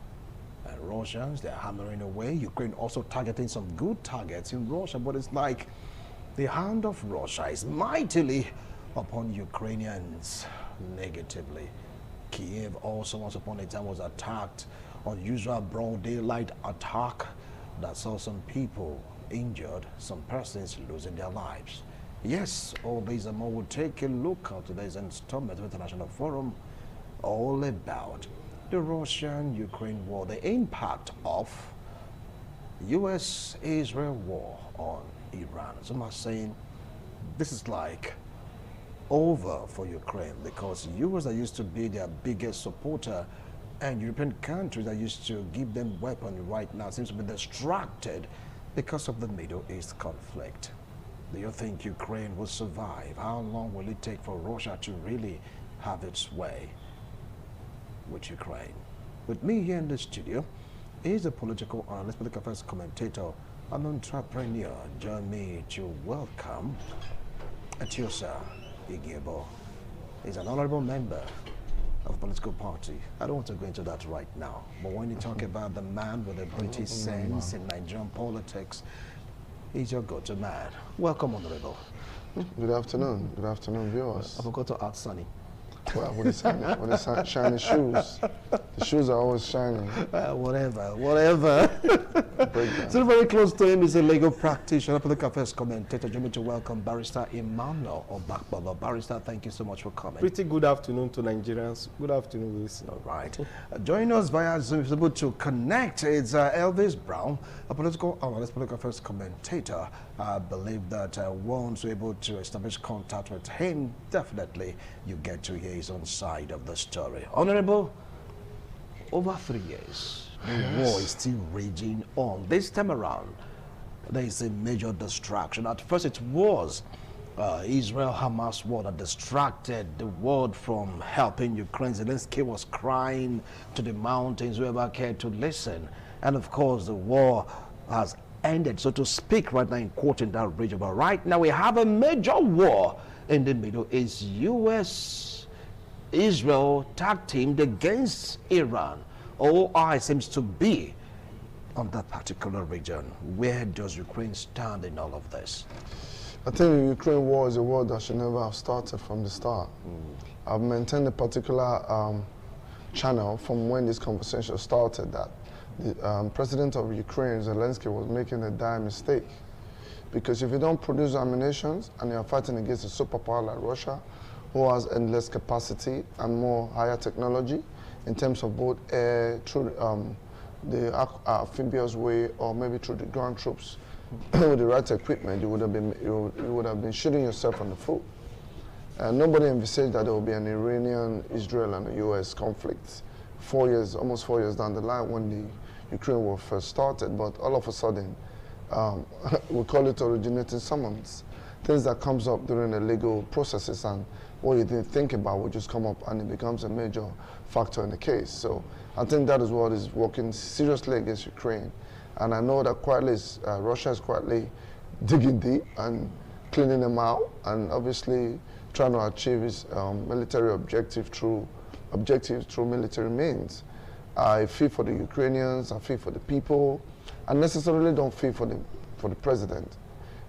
And Russians, they're hammering away. Ukraine also targeting some good targets in Russia, but it's like the hand of Russia is mightily upon Ukrainians negatively. Kiev also once upon a time was attacked, unusual broad daylight attack that saw some people injured, some persons losing their lives. Yes, all these and more will take a look at today's installment of International Forum, all about the Russian-Ukraine war, the impact of U.S.-Israel war on Iran. Some are saying this is like over for Ukraine because U.S. that used to be their biggest supporter and European countries that used to give them weapons right now seems to be distracted because of the Middle East conflict. Do you think Ukraine will survive? How long will it take for Russia to really have its way with Ukraine? With me here in the studio is a political analyst, political affairs commentator, an entrepreneur. Join me to welcome Atiosa Igiebo. He's an honorable member of a political party. I don't want to go into that right now, but when you talk about the man with a British sense in Nigerian politics, he's your go-to man. Welcome, Honorable. Good afternoon. Good afternoon, viewers. I forgot to add Sunny. Well, with the shiny shoes. The shoes are always shining. Whatever. So very close to him is a legal practitioner, political affairs commentator. Join me to welcome Barrister Emmanuel Obakbaba. Barrister, thank you so much for coming. Pretty good afternoon to Nigerians. Good afternoon, Wilson. All right. Join us via Zoom. If you're able to connect, it's Elvis Brown, a political analyst, political affairs commentator. I believe that once you're able to establish contact with him, definitely you get to hear his own side of the story. Honorable, over 3 years, the war is still raging on. This time around, there is a major distraction. At first, it was Israel-Hamas war that distracted the world from helping Ukraine. Zelensky was crying to the mountains, whoever cared to listen. And of course, the war has ended, so to speak, right now in court in that region. But right now, we have a major war in the Middle East. U.S.-Israel tag teamed against Iran. All eyes seems to be on that particular region. Where does Ukraine stand in all of this? I think the Ukraine war is a war that should never have started from the start. I've maintained a particular channel from when this conversation started that the president of Ukraine, Zelensky, was making a dire mistake. Because if you don't produce ammunition and you're fighting against a superpower like Russia, who has endless capacity and more higher technology in terms of both air, through the amphibious way, or maybe through the ground troops, with the right equipment, you would have been shooting yourself on the foot. And nobody envisaged that there would be an Iranian, Israel, and the U.S. conflict almost 4 years down the line when the Ukraine war first started. But all of a sudden, we call it originating summons. Things that comes up during the legal processes and what you didn't think about will just come up and it becomes a major factor in the case. So I think that is what is working seriously against Ukraine. And I know that quietly, Russia is quietly digging deep and cleaning them out and obviously trying to achieve its military objectives through military means. I feel for the Ukrainians, I feel for the people, I necessarily don't feel for the president.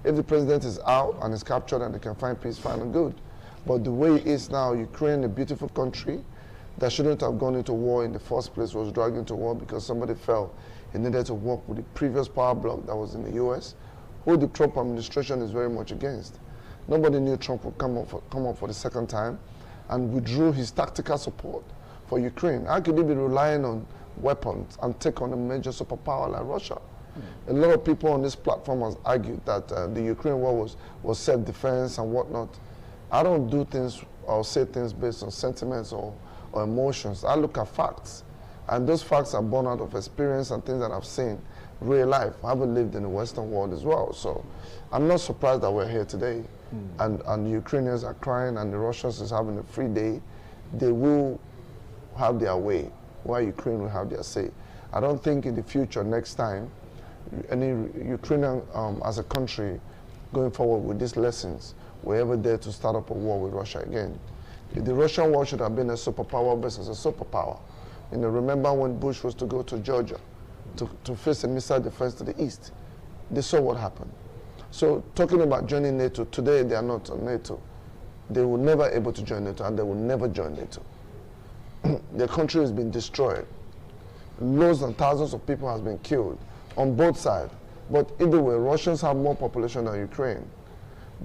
If the president is out and is captured and they can find peace, fine and good. But the way it is now, Ukraine, a beautiful country that shouldn't have gone into war in the first place, was dragged into war because somebody felt he needed to work with the previous power bloc that was in the US, who the Trump administration is very much against. Nobody knew Trump would come up for the second time and withdrew his tactical support for Ukraine. How could he be relying on weapons and take on a major superpower like Russia. A lot of people on this platform has argued that the Ukraine war was self-defense and whatnot. I don't do things or say things based on sentiments or emotions. I look at facts. And those facts are born out of experience and things that I've seen real life. I haven't lived in the Western world as well. So I'm not surprised that we're here today. And the Ukrainians are crying and the Russians is having a free day. They will have their way, while Ukraine will have their say. I don't think in the future, next time, any Ukrainian as a country going forward with these lessons will ever dare to start up a war with Russia again. The Russian war should have been a superpower versus a superpower. You know, remember when Bush was to go to Georgia to face a missile defense to the east? They saw what happened. So talking about joining NATO, today they are not on NATO. They were never able to join NATO and they will never join NATO. Their country has been destroyed. Loads and thousands of people have been killed on both sides. But either way, Russians have more population than Ukraine.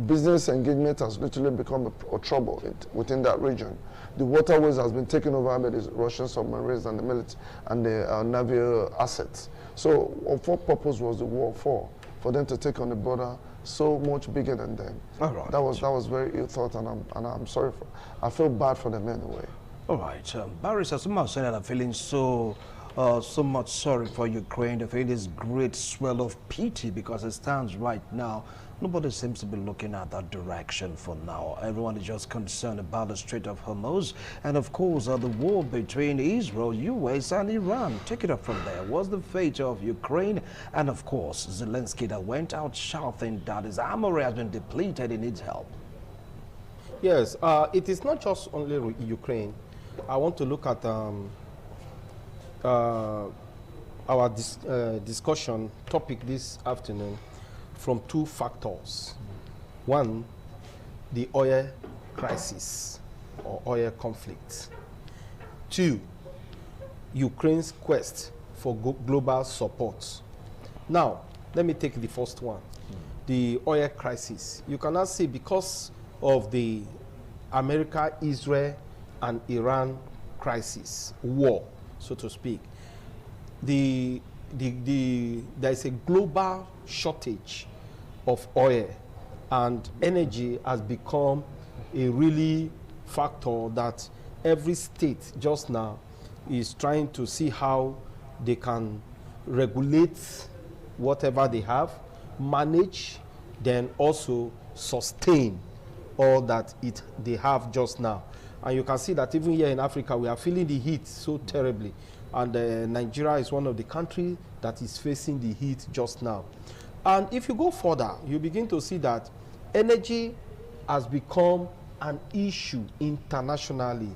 Business engagement has literally become a trouble within that region. The waterways has been taken over by the Russian submarines and the military and the naval assets. So what purpose was the war for? For them to take on the border so much bigger than them. All right. That was very ill thought, and I'm sorry for. I feel bad for them anyway. All right, Barrister, some are saying that I'm feeling so much sorry for Ukraine. They feel this great swell of pity because it stands right now. Nobody seems to be looking at that direction for now. Everyone is just concerned about the Strait of Hormuz and, of course, the war between Israel, US, and Iran. Take it up from there. What's the fate of Ukraine? And, of course, Zelensky that went out shouting that his armory has been depleted, he needs help. Yes, it is not just only Ukraine. I want to look at our discussion topic this afternoon from two factors. One, the oil crisis or oil conflict. Two, Ukraine's quest for global support. Now, let me take the first one, the oil crisis. You cannot see because of the America, Israel, and Iran crisis, war, so to speak. There is a global shortage of oil, and energy has become a really factor that every state just now is trying to see how they can regulate whatever they have, manage, then also sustain all that they have just now. And you can see that even here in Africa, we are feeling the heat so terribly. And Nigeria is one of the countries that is facing the heat just now. And if you go further, you begin to see that energy has become an issue internationally.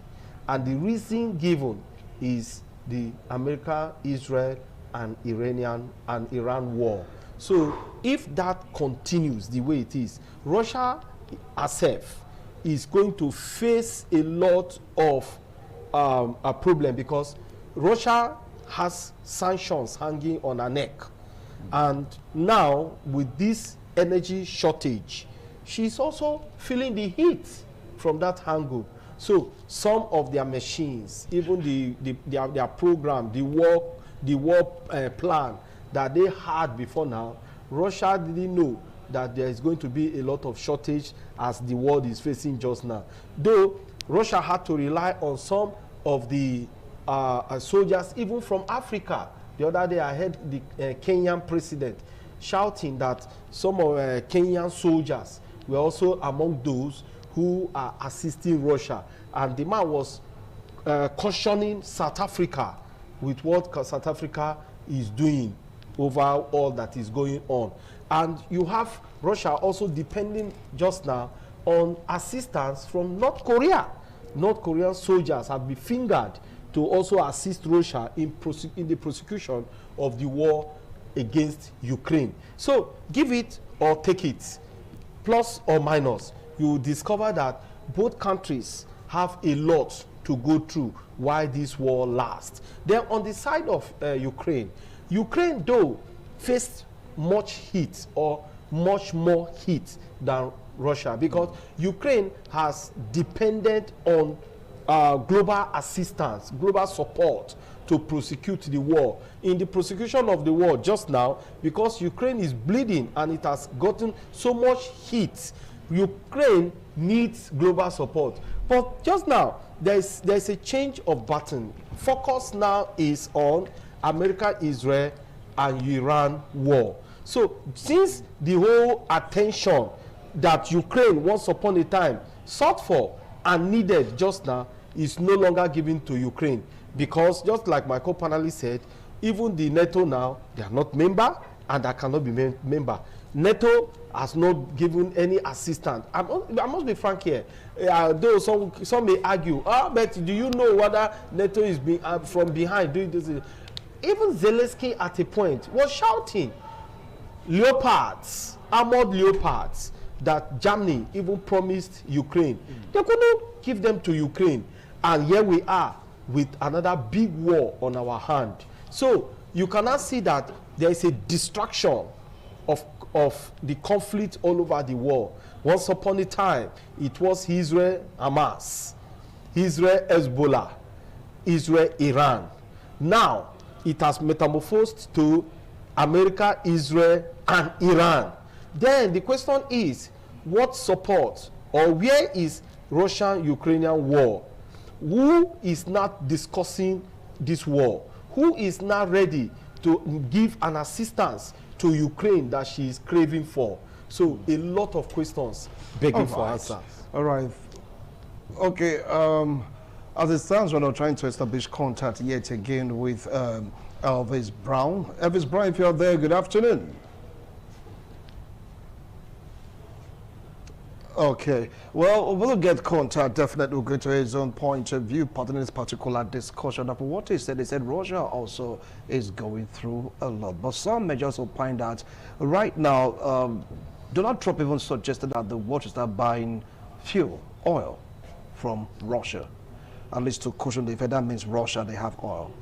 And the reason given is the America, Israel, and Iran war. So if that continues the way it is, Russia herself is going to face a lot of a problem because Russia has sanctions hanging on her neck. And now, with this energy shortage, she's also feeling the heat from that angle. So some of their machines, even their program, the war plan that they had before now, Russia didn't know that there is going to be a lot of shortage as the world is facing just now. Though Russia had to rely on some of the soldiers, even from Africa. The other day I heard the Kenyan president shouting that some of Kenyan soldiers were also among those who are assisting Russia. And the man was cautioning South Africa with what South Africa is doing over all that is going on. And you have Russia also depending just now on assistance from North Korea. North Korean soldiers have been fingered to also assist Russia in the prosecution of the war against Ukraine. So give it or take it, plus or minus, you will discover that both countries have a lot to go through while this war lasts. Then on the side of Ukraine though faced much heat or much more heat than Russia, because Ukraine has depended on global assistance, global support to prosecute the war. In the prosecution of the war just now, because Ukraine is bleeding and it has gotten so much heat, Ukraine needs global support. But just now, there's a change of button. Focus now is on America, Israel, and Iran war. So since the whole attention that Ukraine once upon a time sought for and needed just now is no longer given to Ukraine, because just like my co-panelist said, even the NATO now, they are not member and they cannot be member. NATO has not given any assistance. I must be frank here. Though some may argue, but do you know whether NATO is from behind doing this? Even Zelensky at a point was shouting leopards, armored leopards, that Germany even promised Ukraine. They couldn't give them to Ukraine. And here we are with another big war on our hand. So you cannot see that there is a distraction of the conflict all over the world. Once upon a time, it was Israel, Hamas, Israel, Hezbollah, Israel, Iran. Now, it has metamorphosed to America, Israel, and Iran. Then the question is, what support or where is Russian-Ukrainian war? Who is not discussing this war? Who is not ready to give an assistance to Ukraine that she is craving for? So a lot of questions begging for answers. All right. Okay. As it stands, we're not trying to establish contact yet again with Elvis Brown. Elvis Brown, if you're there, good afternoon. Okay, well, we'll get contact. Definitely, we'll go to his own point of view, part in this particular discussion. Of what he said Russia also is going through a lot. But some may just opine that right now, Donald Trump even suggested that the world should start buying fuel, oil, from Russia. At least to cushion the effect. That means Russia, they have oil,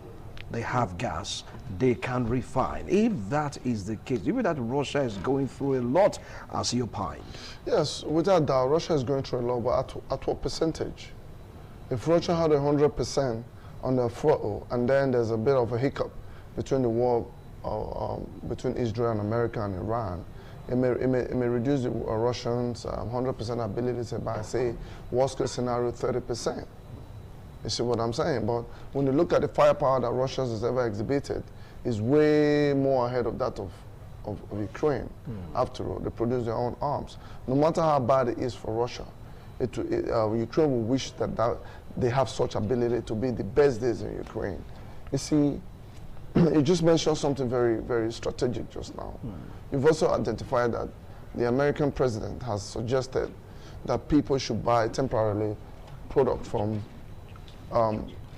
they have gas, they can refine. If that is the case, even that Russia is going through a lot, as you opined. Yes, without doubt, Russia is going through a lot, but at what percentage? If Russia had 100% on their throttle, and then there's a bit of a hiccup between the war between Israel and America and Iran, it may reduce the Russians' 100% ability to buy, say, worst case scenario, 30%. You see what I'm saying? But when you look at the firepower that Russia has ever exhibited, it's way more ahead of that of Ukraine. After all, they produce their own arms. No matter how bad it is for Russia, Ukraine will wish that they have such ability to be the best days in Ukraine. You see, you just mentioned something very, very strategic just now. You've also identified that the American president has suggested that people should buy temporarily product from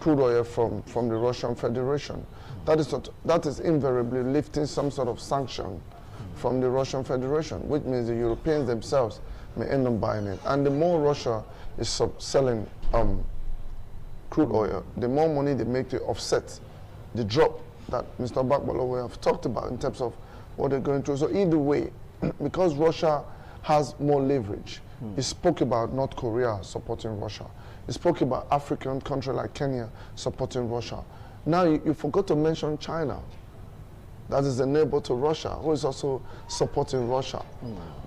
crude oil from the Russian Federation. That is invariably lifting some sort of sanction from the Russian Federation, which means the Europeans themselves may end up buying it. And the more Russia is selling crude oil, the more money they make to offset the drop that Mr. Bakbalo have talked about in terms of what they're going through. So either way, because Russia has more leverage, he spoke about North Korea supporting Russia. He spoke about African country like Kenya supporting Russia. Now you forgot to mention China. That is a neighbor to Russia, who is also supporting Russia.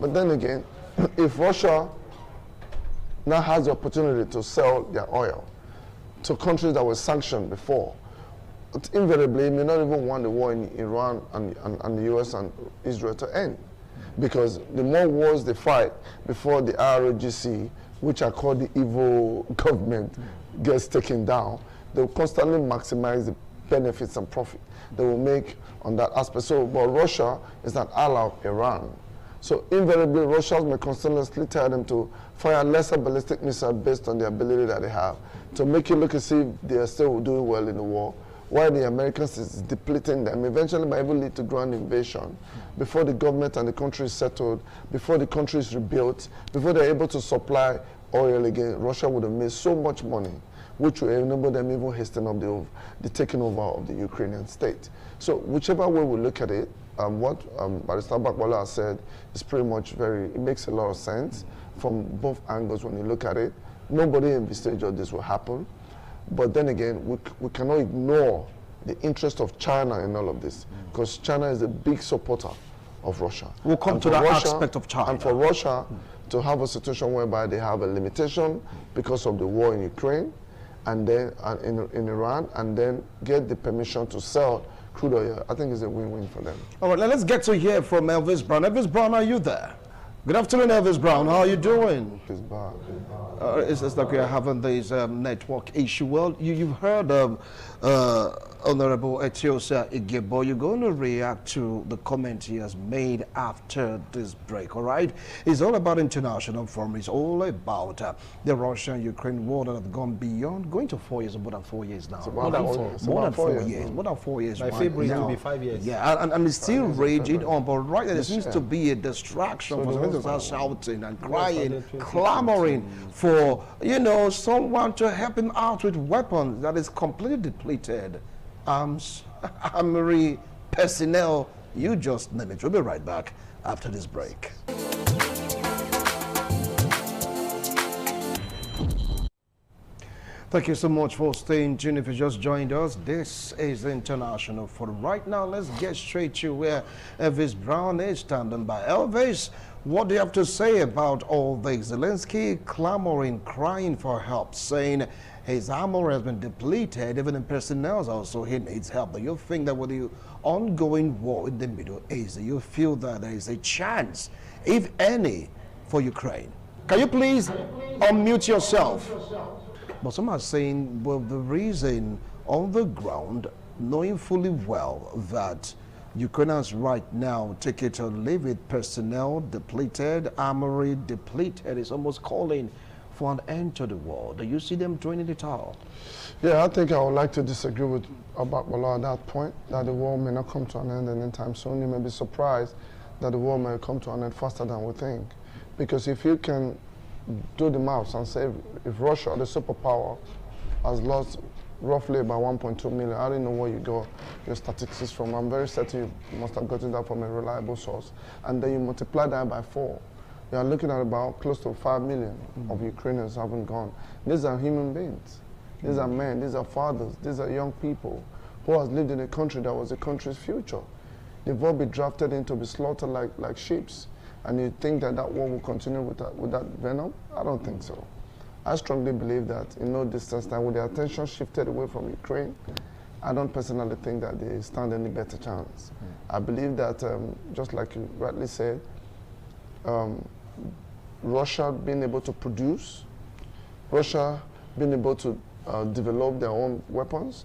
But then again, if Russia now has the opportunity to sell their oil to countries that were sanctioned before, invariably it may not even want the war in Iran and the US and Israel to end. Because the more wars they fight before the ROGC, which are called the evil government, gets taken down, they will constantly maximize the benefits and profit they will make on that aspect. So, but Russia is an ally of Iran. So invariably, Russia may constantly tell them to fire lesser ballistic missiles based on the ability that they have to make it look as if they are still doing well in the war, while the Americans is depleting them. Eventually might even lead to ground invasion before the government and the country is settled, before the country is rebuilt, before they're able to supply oil again. Russia would have made so much money, which will enable them even hasten up the taking over of the Ukrainian state. So whichever way we look at it, what Barrister Bakbala has said is pretty much it makes a lot of sense from both angles when you look at it. Nobody envisaged all this will happen. But then again, we cannot ignore the interest of China in all of this, because China is a big supporter of Russia. We'll come to that aspect of China. And for Russia to have a situation whereby they have a limitation because of the war in Ukraine, and then in Iran, and then get the permission to sell crude oil, I think it's a win-win for them. All right, let's get to hear from Elvis Brown. Elvis Brown, are you there? Good afternoon, Elvis Brown. How are you doing? It's just like we are having this network issue. Well, you've heard of Honorable Etiosa Igebo. You're going to react to the comment he has made after this break, all right? It's all about international forum. It's all about the Russia-Ukraine war that have gone beyond, going to 4 years, more than 4 years now. More than 4 years. More than 4 years. By February, it will be 5 years. Yeah, and it's still raging on, but right there seems to be a distraction for some to start shouting and crying, clamoring for, you know, someone to help him out with weapons that is completely depleted. Armory personnel, you just name it. We'll be right back after this break. Thank you so much for staying tuned. If you just joined us, this is International Forum. Right now, let's get straight to where Elvis Brown is standing by. Elvis, what do you have to say about all this? Zelensky clamoring, crying for help, saying his armor has been depleted, even in personnel also he needs help. Do you think that with the ongoing war in the Middle East, do you feel that there is a chance, if any, for Ukraine? Can you please unmute yourself? But some are saying, well, the reason on the ground, knowing fully well that Ukrainians right now, take it or leave it, personnel depleted, armory depleted, is almost calling for an end to the war. Do you see them joining the tower? Yeah, I think I would like to disagree with Abakbala at that point, that the war may not come to an end anytime soon. You may be surprised that the war may come to an end faster than we think. Because if you can do the maths and say if Russia, the superpower, has lost roughly about 1.2 million, I don't know where you got your statistics from. I'm very certain you must have gotten that from a reliable source. And then you multiply that by 4. You are looking at about close to 5 million of Ukrainians haven't gone. These are human beings. These are men, these are fathers, these are young people who has lived in a country that was the country's future. They've all been drafted in to be slaughtered like sheep. And you think that that war will continue with that venom? I don't think so. I strongly believe that in no distance time, with the attention shifted away from Ukraine, I don't personally think that they stand any better chance. I believe that, just like you rightly said, Russia being able to produce, Russia being able to develop their own weapons,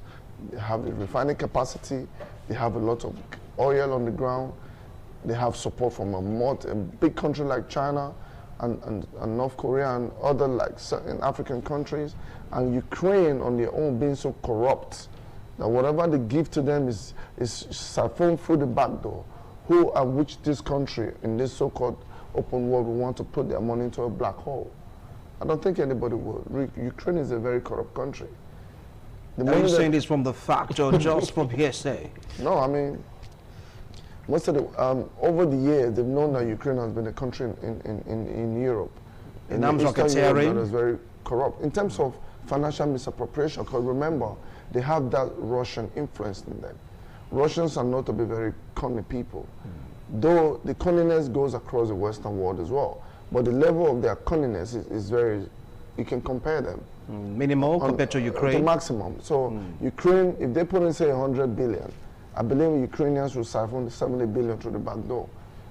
they have the refining capacity, they have a lot of oil on the ground, they have support from a big country like China and North Korea and other like certain African countries, and Ukraine on their own being so corrupt that whatever they give to them is siphoned through the back door. Who and which this country in this so-called open world will want to put their money into a black hole? I don't think anybody would. Ukraine is a very corrupt country. Are you saying this from the fact or just from hearsay? No, I mean, most of the, over the years, they've known that Ukraine has been a country in Europe. In Eastern Europe that is very corrupt. In terms of financial misappropriation, because remember, they have that Russian influence in them. Russians are not to be very cunning people. Though the cunningness goes across the Western world as well. But the level of their cunningness is very, you can compare them. Minimal compared to Ukraine? To maximum. So Ukraine, if they put in, say, 100 billion, I believe Ukrainians will siphon 70 billion through the back door.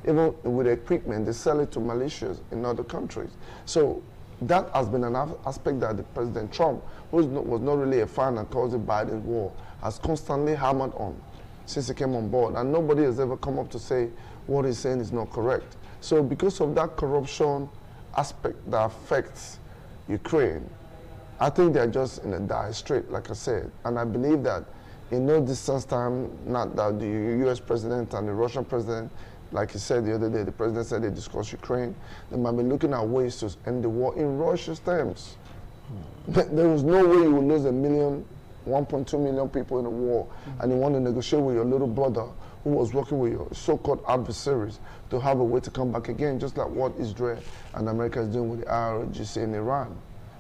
Even with equipment, they sell it to militias in other countries. So that has been an aspect that the President Trump, who was not really a fan and caused the Biden war, has constantly hammered on since he came on board. And nobody has ever come up to say what he's saying is not correct. So because of that corruption aspect that affects Ukraine, I think they're just in a dire strait, like I said. And I believe that in no distance time, not that the US president and the Russian president, like he said the other day, the president said they discussed Ukraine, they might be looking at ways to end the war in Russia's terms. There is no way you will lose 1.2 million people in a war, and you want to negotiate with your little brother who was working with your so-called adversaries to have a way to come back again, just like what Israel and America is doing with the IRGC in Iran.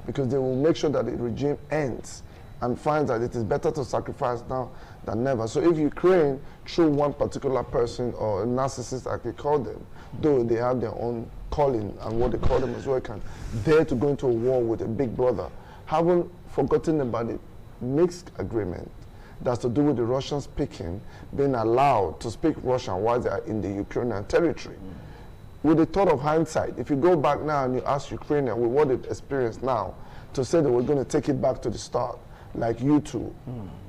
because they will make sure that the regime ends and finds that it is better to sacrifice now than never. So if Ukraine, through one particular person or a narcissist, like they call them, though they have their own calling and what they call them as well, can dare to go into a war with a big brother, haven't forgotten about the mixed agreement that's to do with the Russians being allowed to speak Russian while they are in the Ukrainian territory. With the thought of hindsight, if you go back now and you ask Ukrainians with what they've experienced now, to say that we're going to take it back to the start, like you two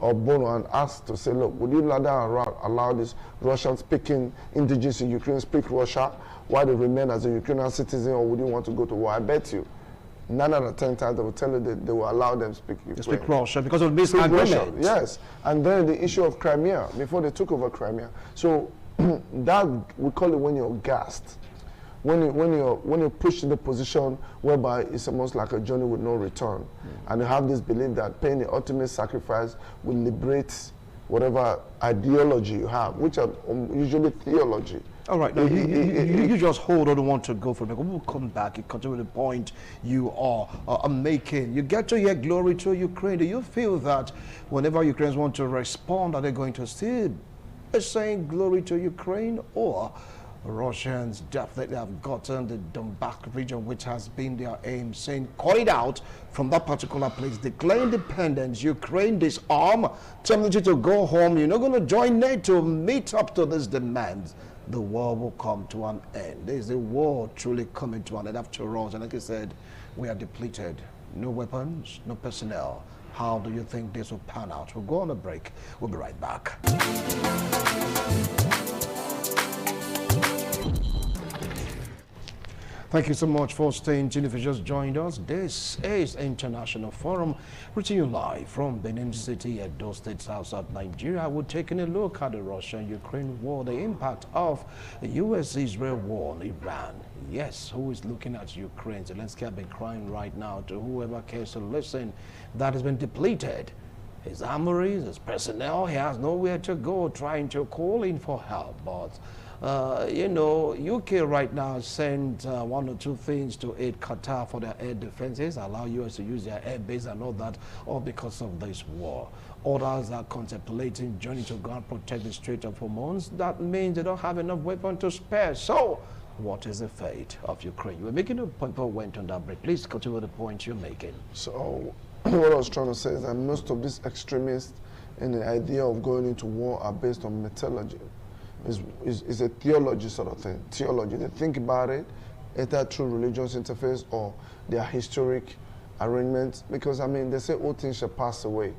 or Bono, and ask to say, look, would you rather allow this Russian-speaking indigenous in Ukraine speak Russia while they remain as a Ukrainian citizen, or would you want to go to war? I bet you 9 out of 10 times they will tell you that they will allow them speak Ukraine. Speak Russia because of this agreement. Yes, and then the issue of Crimea, before they took over Crimea. So that, we call it when you're gassed. When you push to the position whereby it's almost like a journey with no return, and you have this belief that paying the ultimate sacrifice will liberate whatever ideology you have, which are usually theology. All right, now you just hold on, don't want to go for it. We'll come back and continue the point you are making. You get to hear glory to Ukraine. Do you feel that whenever Ukrainians want to respond, are they going to still be saying glory to Ukraine, or Russians definitely have gotten the Donbass region, which has been their aim, saying, call it out from that particular place, declare independence, Ukraine disarm, telling you to go home, you're not going to join NATO, meet up to these demands. The war will come to an end. Is the war truly coming to an end after all? And like I said, we are depleted. No weapons, no personnel. How do you think this will pan out? We'll go on a break. We'll be right back. Thank you so much for staying tuned. If you just joined us, this is International Forum, reaching you live from Benin City, Edo State, South Nigeria. We're taking a look at the Russia-Ukraine war, the impact of the U.S.-Israel war on Iran. Yes, who is looking at Ukraine? Zelensky has been crying right now to whoever cares to listen. That has been depleted. His armories, his personnel, he has nowhere to go, trying to call in for help. But you know, UK right now sent 1 or 2 things to aid Qatar for their air defenses, allow US to use their air base and all that, all because of this war. Others are contemplating joining to go and protect the Strait of Hormuz. That means they don't have enough weapons to spare. So, what is the fate of Ukraine? You were making a point, but went on that break. Please continue the point you're making. So, what I was trying to say is that most of these extremists and the idea of going into war are based on mythology. Is a theology sort of thing. Theology. They think about it either through religious interface or their historic arrangements. Because I mean, they say all things shall pass away.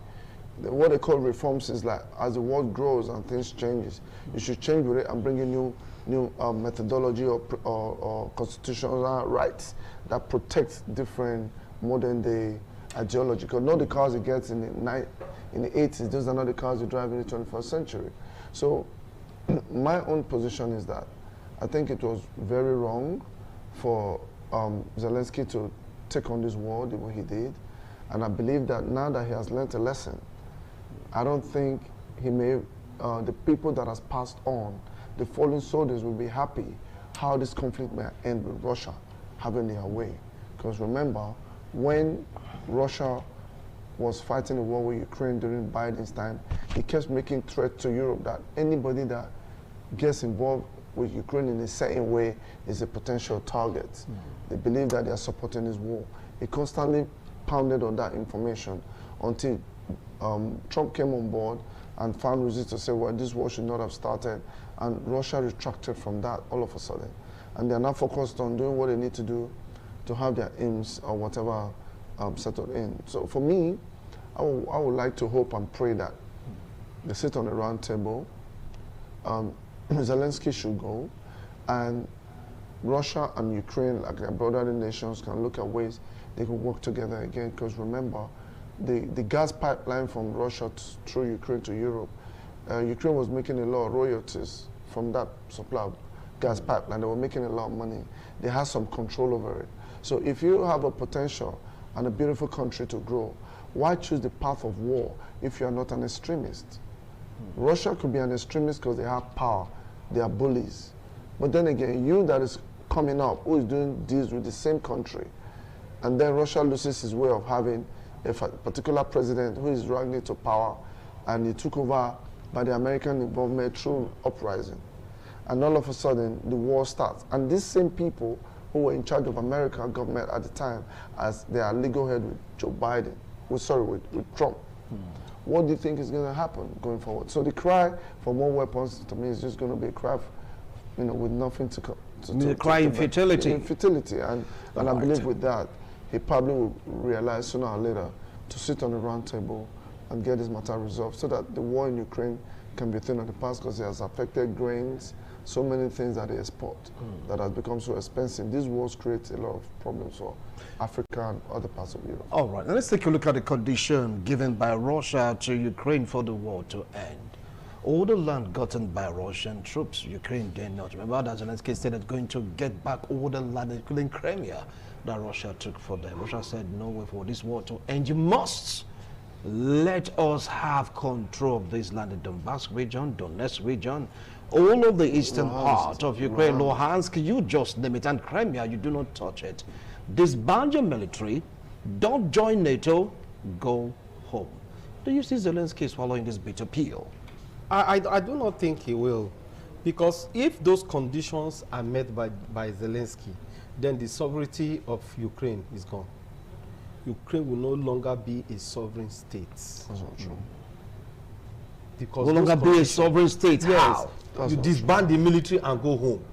What they call reforms is like as the world grows and things changes, you should change with it and bring in new methodology or constitutional rights that protect different modern day ideology. Because not the cars it gets in the 80s, those are not the cars you drive in the 21st century. So my own position is that I think it was very wrong for Zelensky to take on this war the way he did. And I believe that now that he has learned a lesson, I don't think he may, the people that has passed on, the fallen soldiers will be happy how this conflict may end with Russia having their way. Because remember, when Russia was fighting the war with Ukraine during Biden's time, he kept making threats to Europe that anybody that gets involved with Ukraine in a certain way is a potential target. They believe that they are supporting this war. He constantly pounded on that information until Trump came on board and found reasons to say, well, this war should not have started, and Russia retracted from that all of a sudden. And they're now focused on doing what they need to do to have their aims or whatever settled in. So for me, I would like to hope and pray that they sit on a round table, Zelensky should go, and Russia and Ukraine, like their brotherly nations, can look at ways they can work together again. Because remember, the gas pipeline from Russia through Ukraine to Europe, Ukraine was making a lot of royalties from that supply of gas pipeline. They were making a lot of money. They had some control over it. So if you have a potential and a beautiful country to grow, why choose the path of war if you are not an extremist? Russia could be an extremist because they have power, they are bullies. But then again, you that is coming up, who is doing deals with the same country, And then Russia loses his way of having a particular president who is dragged into power, and he took over by the American involvement through uprising. And all of a sudden, the war starts. And these same people who were in charge of American government at the time, as they are legal head with Joe Biden, with Trump. What do you think is going to happen going forward? So the cry for more weapons, to me, is just going to be a cry, with nothing to come. The cry in futility. In futility. And I believe with that, he probably will realize sooner or later to sit on the round table and get this matter resolved so that the war in Ukraine can be a thing of the past, because it has affected grains, so many things that they export that has become so expensive. These wars create a lot of problems for Africa and other parts of Europe. All right, now let's take a look at the condition given by Russia to Ukraine for the war to end. All the land gotten by Russian troops, Ukraine did not. Remember that Zelensky said it's going to get back all the land, including Crimea, that Russia took for them. Russia said, no way for this war to end. You must let us have control of this land, the Donbass region, Donetsk region, all of the eastern part of Ukraine, Luhansk, you just name it, and Crimea, you do not touch it. Disband your military, don't join NATO, go home. Do you see Zelensky swallowing this bitter pill? I do not think he will, because if those conditions are met by Zelensky, then the sovereignty of Ukraine is gone. Ukraine will no longer be a sovereign state. That's not true. Because no longer be a sovereign state. Yes. How? You disband the military and go home.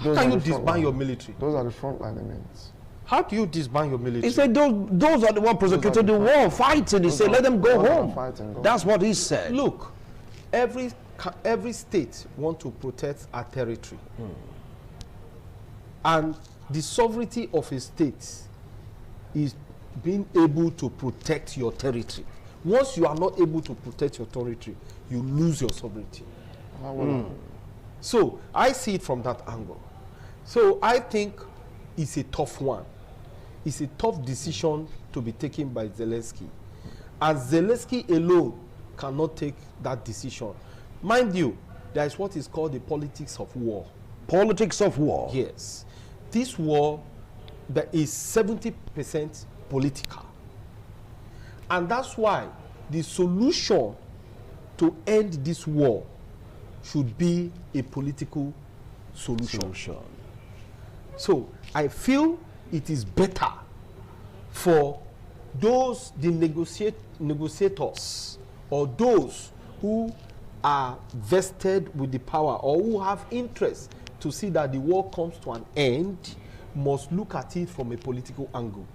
How can you disband your military? Those are the frontline enemies. How do you disband your military? He said those are the ones prosecuting the war, fighting. He said, let them go home. That's what he said. Look, every state wants to protect our territory. And the sovereignty of a state is being able to protect your territory. Once you are not able to protect your territory, you lose your sovereignty. So I see it from that angle. So I think it's a tough one. It's a tough decision to be taken by Zelensky. And Zelensky alone cannot take that decision. Mind you, there is what is called the politics of war. Politics of war? Yes. This war that is 70% political. And that's why the solution to end this war should be a political solution. So I feel it is better for those, the negotiators, or those who are vested with the power or who have interest to see that the war comes to an end, must look at it from a political angle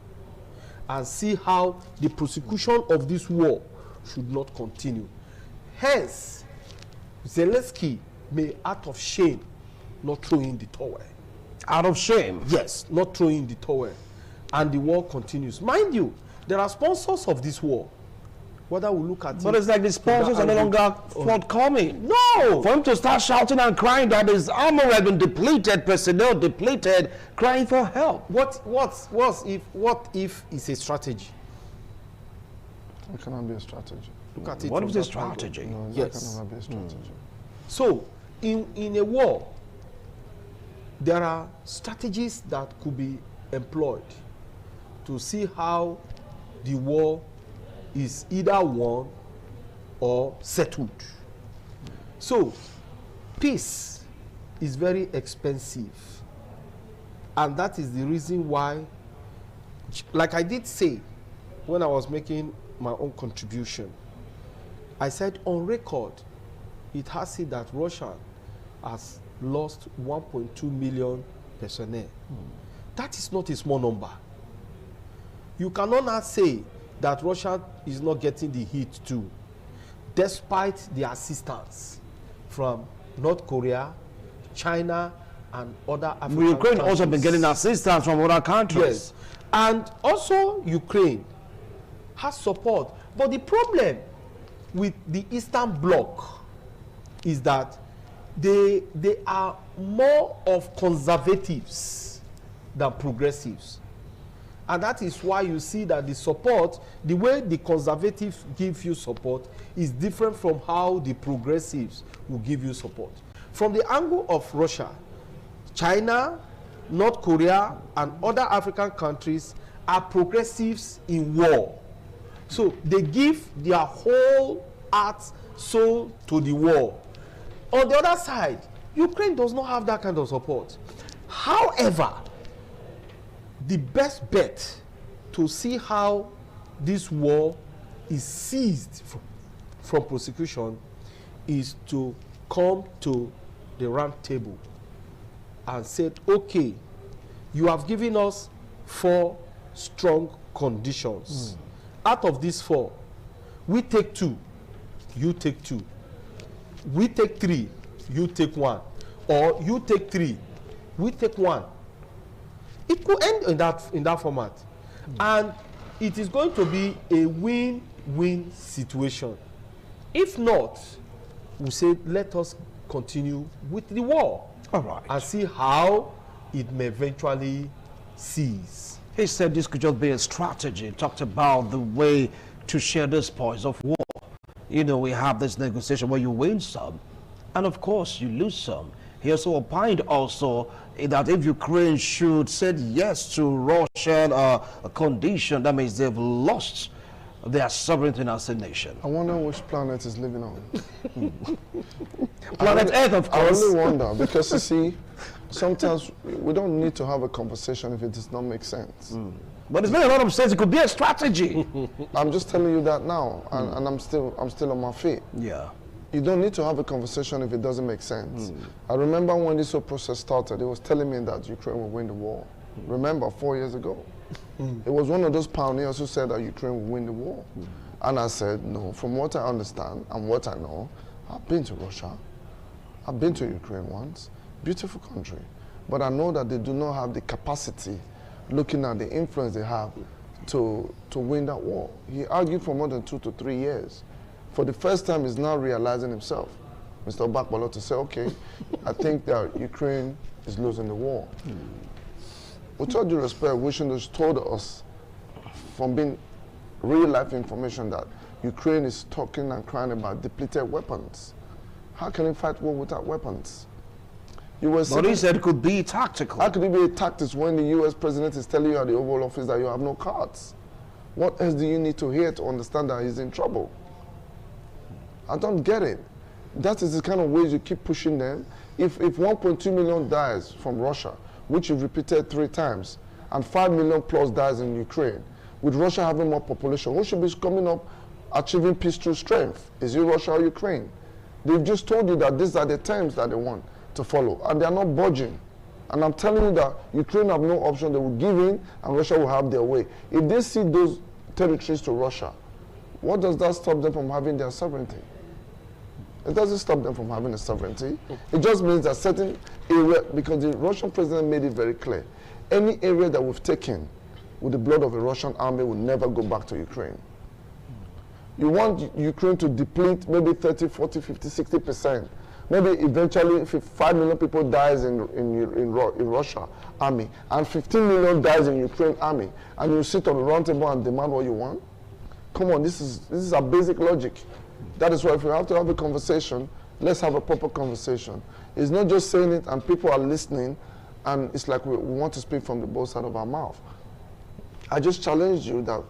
and see how the prosecution of this war should not continue. Hence, Zelensky may, out of shame, not throw in the towel. Out of shame? Yes, not throw in the towel. And the war continues. Mind you, there are sponsors of this war. Whether we look at it... But it's like the sponsors are no longer forthcoming. No! For him to start shouting and crying that his armor has been depleted, personnel depleted, crying for help. What if it's a strategy? It cannot be a strategy. Look at it. What is a strategy? No, yes. That cannot be a strategy. So, in a war, there are strategies that could be employed to see how the war is either won or settled. So, peace is very expensive. And that is the reason why, like I did say when I was making my own contribution, I said on record, it has it that Russia has lost 1.2 million personnel. That is not a small number. You cannot now say that Russia is not getting the hit too, despite the assistance from North Korea, China, and other African Ukraine countries. also been getting assistance from other countries. Yes. And also Ukraine has support. But the problem with the Eastern Bloc is that they are more of conservatives than progressives. And that is why you see that the support, the way the conservatives give you support, is different from how the progressives will give you support. From the angle of Russia, China, North Korea, and other African countries are progressives in war. So they give their whole heart, soul to the war. On the other side, Ukraine does not have that kind of support. However, the best bet to see how this war is seized from prosecution is to come to the round table and said, okay, you have given us 4 strong conditions. Out of these 4, we take 2, you take 2. We take 3, you take 1. Or you take 3, we take 1. It could end in that format. And it is going to be a win-win situation. If not, we say let us continue with the war. All right. And see how it may eventually cease. He said this could just be a strategy. Talked about the way to share the spoils of war. You know, we have this negotiation where you win some, and of course you lose some. He also opined also that if Ukraine should say yes to Russian condition, that means they've lost their sovereignty as a nation. I wonder which planet is living on. Planet Earth, of course. I really wonder, because you see, sometimes we don't need to have a conversation if it does not make sense. But it's not a lot of sense. It could be a strategy. I'm just telling you that now, and I'm still on my feet. Yeah. You don't need to have a conversation if it doesn't make sense. I remember when this whole process started, it was telling me that Ukraine will win the war. Remember, 4 years ago. It was one of those pioneers who said that Ukraine will win the war. And I said, no, from what I understand and what I know, I've been to Russia. I've been to Ukraine once. Beautiful country. But I know that they do not have the capacity, looking at the influence they have, to win that war. He argued for more than 2 to 3 years. For the first time, he's now realizing himself, Mr. Bakbalo, to say, okay, I think that Ukraine is losing the war. With all due respect, we should have told us from being real-life information that Ukraine is talking and crying about depleted weapons. How can he fight war without weapons? But he said it could be tactical. How could it be a tactic when the U.S. president is telling you at the Oval Office that you have no cards? What else do you need to hear to understand that he's in trouble? I don't get it. That is the kind of ways you keep pushing them. If 1.2 million dies from Russia, which you've repeated 3 times, and 5 million plus dies in Ukraine, with Russia having more population, who should be coming up achieving peace through strength? Is it Russia or Ukraine? They've just told you that these are the terms that they want to follow, and they are not budging. And I'm telling you that Ukraine have no option. They will give in, and Russia will have their way. If they cede those territories to Russia, what does that stop them from having their sovereignty? It doesn't stop them from having a sovereignty. It just means that certain area, because the Russian president made it very clear, any area that we've taken with the blood of a Russian army will never go back to Ukraine. You want Ukraine to deplete maybe 30, 40, 50, 60%. Maybe eventually 5 million people dies in Russia army, and 15 million dies in Ukraine army, and you sit on the round table and demand what you want? Come on, this is a basic logic. That is why if we have to have a conversation, let's have a proper conversation. It's not just saying it and people are listening, and it's like we want to speak from the both sides of our mouth. I just challenged you that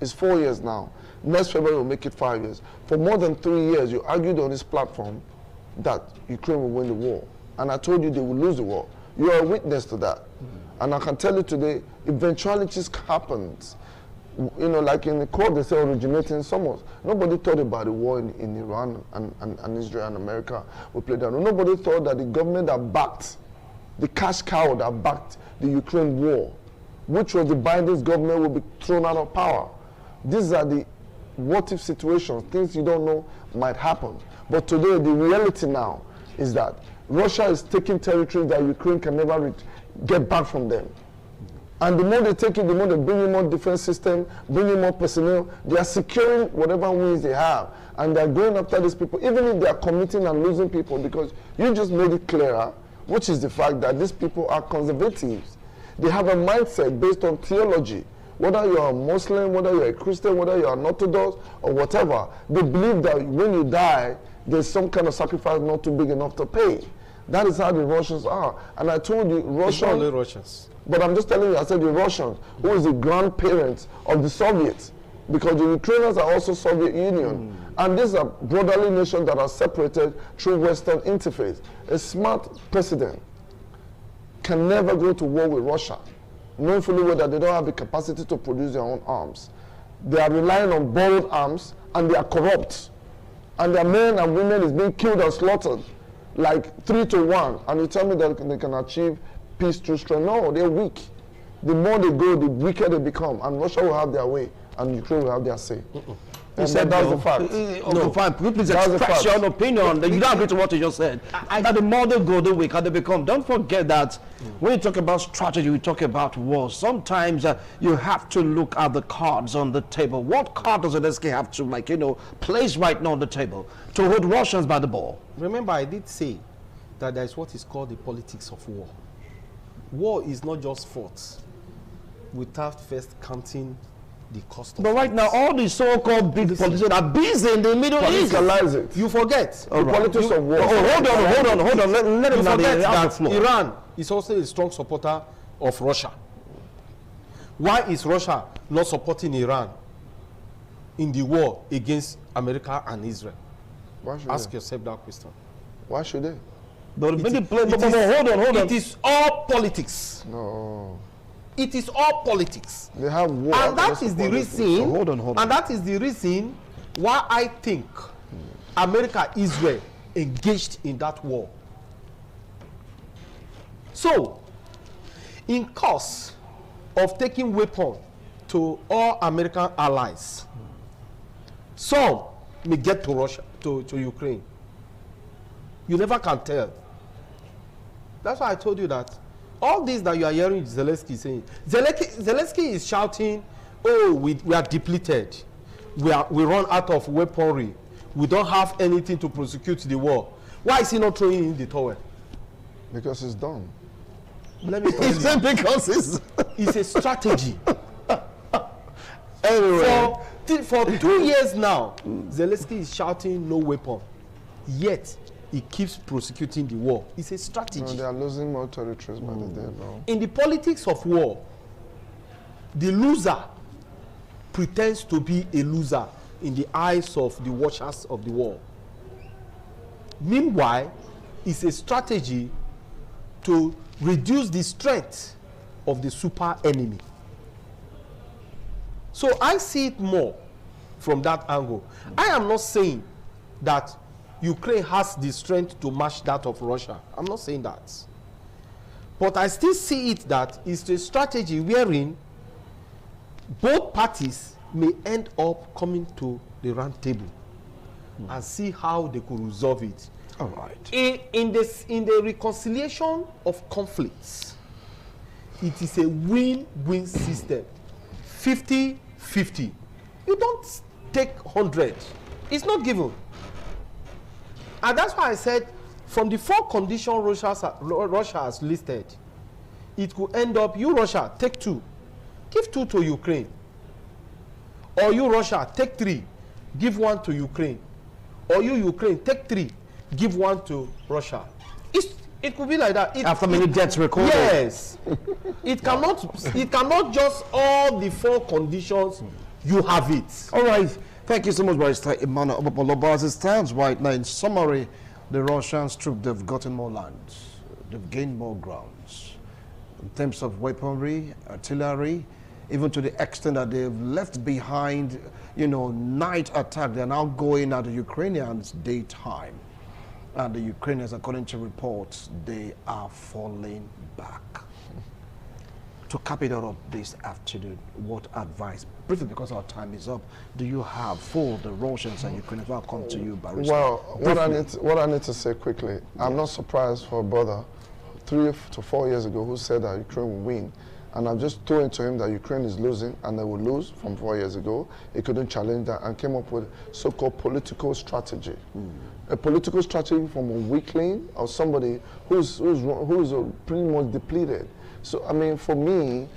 it's 4 years now. Next February will make it 5 years. For more than 3 years, you argued on this platform that Ukraine will win the war. And I told you they will lose the war. You are a witness to that. And I can tell you today, eventualities happens. You know, like in the court, they say originating somewhere. Nobody thought about the war in Iran and Israel and America will play down. Nobody thought that the government that backed, the cash cow that backed the Ukraine war, which was the Biden's government, will be thrown out of power. These are the what-if situations, things you don't know might happen. But today, the reality now is that Russia is taking territory that Ukraine can never get back from them. And the more they take it, the more they bring in more defense system, bring in more personnel. They are securing whatever wins they have. And they're going after these people, even if they are committing and losing people, because you just made it clearer, which is the fact that these people are conservatives. They have a mindset based on theology. Whether you are a Muslim, whether you're a Christian, whether you are an Orthodox, or whatever, they believe that when you die, there's some kind of sacrifice not too big enough to pay. That is how the Russians are. And I told you, It's not only Russia, Russians. but I'm just telling you, I said the Russians, who is the grandparents of the Soviets, because the Ukrainians are also Soviet Union. And these are brotherly nations that are separated through Western interface. A smart president can never go to war with Russia, knowing fully well that they don't have the capacity to produce their own arms. They are relying on borrowed arms, and they are corrupt. And their men and women is being killed and slaughtered, like 3 to 1. And you tell me that they can achieve peace through strength. No, they're weak. The more they go, the weaker they become. And Russia will have their way, and Ukraine will have their say. And that's the fact. No, fine. Please express your own opinion. You don't agree to what you just said. That the more they go, the weaker they become. Don't forget that when you talk about strategy, we talk about war. Sometimes you have to look at the cards on the table. What card does Zelensky have to, place right now on the table to hold Russians by the ball? Remember, I did say that there is what is called the politics of war. War is not just fought without first counting the cost of But right now, all the so-called big politicians are busy in the Middle East. It. You forget The politics of war. Hold on. Let you him forget have that the floor. Iran is also a strong supporter of Russia. Why is Russia not supporting Iran in the war against America and Israel? Why should Ask they? yourself that question. Why should they? Hold on. It is all politics. No. It is all politics. They have war. And that is the reason. So hold on. And that is the reason why I think America, Israel engaged in that war. So, in course of taking weapon to all American allies, some may get to Russia, to Ukraine. You never can tell. That's why I told you that all this that you are hearing Zelensky saying, Zelensky is shouting, oh, we are depleted. We run out of weaponry. We don't have anything to prosecute the war. Why is he not throwing in the towel? Because it's done. Let me tell you. Because it's a strategy. Anyway. For 2 years now, Zelensky is shouting no weapon. Yet, he keeps prosecuting the war. It's a strategy. No, they are losing more territories by the day, bro. In the politics of war, the loser pretends to be a loser in the eyes of the watchers of the war. Meanwhile, it's a strategy to reduce the strength of the super enemy. So I see it more from that angle. I am not saying that Ukraine has the strength to match that of Russia. I'm not saying that. But I still see it that it's a strategy wherein both parties may end up coming to the round table and see how they could resolve it. All right. In the reconciliation of conflicts, it is a win-win system. 50-50. You don't take 100. It's not given. And that's why I said, from the 4 conditions Russia has listed, it could end up, you Russia, take 2. Give 2 to Ukraine. Or you Russia, take 3. Give 1 to Ukraine. Or you Ukraine, take 3. Give 1 to Russia. It could be like that. After many deaths recorded. Yes. It cannot just all the 4 conditions, you have it. All right. Thank you so much, Barrister Emmanuel Obopoloba. As it stands right now, in summary, the Russians troops, they've gotten more lands. They've gained more grounds. In terms of weaponry, artillery, even to the extent that they've left behind, night attack. They're now going at the Ukrainians daytime. And the Ukrainians, according to reports, they are falling back. To cap it all up this afternoon, what advice, briefly because our time is up, do you have for the Russians and Ukrainians? I'll come to you, Barrister. Well, what I need to say quickly, I'm not surprised for a brother 3 to 4 years ago who said that Ukraine will win. And I've just told to him that Ukraine is losing and they will lose from 4 years ago. He couldn't challenge that and came up with so-called political strategy. A political strategy from a weakling or somebody who's pretty much depleted. So, I mean, for me,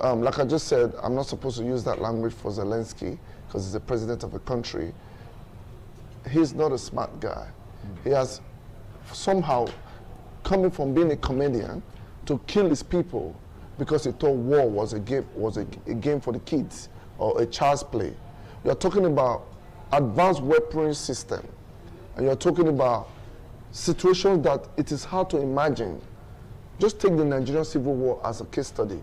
like I just said, I'm not supposed to use that language for Zelensky because he's the president of a country. He's not a smart guy. He has somehow coming from being a comedian to kill his people because he thought war was a game for the kids or a child's play. You're talking about advanced weaponry system, and you're talking about situations that it is hard to imagine. Just take the Nigerian Civil War as a case study.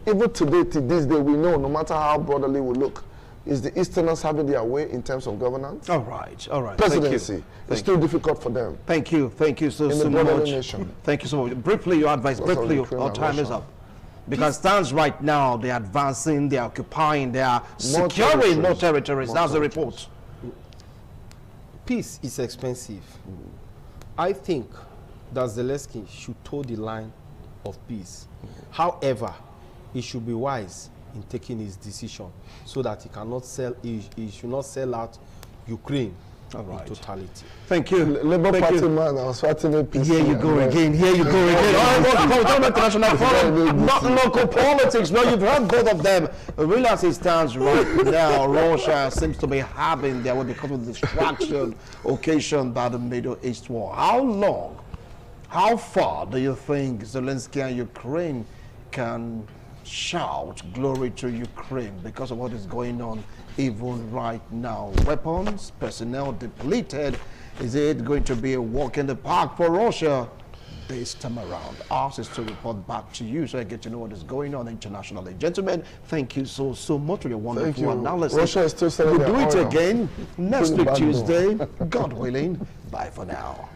Even today, to this day, we know no matter how brotherly we look, is the Easterners having their way in terms of governance? All right. Presidency. It's still difficult for them. Thank you so much. Thank you so much. Briefly, your advice. Briefly, our time is up. Because stands right now, they're advancing, they're occupying, they are securing more territories. That's the report. Peace is expensive. I think that Zelensky should toe the line of peace. However, he should be wise in taking his decision so that he should not sell out Ukraine in totality. Thank you. Labour Party man, I was fighting a peace. Here you go again. International Forum, not local politics. No, you've heard both of them. Really, as it stands right now, Russia seems to be having their way because of the distraction occasioned by the Middle East war. How far do you think Zelensky and Ukraine can shout glory to Ukraine because of what is going on even right now? Weapons, personnel depleted. Is it going to be a walk in the park for Russia this time around? Ours is to report back to you so I get to know what is going on internationally. Gentlemen, thank you so much for your wonderful analysis. Russia is still selling we'll do it oil. Again next week Tuesday. God willing. Bye for now.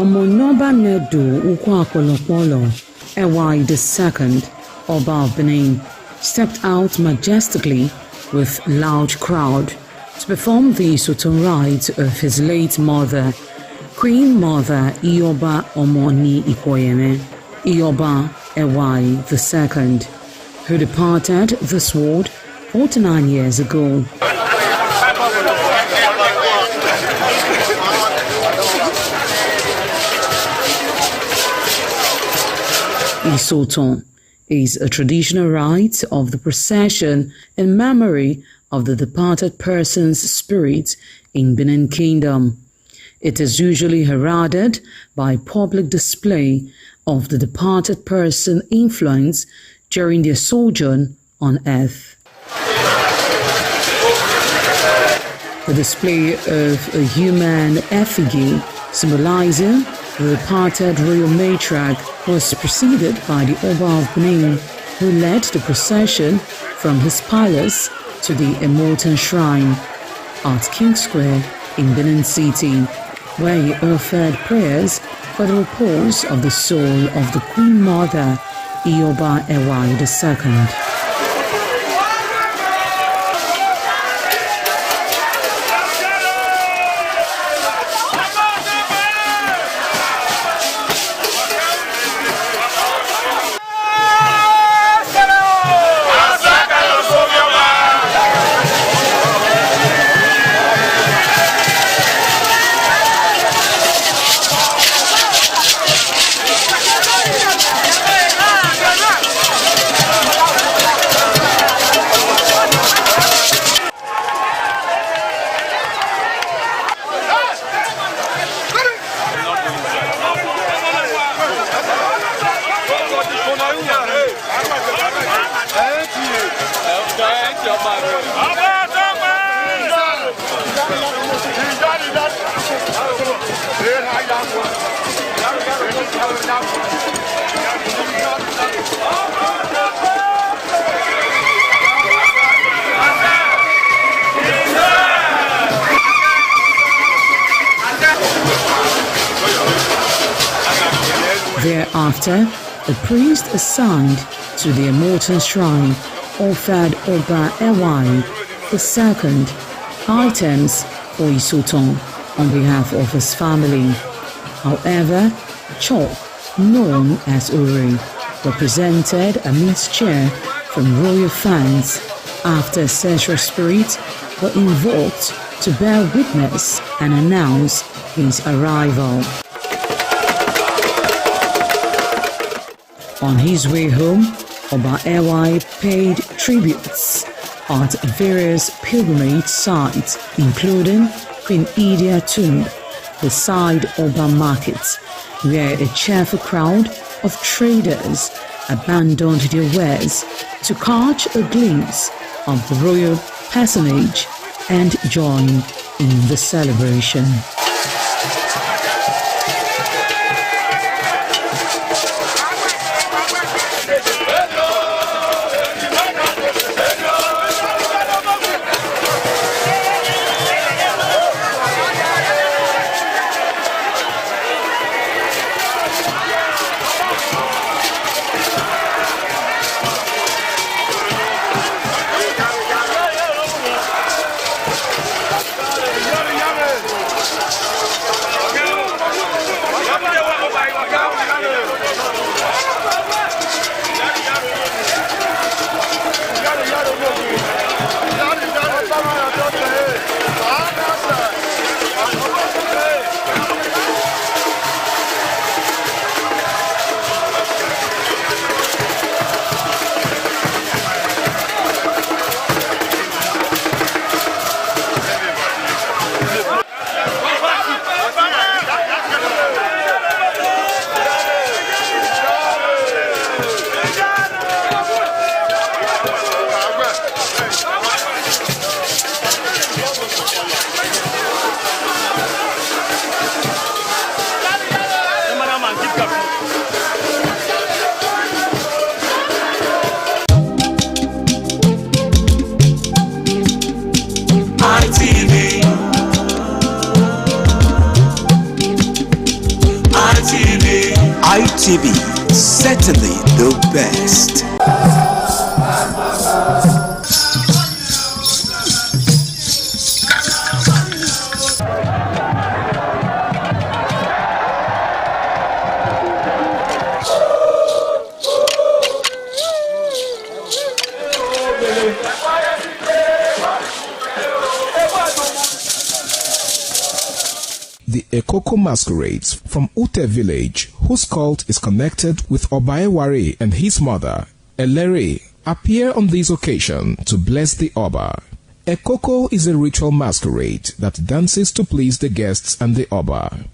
Omonoba Nedu Ukwakolopolo, Ewai II, Oba of Benin, stepped out majestically with loud crowd to perform the Sultan rites of his late mother, Queen Mother Ioba Omoni Ikoyeme, Ioba Ewai II, who departed this world 49 years ago. Isoton is a traditional rite of the procession in memory of the departed person's spirit in Benin Kingdom. It is usually heralded by public display of the departed person's influence during their sojourn on earth. The display of a human effigy symbolizing the departed royal matriarch was preceded by the Oba of Benin, who led the procession from his palace to the Immortan Shrine at King Square in Benin City, where he offered prayers for the repose of the soul of the Queen Mother, Ioba Ewai II. Thereafter, the priest assigned to the Immortan Shrine offered Oba Ewai II items for Isoton on behalf of his family. However, Chok, known as Uri, represented a mischief from royal fans after ancestral spirits were invoked to bear witness and announce his arrival. On his way home, Oba Ewai paid tributes at various pilgrimage sites, including Queen Idia Tomb, beside Oba Market, where a cheerful crowd of traders abandoned their wares to catch a glimpse of the royal personage and join in the celebration. ITV, certainly the best. The Ekoko masquerades from Ute village, whose cult is connected with Obaeware and his mother, Elere, appear on this occasion to bless the Oba. Ekoko is a ritual masquerade that dances to please the guests and the Oba.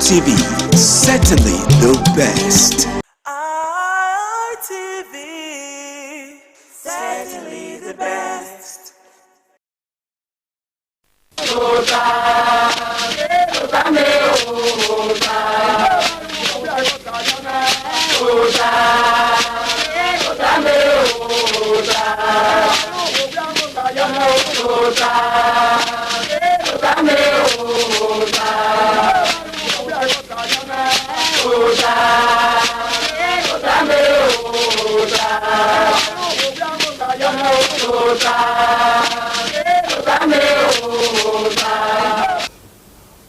ITV, certainly the best. ITV, certainly the best.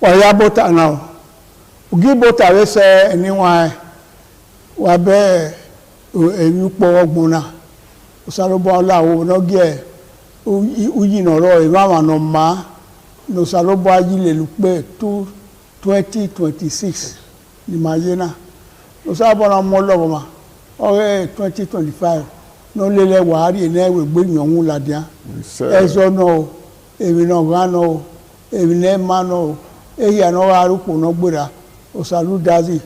Waya bota now. Ugi bota we say anyone wa be enu po ogbon na. Osalobo Olawo no ge uyi no ro e ma no ma no salobo ajile lupe 2026 ni mayena. No sabo na mo lobo ma. Ore 2025 no lele wa ri na we gbe yan ladia. Ezo no ebi no ga no ebi ne ma no eyi ano arupo no gbera Osalu dazi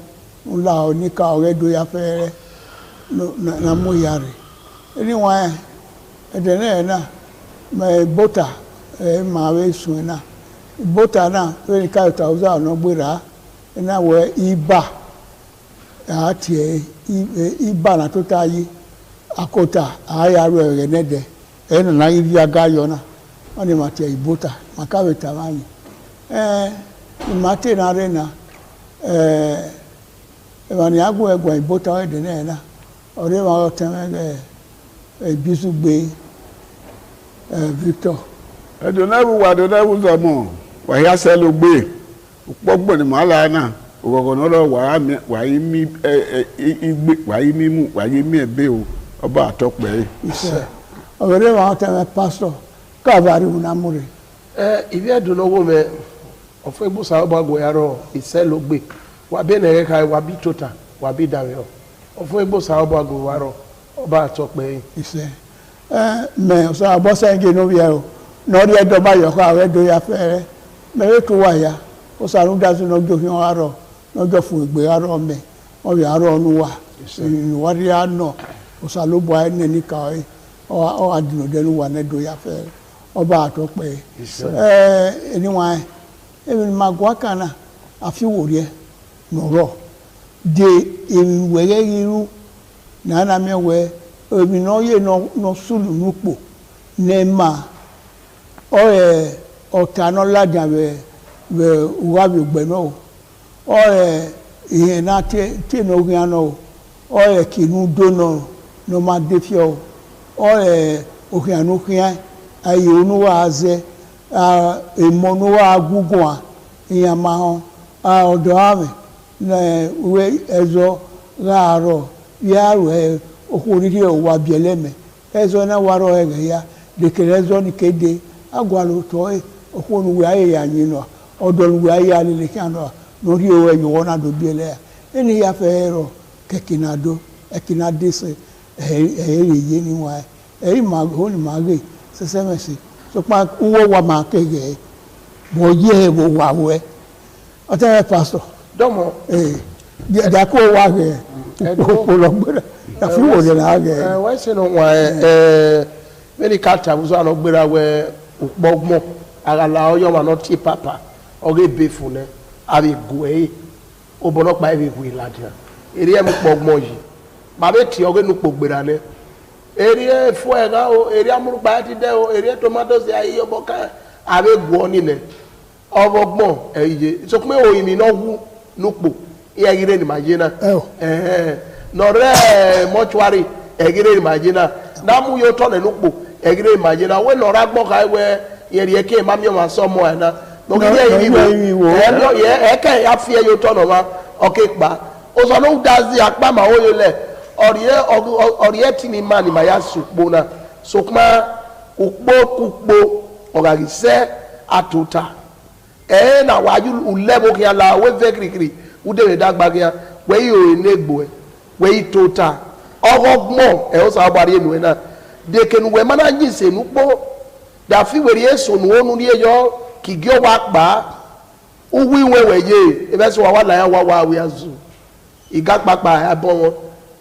nla onika oredo ya fere na mo yare anyway edene na me bota ma we sun na bota na we ka 1000 no gbera na we iba ati iba na to tayi akota aya ro erenede ena na iri aga yo na oni ma ti ibota maka we tamani mate na arena wani agwo egwa ibota ede na ore ma teme bisugbe Victor edonebu wa donebu zomo wa ya selo gbe popogbo ni mala na ogogo no lo wa imi igbe wa imi mu wa imi ebe o oba atope ise ore ma teme pastor ka vari una mure ibi edonowo me ofo igbo sa ogbago yaro iselo gbe wa be na ka wa bi tota wa bi dawe ofo igbo sa ogbago waro oba atope ise me so abo senge no bia o no ri edo ba yo ko awe do ya fere me we to wa ya o sa ru da no jo hin aro no jo fun igbe aro me o bi aro nu wa ni wa ri ano o sa lo bo ai ni ka o adino de nu wa ne do ya fere oba atope anyway even magwakana afi worie no ro de were iru na na me we obi no ye no sulu nupo nema otano laja we uwabi gbe no ihe na te no gano kinu dono no ma defio okianu kian ayi onuwa aze emonuwa agugun a iyama ho odo ame na we ezo raaro yaro okuriri o wa bieleme ezo na waro ege ya de kerezo ni kede agwalo to okunu we aye ya yin no odo we aye ale le kan no ri o eyo na do biele ya eni ya fero kekinado ekinade se ye ni wa ma ho ni ma ge sesemesi so pa uwo wa ma kege bo ye bo wa we ota pastor domo ja ko wa ge ko lo gbera ya fi wo le na ge why say no wa many culture we so no gbera we upogmo agala oyo ma no ti papa oge be fun ne abi gwe obono pa ebe gwe ladia eri em pogmo yi ma be ti oge nu pogbera ne eri fo e ga o eri amuru pa ti de o eri tomatoes ya iyo boka abe gwo ni ne ogbon eye so pe o imi no wu nupo iya gire ni majina no re mortuary egire ni majina na mu yo to ne nupo egire ni majina we no ra gbon ka we yeri eke ma mi o ma so mo na no gire yi wo ye eke ya fi yo to no ma oke pa o so no dazi apa ma o yo le orie tini mani maya sukpo na sokma ukpo ogagise atuta na waju ulebo kia la we vekrikri ude dagba kia we yo enegbo we tota ogogmo o sa bari enu na de kenu we mana njise nupo da fi weri eso nu onu ri eyo kigio wa pa uwi wewe ye ebe so wa la ya wa we azu iga papa abon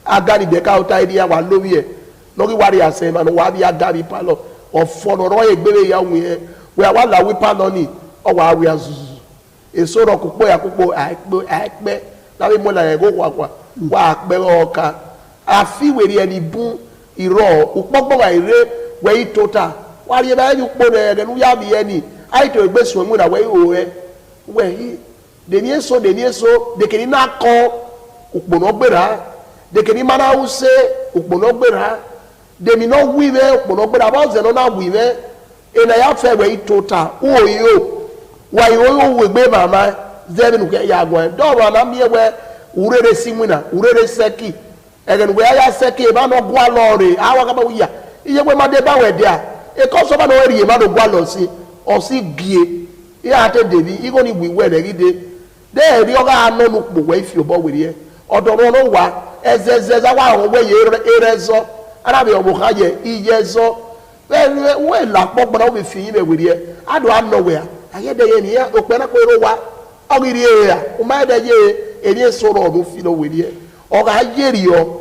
agari de ka ota idi ya wa lowi e lori wari ase ma no wa bi agari palo ofo ro egbere ya wi we wa la wi palo ni o wa we azu eso ro kupo ya kupo aipe na we mo la ego kwa pe oka afi weri eni bu iro upogbo wa ire we itota wari ba yu po na ede nu ya bi eni aito egbesu mu na we o we deni so de kini na ko ukpono gbera de kini mana use ukpono gbera de mi no wiwe ukpono gbera ba ze no na wiwe e na ya fe we itota o yo wa yo we gbe mama ze nu ke ya gwan do ba na mi we urere simuna urere seki egen we ya seki ba no gwa lore awa ka ba wiya iye we ma de ba we dia e ko so ba no ri e ma do gwa lo si o si gie ya te debi igo ni wiwe le gide de ri oga anu nu po we fi obo were odoro no wa ezeze za wa we erezo ara bi obo kaje iyezo we la popo na we fi yin be were ado anu we aye de ye ni ya ope na ko ro wa ogiri ya o ma de ye eri soro odo fi lo were oga yeri o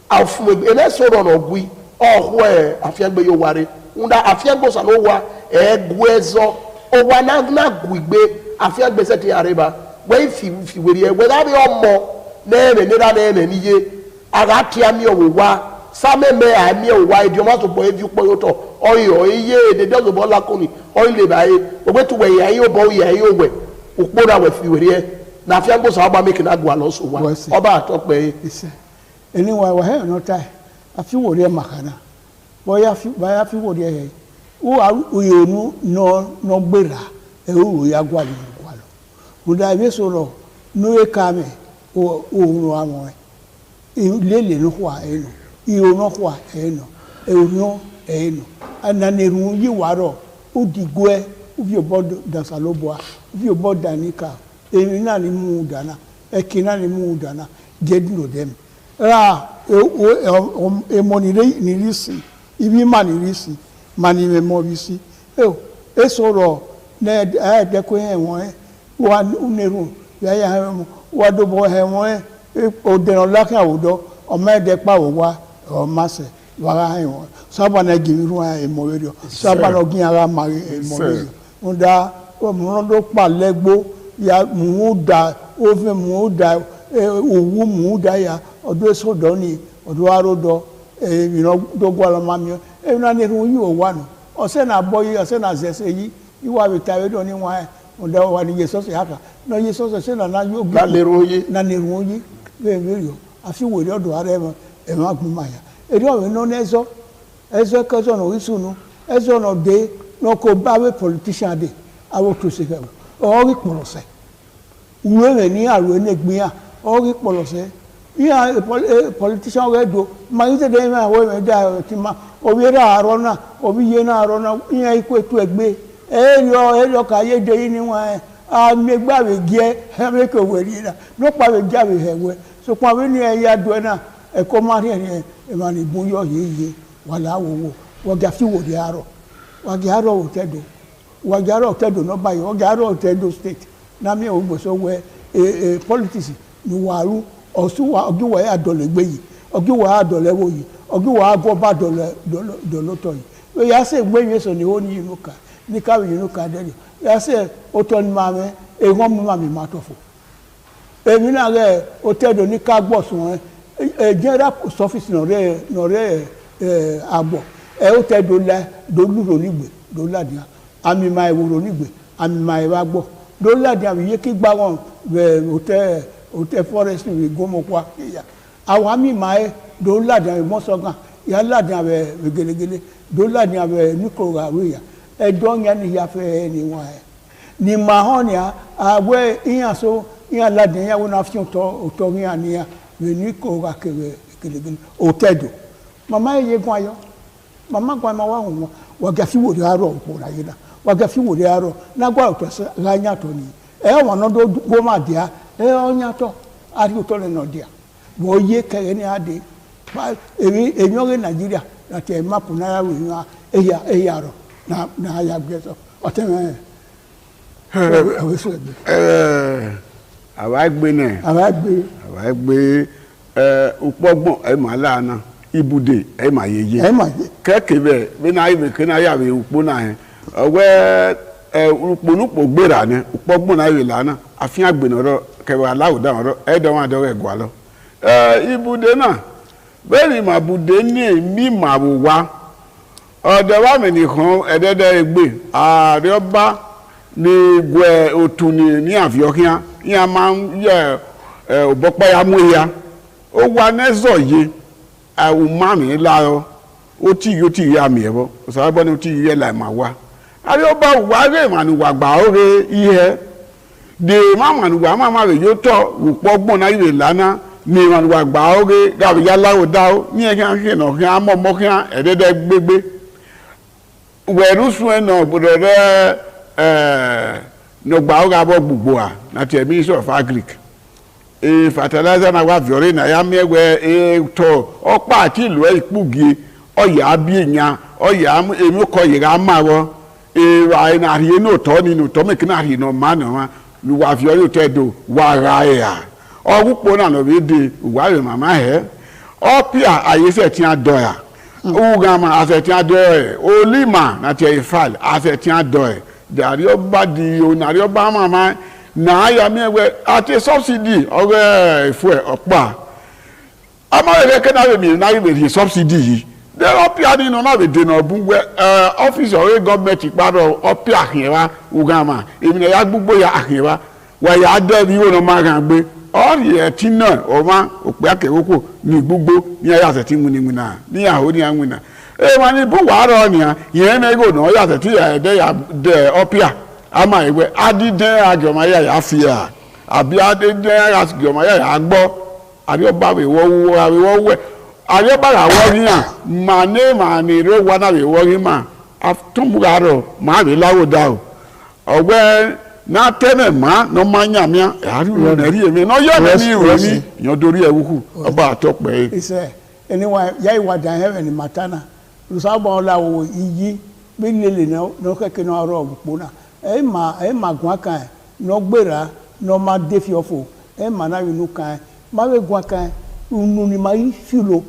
afu ene soro no gui ohwo afiagbe yo ware unda afiagbo sa no wa egwezo o wa na gwigbe afiagbe se ti areba we fi were we da bi omo na ene na niye aga ti ami o wa sameme ami o wa idioma to bo evi po yoto oyo iye de dozo bo la koni oile bae ogbe tu we ya yo bo ya yo we opo na we fi were na afiagbo sa ba make na gwa lo so wa oba atope ise eni wa he no tai afi wore makana boya fi wore he o yonu no gbera e o ya gwa lo muda be so lo no e kame o no amon lele no kwa eno iyo no kwa eno e no eno ananeru yi waro odigwe ubi obodo dasaloboa ubi obodo danika emi na ni mu dana ekina ni mu dana jeduro dem money ni risi ibi mani risi mani me mo risi e soro na de ko he won wa uneru ya wa do bo he won o de no la kan odo o ma de pa o wa o ma se wa ga he won saba na gi ru e mo we saba no gi ara ma e mo we unda o mo do pa legbo ya mu da o fe mu da owu mu da ya odo so do ni odo arodo mi no do gwa lo mami na ne ru yi o wa no o se na boyi o se na zese yi iwa bi tawe do ni wa unda wa ni Jesus yaka no Jesus se na yo na le ru yi be yo afi wo ri odo are e ma gun ma ya e do we no nezo ezo ko so no isunu ezo no de no ko ba we politician de awo to se ke o ri polose uwe ni aro enegbian ori polose ya politician we do ma ite de ma we me da ti ma obi ra arona obi ye na arona yan iku etu egbe eyo ka ye de ni wa a megba we gie me ko we ri na no pa we ja we hewe so pa we ni ya do na e ko ma ri e ma ni bun yo ye wala wo wo ga fi wo di aro wa ga aro o tedo wa ga aro o tedo no ba yo ga aro o tedo state na mi o gbo so we politics ni waru osu wa ogiwa ya dole gbe yi ogiwa ya dole wo yi ogiwa go ba dole to yi o ya se gbe yin so ni o ni inuka ni ka yin inuka de ya se o to ni ma me e won mu ma mi ma to fo emi na re o tedo ni ka gbo sun general post office no re agbo o tedo la do lu ni gbe do la dia ami ma e wo ni gbe ami ma e wa gbo do la dia wi ye ki gba won hotel forest we go mo kwa ya awami mai do la dia mo so gan ya la dia be gelegele do la dia be niko ga we ya e do nya ni ya fe ni wa ni ma hon ya awe iyan so iyan la dia ya wona fi to nya ni ya we niko ga kere gelegele hotel do mama ye gun ayo mama gwa ma wa hon wa ga fi wo ri aro po la ye da wa ga fi wo ri aro na gwa to se la nya to ni e won no do go ma dia onya to ari to le no dia bo ye kere ni ade ba enyo Nigeria na te map na ya we na eya ro na ya gbeso o te me àwa gbé náà àwa gbé ukpọgbọn ẹ mà lánà ibùdó ẹ mà yeye kẹkẹ bẹ bí náà ibè kí náà yàwé ukpó náà yẹn ọwẹ ukponukpo gbéra ni ukpọgbọn náà yẹ lánà àfihàn gbẹnọrọ kẹwàá aláwùdá ọrọ ẹdọ wọn àdọwọ ẹgbàá lọ ibùdó náà bẹ́ẹ̀ ni màbùdó ní èmi màbù wá ọ̀dọ̀ wa mi nìkan ẹ̀dẹ́dẹ́ ẹgbẹ́ ààrẹ ọba ní gbẹ òtún ní àfihàn yẹn máa ń yẹ ọ̀bọ̀pẹ́ ya mú ya ó wà nẹ́sọ̀ yé àwọn mami láàrọ̀ ó tí yé àmì ẹ̀bọ ọ̀sàbọ̀ ní ó tí yé láì máa wá ààrẹ ọba wà rẹ̀ mànùwà gbà ó rẹ̀ ihe dè má mànùwà má rẹ̀ yóò tọ̀ rùpọ̀ gbọ̀n náà yìí lánàá ní mànùwà gbà ó rẹ̀ gàbí yálàwò dá ó ní ẹ̀kẹ́ àkẹ́nà kí á mọ̀ kí á ẹ̀dẹ́dẹ́ gbégbé wẹ̀rú sún ẹ̀ náà gbọdọ̀ rẹ̀ nọgbà ó gà bọ̀ gbogbo à láti ẹ̀ Ministry of Agric fertilizer na wa viore na ya mewe to ọ̀pá àti ìlú ẹ̀ ìpúgi ọ̀yà abíyẹ̀nyà ọ̀yà èmi kọ yìí máa wọ èrò àríyé ní òtọ́ nínú òtọ́ mẹ́kì náà rí iná máa nà wọn lu wà viore tó ẹ̀dọ̀ wà ra ẹ̀yà ọ̀rùpọ̀ náà lọ́ọ́ bí de wà rẹ̀ màmá ẹ̀ ọ̀pìà àyẹ̀sẹ̀ tí a dọ̀ yà ugama àṣẹ̀tí a dọ̀ ẹ̀ olímà nàti ẹ̀ ìfàl àṣẹ̀tí a dọ̀ ẹ̀ dàrí ọba di onàrí ọba màmá na ya mewe ati subsidy ọrẹ ìfọ ẹ ọ̀pá amáyẹ̀rẹ̀ kẹ́nà rẹ̀ mi náà rẹ̀ subsidy yìí dẹ́rẹ́ ọ̀pìà nínú náà rẹ̀ dènà ọ̀bùn wẹ ọ́fíìsì ọ̀rẹ́ gọ́ọ̀mẹ̀ntì ìpàdọ̀ ọ̀pìà àhìnwá ugama èmi náà ya gbogbo ya àhìnwá wẹ̀ yà á dẹ́rẹ́ yìí wọn máa kàn gbé ọ̀rì ẹ̀tí náà ọ̀ma òpè akẹ́wọ́kọ̀ ní gbogbo ní ayé àtẹ̀tí múnimúnà ní àhó ní àwìnà ẹ̀ wọ́n ní bó wàá rọ̀ ọ̀nìyàn yẹn náà yóò náà yàtọ̀ tí ẹ̀ẹ́dẹ́ ọ̀pìà ama ìwé adídẹ́ àjọmọ́yà yà fi à àbí adídẹ́ àjọmọ́yà yà gbọ́ àríọ́bá àwẹ̀wọ́ wẹ́ àríọ́bá àwọ̀ rí à mà ní ìró wa náà àwẹ̀wọ́ rí mà àtúmùràrọ̀ mà rí láwùdá o ọ̀gbẹ́ náà tẹ́lẹ̀ má ní ọmọ anyàmíà àrí ìrọ̀nà rí èmi náà yọ̀ ní ìrọ̀ní ìyàn dorí ẹ̀ wúkú ọba àtọ́pẹ́ yìí. ìṣe ẹni wa yá ìwà dàn ní màtánà lùsàbọ̀ ọ̀làwọ̀ iyì bí nílẹ̀ náà kẹ́kẹ́ náà rọ̀ òpó náà ma gùn kan ẹ̀ nọ gbéra nọ ma dé fi ọ̀fọ̀ ma náà yìí nù kan ẹ̀ ma bẹ gùn kan ẹ̀ nù ni ma yí fìlò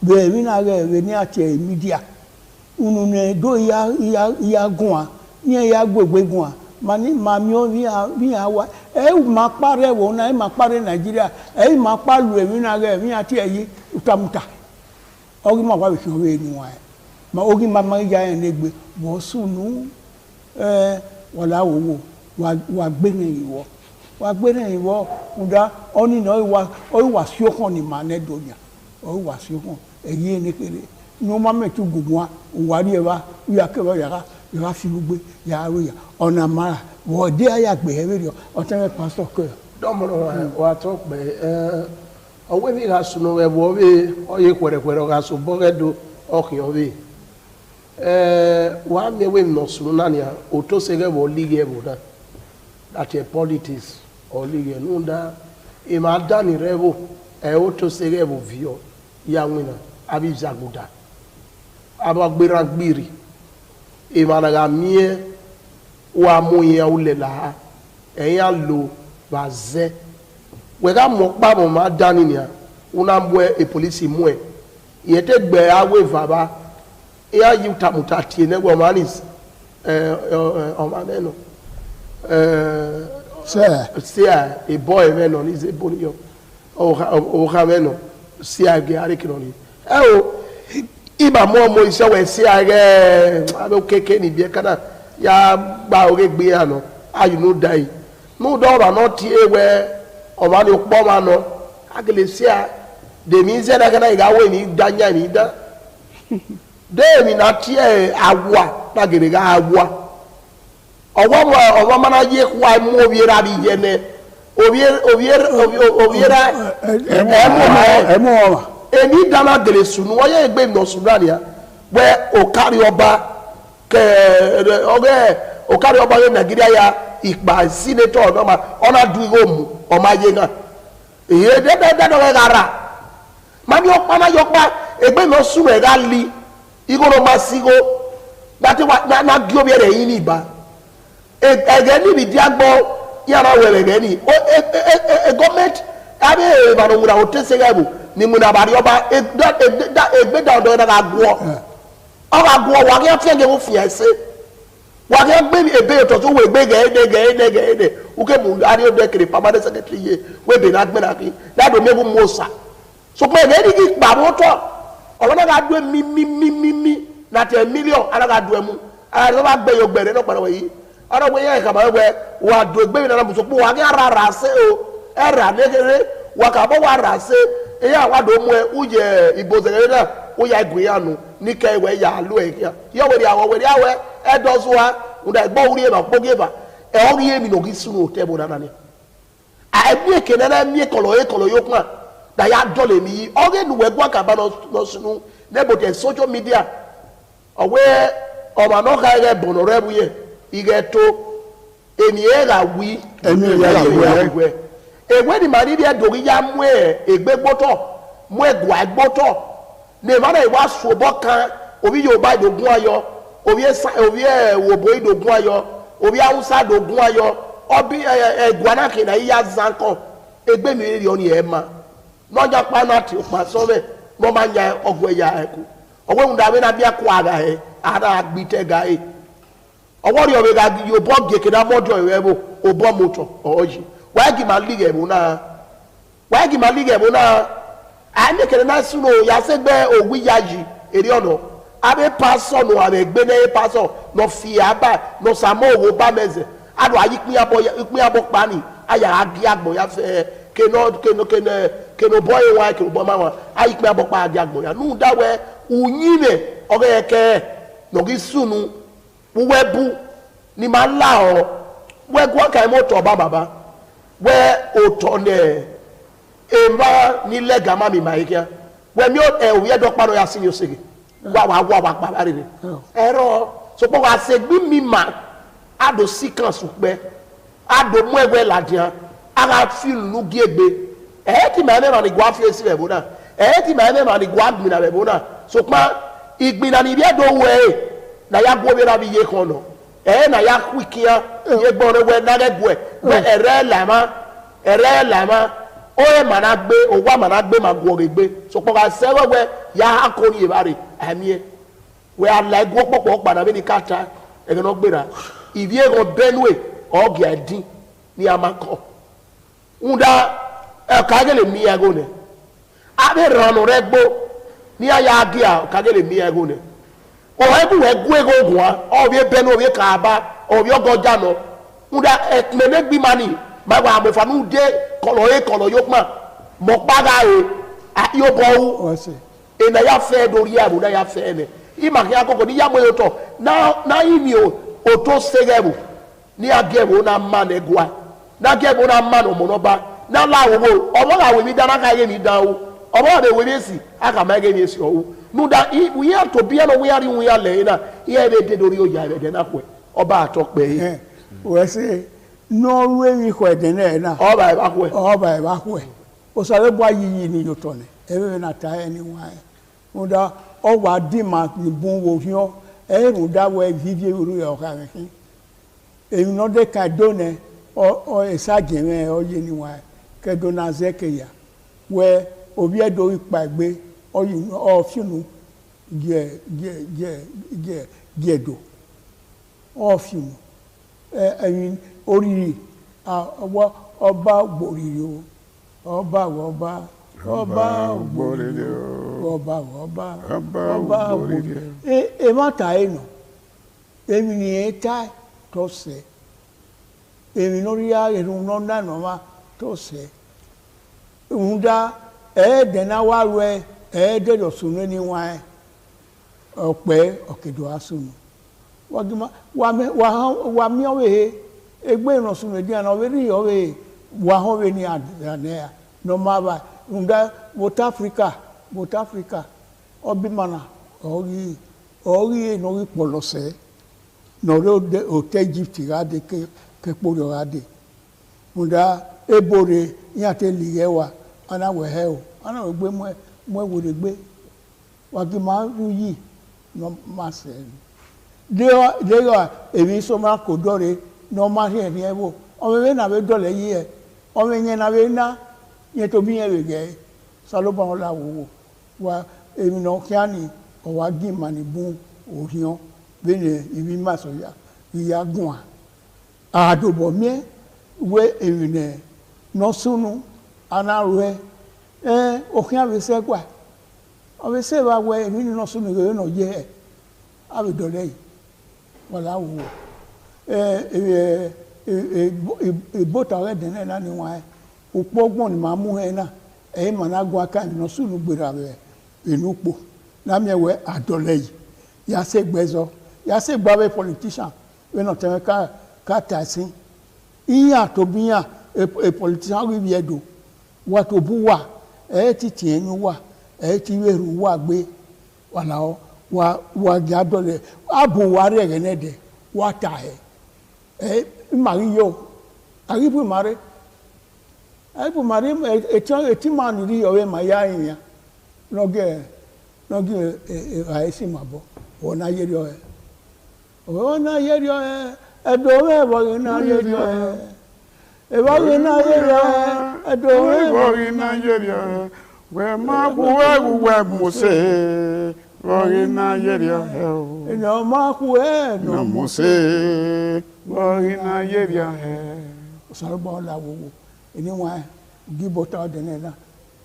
bẹ́ẹ̀ mi náà rẹ̀ ní àti ẹ̀ mídíà nù ni dó ìyá gùn à ní ìyá gbégbé gùn à ma ní ma miọ́ bí yà wá ma parẹ́ wọ̀ náà ma parẹ́ Nàìjíríà ma pa lu èmi náà rẹ̀ mi àti ẹ̀ yí utamuta ọ̀rí ma wá ìfihàn rẹ̀ ni wọ́n ẹ̀ ma ọ̀rí ma yá ẹ̀ lẹ́gbẹ̀ẹ́ wọ́n sùn nù wàlá owó wà gbẹ́nẹ̀ ìwọ wà gbẹ́nẹ̀ ìwọ kúndà ọ́nìnà ọ̀ìwà síọ́kàn ní màá nẹ́ dọ̀nyà ọ̀ìwà síọ́kàn èyí ẹni kéré ní wọ́n máa mẹ́tò gbogbo wa òwárí ẹ̀ wá wíyà kẹwàá yàrá fi gbé yàrá wíyà ọ̀nà mara wọ́n dé ayàgbé ẹ̀ wíyà ọ̀tẹ́rẹ́ pásítọ̀ kẹ́ dọ́mọ̀rọ̀ wà tó pẹ́ ọ̀wé mi ka sunu ẹ̀ wọ́ bẹ́ẹ̀ ọ̀yẹ́ kwẹ̀rẹ̀kwẹ̀rẹ̀ ka so bọ́kẹ́dọ̀ ọ̀kìyàn bẹ́ẹ̀ wa mewe nosuru nani ya oto sege bo ligue bo da that politics or ligue nunda e ma dani revo oto sege bo vio ya wina abi zaguda aba gbera gbiri e ma daga mie wa mo ya ulela ya lo baze we ga mo pa mo ma dani ni ya una mbwe e police mwe yete gbe awe vaba ya yi utamuta tie ne gbo manis omaneno se a boy meno ni ze bonio o ha meno se a ge ari kinoni o iba mo ise we se a ge abe keke ni bie kana ya gba ore gbe ano ayu no dai no do ra no tie we o ma ni po ma no agele se a de mi ze da kana ga we ni danya ni da demi na tie agwa na gere ga agwa ọwọ́ mana ye kwa mu obiera bi je ne obiera emu wa eni dana gele sunu wo ye gbe no sunania we okari ọba ke oge okari ọba ye Nigeria ya ipa senator no ma ona du igomu o ma ye gan e de do gara mani opa na yopa egbe no sunu e ga li igoro masigo dati wa na giobiere yin ni ba egeni bi diagbo yara wele geni o government abe ba no mura o tese gabu ni muna bari oba egbe da odo na gwo o ga gwo wa ke afege wo fiase wa ke gbe ebe to we gbe gede uke mu ari o de kire permanent secretary ye we be na gbe na ki that do mebu mosa so pe gedi ki pa mo to o na ga do mi na 10 million ana ga do emu ara ba gbe yo gbere no pa no yi ara bo ye ka ba we wa do gbe mi na mo so po wa ke ara se o era negere wa ka bo wa ra se eya wa do mu e uje ibozere na o ya igun ya nu ni ka ewe ya lu e ya yo we awe e do so wa unda gbo uri e ba gbo ge ba e o ri emi no gi sunu tebo na ni a e bi ke na mi kolo yo kwa da ya dole mi o ge nu we gwa ka ba no sunu nebo te social media owe o ma no ka ge bono rebu ye ige to eni e ga wi eni e ga wi egwe ni mari dia dogi ya mwe egbe gboto mwe gwa gboto ne mara iwa sobo kan obi yo ba dogun ayo obi wo boy dogun ayo obi Hausa dogun ayo obi egwa na ke na iya zanko egbe mi ri oni e ma no ja pa na ti pa so be mo ma nya ogwe ya eku ogwe unda be na bia kwa aga he ara agbite ga e owo ri obe ga yo bo geke na mojo ewebo obo moto oji wagi malige muna ane kere na suno ya segbe owi yaji eri ono abe paso no abe gbe na paso no fi aba no samo owo ba meze ado ayi pin abo pani aya agi agbo ya fe keno boy wa ke bo ma wa ayi pin abo pa agi agbo ya nu dawe unyine ogeke no gi sunu webu ni ma la o we gwa kai moto baba we otone ema ni lega mami maikia we mi o we do paro ya sini osege wa pa bare ni ero so po wa segbi mi ma ado sikan supe ado mu egbe ladian ara feel nu giegbe ti ma me ma ni gwa fi esi be bona ti ma me ma ni gwa admin na be bona so pa igbina ni bi do we na ya gwo be ra bi ye kan no na ya kwikia ye gbon we na regwe we ere lama o e managbe o wa managbe magwo regbe so po ga se we ya akori e bare amie we ala gwo popo pada be ni kata e no gbera ibi e go benue o gi adin ni amako unda e kagele mi ago ne abe ranu regbo ni aya agia kagele mi ago ne o ebu we gwe go gwa o bi benu o bi ka ba o bi ogoja no unda ekmene gbi mani ma wa mo fanu de kolo yo pa mo paga e yo bo o se e na ya fe do ri abu na ya fe ne i ma ki akoko ni ya mo yo to na imi o to segebu ni agebo na man egwa na gebo na man o mo no ba na la wo o mo ga we mi dana ka ye mi dan o o be we si aka ma ge mi si o nu da we have to be no we are le na ye be de do ri o ya be de na ko oba atokpe we se no we ko edene na oba e ba ku o sare bo ayiyi ni yo to ne ebe na ta eni wa o da o wa di ma ni bun wo hian e ru da we vivie ru yo ka kin e no de ka do ne o esaje me o ye ni wa ke do na zeke ya we obi edo ipa gbe o yi o finu je do o finu ẹyin oriri ọba gbòrìrì o ọba gbòrìrì o ọba gbòrìrì e má ta ẹnu èmi ni ẹ ta tó sẹ èmi lórí ẹrù náà nà má tó sẹ òun dá ẹ̀ẹ́dẹ̀ná wá rẹ ẹ̀ẹ́dẹ̀dọ̀ sùn ní wọn ẹ ọ̀pẹ ọ̀kẹ́dọ̀ á sùn wa mi owe egbe ìrànsùn lè díẹ̀ náà orí ọ̀wẹ́ wà hàn wẹ́ ní àdánẹ́yà nọ́màbà ǹda South Africa ọbí mana ọ̀rí ìnáwó pọ̀lọ́sẹ̀ nọ̀rọ̀ òtẹ́ Egypt ráde kẹ́pọ̀ rẹ̀ ráde ǹda ebore yàtẹ̀ lìyẹ̀ wa anáwẹ̀ hẹ́ o anáwẹ̀ gbé mọ́ ẹ̀wòrẹ̀ gbé wàgí máa rú yìí nọ́ máa sẹ́yìn. Deo èmi so ma ko dore no matter any evo. O me na be dole ye. O me nye na be na ye to bi e ge. Saloba ola wo. Wa emi no kiani o wa gi mani bu o hion. Bene ibi maso ya. Ya gun a. Adobo mi we emi ne no sunu anawe okin ave se kwa ave se ba we mi no sunu ge no je ave dole yi wala wo bota re den na ni wa opogbon ni ma mu he na ma na gwa ka no sunu gbera be enupo na mi we adole yi ya se gbezo ya se gba be politician we no te ka tasin iya to biya a politician we be do what obuwa ti tienu wa ti weru wa gbe wala o wa gadole abu wa re ne de wa ta mari yo aribu mari eti man ri o ma ya yin loge ra esi mabo ona yeri o ona yeri o edo we bo na yeri o Ewa Nigeria, Ewa Nigeria, where my boy Mose, Rory Nigeria, no Marque, no Mose, Rory Nigeria, Salabon Lawu, anyone, give out the Nena,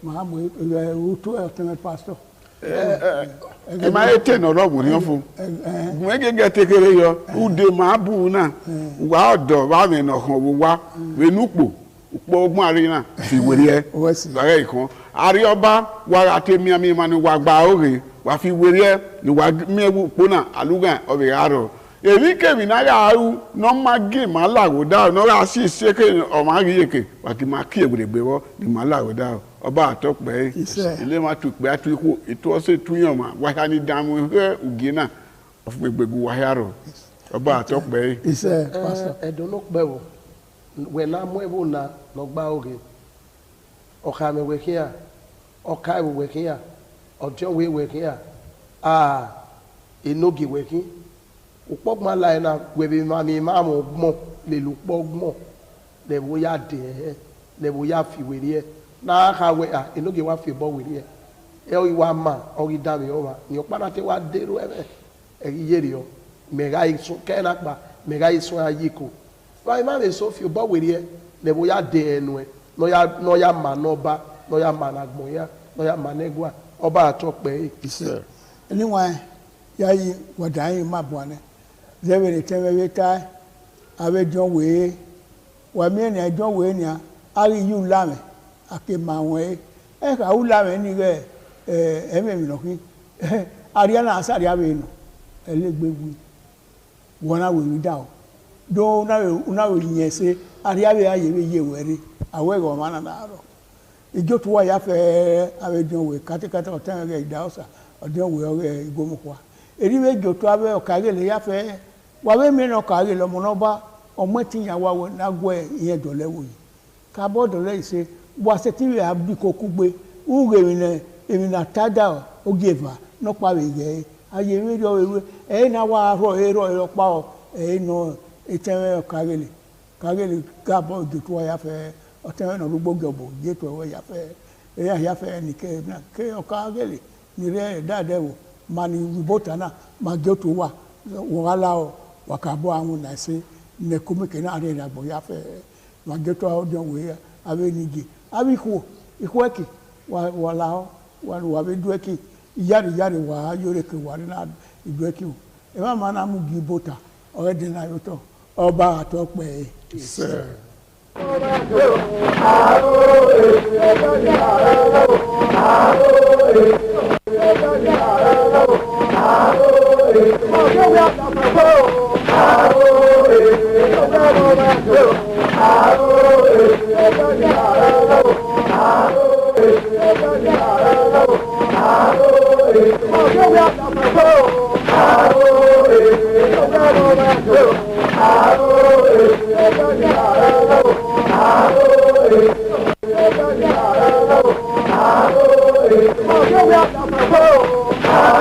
Mahamu, who to a pastor. Am I 10 or wrong with you? When you get taken here, who de Mabuna, Wado, Raven or Hoa, Venuku, Bob Marina, Fiwere, Vareko, Arioba, Waratemi Manu Wagbaori, Wafi Were, the Wagme Puna, Aluga, or the Arrow. A week in Nagaru, no Maggi, Malago down, no Assi second or Magieke, but the Maki with the Bevo, the Malago down. Ọba atọpẹ ilé wa tukpẹ atuku ètò ọsẹ tuyọma wáyé dàmú hẹ ugina ọfúngbẹgbẹgu wáyàrọ ọba atọpẹ. ẹdùnúpẹ wo wẹ̀nà mú na lọ́gbà oge ọ̀ka mi wẹ̀kíyà ọ̀ka ìwò wẹ̀kíyà ọ̀jọ́wé wẹ̀kíyà enogi wẹ̀kí òpọ́gbọ́n láyé náà wẹ̀bí mami máàmù gbọ́n lè lù pọ́gbọ́n lẹ́wọ́ yá dẹ̀ lẹ́wọ́ yá fìwérí ẹ̀. Na hawe enoge wa fi bo wiri e o iwa ma o ri dami o wa ni o pana te wa dero e yeri o mega isun ke na pa mega isun ayiko wa ma me so fi bo wiri e le bo ya de enu e no ya ma no ba no ya ma na gbon ya no ya ma negwa oba atope ise anyway ya yi wadai ma bo ne zebere tewe ta ave jon we wa mi ni jon we ni ari yu lame ake mawe ka ula me ni ge eme mi no ki ariana asari abe no elegbewu wona we da o do una we yin se ari abe aye be ye were awe go mana na ro ijo to wa ya fe abe jon we katikata o tan ge da osa odon we o igomo kwa eri we jo to abe o ka ge le ya fe wa we mi no ka ge lo mo no ba o mo tin ya wa na gwe yen do lewo yi ka bo do le se wasetiwe abiko kugbe ugewine emina tada ogeva no pa wege aye we ro we na wa ro pa o no etewe kagele gabo de to ya fe o tewe no rugbo gbo je to we ya fe ya fe ni ke na ke o kagele ni re dade wo mani rubota na ma je to wa wala o wakabo anwu na se ne komike na re na gbo ya fe ma je to o don we abe nigi abiku ikweki wala wa be dueki yari wa yore ke wa na dueki e ma mana mu gibota o de na yoto ọba atope se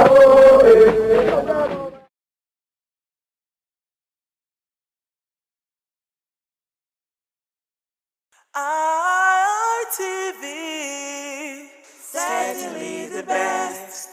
Oh, ITV, certainly the best.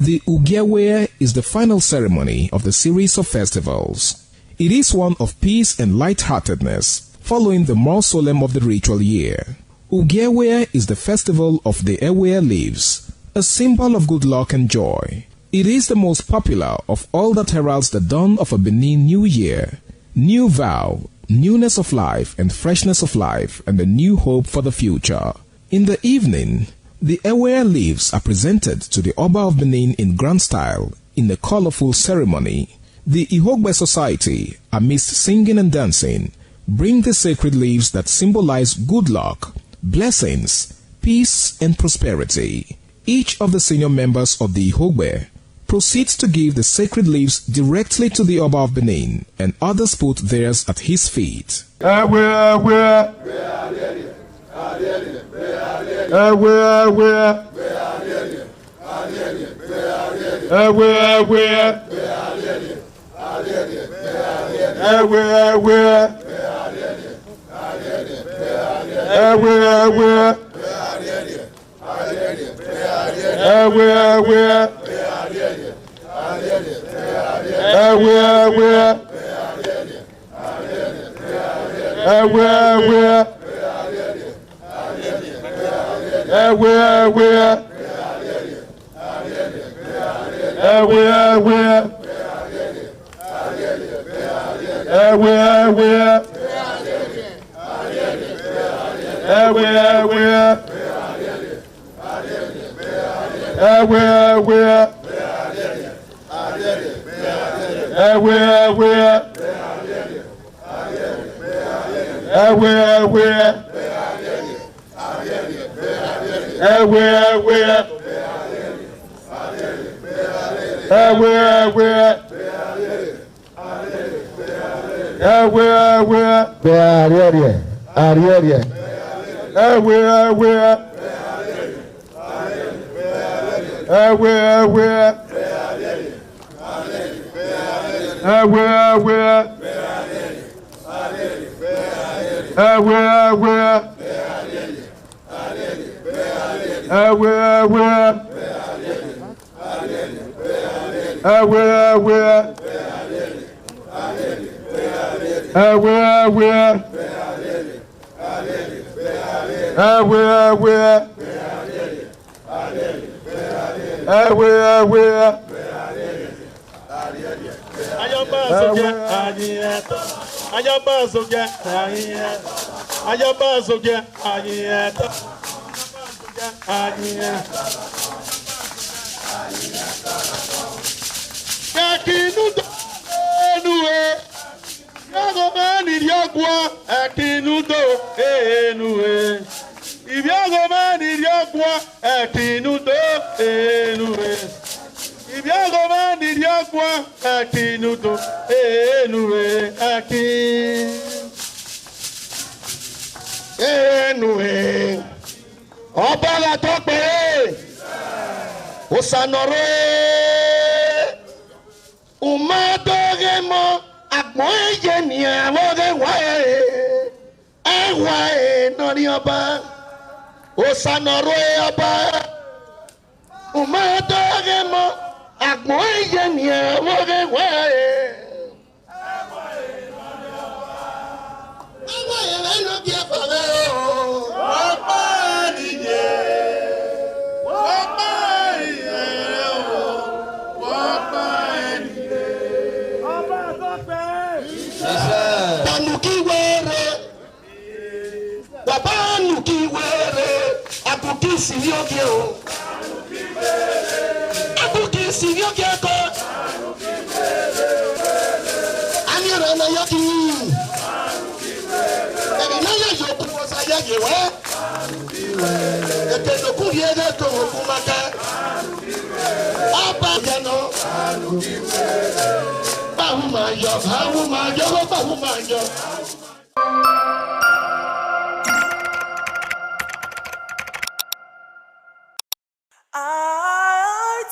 The Ugewe is the final ceremony of the series of festivals. It is one of peace and lightheartedness, following the more solemn of the ritual year. Ugewe is the festival of the Ewe leaves, a symbol of good luck and joy. It is the most popular of all that heralds the dawn of a Benin New Year, new vow, newness of life and freshness of life, and a new hope for the future. In the evening, the Ewe leaves are presented to the Oba of Benin in grand style in a colorful ceremony. The Ihogbe society, amidst singing and dancing, bring the sacred leaves that symbolize good luck, blessings, peace, and prosperity. Each of the senior members of the Ihogbe proceeds to give the sacred leaves directly to the Oba of Benin, and others put theirs at his feet.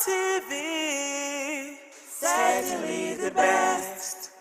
ITV, certainly the best.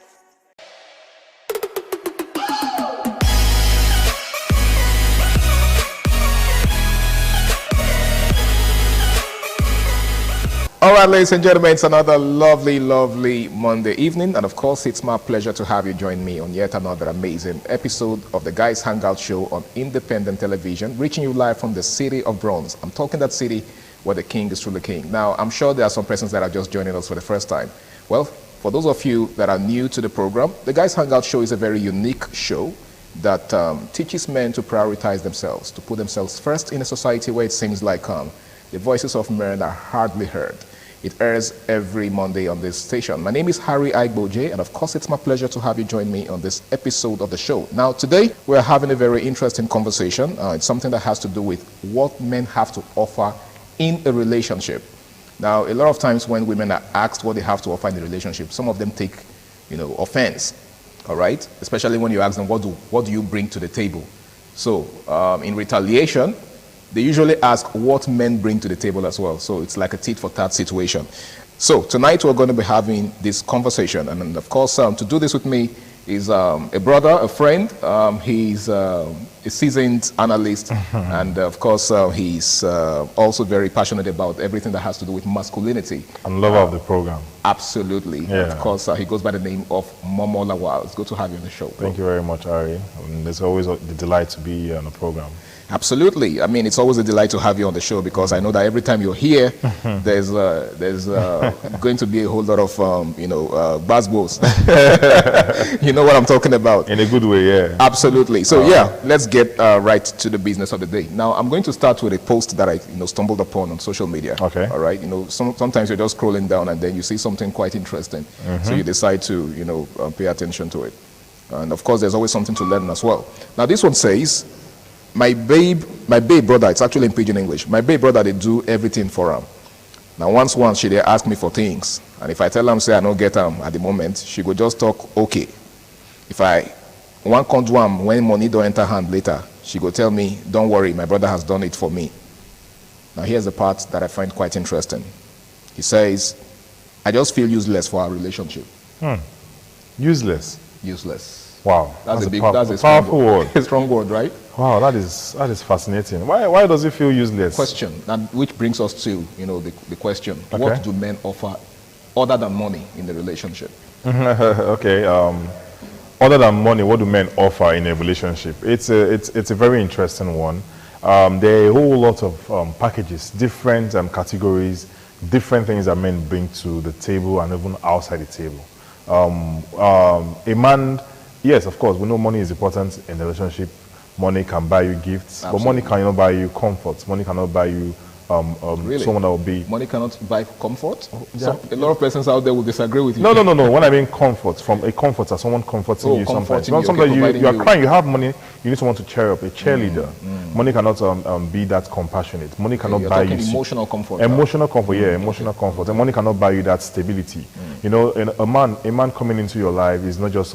All right, ladies and gentlemen, it's another lovely, lovely Monday evening. And of course, it's my pleasure to have you join me on yet another amazing episode of the Guys Hangout Show on independent television, reaching you live from the city of Bronze. I'm talking that city where the king is truly king. Now, I'm sure there are some persons that are just joining us for the first time. Well, for those of you that are new to the program, the Guys Hangout Show is a very unique show that teaches men to prioritize themselves, to put themselves first in a society where it seems like the voices of men are hardly heard. It airs every Monday on this station. My name is Harry Aigboje, and of course it's my pleasure to have you join me on this episode of the show. Now today we're having a very interesting conversation. It's something that has to do with what men have to offer in a relationship. Now a lot of times when women are asked what they have to offer in a relationship, some of them take, offense, all right? Especially when you ask them, what do you bring to the table? So in retaliation, they usually ask what men bring to the table as well. So it's like a tit-for-tat situation. So tonight we're going to be having this conversation. And of course, to do this with me is a brother, a friend. He's a seasoned analyst. And of course, he's also very passionate about everything that has to do with masculinity. And lover of the program. Absolutely. Yeah. Of course, he goes by the name of Momo Lawal. It's good to have you on the show. Thank you very much, Ari. It's always a delight to be on the program. Absolutely. I mean, it's always a delight to have you on the show because I know that every time you're here, there's going to be a whole lot of, buzzwords. You know what I'm talking about. In a good way, yeah. Absolutely. So, let's get right to the business of the day. Now, I'm going to start with a post that I, stumbled upon on social media. Okay. All right. Sometimes you're just scrolling down and then you see something quite interesting. So you decide to, pay attention to it. And of course, there's always something to learn as well. Now, this one says, my babe brother, it's actually in Pidgin English. My babe brother, they do everything for him. Now, once she they ask me for things. And if I tell them, say I don't get them at the moment, she go just talk, okay. If I want to do them when money don't enter hand later, she go tell me, don't worry, my brother has done it for me. Now, here's the part that I find quite interesting. He says, I just feel useless for our relationship. Useless? Useless. Wow, that's a powerful word. A strong word, right? Wow, that is fascinating. Why does it feel useless? Question, and which brings us to the question: okay. What do men offer other than money in the relationship? Okay, other than money, what do men offer in a relationship? It's a very interesting one. There are a whole lot of packages, different categories, different things that men bring to the table and even outside the table. A man. Yes, of course, we know money is important in a relationship. Money can buy you gifts, Absolutely. but money cannot buy you comfort. Money cannot buy you really? Someone that will be... Money cannot buy comfort? Yeah. A lot of persons out there will disagree with you. No. When I mean comfort, from a comforter, someone comforting you sometimes. Sometimes you are crying, you have money, you need someone to cheer up, a cheerleader. Money cannot be that compassionate. Money cannot buy you... emotional comfort. Emotional comfort, emotional comfort. And money cannot buy you that stability. A man coming into your life is not just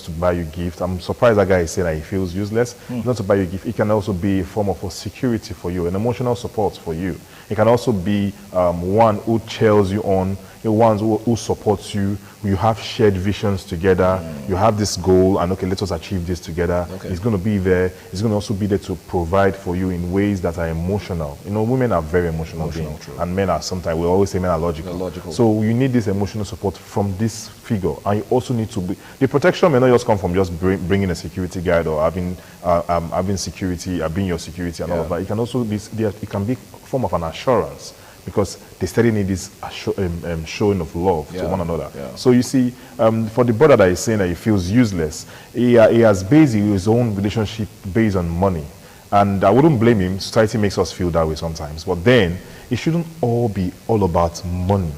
to buy you gifts. I'm surprised that guy is saying that he feels useless. Not to buy you gift. It can also be a form of a security for you, an emotional support for you. It can also be one who cheers you on, one who supports you. You have shared visions together. You have this goal, and okay, let us achieve this together. Okay. He's going to be there. He's going to also be there to provide for you in ways that are emotional. Women are very emotional beings, and men are sometimes, we always say men are logical. So you need this emotional support from this figure, and you also need to be, the protection may not just come from just bringing a security guard or having security, being your security and all of that. It can also be, it can be a form of an assurance, because they steadily need this showing of love to one another. So you see, for the brother that is saying that he feels useless, he has based his own relationship based on money. And I wouldn't blame him. Society makes us feel that way sometimes. But then, it shouldn't all be all about money.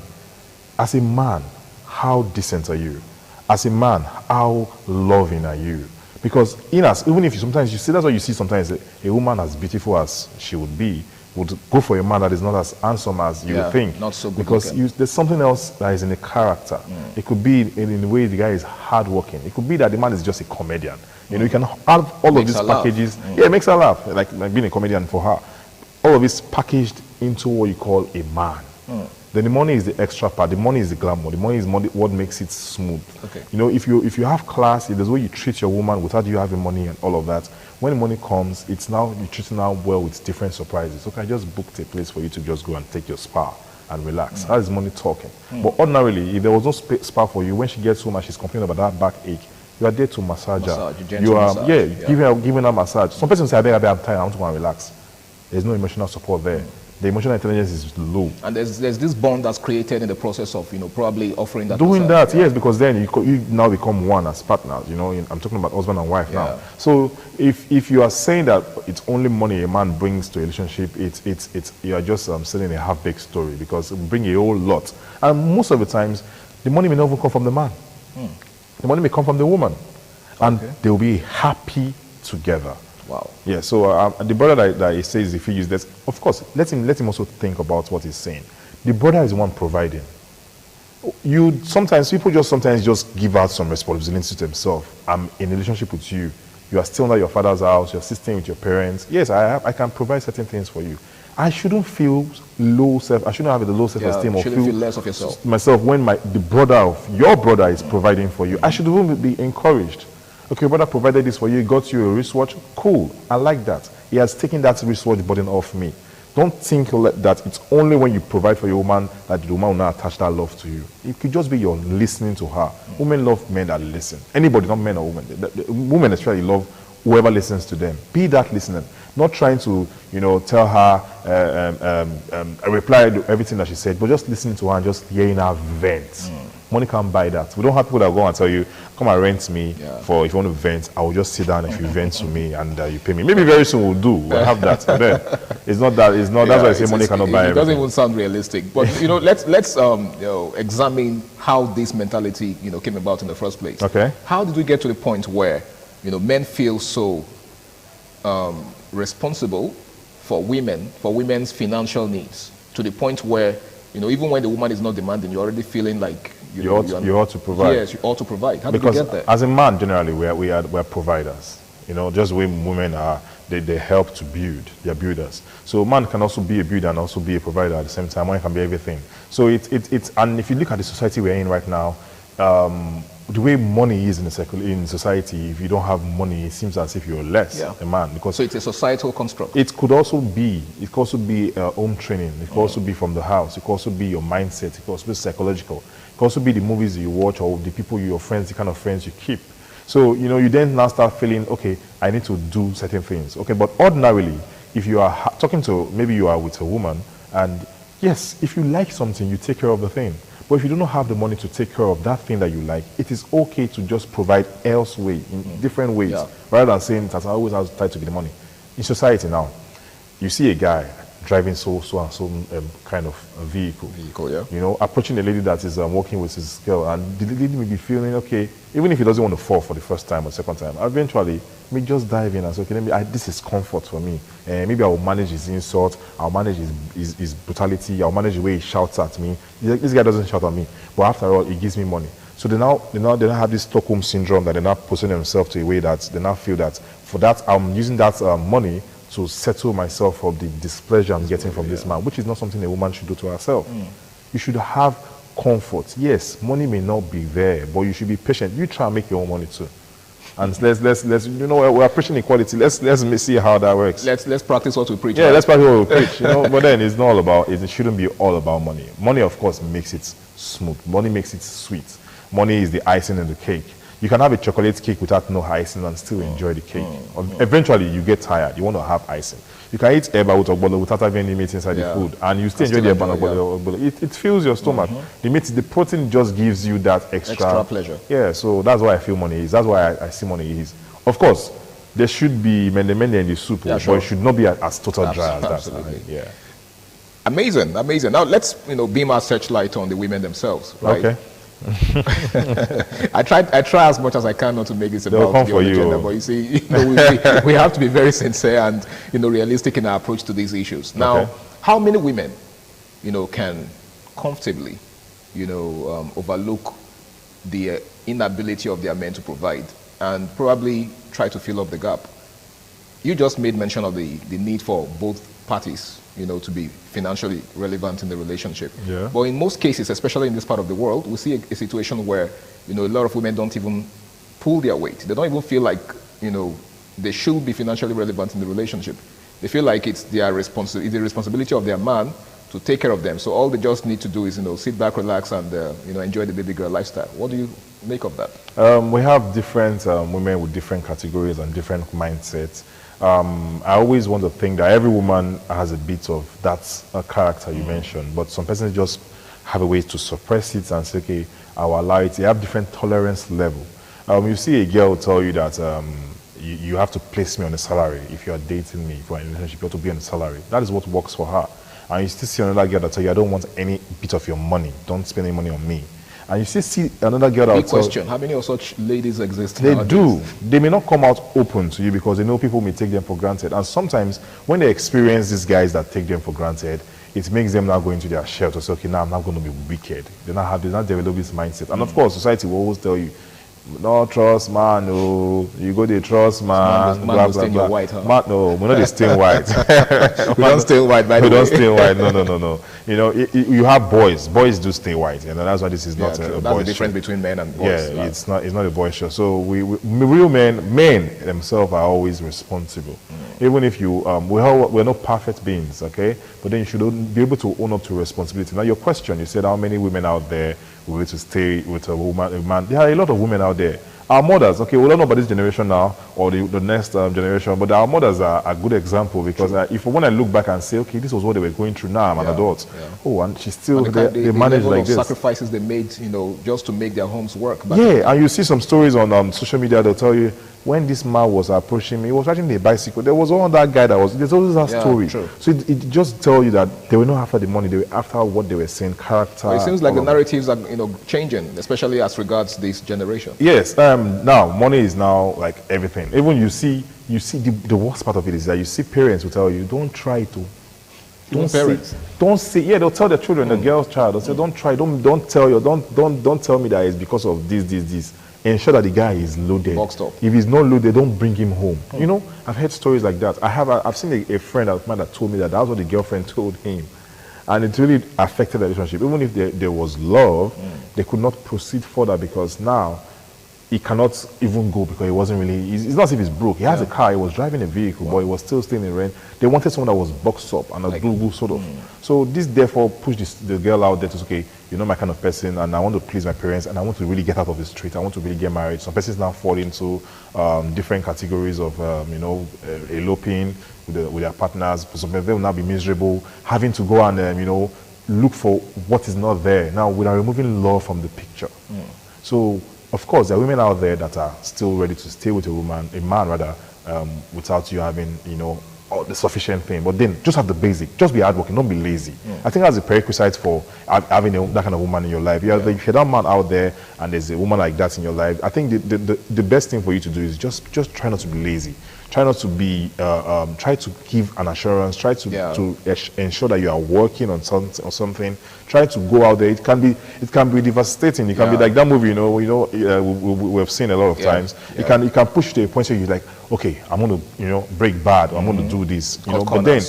As a man, how decent are you? As a man, how loving are you? Because even if sometimes you see, that's what you see sometimes, a woman as beautiful as she would be, would go for a man that is not as handsome as you would think. Not so good because looking. there's something else that is in the character. It could be in the way the guy is hardworking. It could be that the man is just a comedian. You know, you can have all of these packages. Yeah, it makes her laugh, like being a comedian for her. All of this packaged into what you call a man. Then the money is the extra part. The money is the glamour. The money is what makes it smooth. Okay. You know, if you have class, if there's way you treat your woman without you having money and all of that, when the money comes, it's now you treating her well with different surprises. Okay, I just booked a place for you to just go and take your spa and relax. That is money talking. But ordinarily, if there was no spa for you, when she gets home and she's complaining about that backache, you are there to massage her. You are giving her massage. Some persons say, I'm tired, I want to go and relax. There's no emotional support there. The emotional intelligence is low. And there's this bond that's created in the process of, you know, probably offering that. Doing that, yes, because then you now become one as partners. You know, I'm talking about husband and wife now. So if you are saying that it's only money a man brings to a relationship, it's you are just selling a half-baked story, because it will bring a whole lot. And most of the times, the money may not even come from the man. The money may come from the woman, and they will be happy together. Wow. Yeah. So the brother that he says if he uses this, of course, let him also think about what he's saying. The brother is the one providing. People just give out some responsibility to themselves. I'm in a relationship with you. You are still under your father's house. You're still staying with your parents. Yes, I can provide certain things for you. I shouldn't feel low self. I shouldn't have the low self-esteem or feel less of yourself. Myself when the brother of your brother is providing for you. I should even be encouraged. Okay, your brother provided this for you, got you a wristwatch. Cool, I like that. He has taken that wristwatch burden off me. Don't think that it's only when you provide for your woman that the woman will not attach that love to you. It could just be your listening to her. Women love men that listen. Anybody, not men or women. Women especially love whoever listens to them. Be that listener. Not trying to, tell her, reply to everything that she said, but just listening to her and just hearing her vent. Money can't buy that. We don't have people that go and tell you, come and rent me for if you want to vent. I will just sit down if you vent to me and you pay me. Maybe very soon we'll do. We'll have that. But then it's not that. It's not. That's why I say money cannot buy everything. It doesn't even sound realistic. But let's examine how this mentality came about in the first place. Okay. How did we get to the point where men feel so responsible for women's financial needs, to the point where even when the woman is not demanding, you're already feeling like you ought to provide. Yes, you ought to provide. How because did we get there? As a man, generally, we're providers. Just the way women are, they help to build. They're builders. So a man can also be a builder and also be a provider at the same time. One can be everything. So it's and if you look at the society we're in right now, the way money is in society, if you don't have money, it seems as if you're less a man. Because so it's a societal construct. It could also be home training. It could also be from the house. It could also be your mindset. It could also be psychological. It could also be the movies you watch or the people, your friends, the kind of friends you keep. So, you then now start feeling, okay, I need to do certain things. Okay, but ordinarily, if you are maybe you are with a woman, and yes, if you like something, you take care of the thing. But if you do not have the money to take care of that thing that you like, it is okay to just provide elsewhere in different ways, rather than saying that I always have tied to be the money. In society now, you see a guy driving so and so kind of a vehicle, approaching a lady that is working with his girl, and the lady may be feeling okay, even if he doesn't want to fall for the first time or second time. Eventually, may just dive in and say, okay, this is comfort for me. Maybe I will manage his insult, I'll manage his brutality, I'll manage the way he shouts at me. This guy doesn't shout at me, but after all, he gives me money. So they now have this Stockholm syndrome that they're now positioning themselves to a way that they now feel that for that I'm using that money to settle myself for the displeasure I'm getting from this man, which is not something a woman should do to herself. You should have comfort. Yes, money may not be there, but you should be patient. You try and make your own money too. And let's we're preaching equality. Let's see how that works. Let's practice what we preach. Yeah, let's practice what we preach. But then it's not all about it. Shouldn't be all about money. Money, of course, makes it smooth. Money makes it sweet. Money is the icing in the cake. You can have a chocolate cake without no icing and still enjoy the cake. Eventually, you get tired. You want to have icing. You can eat eba with ogbolo without having any meat inside the food, and you still enjoy the eba ogbolo. It fills your stomach. The protein just gives you that extra pleasure. Yeah, so that's why I feel money is. That's why I see money is. Of course, there should be mende in the soup, but it should not be as total dry as that. Absolutely. Yeah. Amazing. Now let's beam our searchlight on the women themselves. Right? Okay. I try as much as I can not to make this They'll about come for the you. gender, but you see, we have to be very sincere and realistic in our approach to these issues. Now, Okay. how many women, can comfortably, overlook the inability of their men to provide and probably try to fill up the gap? You just made mention of the need for both parties, to be financially relevant in the relationship. Yeah. But in most cases, especially in this part of the world, we see a situation where, a lot of women don't even pull their weight. They don't even feel like, they should be financially relevant in the relationship. They feel like it's the responsibility of their man to take care of them. So all they just need to do is, sit back, relax, and, enjoy the baby girl lifestyle. What do you make of that? We have different women with different categories and different mindsets. I always want to think that every woman has a bit of that character you mentioned, but some persons just have a way to suppress it and say, okay, I'll allow it. They have different tolerance level. You see a girl tell you that you have to place me on a salary. If you are dating me for a relationship, you have to be on a salary. That is what works for her. And you still see another girl that tell you, I don't want any bit of your money. Don't spend any money on me. And you still see another girl that Big question, how many of such ladies exist They nowadays? do. They may not come out open to you because they know people may take them for granted. And sometimes when they experience these guys that take them for granted, it makes them now go into their shell to say, okay, now I'm not going to be wicked. They not develop this mindset. And of course, society will always tell you, no trust man, no. You go to trust man. Man will stain your white, huh? Man, no, we're not stain white. We don't stain white, by the We don't way. stain white. No. You have boys. Boys do stain white. That's why this is not true. a That's boys the difference show. between men and boys. Yeah, Right. it's not a boys show. So real men themselves are always responsible. Even if we're not perfect beings, okay? But then you should be able to own up to responsibility. Now your question, you said how many women out there will be able to stay with a man? There are a lot of women out there. Our mothers, okay, we don't know about this generation now or the next generation, but our mothers are a good example because when I look back and say, okay, this was what they were going through now, I'm an adult. Oh, and she's still, And they manage level like of this. sacrifices they made, just to make their homes work. Back Yeah, and you see some stories on social media, they'll tell you, when this man was approaching me, he was riding a bicycle. There was one that guy there's always that Yeah, story. true. So it just tells you that they were not after the money, they were after what they were saying, character. Well, it seems like the all of that. narratives are changing, especially as regards this generation. Yes, now money is now like everything. Even you see the worst part of it is that you see parents who tell you, don't try to. Don't say, they'll tell their children, the girl's child, they'll say, don't try, don't tell me that it's because of this. Ensure that the guy is loaded. Boxed up. If he's not loaded, don't bring him home. I've heard stories like that. I've seen a friend of mine that told me that was what the girlfriend told him. And it really affected the relationship. Even if there was love, they could not proceed further because now he cannot even go because he wasn't really, it's not as if he's broke. He has a car, he was driving a vehicle, but he was still staying in rent. They wanted someone that was boxed up and a Google sort of. So this therefore pushed the girl out there to say, okay, you're not my kind of person and I want to please my parents and I want to really get out of the street. I want to really get married. Some persons now fall into different categories of, eloping with their partners. Some of them will now be miserable, having to go and, look for what is not there. Now, we are removing love from the picture. So, of course, there are women out there that are still ready to stay with a man rather, without you having, all the sufficient thing. But then just have the basic. Just be hardworking. Don't be lazy. I think that's a prerequisite for having that kind of woman in your life. If you're that man out there and there's a woman like that in your life, I think the best thing for you to do is just try not to be lazy. Try not to be, try to give an assurance, try to ensure that you are working on something. Try to go out there. It can be devastating. It can be like that movie, we've seen a lot of times. It can push you to a point where you're like, okay, I'm going to, break bad. Or I'm going to do this, but then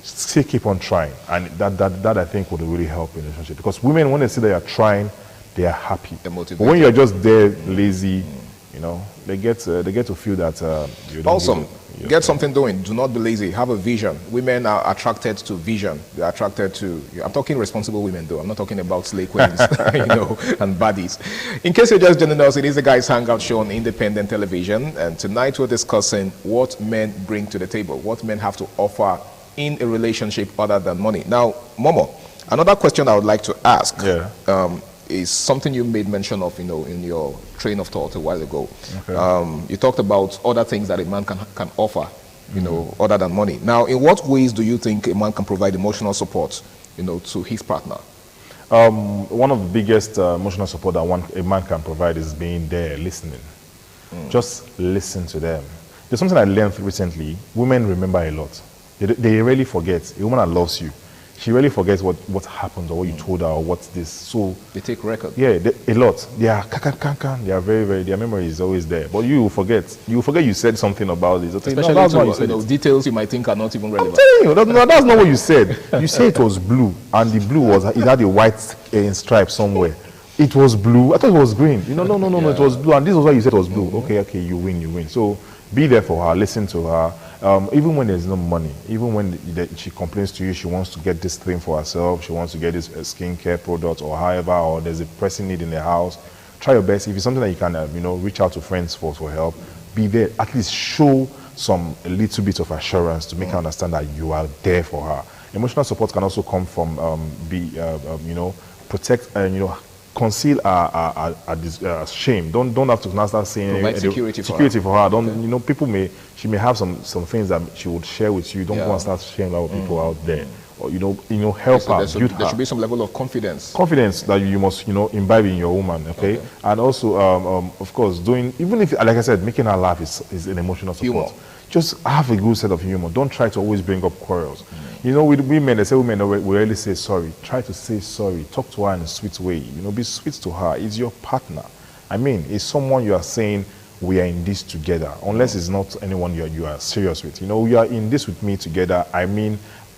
still keep on trying. And that I think would really help in a relationship. Because women, when they see that you're trying, they are happy. But when you're just there, lazy, they get to feel that you don't Awesome. Get something doing. Do not be lazy. Have a vision. Women are attracted to vision. They are attracted to. I'm talking responsible women, though. I'm not talking about slay queens, and baddies. In case you're just joining us, it is the Guys Hangout show on independent television, and tonight we're discussing what men bring to the table, what men have to offer in a relationship other than money. Now, Momo, another question I would like to ask. Is something you made mention of, in your train of thought a while ago. Okay. You talked about other things that a man can offer, other than money. Now, in what ways do you think a man can provide emotional support, to his partner? One of the biggest emotional support that a man can provide is being there, listening. Just listen to them. There's something I learned recently. Women remember a lot. They rarely forget. A woman that loves you, she rarely forgets what happened or what you told her or what's this. So they take record. Yeah, a lot. They are they are very, their memory is always there. But you will forget. You forget you said something about this. Especially details you might think are not even relevant. I'm telling you, that's not what you said. You said it was blue, and the blue it had a white stripe somewhere. It was blue. I thought it was green. No, it was blue. And this was why you said it was blue. Okay, you win. So be there for her, listen to her. Even when there's no money, even when she complains to you, she wants to get this thing for herself, she wants to get this skincare product or however, or there's a pressing need in the house, try your best. If it's something that you can, reach out to friends for help, be there. At least show a little bit of assurance to make her understand that you are there for her. Emotional support can also come from protect, conceal shame. Don't have to now start saying provide security for her. She may have some things that she would share with you. Don't go and start sharing with people out there. Or help her, build her. There should be some level of confidence. Confidence that you must imbibe in your woman. Okay. And also of course even if, like I said, making her laugh is an emotional support. Humor. Just have a good set of humor. Don't try to always bring up quarrels. With women, they say women we rarely say sorry. Try to say sorry. Talk to her in a sweet way. Be sweet to her. It's your partner. It's someone you are saying we are in this together. Unless it's not anyone you are serious with. You are in this with me together.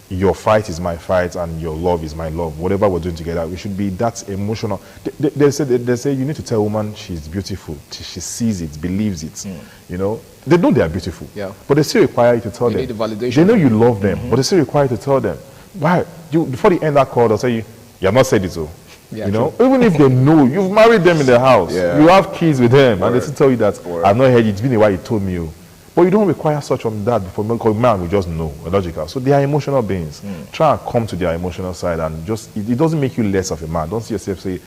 Your fight is my fight and your love is my love. Whatever we're doing together, we should be that emotional. They say you need to tell a woman she's beautiful. She sees it, believes it. They know they are beautiful. Yeah. But they still require you to tell them. Need the validation. They know you love them, but they still require you to tell them. Why? Before they end that call, they'll say you have not said it so. Yeah, even if they know you've married them in the house, you have kids with them, and they still tell you that I've not heard it. It's been a while you told me. But you don't require such from that before, because man will just know, logical. So they are emotional beings. Try and come to their emotional side, and it doesn't make you less of a man. Don't see yourself say,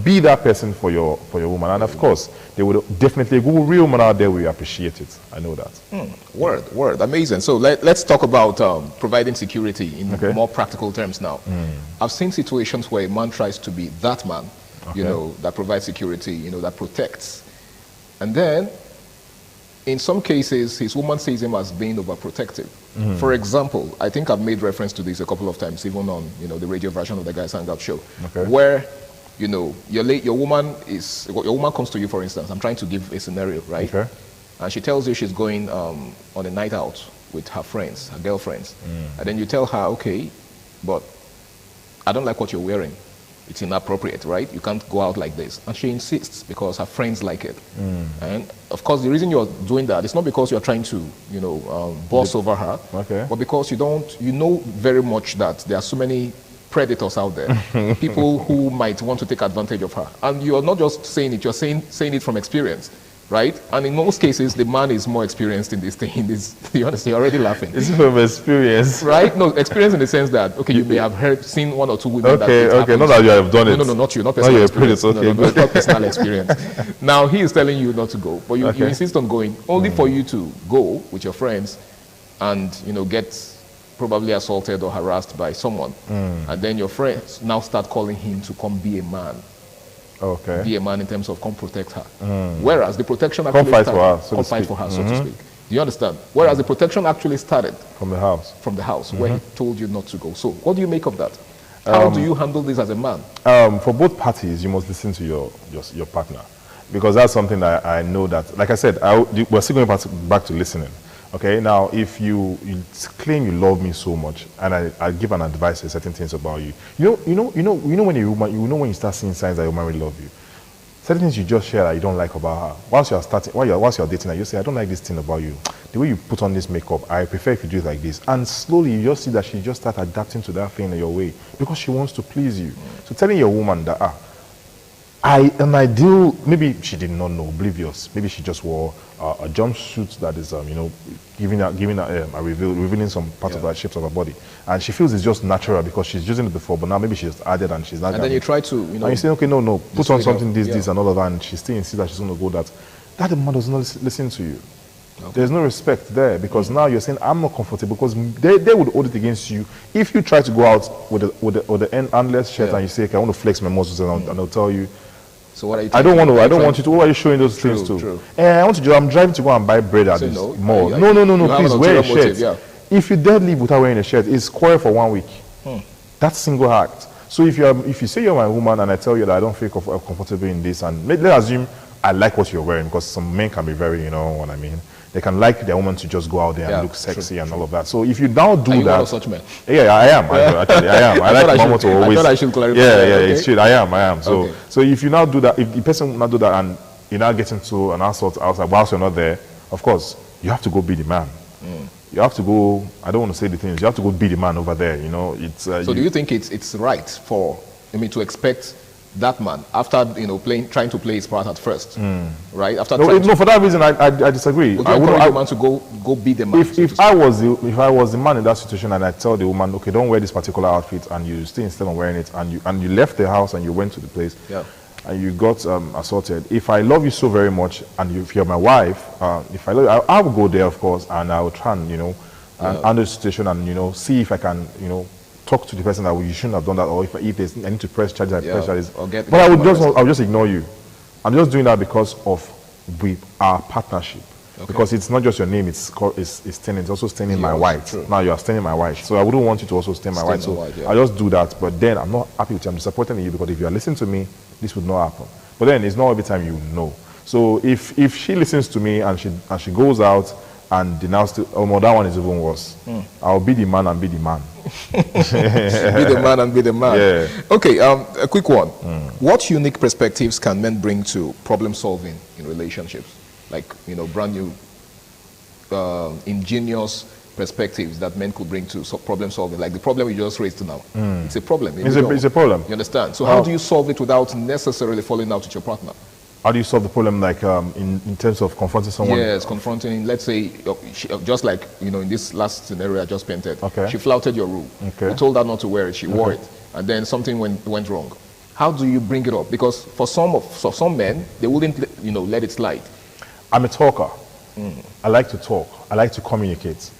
be that person for your woman. And of course, they would definitely, a real man out there will appreciate it. I know that. Word, amazing. So let's talk about providing security in more practical terms now. I've seen situations where a man tries to be that man, that provides security, that protects, and then in some cases, his woman sees him as being overprotective. For example, I think I've made reference to this a couple of times, even on the radio version of the Guys Hangout show, where your woman comes to you, for instance. I'm trying to give a scenario, right? And she tells you she's going on a night out with her friends, her girlfriends, and then you tell her, okay, but I don't like what you're wearing. It's inappropriate, right? You can't go out like this. And she insists because her friends like it. And of course, the reason you're doing that is not because you're trying to, boss over her, but because you know very much that there are so many predators out there, people who might want to take advantage of her. And you're not just saying it, you're saying it from experience. Right? And in most cases, the man is more experienced in this thing. You're already laughing. It's from experience. Right? No, experience in the sense that, you may have seen one or two women not that you have done it. No, not you, not personal experience. Not personal experience. Now, he is telling you not to go, but you insist on going, only for you to go with your friends and, get probably assaulted or harassed by someone. And then your friends now start calling him to come be a man. Be a man in terms of come protect her. Whereas the protection actually fight for her, so to speak. Do you understand? Whereas the protection actually started from the house. Where he told you not to go. So what do you make of that? How do you handle this as a man? For both parties, you must listen to your partner, because that's something that I know that, like I said, we're still going back to listening. Okay, now if you claim you love me so much, and I give an advice to certain things about you, you know when a woman, when you start seeing signs that your man really love you, certain things you just share that you don't like about her. Whilst you're dating her, you say, I don't like this thing about you. The way you put on this makeup, I prefer if you do it like this. And slowly you just see that she just start adapting to that thing in your way because she wants to please you. So telling your woman that maybe she did not know, oblivious. Maybe she just wore a jumpsuit that is, revealing some part of the shapes of her body, and she feels it's just natural because she's using it before. But now maybe she's added and she's not. And then you try to, and you say, okay, no, put on something, this, and all of that, and she still insists that she's going to go that. That the man does not listen to you. There's no respect there because now you're saying I'm not comfortable because they would hold it against you if you try to go out with the endless shirt and you say, okay, I want to flex my muscles and they'll tell you. So what are you? I don't want you to. What are you showing those things to? True. I'm driving to go and buy bread at this mall. No. Please wear a shirt. If you dare leave without wearing a shirt, it's quarrel for 1 week. That's single act. So if you say you're my woman and I tell you that I don't feel comfortable in this, and let's assume I like what you're wearing because some men can be very, you know what I mean. They can like their woman to just go out there and look sexy and all of that. So if you now do that, one of such men? Yeah, I am. Actually, I am. I like mama to always. I thought I should clarify. It's true. I am. So so if you now do that, if the person will not do that, and you now get into an assault outside whilst you're not there, of course you have to go be the man. You have to go. I don't want to say the things. You have to go be the man over there. You know, it's. So do you think it's right for to expect that man after trying to play his part at first, right? After no, for that reason I disagree. Would you encourage the man to go be the man? If I was the man in that situation and I tell the woman, okay, don't wear this particular outfit, and you still insist on wearing it, and you left the house and you went to the place, and you got assaulted. If I love you so very much, and if you're my wife, if I love you, I will go there, of course, and I will try and handle the situation and see if I can talk to the person that you shouldn't have done that, or if I need to press charges, I press charges. But I'll just ignore you. I'm just doing that because of our partnership. Because it's not just your name, it's staining. It's also staining my wife. Now you are staining my wife. So I wouldn't want you to also stain my wife. So I just do that. But then I'm not happy with you. I'm disappointed in you because if you are listening to me, this would not happen. But then it's not every time you know. So if she listens to me and she goes out and denounced that one is even worse. I'll be the man and be the man. Be the man and be the man. Yeah. Okay, a quick one. What unique perspectives can men bring to problem solving in relationships? Like, brand new, ingenious perspectives that men could bring to problem solving. Like the problem you just raised now. It's a problem. It's a problem. You understand? So how do you solve it without necessarily falling out with your partner? How do you solve the problem, like in terms of confronting someone? Yes, confronting. Let's say, just like in this last scenario I just painted. Okay. She flouted your rule. Okay. You told her not to wear it. She wore it, and then something went wrong. How do you bring it up? Because for some men, they wouldn't let it slide. I'm a talker. I like to talk. I like to communicate.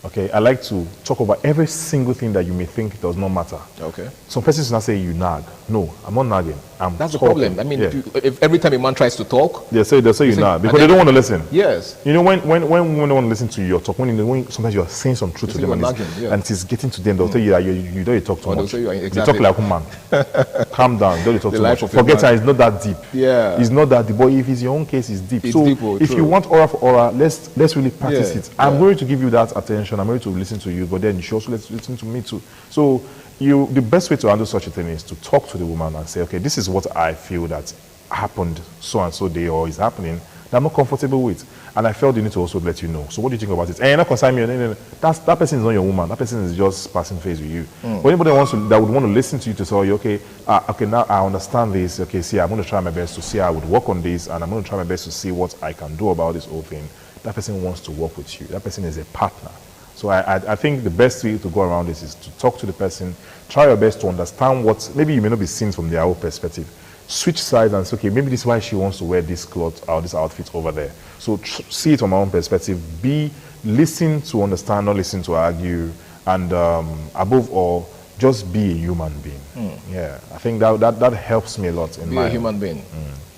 Okay, I like to talk about every single thing that you may think does not matter. Okay. Some persons now say you nag. No, I'm not nagging. That's talking. The problem. I mean, if every time a man tries to talk, they'll say you nag because they don't want to listen. Yes. When they want to listen to your talk, when sometimes you are saying some truth to them and it's getting to them, they'll tell you that you don't talk too much. You talk like a man. Calm down. Don't talk too much. Forget it. It's not that deep. Yeah. It's not that deep. But if it's your own case, it's deep. So if you want aura for aura, let's really practice it. I'm going to give you that attention. I'm going to listen to you, but then you should also listen to me too. So the best way to handle such a thing is to talk to the woman and say, okay, this is what I feel that happened so and so day or is happening that I'm not comfortable with, and I felt the need to also let you know. So what do you think about it? And you're not consigning me. No. That person is not your woman. That person is just passing phase with you. But anybody that would want to listen to you to tell you, okay, now I understand this. Okay, see, I'm going to try my best to see how I would work on this, and I'm going to try my best to see what I can do about this whole thing. That person wants to work with you. That person is a partner. So I think the best way to go around this is to talk to the person, try your best to understand what, maybe you may not be seeing from their own perspective. Switch sides and say, okay, maybe this is why she wants to wear this cloth or this outfit over there. So see it from my own perspective. Listen to understand, not listen to argue, and above all, just be a human being. Yeah, I think that helps me a lot. Be a human being.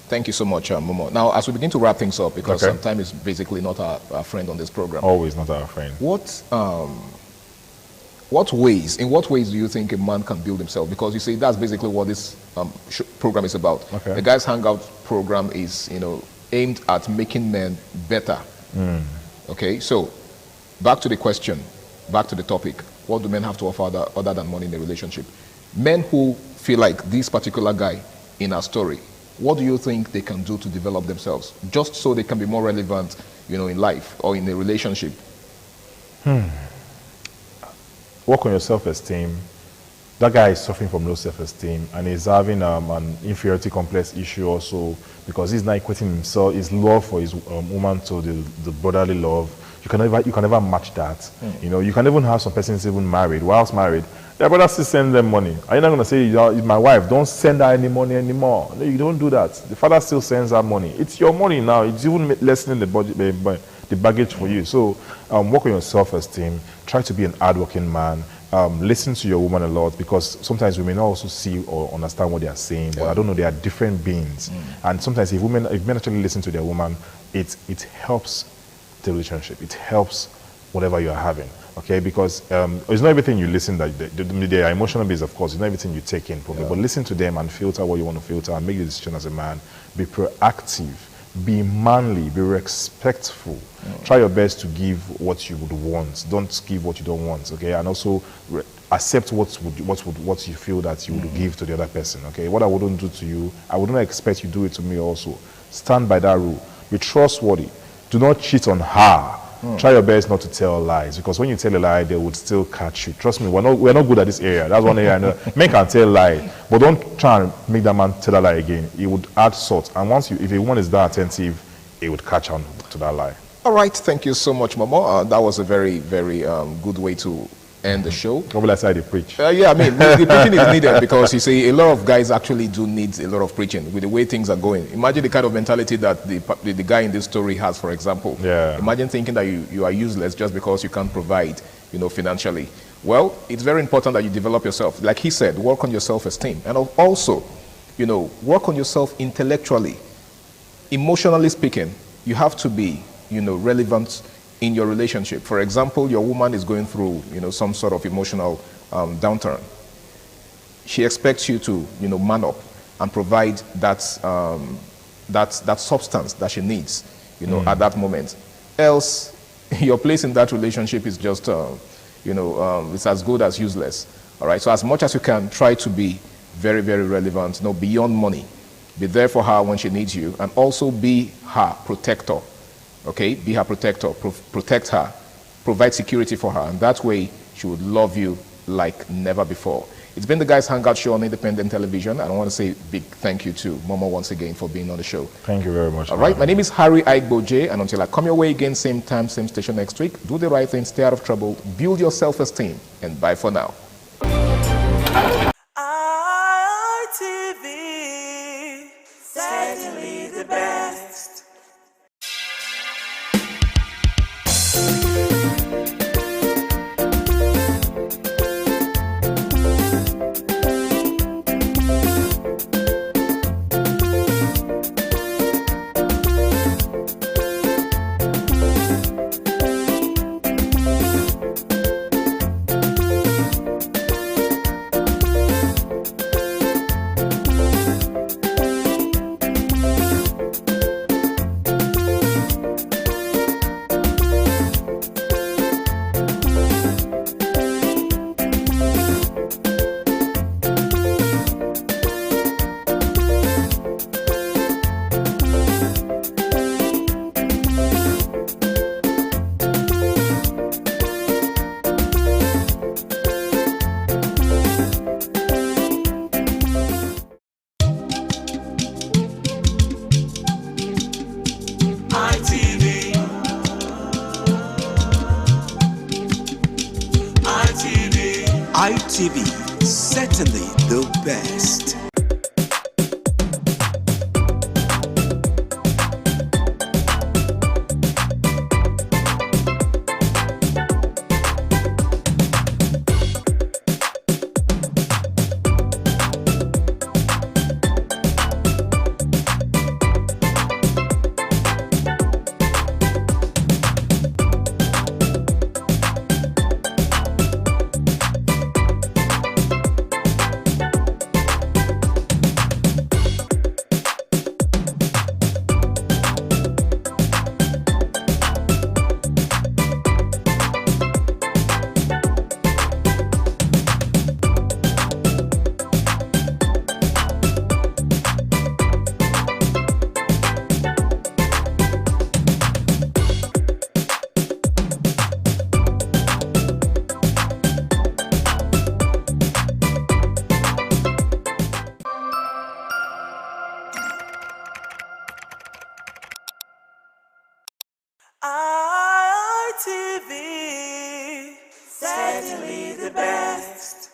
Thank you so much, Momo. Now, as we begin to wrap things up, because time is basically not our friend on this program. Always not our friend. In what ways do you think a man can build himself? Because you see, that's basically what this program is about. Okay. The Guys Hangout program is, aimed at making men better. Okay, so back to the question, back to the topic. What do men have to offer other than money in a relationship? Men who feel like this particular guy in our story, what do you think they can do to develop themselves, just so they can be more relevant, in life or in a relationship? Work on your self-esteem. That guy is suffering from low self-esteem, and he's having an inferiority complex issue also, because he's not equating himself, his love for his woman to the brotherly love. You can never match that. You can even have some persons even married. Whilst married, their brother still send them money. Are you not going to say, my wife, don't send her any money anymore? No, you don't do that. The father still sends her money. It's your money now. It's even lessening the the baggage for you. So work on your self-esteem. Try to be an hardworking man. Listen to your woman a lot, because sometimes we may not also see or understand what they are saying, but I don't know, they are different beings. And sometimes if men actually listen to their woman, it helps the relationship. It helps whatever you are having. Okay, because it's not everything you listen that they are emotional based, of course. It's not everything you take in from them, but listen to them and filter what you want to filter and make the decision as a man. Be proactive, be manly, be respectful. Try your best to give what you would want. Don't give what you don't want. Okay, and also accept what you feel that you would give to the other person. Okay, what I wouldn't do to you, I wouldn't expect you to do it to me also. Stand by that rule. Be trustworthy. Do not cheat on her. Try your best not to tell lies, because when you tell a lie, they would still catch you. Trust me, we're not good at this area. That's one area I know. Men can tell lies, but don't try and make that man tell a lie again. It would add salt. And if a woman is that attentive, it would catch on to that lie. All right, thank you so much, Momo. That was a very, very good way to end the show. What will I say? They preach. Yeah, I mean, the preaching is needed, because you see, a lot of guys actually do need a lot of preaching with the way things are going. Imagine the kind of mentality that the guy in this story has, for example. Yeah. Imagine thinking that you are useless just because you can't provide, financially. Well, it's very important that you develop yourself. Like he said, work on your self-esteem, and also, work on yourself intellectually. Emotionally speaking, you have to be, relevant in your relationship. For example, your woman is going through, some sort of emotional downturn. She expects you to, man up and provide that substance that she needs, at that moment. Else, your place in that relationship is just, it's as good as useless. All right. So as much as you can, try to be very, very relevant. Beyond money, be there for her when she needs you, and also be her protector. Okay, be her protector, protect her, provide security for her, and that way she would love you like never before. It's been the Guys Hangout Show on Independent Television, and I want to say a big thank you to Momo once again for being on the show. Thank you very much. All right, my name is Harry Aigboje, and until I come your way again, same time, same station next week, do the right thing, stay out of trouble, build your self-esteem, and bye for now. ITV, certainly the best. ITV, certainly the best. ITV, certainly the best.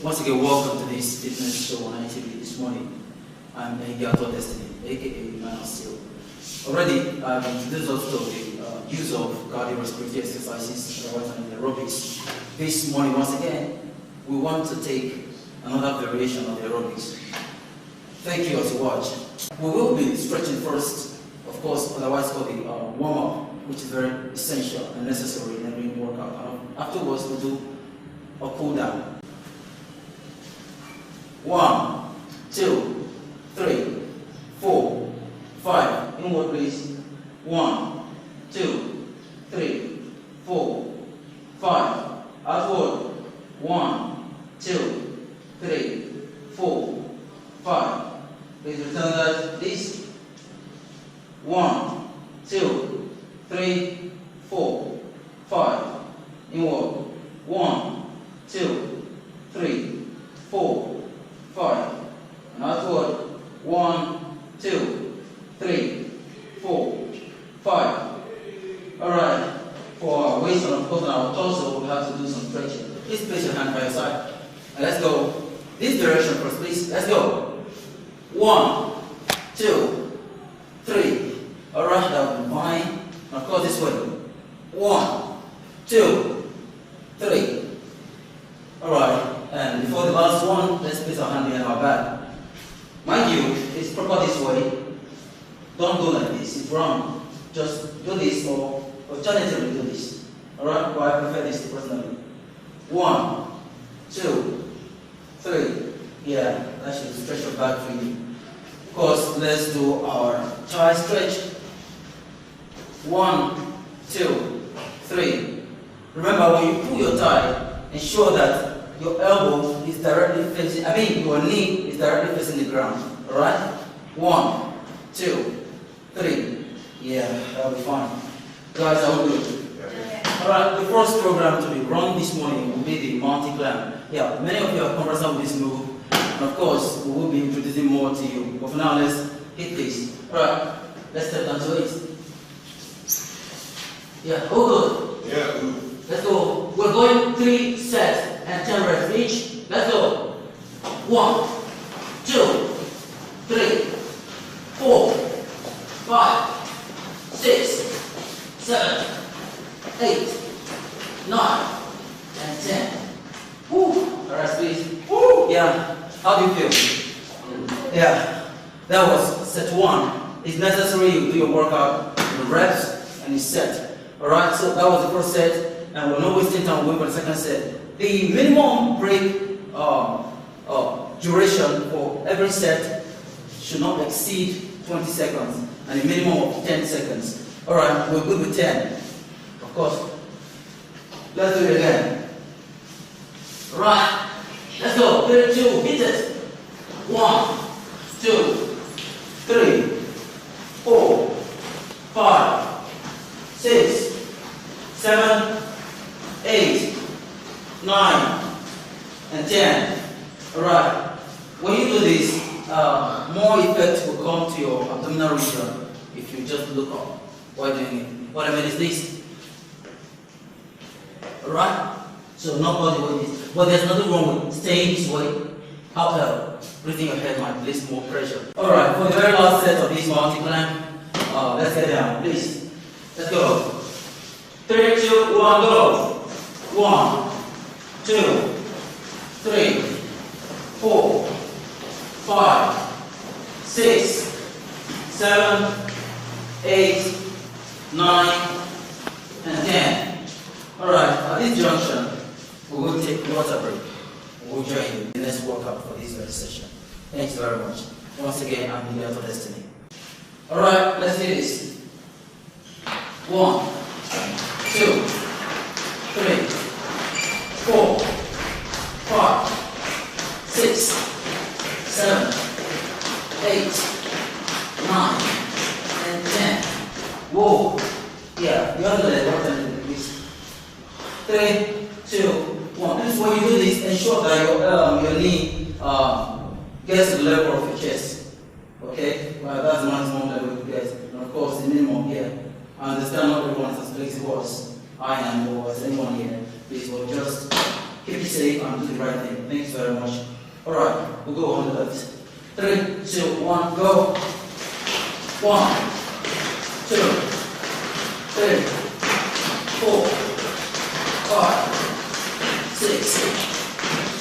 Once again, welcome to this fitness show on ITV this morning. I'm Gato Destiny, aka Man of Steel. Already, I've introduced us to the use of cardiorespiratory exercises and aerobics. This morning, once again, we want to take another variation of the aerobics. Thank you as you watch. We will be stretching first, of course, otherwise called the warm-up, which is very essential and necessary in every workout. Afterwards, we'll do a cool-down. 1, 2, 3, 4, 5. Inward, please. 1, 2, 3, 4, 5. Outward. 1, 2, 3, 4, 5. Please return that, please. 1, 2, 3, 4, 5. Inward. 1, 2, 3, 4, 5. And outward. 1, 2, 3, 4, 5. Alright. For our waist and of course on our torso, we have to do some stretching. Please place your hand by your side. And let's go this direction first, please. Let's go. 1, 2, 3. Alright, that will be fine. And of course this way. 1, 2, 3. Alright, and before the last one, let's place our hand behind our back. Mind you, it's proper this way. Don't go like this, it's wrong. Just do this or alternatively do this. Alright, but I prefer this personally. 1, 2, 3. Yeah, that should stretch your back for you. Of course, let's do our thigh stretch. 1, 2, 3. Remember, when you pull your thigh, ensure that your elbow is directly facing, your knee is directly facing the ground. Alright? 1, 2, 3. Yeah, that'll be fine. Guys, are we good? Alright, the first program to be run this morning will be the mountain climb. Yeah, many of you are conversant with this move. And of course, we will be introducing more to you. But for now, let's hit this. Alright, let's step down to it. Yeah, all good? Yeah, good. Let's go. We're going 3 sets and 10 reps each. Let's go. 1, 2, 3, 4, 5, 6, 7, 8, 9, and 10. Woo! Alright, please. Woo! Yeah. How do you feel? Yeah. That was set 1. It's necessary you do your workout, the reps, and it's set. Alright, so that was the first set. And we're not wasting time waiting for the second set. The minimum break duration for every set should not exceed 20 seconds and a minimum of 10 seconds. Alright, we're good with 10. Of course. Let's do it again. Right. Let's go. 3, 2, hit it. 1, 2, 3, 4, 5, 6, 7, 8, 9, and 10. Alright. When you do this, more effect will come to your abdominal region if you just look up while doing it. What I mean is this. Alright? So not body weight is. But there's nothing wrong with staying this way. However, breathing your head might place more pressure. Alright, for the very last set of this mountain climb, let's get down, please. Let's go. 3, 2, 1, go. 1, 2, 3, 4, 5, 6, 7, 8, 9, and 10. Alright, at this junction, we will take a water break. We'll join you in the next workout for this very session. Thank you very much. Once again, I'm here for Destiny. Alright, let's do this. 1, 2, 3, 4, 5, 6, 7, 8, 9, and 10. Whoa. Yeah, the other leg, what time is this? 3, 2, 1. This is when you do this, ensure that your knee gets to the level of your chest. Okay? Well, that's the maximum level you get. And of course, the minimum here. I understand not everyone is as flexible as I am or as anyone here. Please, but just keep it safe and do the right thing. Thanks very much. Alright, we'll go on the left. 3, 2, 1, go. 1, 2, 3, 4, 5, 6,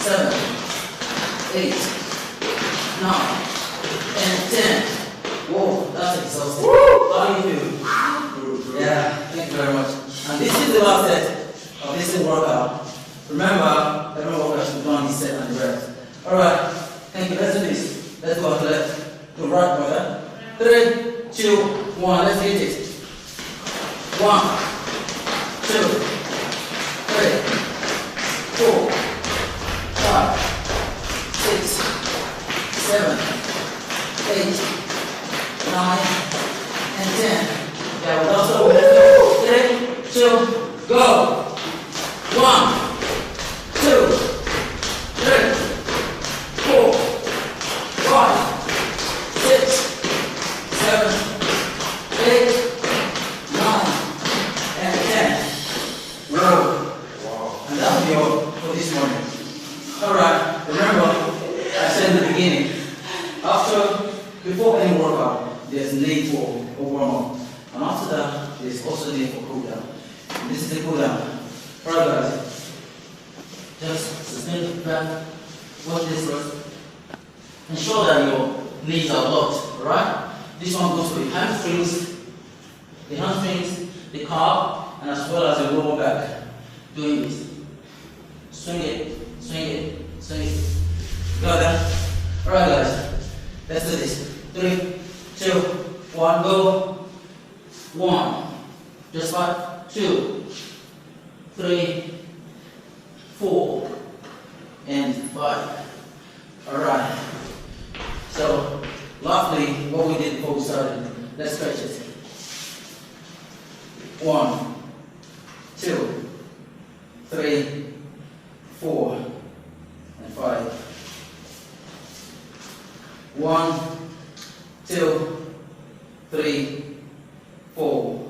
7, 8, 9, and 10. Whoa, that's exhausting. How do you feel? Yeah, thank you very much. And this is the last set of this workout. Remember, every workout should be done this set and the rest. Alright, thank you. Let's do this. Let's go to left, to right, brother. 3, 2, 1. Let's hit it. 1, 2, 3, 4, 5, 6, 7, 8, 9, and 10. Yeah, we'll also let's go. 3, 2, go. 1, 2, 3, 4, 5, 6, 7, 8, 9, and 10. Whoa. And that'll be all for this morning. Alright, remember, I said in the beginning, before any workout, there's need for a warm-up. And after that, there's also need for cool down. And this is the cool down. Alright guys, just suspend back, watch this first. Ensure that your knees are locked, alright? This one goes to the hamstrings, the calf, and as well as the lower back. Doing this. Swing it, swing it, swing it. Got that? Alright guys, let's do this. 3, 2, 1, go. 1, just 5, 2, 3, 4, and 5. Alright. So, lastly, what we did before we started, let's stretch it. 1, 2, 3, 4, and 5. 1, 2, 3, 4,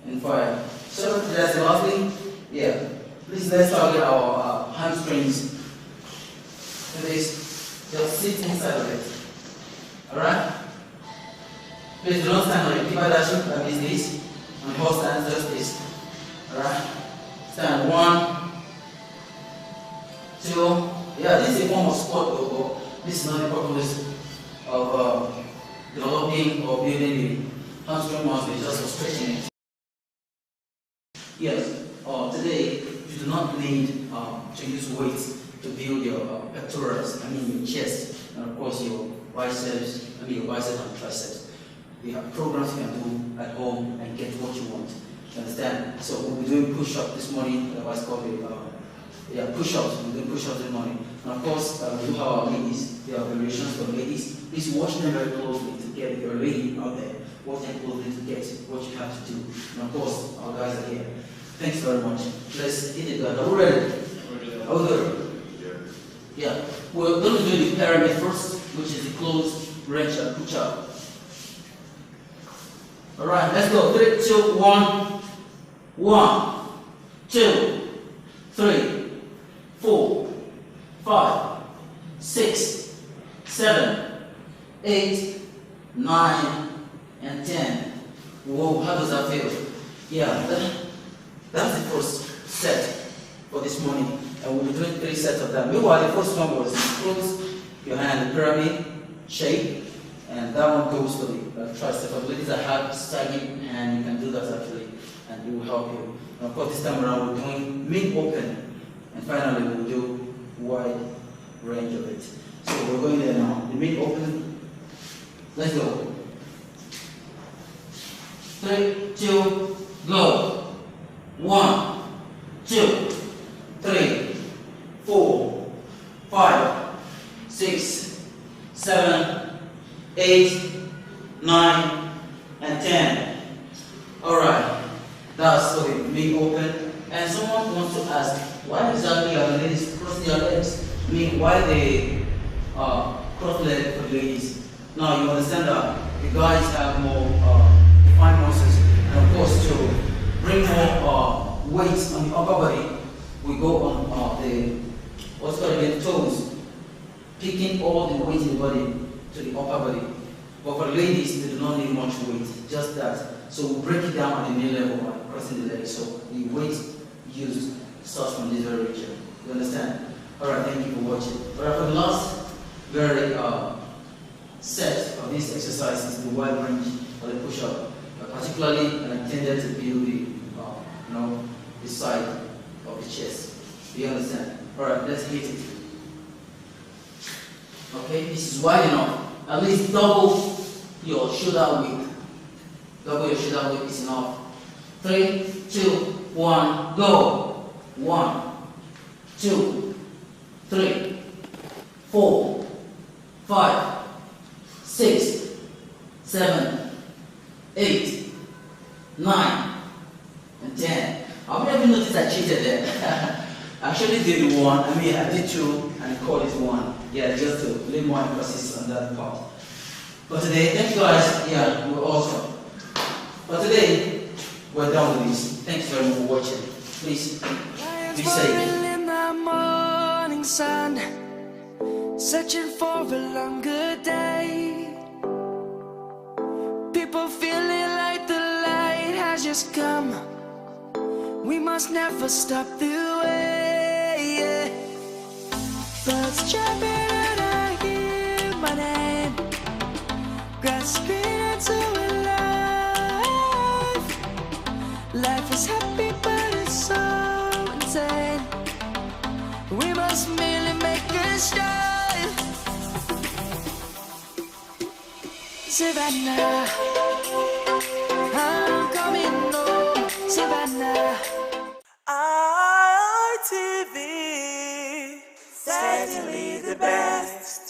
and 5. So that's the last thing. Yeah. Please let's target our hamstrings. Do this. Just sit inside of it. Alright? Please do not stand on it. Keep that shape like this. And hold stand just this. Alright? Stand 1, 2. Yeah, this is a form of squat though. This is not the purpose of developing or building the hamstring muscle, just for stretching it. Yes, today you do not need to use weights to build your pectorals, your chest, and of course your biceps, your biceps and triceps. We have programs you can do at home and get what you want. You understand? So we'll be doing push-ups this morning, otherwise called push-ups. We'll do push-ups this morning. And of course, we have our ladies. There are variations for ladies. Please watch them very closely to get, if you're a lady out there, watch them closely to get what you have to do. And of course, our guys are here. Thanks very much. Let's hit it, guys. Are we ready? Are we good? Yeah. We're going to do the pyramid first, which is the closed wrench and push-up. Alright, let's go. 3, 2, 1. 1, 2, 3, 4, 5, 6, 7, 8, 9, and 10. Whoa, how does that feel? Yeah, that's the first set for this morning. And we'll be doing 3 sets of that. Meanwhile, the first one was close your hand in the pyramid shape. And that one goes for the tricep. For ladies that have sagging hand, you can do that actually, and it will help you. And of course, this time around we're doing mid-open, and finally we'll do wide range of it. So we're going there now. The mid-open. Let's go. 3, 2, go. 1, 2, 3, 4, 5, 6, 7, 8, 9, and 10. Alright, that's for the mid open. And someone wants to ask, why exactly are the ladies crossing their legs? Why they cross-legged for ladies? Now you understand that the guys have more defined muscles, and of course to bring more weight on the upper body, we go on what's called the toes, picking all the weight in the body to the upper body. But for ladies, they do not need much weight, just that So we break it down at the main level by crossing the leg. So the weight used starts from this very region. You understand? Alright, thank you for watching. Alright, for the last very set of these exercises, the wide range or the push-up, particularly intended to build the, the side of the chest. Do you understand? Alright, let's hit it. Okay, this is wide enough. At least double your shoulder width. Double your shoulder width is enough. 3, 2, 1, go. 1, 2, 3, 4, 5, 6, 7, 8, 9, and 10. How many of you noticed I cheated there? I actually did one. I did 2 and I called it 1. Yeah, just to lay more emphasis on that part. But today, thank you guys. Yeah, we're awesome. But today, we're done with this. Thanks very much for watching. Please be safe. In the morning sun, searching for a longer day. People feeling like the light has just come. We must never stop the way. Birds jumping and I hear my name, grasping into a life. Life is happy but it's so insane. We must merely make a start. Savannah, I'm coming home. Savannah. ITV, certainly the best.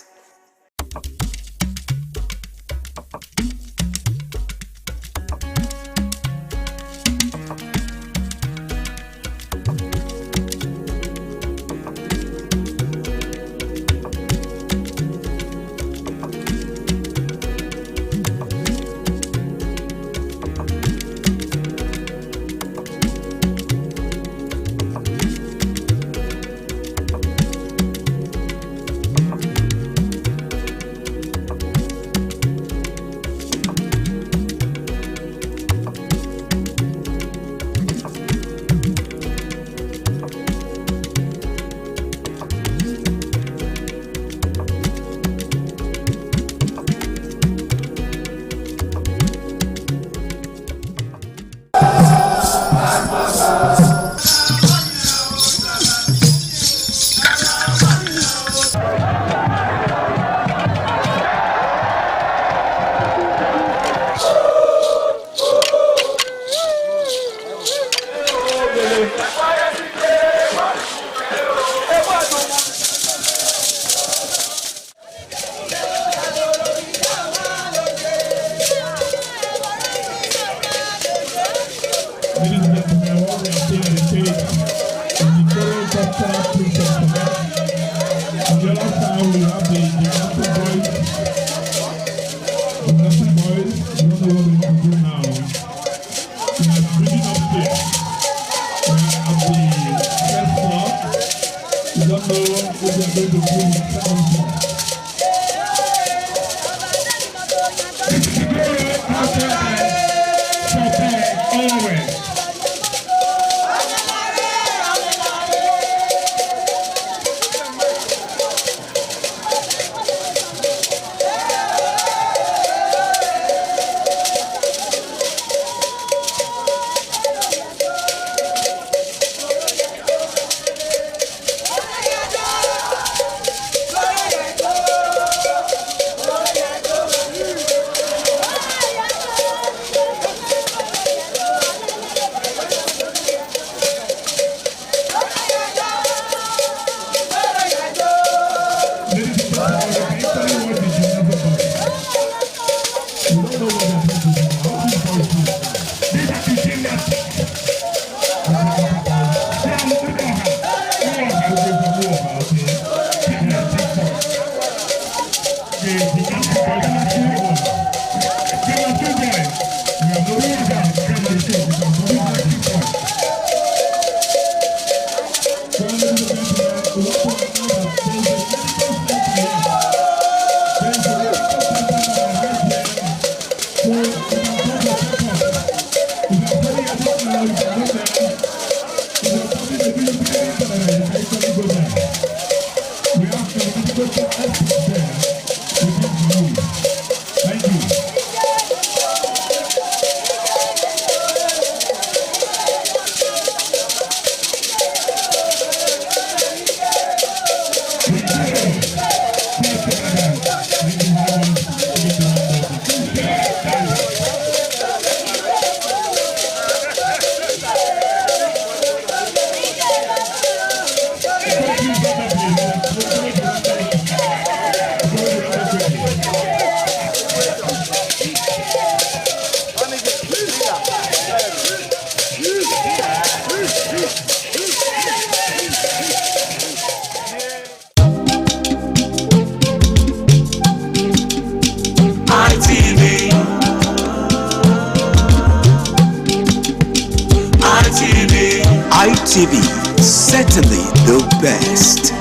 ITV, certainly the best.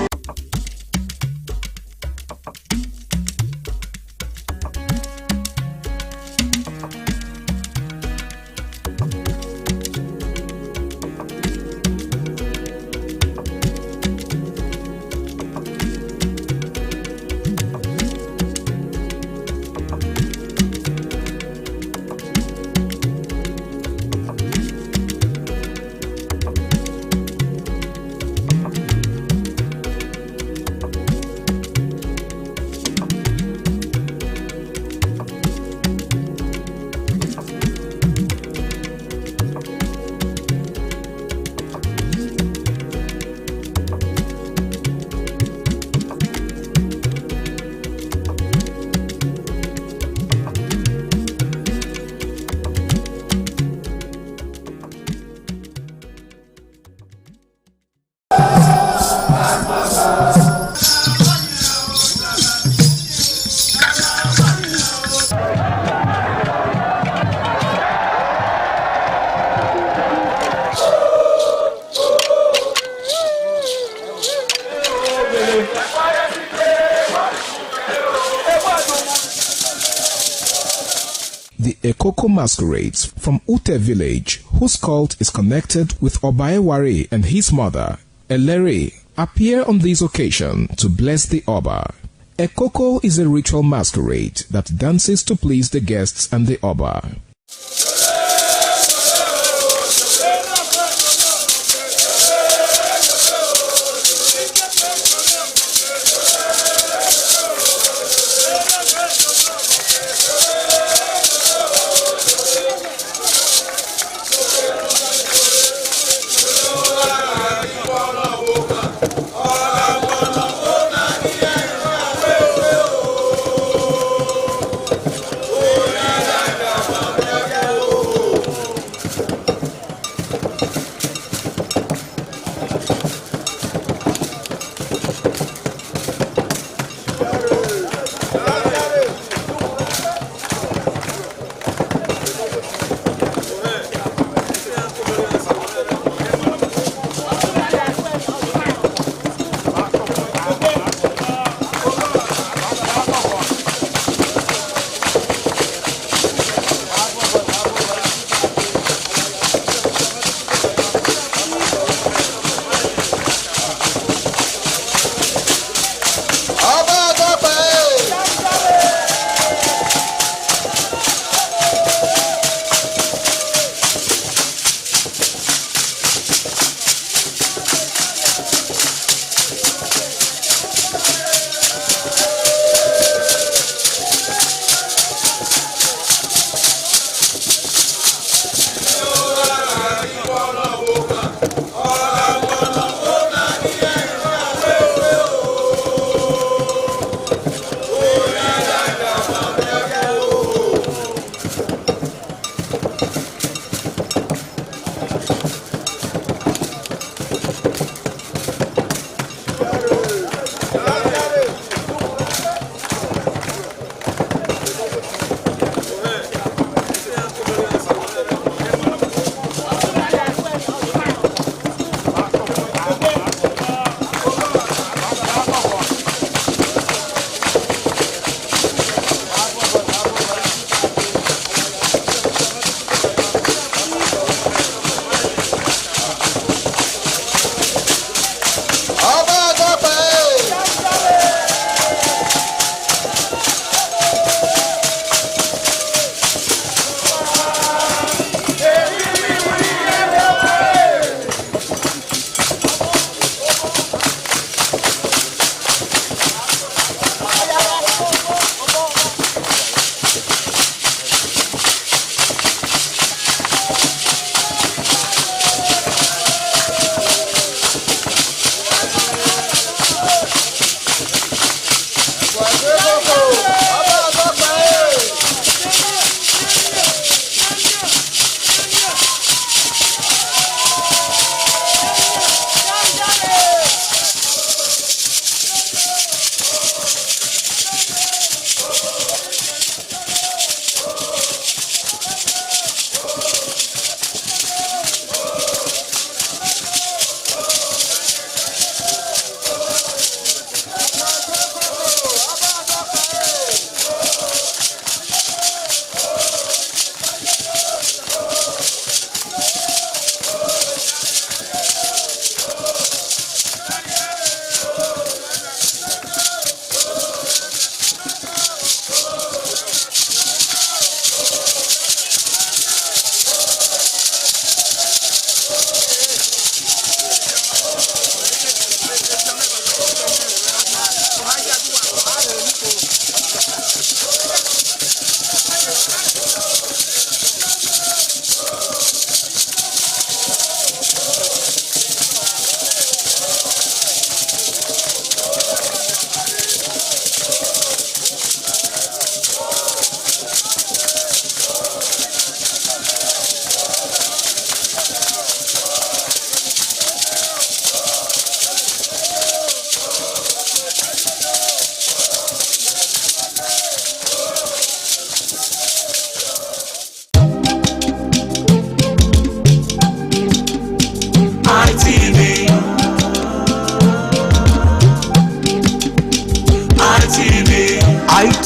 The Ekoko masquerades from Ute village, whose cult is connected with Obaeware and his mother, Elere, appear on this occasion to bless the Oba. Ekoko is a ritual masquerade that dances to please the guests and the Oba.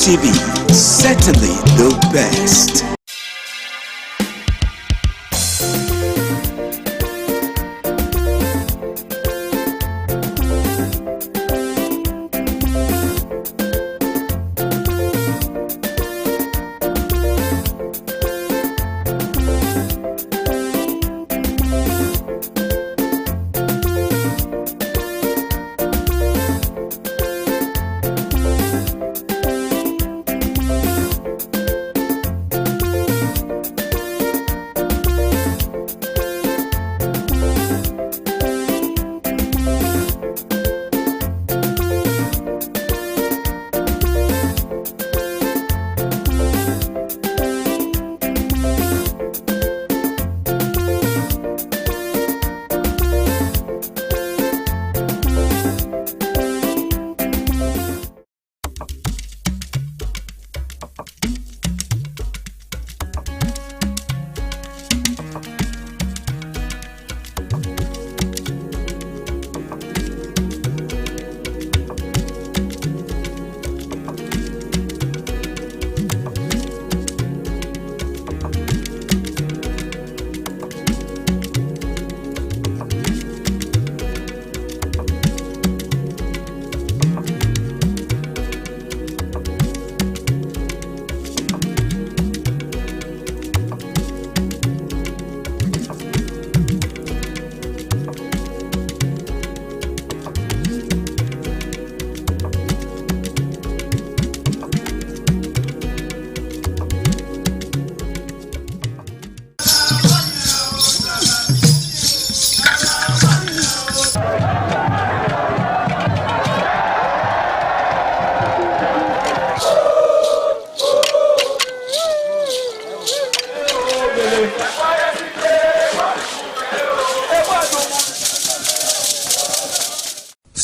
TV, certainly the best.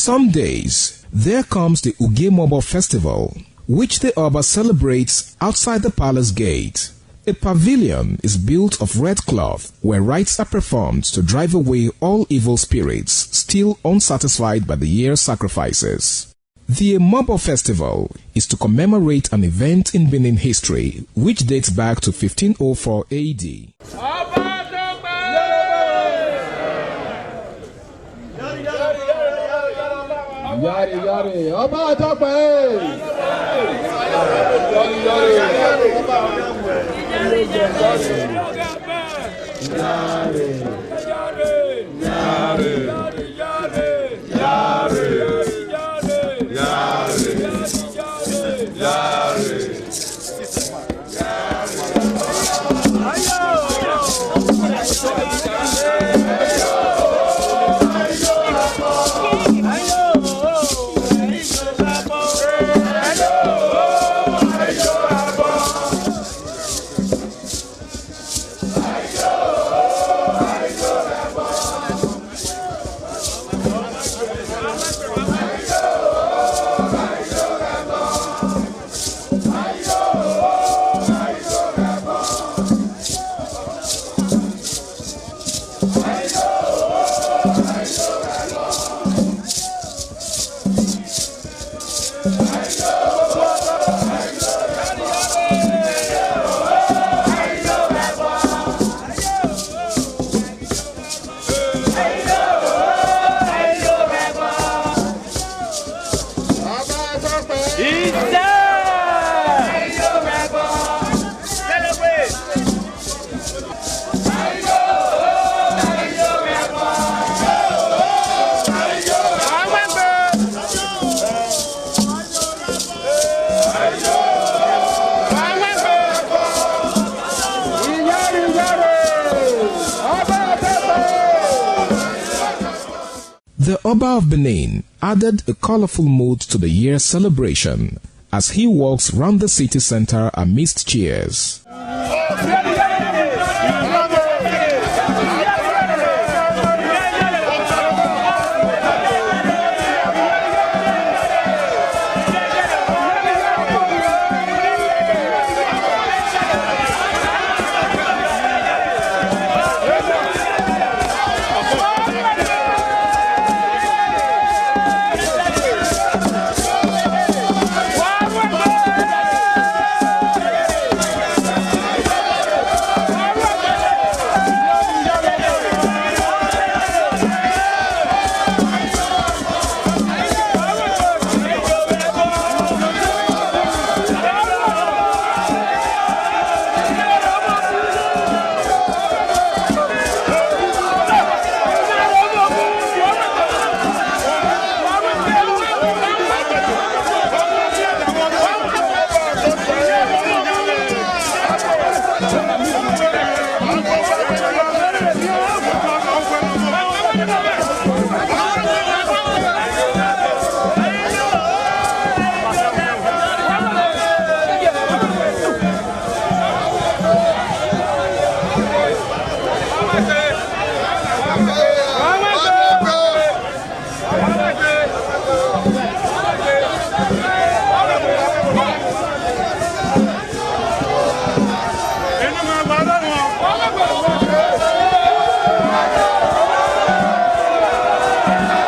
Some days, there comes the Ugemobo Festival, which the Oba celebrates outside the palace gate. A pavilion is built of red cloth where rites are performed to drive away all evil spirits still unsatisfied by the year's sacrifices. The Ugemobo Festival is to commemorate an event in Benin history which dates back to 1504 AD. Yari yari, ọba àtọ́pẹ́. Yari yari, ọba àtọ́pẹ́. Yari yari, The Oba of Benin added a colorful mood to the year's celebration as he walks round the city center amidst cheers. Thank you.